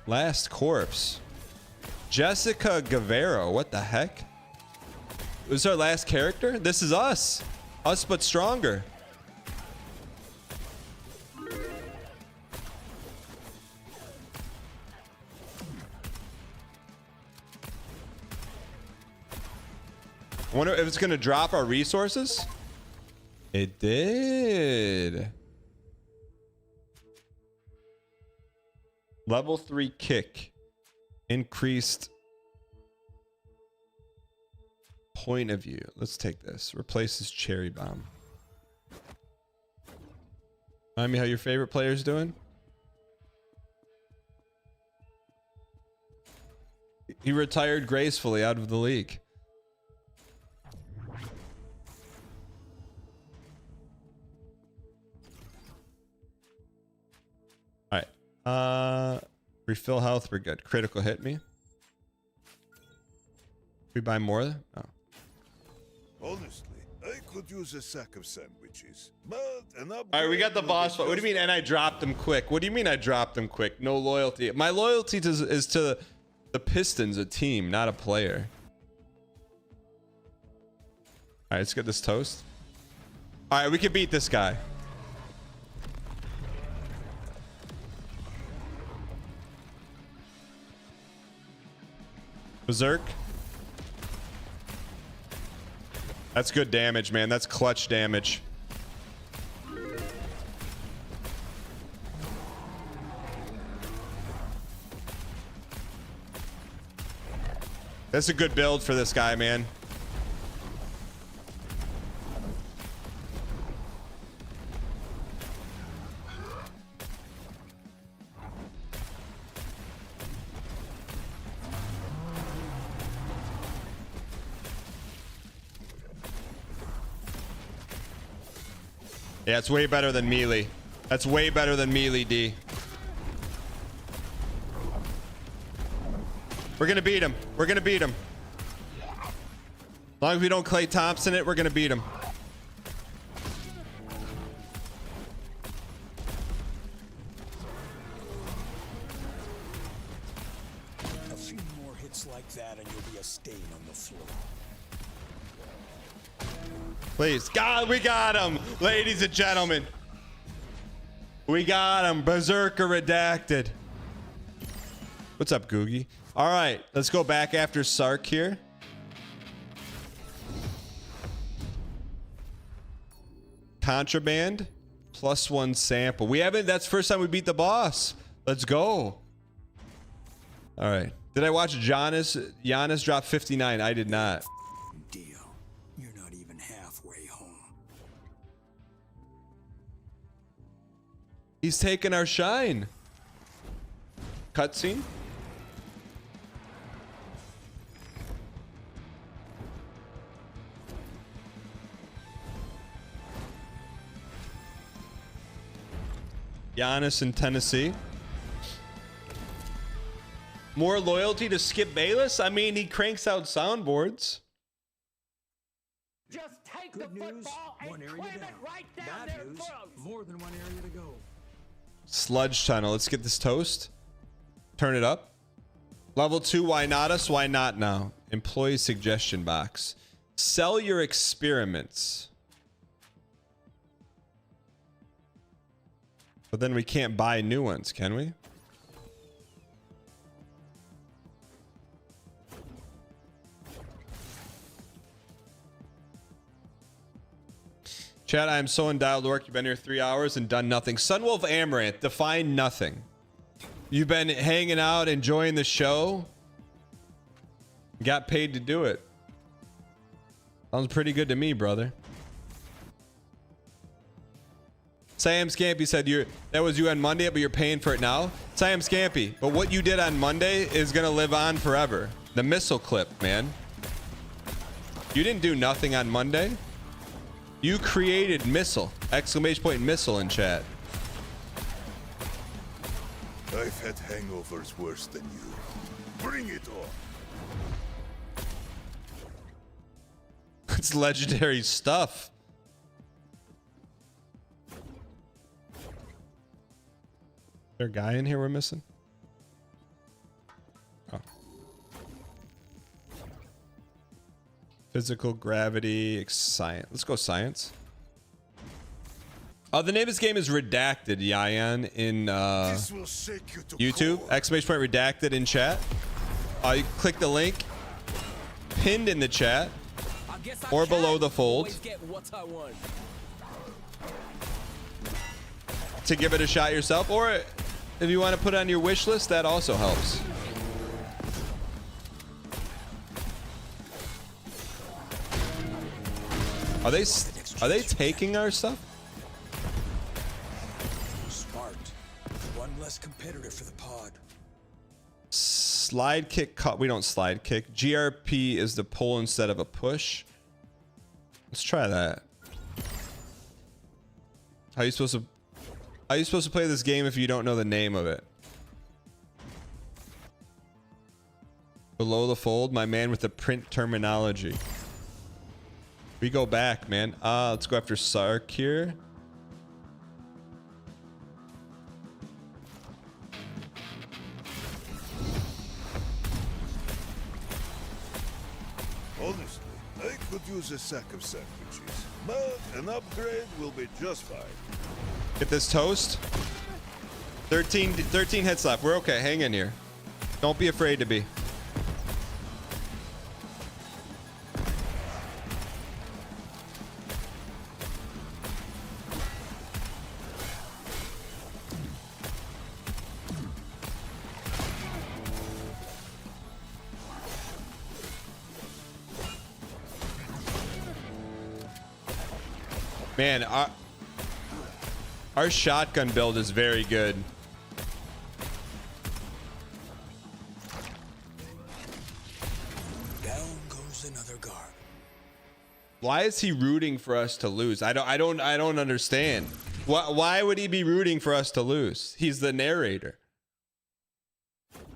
Last corpse. Jessica Guevara. What the heck? This is our last character? This is us. Us but stronger. I wonder if it's going to drop our resources. It did. Level 3 kick. Increased point of view. Let's take this. Replaces cherry bomb. Remind me how your favorite player's doing. He retired gracefully out of the league. All right. Refill health. We're good. Critical hit me. We buy more? Oh. Honestly, I could use a sack of sandwiches. But an All right, we got the boss fight. What do you mean? And I dropped him quick. What do you mean I dropped him quick? No loyalty. My loyalty is to the Pistons, a team, not a player. All right, let's get this toast. All right, we can beat this guy. Berserk. That's good damage, man. That's clutch damage. That's a good build for this guy, man. Yeah, it's way better than melee. That's way better than melee, D. We're gonna beat him. We're gonna beat him. As long as we don't Klay Thompson it, we're gonna beat him. A few more hits like that and you'll be a stain on the floor. Please. God, we got him. Ladies and gentlemen. We got him. Berserker redacted. What's up, Googie? All right. Let's go back after Sark here. Contraband. +1 sample. We haven't. That's the first time we beat the boss. Let's go. All right. Did I watch Giannis drop 59? I did not. He's taking our shine. Cutscene. Giannis in Tennessee. More loyalty to Skip Bayless? I mean, he cranks out soundboards. Just take Good news, one area down. Right down Bad news, more than one area to go. Sludge tunnel. Let's get this toast. Turn it up. Level 2, why not us? Why not now? Employee suggestion box. Sell your experiments. But then we can't buy new ones, can we? Chad, I am so undialed to work. You've been here 3 hours and done nothing. Sunwolf Amaranth, define nothing. You've been hanging out, enjoying the show. Got paid to do it. Sounds pretty good to me, brother. Sam Scampy said that was you on Monday, but you're paying for it now. Sam Scampy, but what you did on Monday is gonna live on forever. The missile clip, man. You didn't do nothing on Monday. You created missile! Exclamation point missile in chat. I've had hangovers worse than you. Bring it on. It's legendary stuff. Is there a guy in here we're missing? Oh. Physical gravity, science. Let's go science. The name of this game is Redacted, Yayan, in YouTube. Exclamation point redacted in chat. You click the link pinned in the chat or below the fold to give it a shot yourself, or if you want to put it on your wish list, that also helps. Are they taking our stuff? Smart. One less competitor for the pod. Slide kick cut. We don't slide kick. GRP is the pull instead of a push. Let's try that. How are you supposed to play this game if you don't know the name of it? Below the fold, my man with the print terminology. We go back, man. Let's go after Sark here. Honestly, I could use a sack of sandwiches, but an upgrade will be just fine. Get this toast. 13 hits left. We're okay. Hang in here. Don't be afraid to be. Man, our shotgun build is very good. Down goes another guard. Why is he rooting for us to lose? I don't understand. Why would he be rooting for us to lose? He's the narrator. All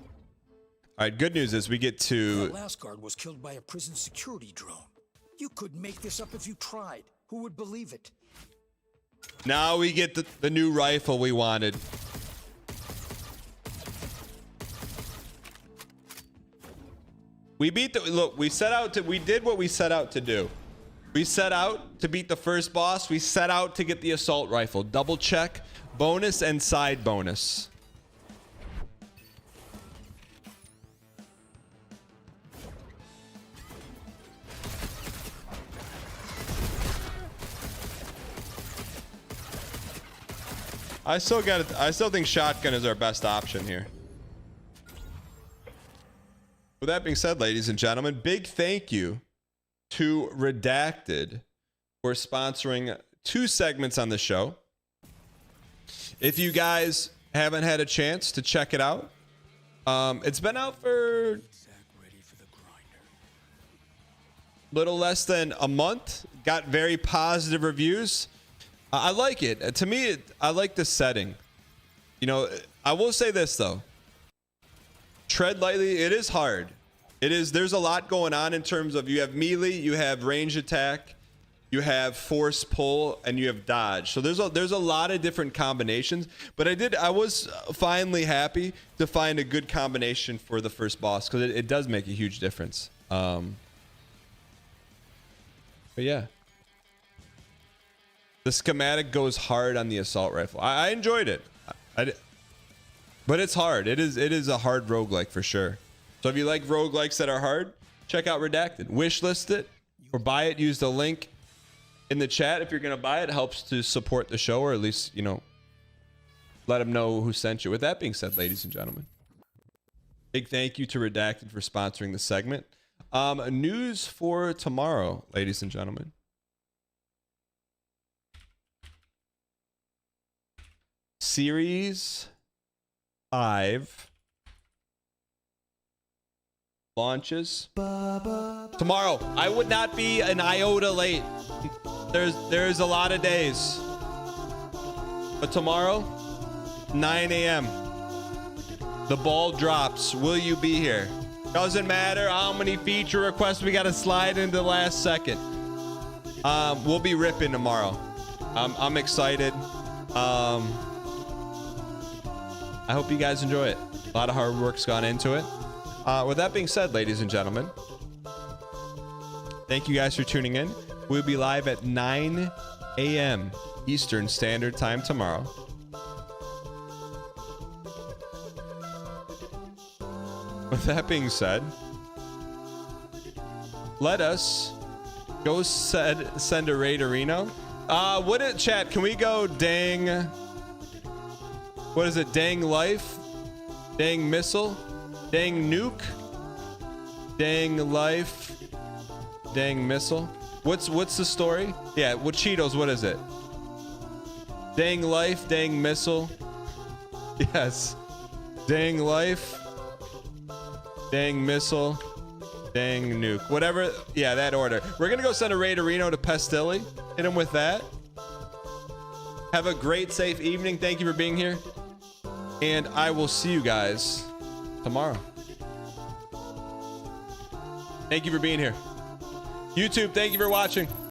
right, good news is we get to... That last guard was killed by a prison security drone. You could make this up if you tried. Who would believe it? Now we get the new rifle we wanted. We beat the... Look, we did what we set out to do. We set out to beat the first boss. We set out to get the assault rifle. Double check, bonus, and side bonus. I still think shotgun is our best option here. With that being said, ladies and gentlemen, big thank you to Redacted for sponsoring 2 segments on the show. If you guys haven't had a chance to check it out, it's been out for little less than a month. Got very positive reviews. I like it. To me, I like the setting. You know, I will say this though. Tread lightly. It is hard. There's a lot going on in terms of you have melee, you have range attack, you have force pull, and you have dodge. So there's a lot of different combinations. But I was finally happy to find a good combination for the first boss because it does make a huge difference. But yeah. The schematic goes hard on the assault rifle. I enjoyed it. But it's hard. It is a hard roguelike for sure. So if you like roguelikes that are hard, check out Redacted. Wishlist it or buy it. Use the link in the chat if you're going to buy it. It helps to support the show, or at least, you know, let them know who sent you. With that being said, ladies and gentlemen, big thank you to Redacted for sponsoring the segment. News for tomorrow, ladies and gentlemen. Series 5 launches tomorrow. I would not be an iota late. There's a lot of days, but tomorrow 9 a.m. the ball drops. Will you be here? Doesn't matter how many feature requests we got to slide into the last second. We'll be ripping tomorrow. I'm excited. I hope you guys enjoy it. A lot of hard work's gone into it. With that being said, ladies and gentlemen, thank you guys for tuning in. We'll be live at 9 a.m. Eastern Standard Time tomorrow. With that being said, let us go send a raid to Reno. What it chat? Can we go dang? What is it? Dang life, dang missile, dang nuke, dang life, dang missile. What's the story? Yeah, what Cheetos? What is it? Dang life, dang missile. Yes, dang life, dang missile, dang nuke. Whatever. Yeah, that order. We're gonna go send a raid to Reno to Pestilli. Hit him with that. Have a great, safe evening. Thank you for being here. And I will see you guys tomorrow. Thank you for being here. YouTube, thank you for watching.